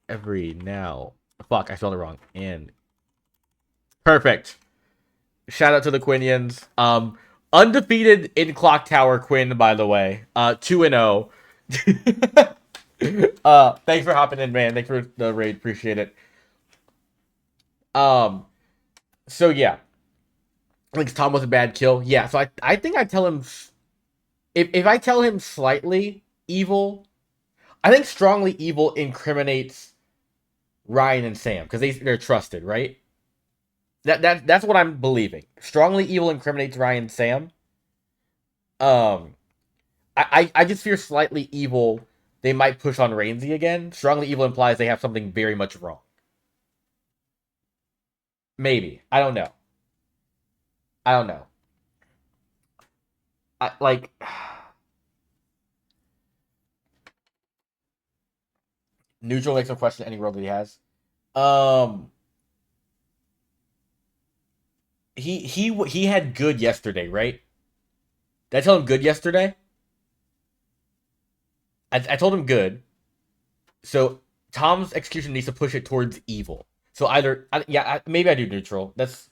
Every now. Fuck, I spelled it wrong. And perfect. Shout out to the Quinians. Undefeated in Clocktower, Quinn, by the way. 2-0. Thanks for hopping in, man. Thanks for the raid. Appreciate it. So yeah. I think Tom was a bad kill. Yeah, so I think I tell him if I tell him slightly evil, I think strongly evil incriminates Ryan and Sam because they're trusted, right? That's what I'm believing. Strongly evil incriminates Ryan and Sam. I just fear slightly evil they might push on Rainsy again. Strongly evil implies they have something very much wrong. Maybe. I don't know. Neutral makes no question any role that he has. He had good yesterday, right? Did I tell him good yesterday? I told him good. So Tom's execution needs to push it towards evil. So either maybe I do neutral. That's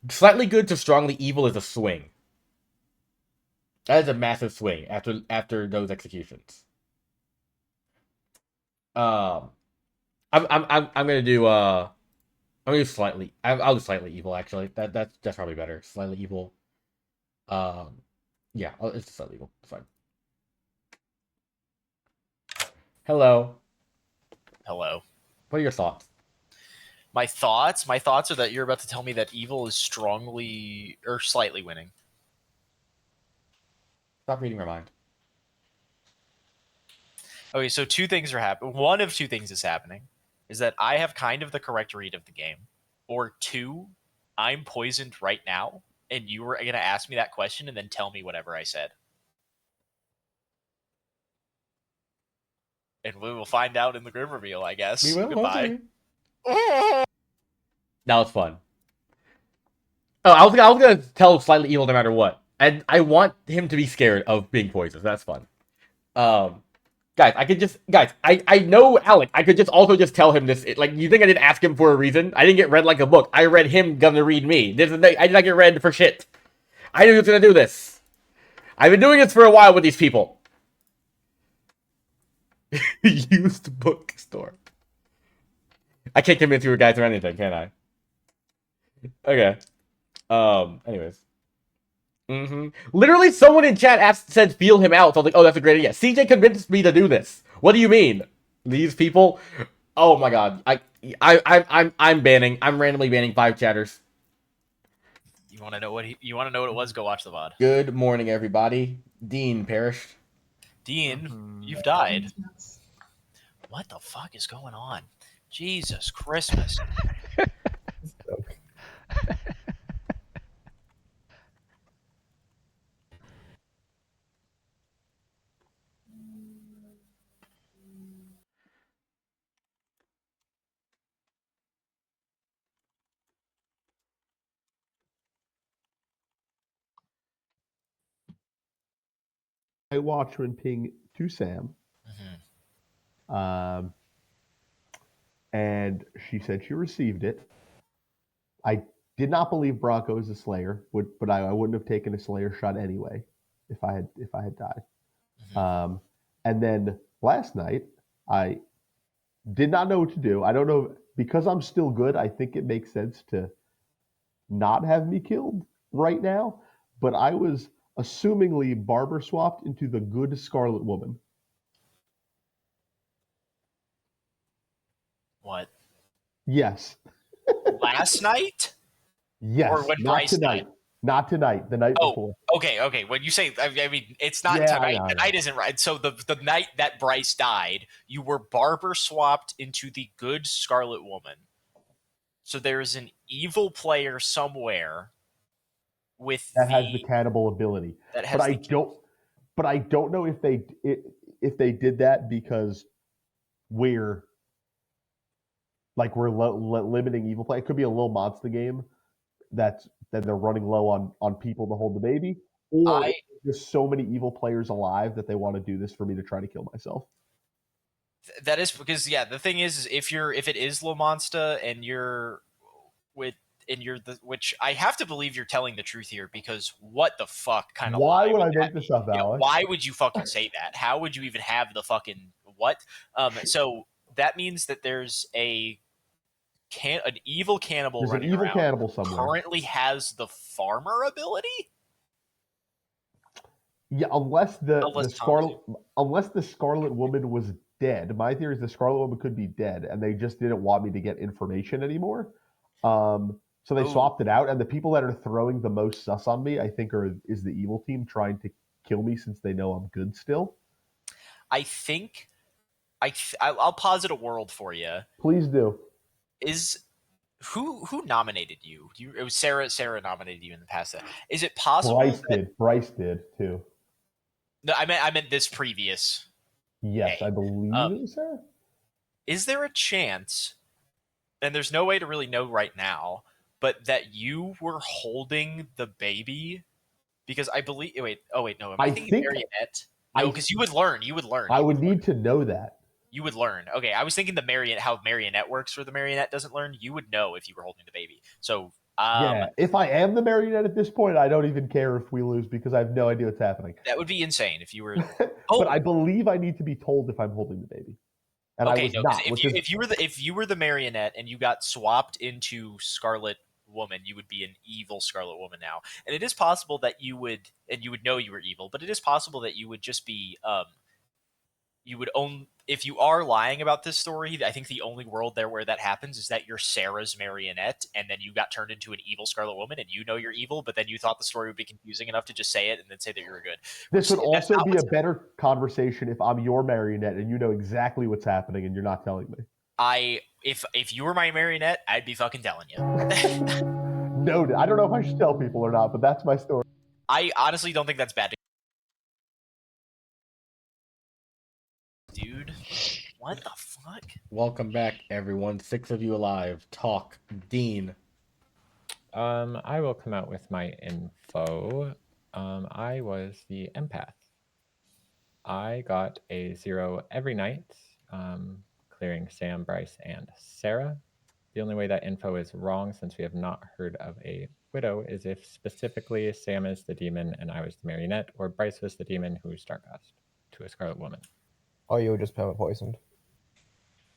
slightly good to strongly evil is a swing. That is a massive swing after those executions. I'm gonna do slightly. I'll do slightly evil actually. That's probably better. Slightly evil. Yeah, it's slightly evil. It's fine. Hello. Hello. What are your thoughts? My thoughts are that you're about to tell me that evil is strongly or slightly winning. Stop reading my mind. Okay, so two things are happening. One of two things is happening. Is that I have kind of the correct read of the game. Or two, I'm poisoned right now, and you were going to ask me that question and then tell me whatever I said. And we will find out in the grim reveal, I guess. We will. Goodbye. That was fun. Oh, I was gonna tell slightly evil no matter what, and I want him to be scared of being poisoned. That's fun. Guys, I know Alec. I could also just tell him this. Like, you think I didn't ask him for a reason? I didn't get read like a book. I read him gonna read me. I did not get read for shit. I knew he was gonna do this. I've been doing this for a while with these people. Used bookstore. I can't convince you guys or anything, can I? Okay. Anyways. Literally, someone in chat said feel him out. So I was like, oh, that's a great idea. CJ convinced me to do this. What do you mean? These people? Oh my god. I'm banning. I'm randomly banning 5 chatters. You want to know what it was? Go watch the VOD. Good morning, everybody. Dean perished. Dean, you've died. What the fuck is going on? Jesus Christmas. Night Watchman ping to Sam. And she said she received it. I did not believe Bronco is a Slayer, but I wouldn't have taken a Slayer shot anyway if I had died. And then last night I did not know what to do. I don't know, because I'm still good. I think it makes sense to not have me killed right now. But I was assumingly barber swapped into the good Scarlet Woman. What? Yes. Last night? Yes. Or when Not Bryce tonight. died? Not tonight. The night before. Okay. When you say, I mean, it's not Yeah, tonight. I know. The night isn't right. So the night that Bryce died, you were barber swapped into the good Scarlet Woman. So there is an evil player somewhere with that has the cannibal ability. That has But I don't know if they did that because we're limiting evil play. It could be a little monster game that they're running low on people to hold the baby, or there's so many evil players alive that they want to do this for me to try to kill myself. That is because the thing is if it is low monster and you're which I have to believe you're telling the truth here, because what the fuck kind of Why lie would I would make that this up, be? Alex? Why would you fucking say that? How would you even have the fucking what? So that means that there's an evil cannibal There's an running evil around cannibal who somewhere. currently has the farmer ability. Yeah, unless the Thomas Scarlet Woman was dead. My theory is the Scarlet Woman could be dead, and they just didn't want me to get information anymore. So they swapped it out, and the people that are throwing the most sus on me, I think, is the evil team trying to kill me since they know I'm good still. I think I'll posit a world for you. Please do. Is who nominated you? It was Sarah. Sarah nominated you in the past. Is it possible? Bryce did too. No, I meant this previous. Yes, I believe it was Sarah. Is there a chance? And there's no way to really know right now, but that you were holding the baby, because I believe. No. Am I thinking marionette? No, because you would learn. You would learn. I would need to know that. You would learn. Okay, I was thinking how marionette works, where the marionette doesn't learn. You would know if you were holding the baby. So yeah, if I am the marionette at this point, I don't even care if we lose because I have no idea what's happening. That would be insane if you were. But I believe I need to be told if I'm holding the baby. And I was not. If you were the marionette and you got swapped into Scarlet Woman, you would be an evil Scarlet Woman now. And it is possible that you would know you were evil, but it is possible that you would just be if you are lying about this story. I think the only world there where that happens is that you're Sarah's marionette, and then you got turned into an evil Scarlet Woman, and you know you're evil, but then you thought the story would be confusing enough to just say it and then say that you're good. This would also be a better conversation if I'm your marionette and you know exactly what's happening and you're not telling me. If you were my marionette, I'd be fucking telling you. Noted. I don't know if I should tell people or not, but that's my story. I honestly don't think that's bad. Dude, what the fuck? Welcome back, everyone. 6 of you alive. Talk. Dean. I will come out with my info. I was the empath. I got a 0 every night, clearing Sam, Bryce, and Sarah. The only way that info is wrong, since we have not heard of a widow, is if specifically Sam is the demon and I was the marionette, or Bryce was the demon who Starcast to a Scarlet Woman. Or you were just perma poisoned.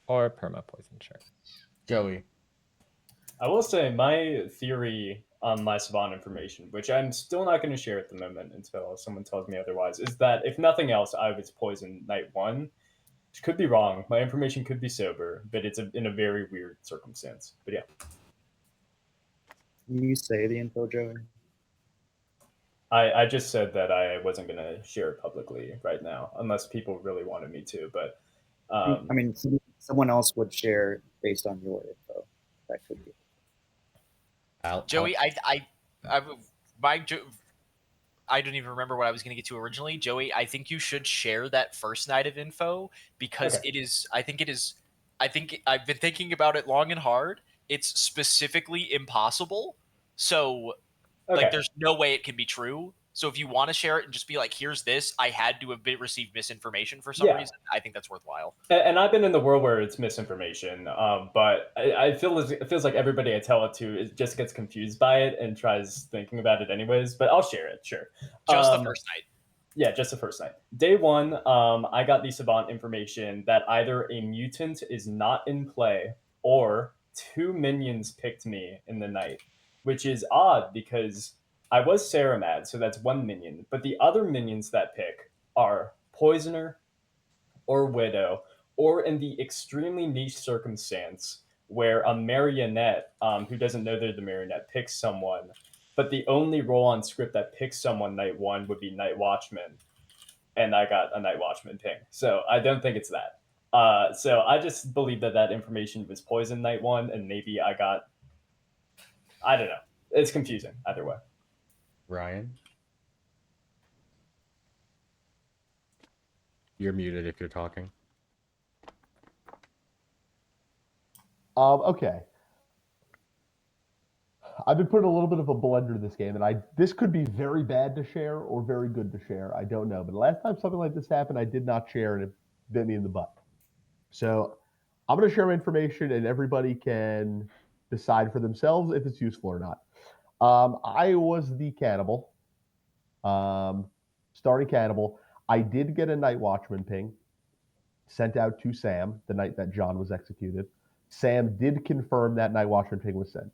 Or perma poisoned, sure. Joey. I will say my theory on my Savant information, which I'm still not going to share at the moment until someone tells me otherwise, is that if nothing else, I was poisoned night 1. Which could be wrong. My information could be sober, but it's in a very weird circumstance. But yeah. Can you say the info, Joey? I just said that I wasn't going to share it publicly right now, unless people really wanted me to. But I mean, someone else would share based on your info. That could be. Joey, I don't even remember what I was going to get to originally. Joey, I think you should share that first night of info because Okay. it is. I think I've been thinking about it long and hard. It's specifically impossible. So, Okay. like, there's no way it can be true. So if you want to share it and just be like, "Here's this," I had to have received misinformation for some Yeah. reason. I think that's worthwhile. And I've been in the world where it's misinformation, but I feel it feels like everybody I tell it to just gets confused by it and tries thinking about it anyways. But I'll share it, sure. Just the first night. Yeah, just the first night. Day one, I got the savant information that either a mutant is not in play or 2 minions picked me in the night, which is odd because I was Saramad, so that's 1 minion. But the other minions that pick are Poisoner or Widow, or in the extremely niche circumstance where a marionette who doesn't know they're the marionette picks someone, but the only role on script that picks someone night one would be Night Watchman, and I got a Night Watchman ping. So I don't think it's that. So I just believe that information was poison night one, and maybe I don't know. It's confusing either way. Ryan, you're muted if you're talking. Okay. I've been putting a little bit of a blender in this game, and this could be very bad to share or very good to share. I don't know. But the last time something like this happened, I did not share, and it bit me in the butt. So I'm going to share my information, and everybody can decide for themselves if it's useful or not. I was the cannibal, starting cannibal. I did get a Night Watchman ping sent out to Sam the night that John was executed. Sam did confirm that Night Watchman ping was sent.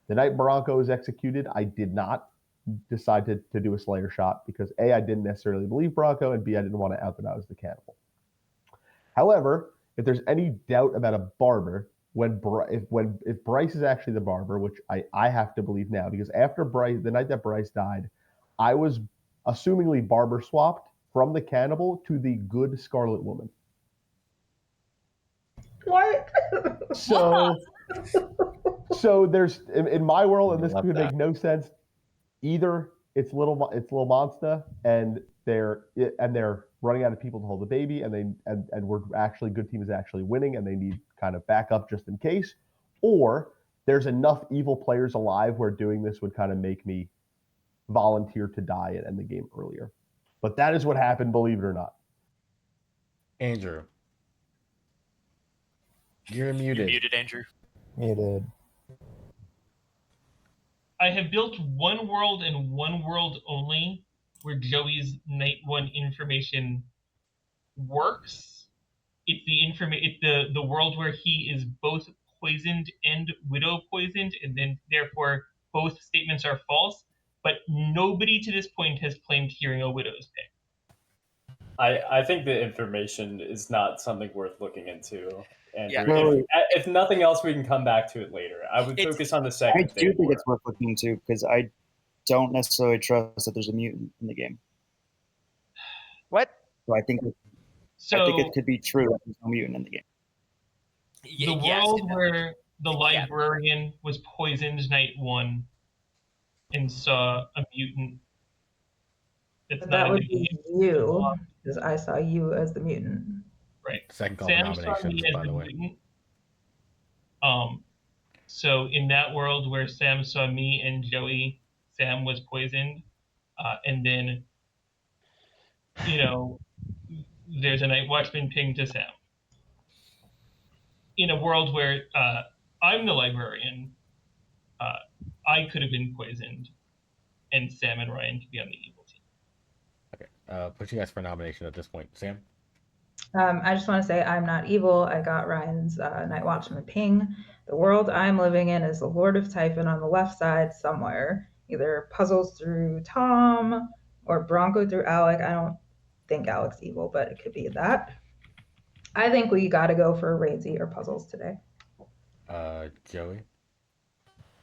The night Bronco was executed, I did not decide to do a Slayer shot because A, I didn't necessarily believe Bronco, and B, I didn't want to out that I was the cannibal. However, if there's any doubt about a barber, if Bryce is actually the barber, which I have to believe now, because after the night that Bryce died, I was assumingly barber swapped from the cannibal to the good Scarlet Woman. What? So there's in my world, and this could make no sense. Either it's little monster, and they're running out of people to hold the baby, and we're actually good team is actually winning, and they need kind of backup just in case, or there's enough evil players alive where doing this would kind of make me volunteer to die and end the game earlier. But that is what happened, believe it or not. Andrew, you're muted. You're muted, Andrew. Muted. I have built one world and one world only where Joey's night one information works. It's the world where he is both poisoned and widow poisoned, and then therefore both statements are false. But nobody to this point has claimed hearing a widow's pick. I think the information is not something worth looking into. And Yeah. if nothing else, we can come back to it later. I would focus on the second I do think it's worth looking into because I don't necessarily trust that there's a mutant in the game. What? So I think it could be true that there's no mutant in the game. The world where the librarian was poisoned night one and saw a mutant. But that would be you, because I saw you as the mutant. Right. Second call Sam for saw me nominations, as by the way. mutant. So in that world where Sam saw me and Joey, Sam was poisoned, and then, there's a Night Watchman ping to Sam. In a world where I'm the librarian, I could have been poisoned, and Sam and Ryan could be on the evil team. Okay. Put you guys for nomination at this point. Sam? I just want to say I'm not evil. I got Ryan's Night Watchman ping. The world I'm living in is the Lord of Typhon on the left side somewhere. Either puzzles through Tom or Bronco through Alec. I don't think Alec's evil, but it could be that. I think we got to go for Rainsy or puzzles today. Joey?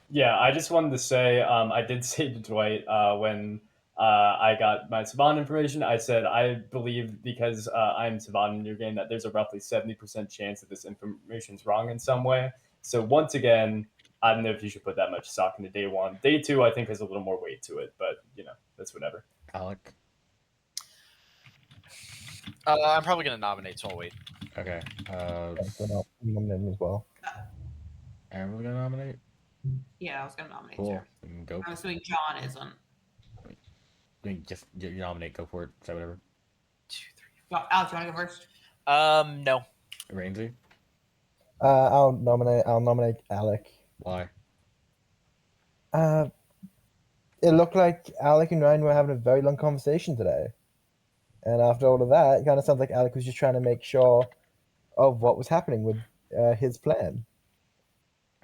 Yeah, I just wanted to say I did say to Dwight when I got my Saban information. I said I believe because I'm Saban in your game that there's a roughly 70% chance that this information's wrong in some way. So once again, I don't know if you should put that much stock into day one. Day two, I think, has a little more weight to it, but that's whatever. Alec. I'm probably gonna nominate, so I'll wait. Okay. I'm nominating as well. Aaron was gonna nominate. Yeah, I was gonna nominate Cool. too. Go. I'm assuming John isn't. Just you nominate. Go for it. Say whatever. Alex, you want to go first? No. Rainsy. I'll nominate Alec. Why? It looked like Alec and Ryan were having a very long conversation today. And after all of that, it kind of sounds like Alec was just trying to make sure of what was happening with his plan.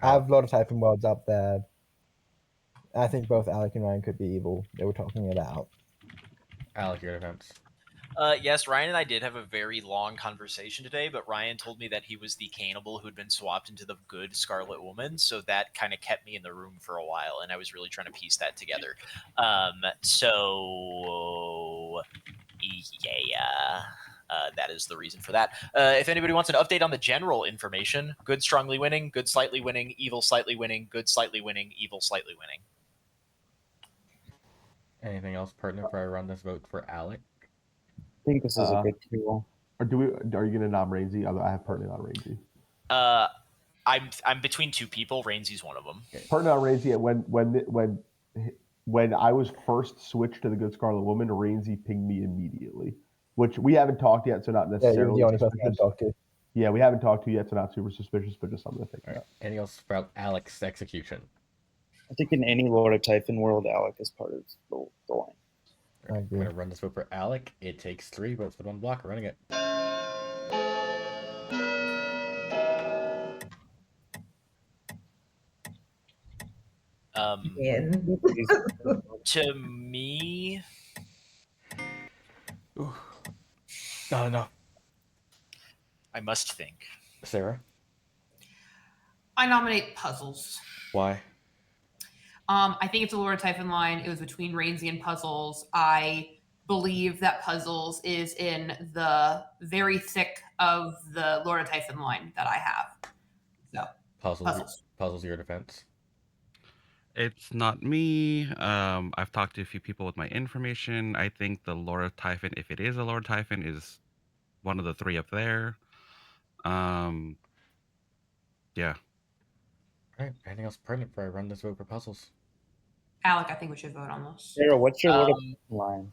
I have a lot of typing worlds up there. I think both Alec and Ryan could be evil. They were talking it out. Alec, your defense. Yes, Ryan and I did have a very long conversation today, but Ryan told me that he was the cannibal who'd been swapped into the good Scarlet Woman, so that kind of kept me in the room for a while, and I was really trying to piece that together. That is the reason for that. If anybody wants an update on the general information, good strongly winning, good slightly winning, evil slightly winning, good slightly winning, evil slightly winning. Anything else pertinent before I run this vote for Alec? I think this is a good tool. Or are you going to nominate Rainsy? I have pertinent on Rainsy. I'm between two people. Rainsy's one of them. Pertinent on Rainsy. When I was first switched to the Good Scarlet Woman, Rainsy pinged me immediately, which we haven't talked yet, so not necessarily. Yeah, you're the only person I talked to. Yeah, we haven't talked to yet, so not super suspicious, but just something to think about. Anything else about Alec's execution? I think in any Lord of Typhon world, Alec is part of the line. I'm going to run this vote for Alec. It takes 3 votes for one block. Running it. To me, No. I must think. Sarah? I nominate Puzzles. Why? I think it's a Lord of Typhon line. It was between Rainsy and Puzzles. I believe that Puzzles is in the very thick of the Lord of Typhon line that I have. So Puzzles your defense. It's not me. I've talked to a few people with my information. I think the Lord of Typhon, if it is a Lord of Typhon, is one of the 3 up there. Yeah. All right. Anything else pertinent before I run this vote for Puzzles? Alec, I think we should vote on this. Sarah, what's your Lord of Typhon line?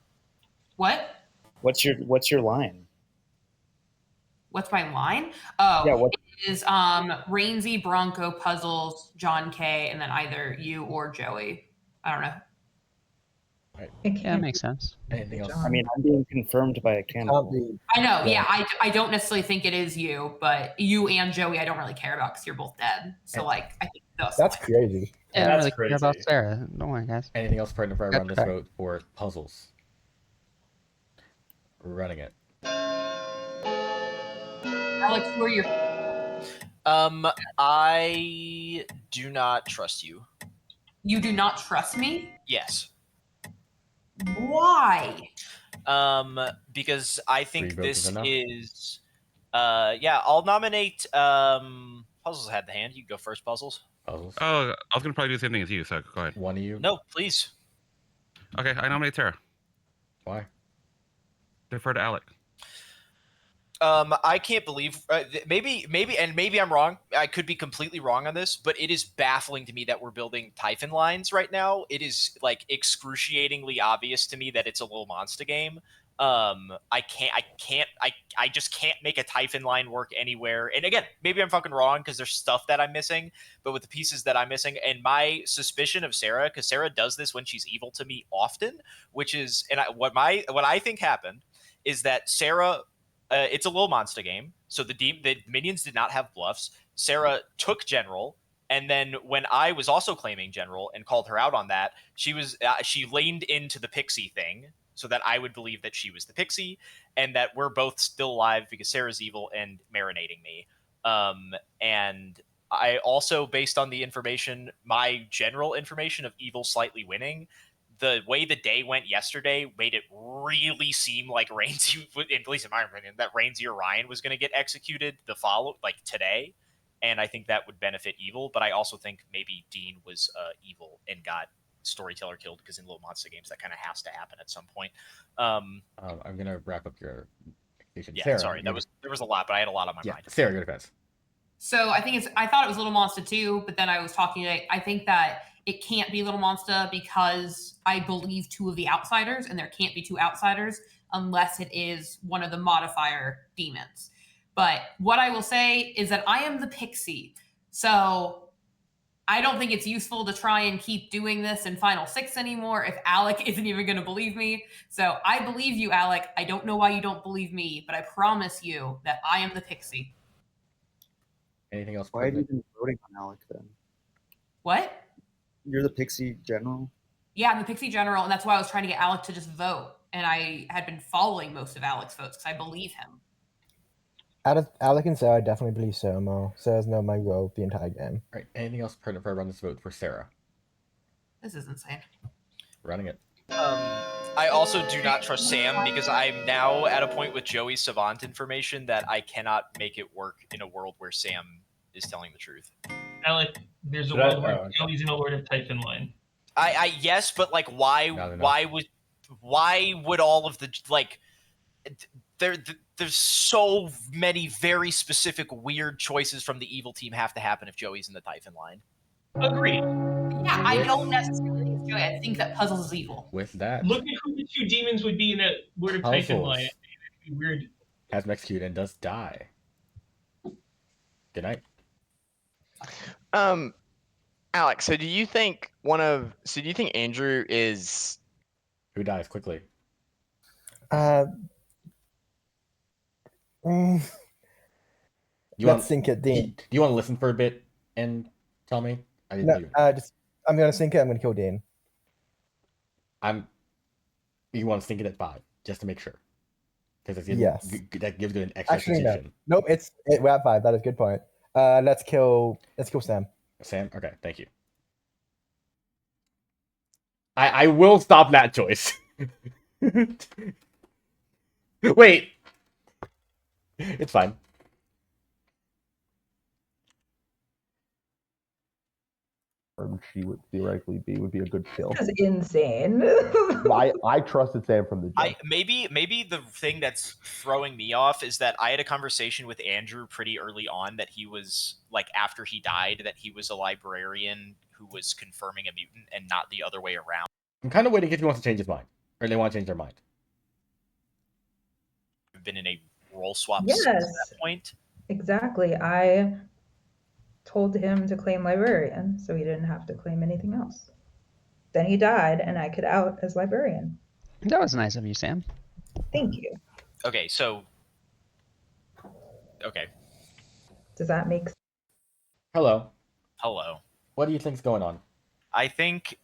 What? What's your line? What's my line? Oh, yeah, it is Rainsy, Bronco, Puzzles, John K, and then either you or Joey. I don't know. Yeah, that makes sense. Anything else? I mean, I'm being confirmed by a cannibal. I know, yeah. I don't necessarily think it is you, but you and Joey I don't really care about because you're both dead. So, I think that's crazy. Yeah, I don't really care about Sarah. Don't worry, guys. Anything else pertinent before I run this vote for Puzzles? Running it. Alex, who are your... I do not trust you. You do not trust me? Yes. Why? Because I think 3 votes this is enough. is yeah, I'll nominate Puzzles had the hand. You can go first, Puzzles. Oh, I was going to probably do the same thing as you, so go ahead. One of you? No, please. Okay, I nominate Sarah. Why? Defer to Alec. I can't believe maybe I'm wrong. I could be completely wrong on this, but it is baffling to me that we're building Typhon lines right now. It is like excruciatingly obvious to me that it's a little monster game. I just can't make a Typhon line work anywhere. And again, maybe I'm fucking wrong because there's stuff that I'm missing, but with the pieces that I'm missing and my suspicion of Sarah, because Sarah does this when she's evil to me often, which is, and what I think happened is that Sarah, it's a little monster game. So the minions did not have bluffs. Sarah took General. And then when I was also claiming General and called her out on that, she leaned into the Pixie thing so that I would believe that she was the Pixie and that we're both still alive because Sarah's evil and marinating me. And I also, based on the information, my general information of evil slightly winning, the way the day went yesterday made it really seem like Rainsy, at least in my opinion, that Rainsy or Ryan was going to get executed today, and I think that would benefit Evil. But I also think maybe Dean was evil and got Storyteller killed, because in Little Monster games that kind of has to happen at some point. I'm gonna wrap up your. Yeah, Sarah, sorry, there was a lot, but I had a lot on my mind. Sarah, your defense. So I thought it was Little Monster too, but then I was talking today. I think that it can't be Little Monster because I believe 2 of the outsiders, and there can't be 2 outsiders unless it is one of the modifier demons. But what I will say is that I am the pixie. So I don't think it's useful to try and keep doing this in Final 6 anymore if Alec isn't even going to believe me. So I believe you, Alec. I don't know why you don't believe me, but I promise you that I am the pixie. Anything else? Why have you been voting on Alec then? What? You're the Pixie General? Yeah, I'm the Pixie General, and that's why I was trying to get Alec to just vote. And I had been following most of Alec's votes because I believe him. Out of Alec and Sarah, I definitely believe Somo. Sarah's known my vote the entire game. All right. Anything else pertinent for I run this vote for Sarah? This is insane. Running it. I also do not trust Sam, because I'm now at a point with Joey's Savant information that I cannot make it work in a world where Sam is telling the truth. Alec, there's a world where Joey's in a Lord of Typhon line. I yes, but like why would all of the like there's so many very specific weird choices from the evil team have to happen if Joey's in the Typhon line. Agreed. Yeah, I don't necessarily think it's Joey. I think that Puzzles is evil. With that, Look at who the 2 demons would be in a Lord of Typhon line. It'd be weird. Has him executed and does die. Good night. Alex, so do you think Andrew is who dies quickly? Let's think it, Dean. Do you want to listen for a bit and tell me? I'm gonna sync it. I'm gonna kill Dean. You want to sync it at 5 just to make sure, because that gives you an extra Actually, position. No. Nope. We're at 5. That is a good point. Let's kill Sam. Sam. Okay. Thank you. I will stop that choice. Wait. It's fine. She would theoretically would be a good kill. This is insane. I trusted Sam from the jump. Maybe the thing that's throwing me off is that I had a conversation with Andrew pretty early on that he was like, after he died, that he was a librarian who was confirming a mutant and not the other way around. I'm kind of waiting if he wants to change his mind, or they want to change their mind. We've been in a role swap Yes. since that point. Exactly. I told him to claim librarian, so he didn't have to claim anything else. Then he died, and I could out as librarian. That was nice of you, Sam. Thank you. Okay, so... Okay. Does that make sense? Hello. Hello. What do you think's going on? I think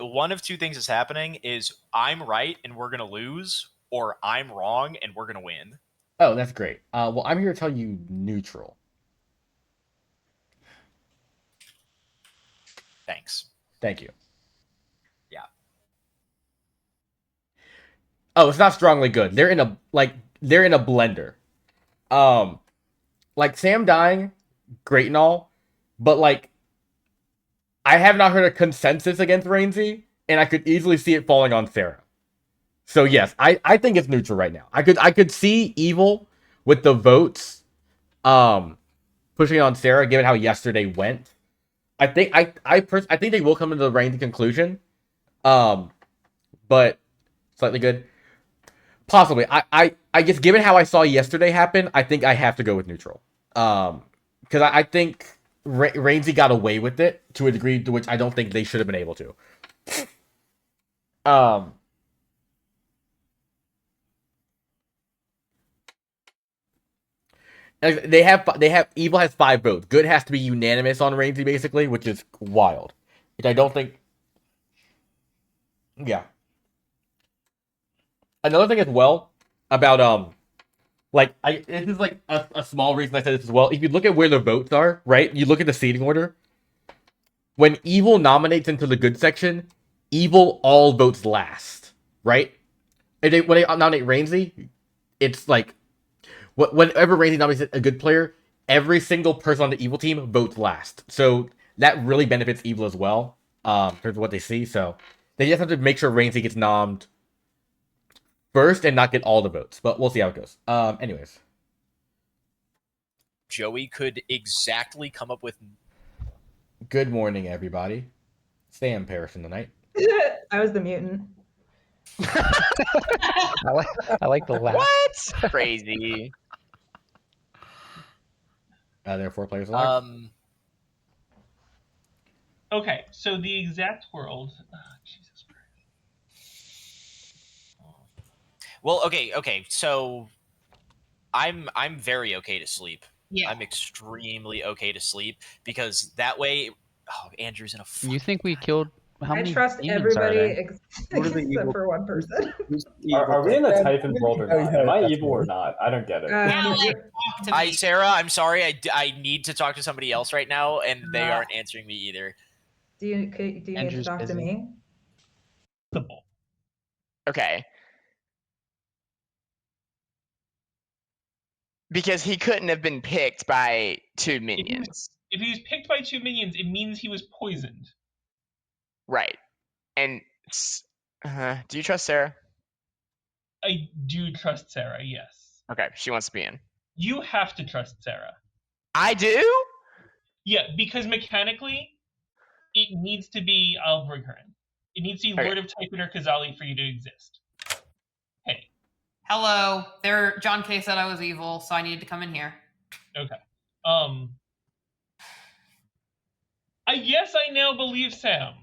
one of 2 things is happening is I'm right and we're going to lose, or I'm wrong and we're going to win. Oh, that's great. Well, I'm here to tell you neutral. Thanks. Thank you. Yeah. Oh, it's not strongly good. They're in a blender. Like Sam dying, great and all, but like I have not heard a consensus against Rainsy, and I could easily see it falling on Sarah. So yes, I think it's neutral right now. I could see Evil with the votes pushing it on Sarah, given how yesterday went. I think they will come to the Rainsy conclusion. But slightly good. Possibly. I guess given how I saw yesterday happen, I think I have to go with neutral. Because I think Rainsy got away with it to a degree to which I don't think they should have been able to. They have Evil has 5 votes. Good has to be unanimous on Rainsy basically, which is wild. Which I don't think. Yeah. Another thing as well about this is like a small reason I said this as well. If you look at where the votes are, right? You look at the seating order. When Evil nominates into the good section, evil all votes last, right? When they nominate Rainsy, it's like whenever Rainsy nominates a good player, every single person on the evil team votes last. So that really benefits evil as well, in terms of what they see. So they just have to make sure Rainsy gets nommed first and not get all the votes. But we'll see how it goes. Anyways. Joey could exactly come up with. Good morning, everybody. Sam Parrishing tonight. I was the mutant. I like the laugh. What? Crazy. There are 4 players alive. Okay, so the exact world. Jesus Christ. Well, okay. So I'm very okay to sleep. Yeah. I'm extremely okay to sleep because that way. Oh, Andrew's in a. You think we killed? How I many trust demons are everybody there? except for one person. Are we in the Typhon world or not? Am I evil or not? I don't get it. Sarah, I'm sorry. I need to talk to somebody else right now, and they aren't answering me either. Do you need to Andrew's talk to busy. me? Okay. Because he couldn't have been picked by 2 minions. If he was picked by 2 minions, it means he was poisoned. Right. And do you trust Sarah? I do trust Sarah, yes. Okay, she wants to be in. You have to trust Sarah. I do? Yeah, because mechanically, it needs to be. I'll bring her in. It needs to be Lord of Typhon or Kazali for you to exist. Hey. Hello. John K said I was evil, so I needed to come in here. Okay. I guess I now believe Sam.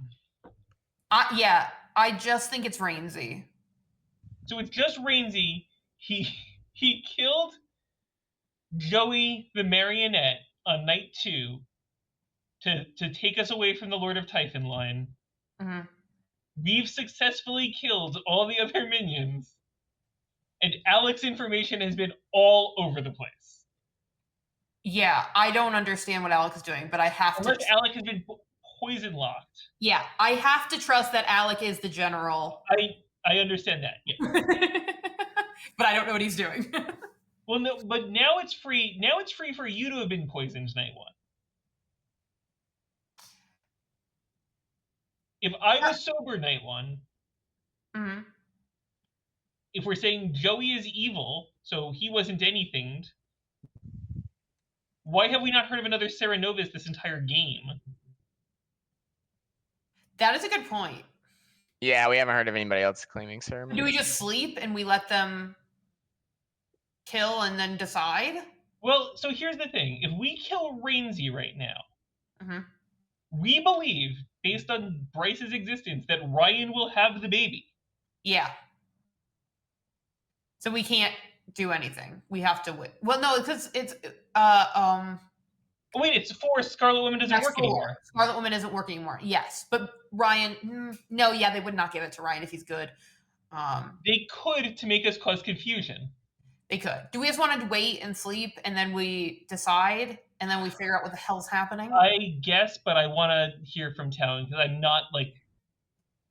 Yeah, I just think it's Rainsy. So it's just Rainsy. He killed Joey the marionette on night 2 to take us away from the Lord of Typhon line. Mm-hmm. We've successfully killed all the other minions, and Alex's information has been all over the place. Yeah, I don't understand what Alec is doing, but I have Unless to. Alec has been poison locked. Yeah, I have to trust that Alec is the general. I understand that. Yeah. But I don't know what he's doing. Well, no, but now it's free. Now it's free for you to have been poisoned night 1. If I was sober night 1, mm-hmm. If we're saying Joey is evil, so he wasn't anything, why have we not heard of another Sarah Novus this entire game? That is a good point. Yeah, we haven't heard of anybody else claiming Sarah. Do we just sleep and we let them kill and then decide? Well, so here's the thing. If we kill Rainsy right now, mm-hmm. we believe, based on Bryce's existence, that Ryan will have the baby. Yeah. So we can't do anything. We have to wait. Well, no, because it's Wait, it's 4. Scarlet Woman doesn't work anymore. Scarlet Woman isn't working anymore. Yes, but Ryan, no, yeah, they would not give it to Ryan if he's good. They could to make us cause confusion. They could. Do we just want to wait and sleep, and then we decide, and then we figure out what the hell's happening? I guess, but I want to hear from Talon because I'm not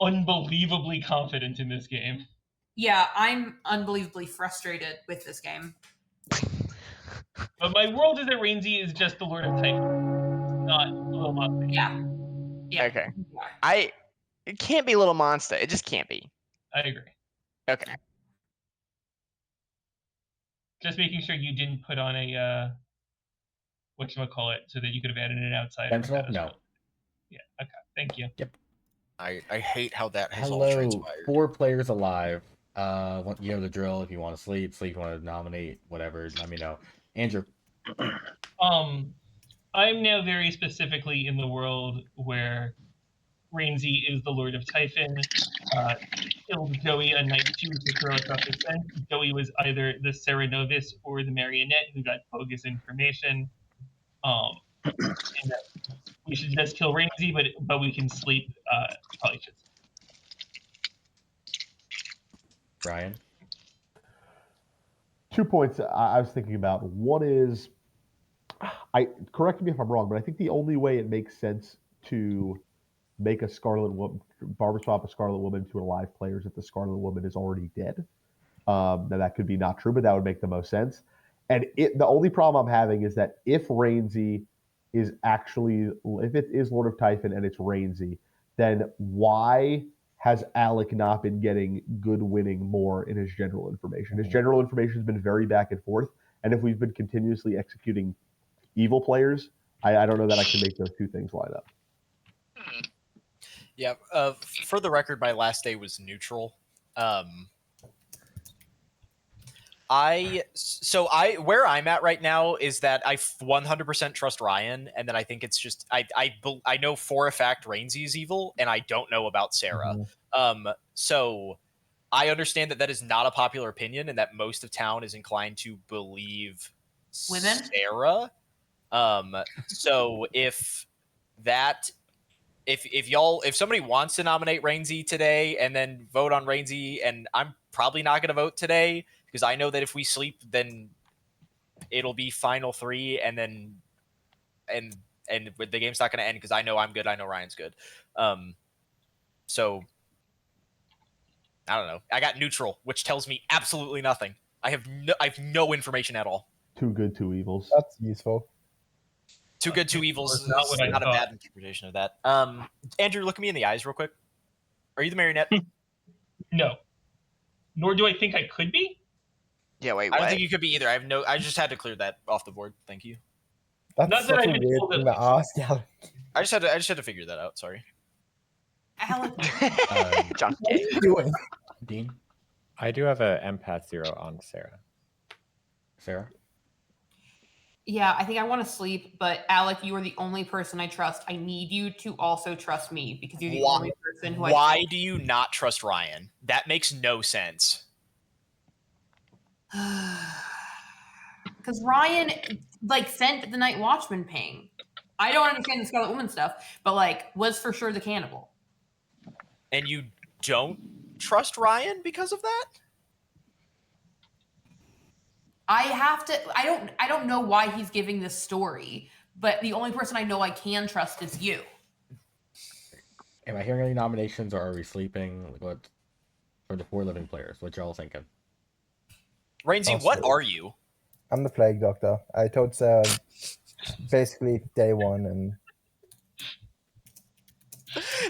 unbelievably confident in this game. Yeah, I'm unbelievably frustrated with this game. But my world is that Rainsy is just the Lord of Typhon, not Little Monster. Yeah. Okay. It can't be Little Monster. It just can't be. I agree. Okay. Just making sure you didn't put on a whatchamacallit so that you could have added an outsider. Sentinel? No. Yeah. Okay. Thank you. Yep. I hate how that has all Hello, transpired. 4 players alive. You know the drill. If you want to sleep. If you want to nominate, whatever, let me know. Andrew. I'm now very specifically in the world where Rainsy is the Lord of Typhon. Killed Joey on night 2 to throw us off the scent. Joey was either the Sarah Novus or the marionette who got bogus information. And that we should just kill Rainsy, but we can sleep. Probably should. Brian. 2 points I was thinking about. One is, correct me if I'm wrong, but I think the only way it makes sense to make a Scarlet Woman, barber swap a Scarlet Woman to a live players if the Scarlet Woman is already dead. Now that could be not true, but that would make the most sense. And the only problem I'm having is that if Rainsy is actually, if it is Lord of Typhon and it's Rainsy, then why has Alec not been getting good winning more in his general information? His general information has been very back and forth, and if we've been continuously executing evil players, I don't know that I can make those two things line up. Yeah. For the record, my last day was neutral. Where I'm at right now is that I 100% trust Ryan, and then I think it's just I know for a fact Rainsy is evil, and I don't know about Sarah. So I understand that is not a popular opinion, and that most of town is inclined to believe Women? Sarah. So if somebody wants to nominate Rainsy today and then vote on Rainsy, and I'm probably not going to vote today because I know that if we sleep, then it'll be final 3, and then and the game's not going to end because I know I'm good. I know Ryan's good. So I don't know. I got neutral, which tells me absolutely nothing. I have no information at all. Too good, two evils. That's useful. Too good, two evils is not what I not a thought. bad interpretation of that. Andrew, look at me in the eyes real quick. Are you the marionette? No. Nor do I think I could be. Yeah, wait, I don't what? think you could be either. I just had to clear that off the board. Thank you. That's Not that such I've a been weird told thing that- to ask, Alec. I just had to figure that out. Sorry. Alec. John What are you doing? Dean? I do have a empath 0 on Sarah. Sarah? Yeah, I think I want to sleep, but Alec, you are the only person I trust. I need you to also trust me because you're the only person who I Why trust. do you not trust Ryan? That makes no sense. Because Ryan sent the Night Watchman ping. I don't understand the Scarlet Woman stuff, but was for sure the cannibal. And you don't trust Ryan because of that? I don't know why he's giving this story, but the only person I know I can trust is you. Am I hearing any nominations, or are we sleeping? What for the 4 living players? What y'all thinking? Rainsy, what are you? I'm the Plague Doctor. I told Sarah basically day 1, and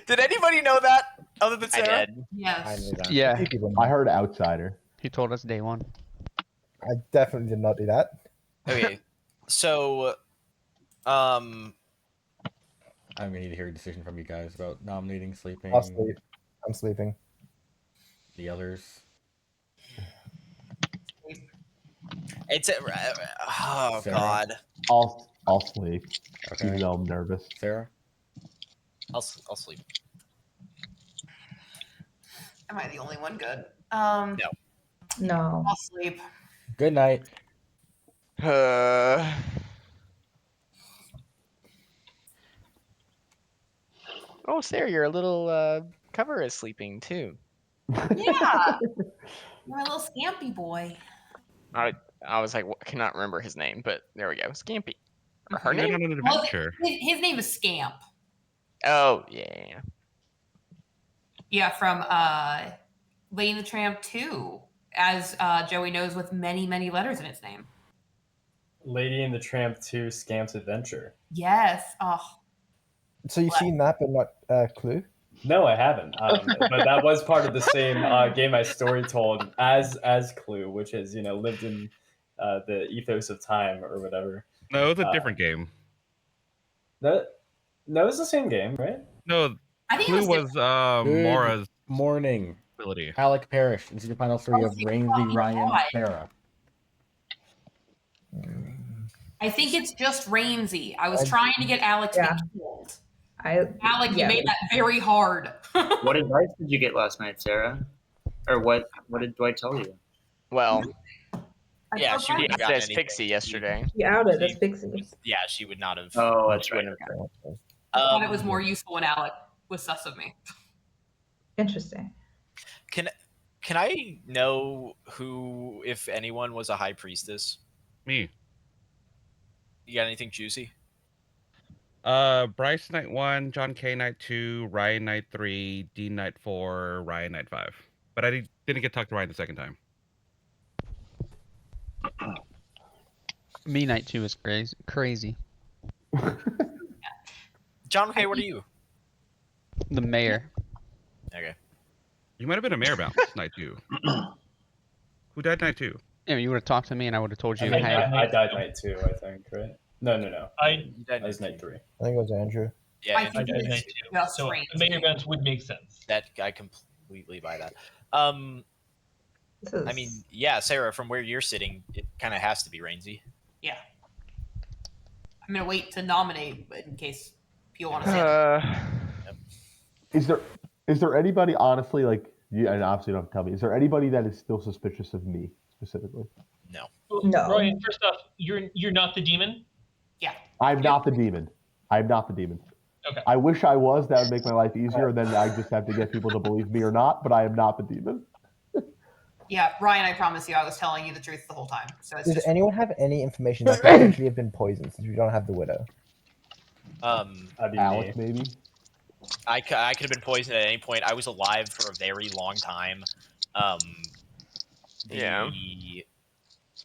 Did anybody know that other than Sarah? I did. Yes. I knew that. Yeah, I heard outsider. he told us day 1. I definitely did not do that. Okay. So I'm gonna need to hear a decision from you guys about nominating, sleeping. I'll sleep. I'm sleeping. The others. it's oh Sarah? god. I'll sleep, Okay. even though I'm nervous. Sarah? I'll sleep. Am I the only one good? No. No. I'll sleep. Good night. Oh, Sarah, your little cover is sleeping too. Yeah. My little scampy boy. I was like, I cannot remember his name, but there we go, Scampy. Or her You're name? on an Well, adventure. his name is Scamp. Oh yeah. Yeah, from Lady and the Tramp 2, as Joey knows, with many, many letters in its name. Lady and the Tramp 2 Scamp's Adventure. Yes. Oh. So you've seen that, but not Clue? No, I haven't. But that was part of the same game I story told as Clue, which has lived in the ethos of time or whatever. No, it was a different game. No, it's the same game, right? No, I think Clue was Good Mora's morning. ability. Alec Parrish. This is your final 3 of Rainsy, Ryan, God. Sarah. I think it's just Rainsy. I was trying to get Alec to be killed. Alec, you made that very hard. What advice did you get last night, Sarah? Or what did Dwight tell you? Well, Yeah, she wouldn't have gotten says anything. Pixie yesterday. She outed as Pixie. Yeah, she would not have. Oh, that's she right. wouldn't have gotten it. I thought it was more useful when Alec was sus of me. Interesting. Can I know who, if anyone, was a high priestess? Me. You got anything juicy? Bryce night 1, John K night 2, Ryan night 3, Dean night 4, Ryan night 5. But I didn't get to talk to Ryan the second time. Me night 2 is crazy. John K, what are you? The mayor. Okay. You might have been a mayor bounce night 2. Who died night 2? Yeah, you would have talked to me and I would have told you, I hey. died night 2, I think, right? No. I was night 3. I think it was Andrew. Yeah, I think Andrew it did. was night 2. So the mayor bounce would make sense. That I completely buy that. I mean, yeah, Sarah, from where you're sitting, it kind of has to be Rainsy. Yeah. I'm gonna wait to nominate in case people want to say it. Is there anybody, honestly, like, you, and obviously you don't have to tell me, is there anybody that is still suspicious of me specifically? No. No. Ryan, first off, you're not the demon. Yeah. I'm not the demon. I'm not the demon. Okay. I wish I was. That would make my life easier. And then I just have to get people to believe me or not. But I am not the demon. Yeah, Ryan, I promise you, I was telling you the truth the whole time. So it's Does just anyone have any information that could actually have been poisoned since we don't have the widow? Alex, maybe. I could have been poisoned at any point. I was alive for a very long time. Yeah.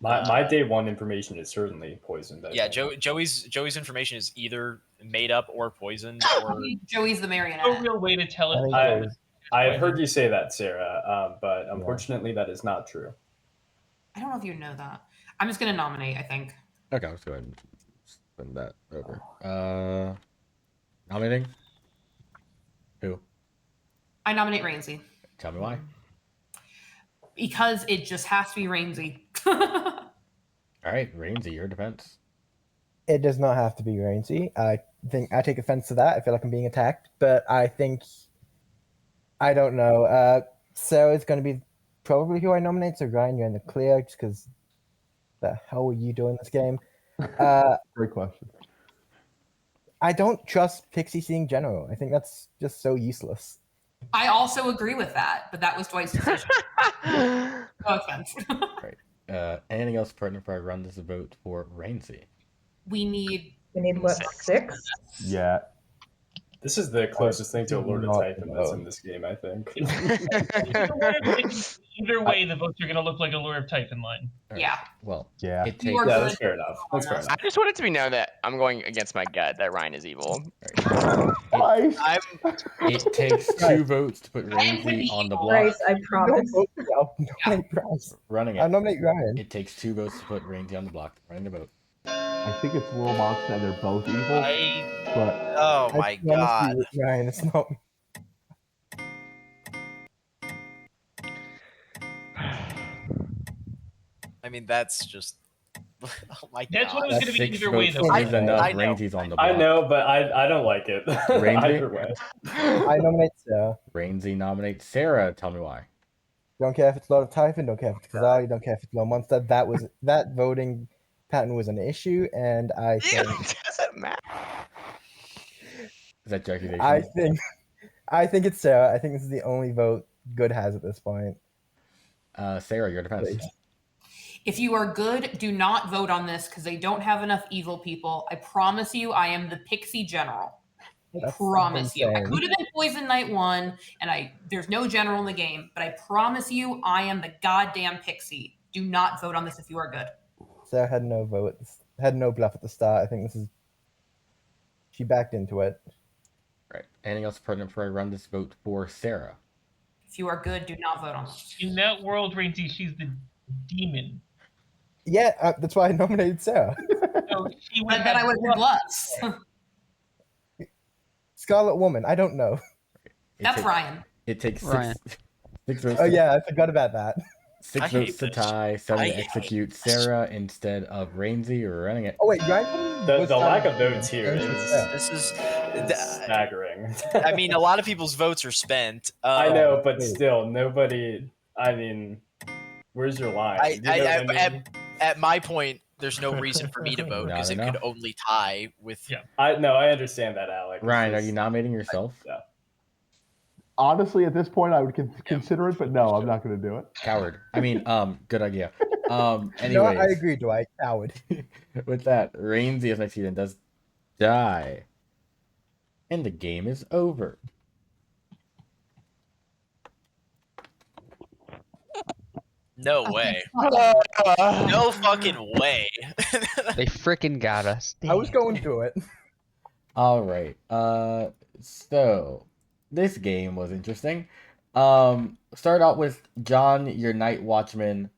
My day 1 information is certainly poisoned. Yeah, Joey's information is either made up or poisoned. Or Joey's the marionette. No real way to tell it. I've heard you say that, Sarah, but unfortunately that is not true. I don't know if you know that. I'm just gonna nominate, I think. Okay, let's go ahead and send that over. Nominating? Who? I nominate Rainsy. Tell me why. Because it just has to be Rainsy. All right, Rainsy, your defense. It does not have to be Rainsy. I think I take offense to that. I feel like I'm being attacked, but I think I don't know. Sarah's going to be probably who I nominate. So Ryan, you're in the clear, just because the hell were you doing this game? Great question. I don't trust Pixie seeing general. I think that's just so useless. I also agree with that, but that was Dwight's decision. No offense. Right. Anything else pertinent before I run this vote for Rainsy? We need what, 6? Yeah. This is the closest thing to a Lord of Typhon that's in this game, I think. Either way, the votes are going to look like a Lord of Typhon line. Yeah. Well, yeah. It Yeah, takes, that's fair enough. That's fair enough. I just want it to be known that I'm going against my gut that Ryan is evil. it takes 2 votes to put Rainsy on the block. Bryce, I promise. I'll nominate Bryce. Running it. I'll nominate Ryan. It takes 2 votes to put Rainsy on the block. Running the vote. I think it's Little Monster and they're both evil. But oh my god. Ryan, it's not. I mean, that's just. Oh my That's god. what it was going to be either way, though. Enough. Rainsy's on the block. I know, but I don't like it. Either way. I nominate Sarah. Rainsy nominates Sarah. Tell me why. Don't care if it's Lord of Typhon. Don't care if it's Kazali. Don't care if it's Little Monster. That voting pattern was an issue, and I think It doesn't matter. Is that accusation? I think it's Sarah. I think this is the only vote Good has at this point. Sarah, your defense. Please. If you are good, do not vote on this because they don't have enough evil people. I promise you, I am the Pixie General. I promise you. I could have been poisoned night 1, and there's no general in the game, but I promise you, I am the goddamn Pixie. Do not vote on this if you are good. Sarah had no vote. Had no bluff at the start. I think she backed into it. Right. Anything else pertinent before I run this vote for Sarah? If you are good, do not vote on this. In that world, Rainsy, she's the demon. Yeah, that's why I nominated Sarah. So but then I would have gloves. Scarlet Woman. I don't know. That's Ryan. It takes Ryan. 6 votes. Oh yeah, I forgot about that. 6 votes to tie, 7 to execute Sarah instead of Rainsy or running it. Oh wait, Ryan. The lack of votes here is This is staggering. I mean, a lot of people's votes are spent. I know, but still, nobody. I mean, where's your line? You know what I mean? At my point, there's no reason for me to vote because it could only tie with. Yeah, I understand that, Alex. Ryan, are you nominating yourself? Yeah. Honestly, at this point, I would consider it, but no, I'm not going to do it. Coward. I mean, good idea. Anyways, No, I agree, Dwight. Coward. With that, Rainsy as my student does die. and the game is over. No way. No fucking way. They frickin' got us. I was going through it. All right. So this game was interesting. Start out with John, your night watchman,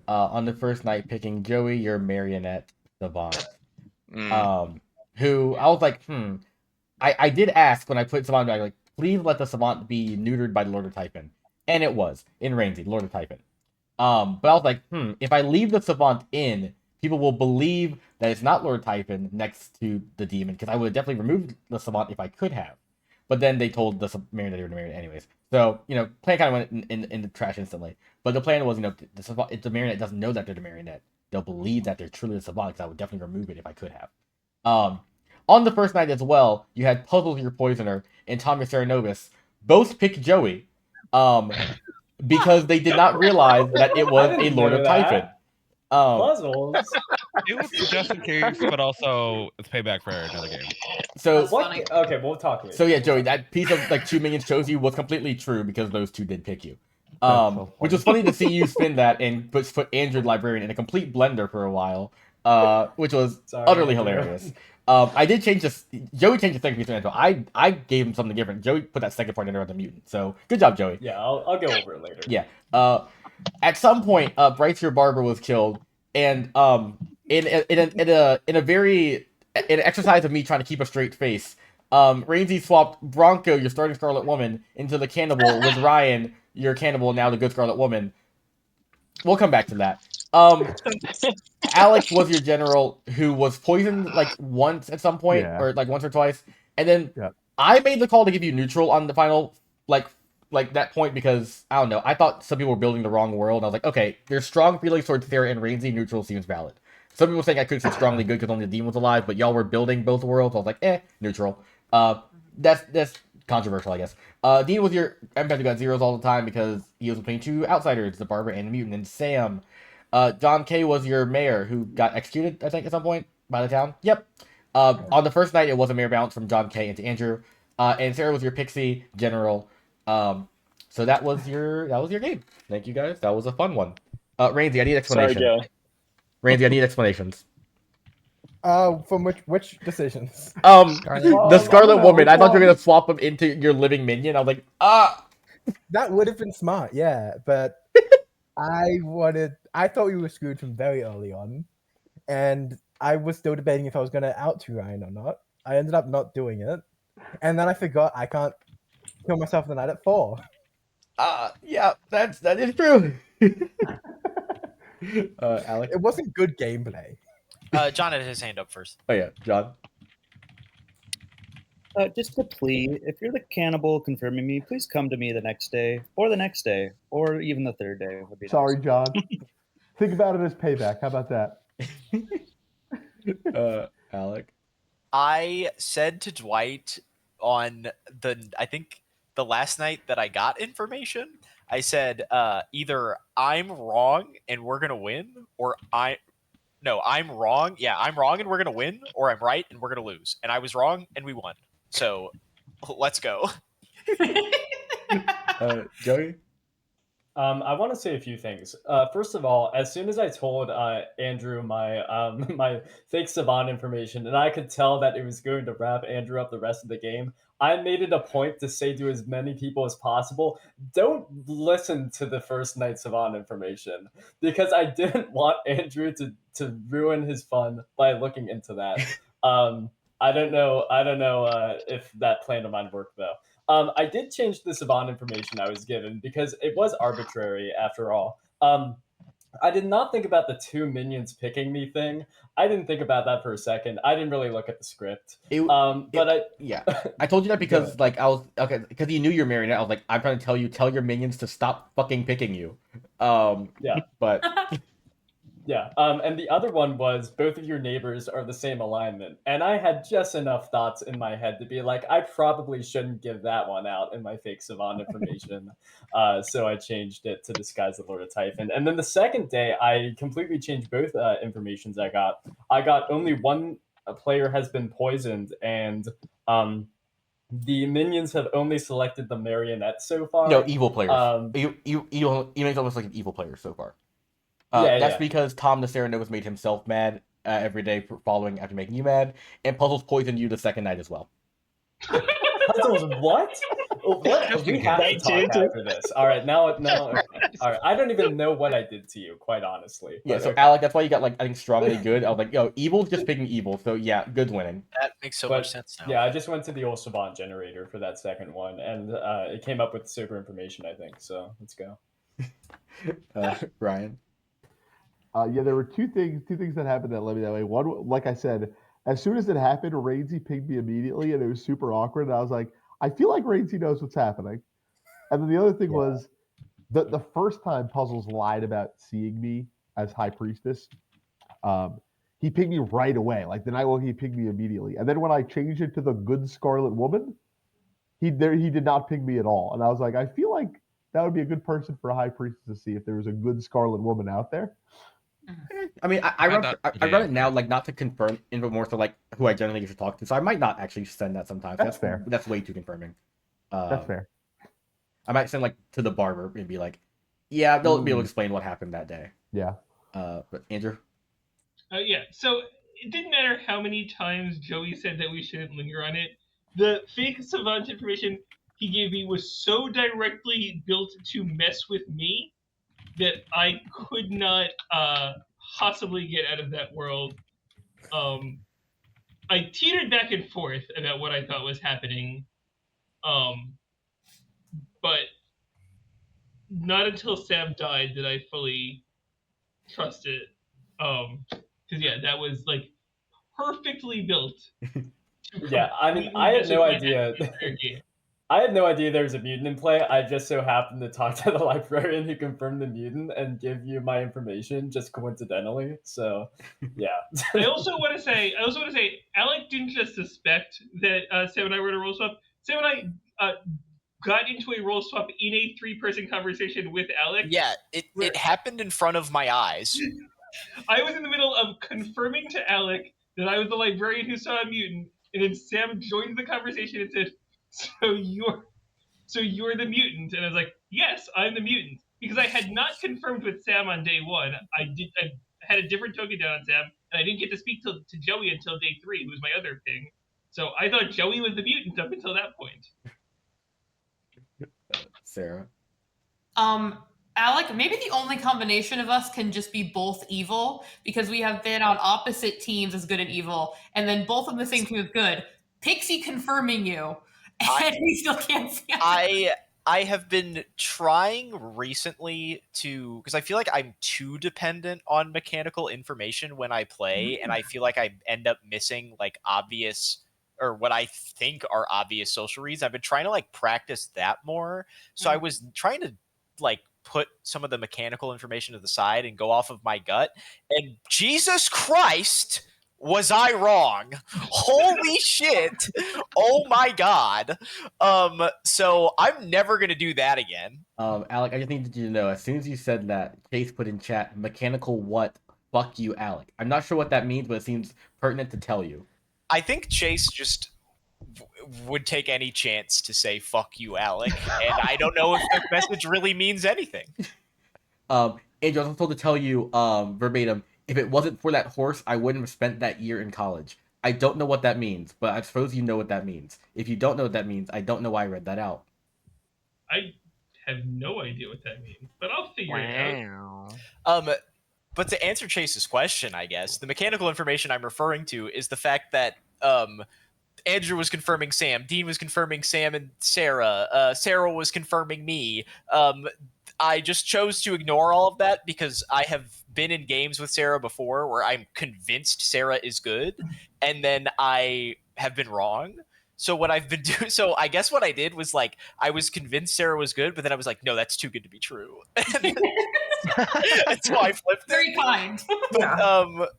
on the first night picking Joey, your marionette savant. Who I was like, I did ask when I put savant back, like, please let the savant be neutered by the Lord of Typhon, and it was in Rainsy, Lord of Typhon. But I was like, if I leave the savant in, people will believe that it's not Lord Typhon next to the demon, because I would have definitely removed the savant if I could have. But then they told the marionette they were marionette anyways. So, plan kind of went in the trash instantly. But the plan was, the savant, if the marionette doesn't know that they're the marionette, they'll believe that they're truly the savant, because I would definitely remove it if I could have. On the first night as well, you had Puzzles, your poisoner, and Thomas Saranovis both pick Joey. Because they did not realize that it was a Lord of Typhon. Puzzles. It was just in case, but also it's payback for another game. So Okay, we'll talk later. So yeah, Joey, that piece of 2 minions chose you was completely true because those two did pick you. Which was funny to see you spin that and put Andrew Librarian in a complete blender for a while, which was utterly hilarious. I did change this. Joey changed the second piece of info. I gave him something different. Joey put that second part in there on the mutant. So good job, Joey. Yeah, I'll go over it later. Yeah. At some point, Bryce your barber was killed, and in a very an exercise of me trying to keep a straight face, Rainsy swapped Bronco, your starting Scarlet Woman, into the cannibal with Ryan, your cannibal, now the good Scarlet Woman. We'll come back to that. Alex was your general who was poisoned once at some point, or once or twice, and then I made the call to give you neutral on the final that point because I don't know. I thought some people were building the wrong world. And I was like, okay, there's strong feelings towards Sarah and Rainsy. Neutral seems valid. Some people saying I could say strongly good because only the demon was alive, but y'all were building both worlds. I was like, neutral. That's controversial, I guess. Dean was your empath who got zeros all the time because he was between two outsiders, the barber and the mutant. And Sam, John K was your mayor who got executed, I think, at some point by the town. Yep. On the first night, it was a mayor bounce from John K into Andrew, and Sarah was your pixie general. So that was your game. Thank you guys. That was a fun one. Rainsy, I need explanation. Sorry, Joe. Rainsy, I need explanations. From which decisions? The Scarlet Woman. I thought you were gonna swap them into your living minion. I was like, That would have been smart, yeah. But I thought we were screwed from very early on, and I was still debating if I was gonna out Ryan or not. I ended up not doing it, and then I forgot I can't kill myself in the night at 4. Yeah, that is true. Alex, it wasn't good gameplay. John had his hand up first. Oh yeah, John. Just a plea: if you're the cannibal confirming me, please come to me the next day, or even the third day. Would be Sorry, nice. John. Think about it as payback. How about that? Alec. I said to Dwight on I think the last night that I got information, I said either I'm wrong and we're gonna win, or I'm wrong. Yeah, I'm wrong and we're gonna win, or I'm right and we're gonna lose. And I was wrong and we won. So let's go. Joey? I want to say a few things. First of all, as soon as I told Andrew my my fake savant information, and I could tell that it was going to wrap Andrew up the rest of the game, I made it a point to say to as many people as possible, don't listen to the first night savant information, because I didn't want Andrew to ruin his fun by looking into that. I don't know if that plan of mine worked though. I did change the savant information I was given because it was arbitrary after all. I did not think about the 2 minions picking me thing. I didn't think about that for a second. I didn't really look at the script. I told you that because I was because you knew your marionette. I was like, I'm trying to tell your minions to stop fucking picking you. Yeah. But yeah. And the other one was both of your neighbors are the same alignment, and I had just enough thoughts in my head to be like, I probably shouldn't give that one out in my fake savant information. So I changed it to disguise the Lord of Typhon. And then the second day, I completely changed both informations I got. I got only one player has been poisoned, and the minions have only selected the marionettes so far. No, evil players. You make almost like an evil player so far. That's because Tom the Serenovus made himself mad every day following after making you mad, and Puzzles poisoned you the second night as well. Puzzles, what? What? We have to talk after this. All right, now. All right, I don't even know what I did to you, quite honestly. Yeah, but so okay. Alec, that's why you got like I think strongly good. I was like, yo, evil's just picking evil, so yeah, good's winning. That makes so much sense now. Yeah, I just went to the old Savant generator for that second one, and it came up with super information, I think. So let's go. Ryan. Yeah, there were two things that happened that led me that way. One, like I said, as soon as it happened, Rainsy pinged me immediately, and it was super awkward. And I was like, I feel like Rainsy knows what's happening. And then the other thing was the first time Puzzles lied about seeing me as High Priestess, he pinged me right away. Like the night one, he pinged me immediately. And then when I changed it to the Good Scarlet Woman, he did not ping me at all. And I was like, I feel like that would be a good person for a High Priestess to see if there was a Good Scarlet Woman out there. I mean, I run it now, like not to confirm info, more so like who I generally get to talk to. So I might not actually send that sometimes. That's fair. That's way too confirming. That's fair. I might send like to the barber and be like, yeah, they'll be able to explain what happened that day. Yeah. But Andrew. Yeah. So it didn't matter how many times Joey said that we shouldn't linger on it. The fake Savant information he gave me was so directly built to mess with me that I could not possibly get out of that world. I teetered back and forth about what I thought was happening, but not until Sam died did I fully trust it. Because yeah, that was like perfectly built. Yeah, I mean, I had no idea. I had no idea there was a mutant in play. I just so happened to talk to the librarian who confirmed the mutant and give you my information just coincidentally. So, yeah. I also want to say, Alec didn't just suspect that Sam and I were in a role swap. Sam and I got into a role swap in a 3-person conversation with Alec. Yeah, it happened in front of my eyes. I was in the middle of confirming to Alec that I was the librarian who saw a mutant, and then Sam joined the conversation and said, So you're the mutant, and I was like, yes, I'm the mutant, because I had not confirmed with Sam on day 1. I had a different token down on Sam, and I didn't get to speak to Joey until day 3, who was my other thing. So I thought Joey was the mutant up until that point. Sarah. Alec, maybe the only combination of us can just be both evil, because we have been on opposite teams as good and evil, and then both on the same team as good. Pixie confirming you. And we still can't see it. I have been trying recently to, because I feel like I'm too dependent on mechanical information when I play, and I feel like I end up missing like obvious or what I think are obvious social reads. I've been trying to like practice that more. So I was trying to like put some of the mechanical information to the side and go off of my gut. And Jesus Christ, was I wrong? Holy shit. Oh my God. So I'm never gonna do that again. Alec, I just need you to know, as soon as you said that, Chase put in chat, mechanical what? Fuck you, Alec. I'm not sure what that means, but it seems pertinent to tell you. I think Chase just would take any chance to say fuck you, Alec, and I don't know if the message really means anything. Andrew, I was told to tell you verbatim, if it wasn't for that horse, I wouldn't have spent that year in college. I don't know what that means, but I suppose you know what that means. If you don't know what that means, I don't know why I read that out. I have no idea what that means, but I'll figure it out. But to answer Chase's question, I guess, the mechanical information I'm referring to is the fact that Andrew was confirming Sam, Dean was confirming Sam and Sarah, Sarah was confirming me. I just chose to ignore all of that because I have been in games with Sarah before where I'm convinced Sarah is good, and then I have been wrong. So what I've been doing, so I guess what I did was like, I was convinced Sarah was good, but then I was like, no, that's too good to be true. And so I flipped it. Very kind. But,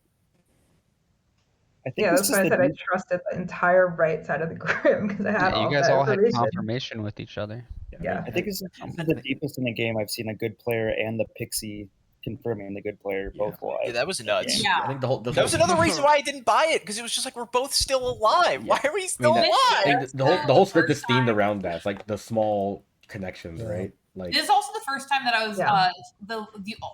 I think that's why I said I trusted the entire right side of the group because I had all you guys that all had information. confirmation with each other. Yeah. I think this is the deepest in the game I've seen a good player and the pixie confirming the good player both live. Yeah, that was nuts. Yeah. I think the whole That was another reason why I didn't buy it, because it was just like, we're both still alive. Why are we still that- I alive? mean, the whole script is themed around that. It's like the small connections, right? Like This is also the first time that I was Yeah.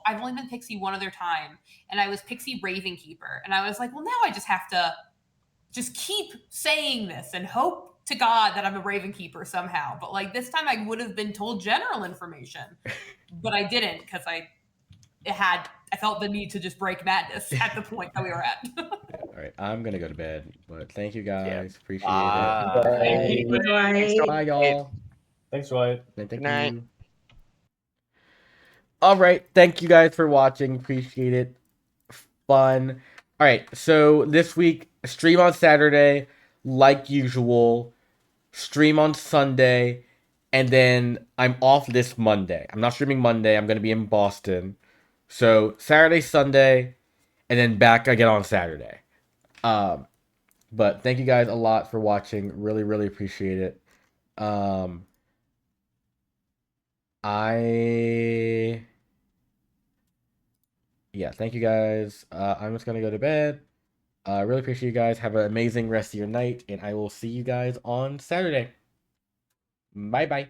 I've only been Pixie one other time, and I was Pixie Raven Keeper, and I was like, well, now I just have to just keep saying this and hope to God that I'm a Raven Keeper somehow. But like this time, I would have been told general information, but I didn't because I felt the need to just break madness at the point that we were at. all right, I'm gonna go to bed, but thank you guys. Appreciate Bye. it. Bye. Bye, y'all. Thanks, Wyatt. And thank Good night. you. All right, thank you guys for watching. Appreciate it. Fun. All right, so this week stream on Saturday, like usual. Stream on Sunday, and then I'm off this Monday. I'm not streaming Monday. I'm gonna be in Boston. So Saturday, Sunday, and then back again on Saturday. But thank you guys a lot for watching. Really, really appreciate it. Yeah, thank you guys. I'm just gonna go to bed. I really appreciate you guys. Have an amazing rest of your night, and I will see you guys on Saturday. Bye bye.